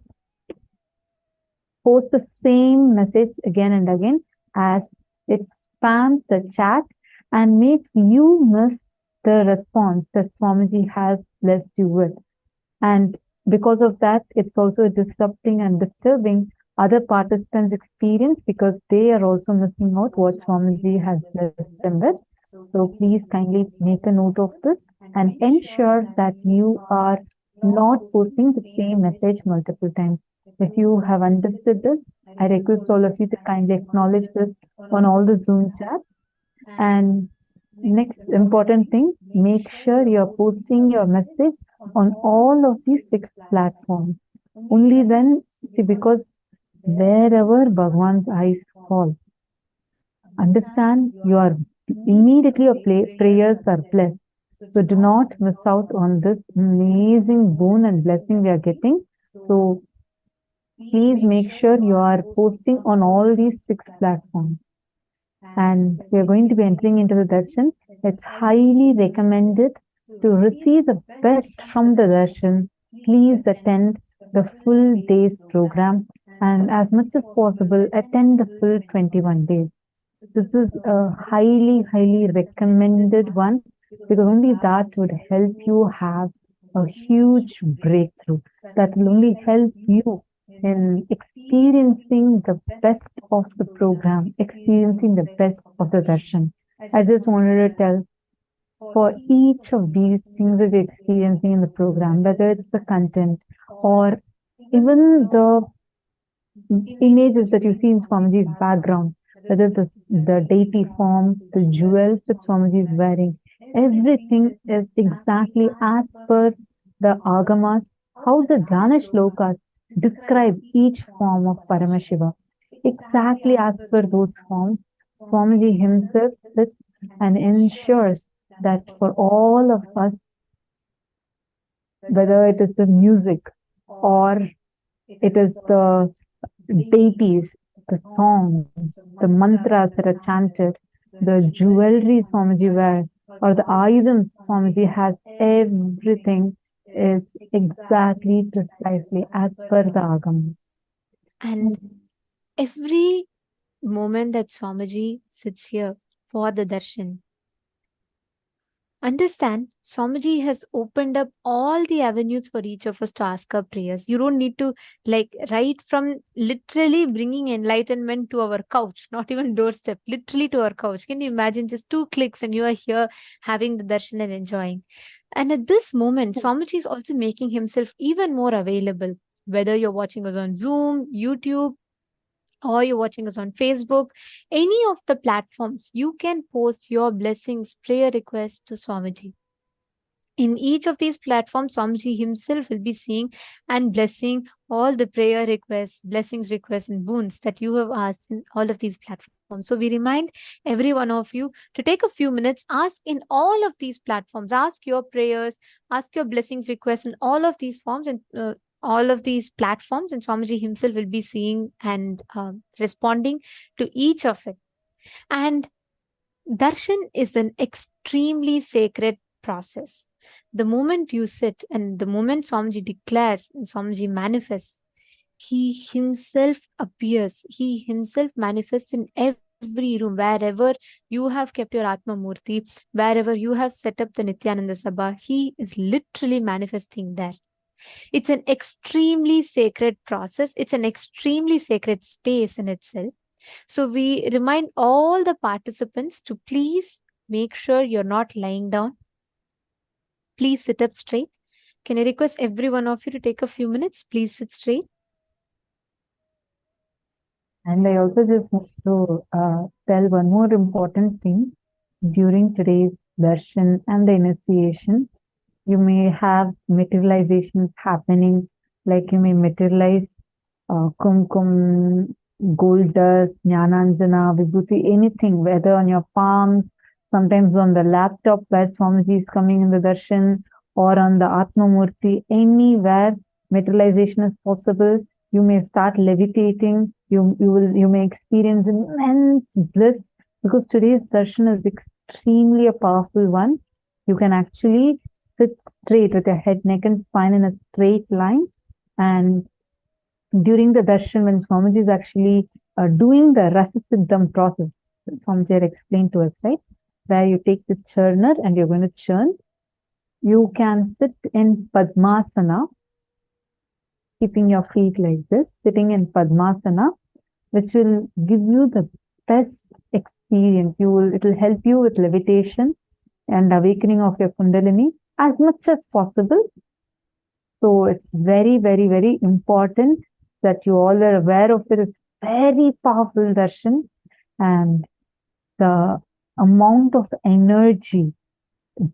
post the same message again and again, as it spams the chat and makes you miss the response that Swamiji has blessed you with. And because of that, it's also disrupting and disturbing other participants' experience, because they are also missing out what Swamiji has blessed them with. So please kindly make a note of this and ensure that you are not posting the same message multiple times. If you have understood this, I request all of you to kindly acknowledge this on all the Zoom chats. And next important thing, make sure you're posting your message on all of these 6 platforms. Only then, see, because wherever Bhagwan's eyes fall, understand, you are immediately your prayers are blessed. So do not miss out on this amazing boon and blessing we are getting. So please make sure you are posting on all these 6 platforms. And we are going to be entering into the darshan. It's highly recommended to receive the best from the darshan. Please attend the full day's program and as much as possible attend the full 21 days. This is a highly, highly recommended one because only that would help you have a huge breakthrough. That will only help you in experiencing the best of the program, experiencing the best of the darshan. I just wanted to tell for each of these things that we're experiencing in the program, whether it's the content or even the images that you see in Swamiji's background, whether it's the deity form, the jewels that Swamiji is wearing, everything is exactly as per the agamas, how the Dhyana shlokas describe each form of Paramashiva. Exactly as per those forms, Swamiji himself sits and ensures that for all of us, whether it is the music or it is the deities, the songs, the mantras that are chanted, the jewelry Swamiji wears, or the items Swamiji has, everything is exactly precisely as per the agam. And every moment that Swamiji sits here for the darshan, understand, Swamiji has opened up all the avenues for each of us to ask our prayers. You don't need to right from literally bringing enlightenment to our couch, not even doorstep, literally to our couch. Can you imagine just 2 clicks and you are here having the darshan and enjoying? And at this moment, Swamiji is also making himself even more available. Whether you're watching us on Zoom, YouTube, or you're watching us on Facebook, any of the platforms, you can post your blessings, prayer requests to Swamiji. In each of these platforms, Swamiji himself will be seeing and blessing all the prayer requests, blessings, requests, and boons that you have asked in all of these platforms. So we remind every one of you to take a few minutes, ask in all of these platforms, ask your prayers, ask your blessings, requests in all of these forms and all of these platforms, and Swamiji himself will be seeing and responding to each of it. And darshan is an extremely sacred process. The moment you sit and the moment Swamiji declares and Swamiji manifests, he himself appears, he himself manifests in every room, wherever you have kept your Atma Murti, wherever you have set up the Nityananda Sabha, he is literally manifesting there. It's an extremely sacred process. It's an extremely sacred space in itself. So we remind all the participants to please make sure you're not lying down. Please sit up straight. Can I request every one of you to take a few minutes? Please sit straight. And I also just want to tell one more important thing. During today's darshan and the initiation, you may have materializations happening, like you may materialize kumkum, gold dust, jnananjana, vibhuti, anything, whether on your palms, sometimes on the laptop where Swamiji is coming in the darshan, or on the Atma Murti, anywhere materialization is possible. You may start levitating. You may experience immense bliss, because today's darshan is extremely a powerful one. You can actually sit straight with your head, neck, and spine in a straight line. And during the darshan, when Swamiji is actually doing the Rasasiddham process, Swamiji had explained to us, right? Where you take the churner and you're going to churn. You can sit in Padmasana, keeping your feet like this, sitting in Padmasana, which will give you the best experience. It will help you with levitation and awakening of your Kundalini as much as possible. So it's very, very, very important that you all are aware of it. It's very powerful darshan, and the amount of energy,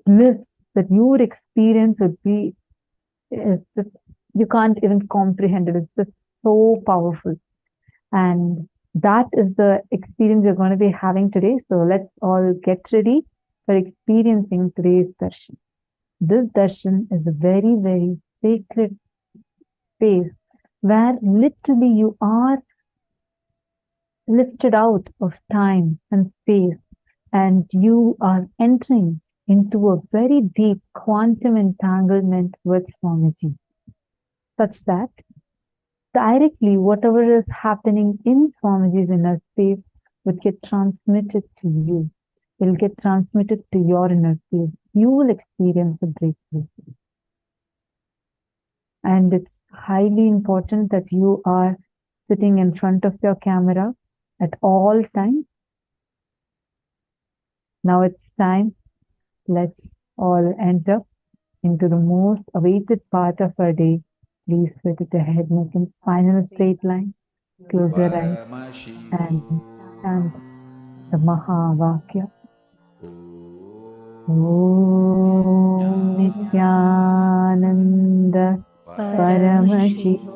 bliss that you would experience would be, you can't even comprehend it. It's just so powerful. And that is the experience you're going to be having today. So let's all get ready for experiencing today's darshan. This darshan is a very, very sacred space where literally you are lifted out of time and space and you are entering into a very deep quantum entanglement with Swamiji, such that directly whatever is happening in Swamiji's inner space would get transmitted to you. It will get transmitted to your inner space. You will experience a breakthrough. And it's highly important that you are sitting in front of your camera at all times. Now it's time. Let's all enter into the most awaited part of our day. Please sit at the head, neck, and spinal straight line. Close your eyes and chant the Mahavakya. Om Nithyananda Paramashivam.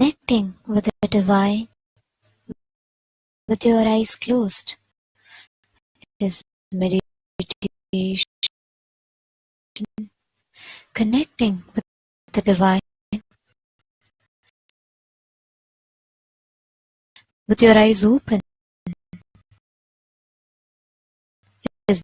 Connecting with the divine with your eyes closed is meditation. Connecting with the divine with your eyes open is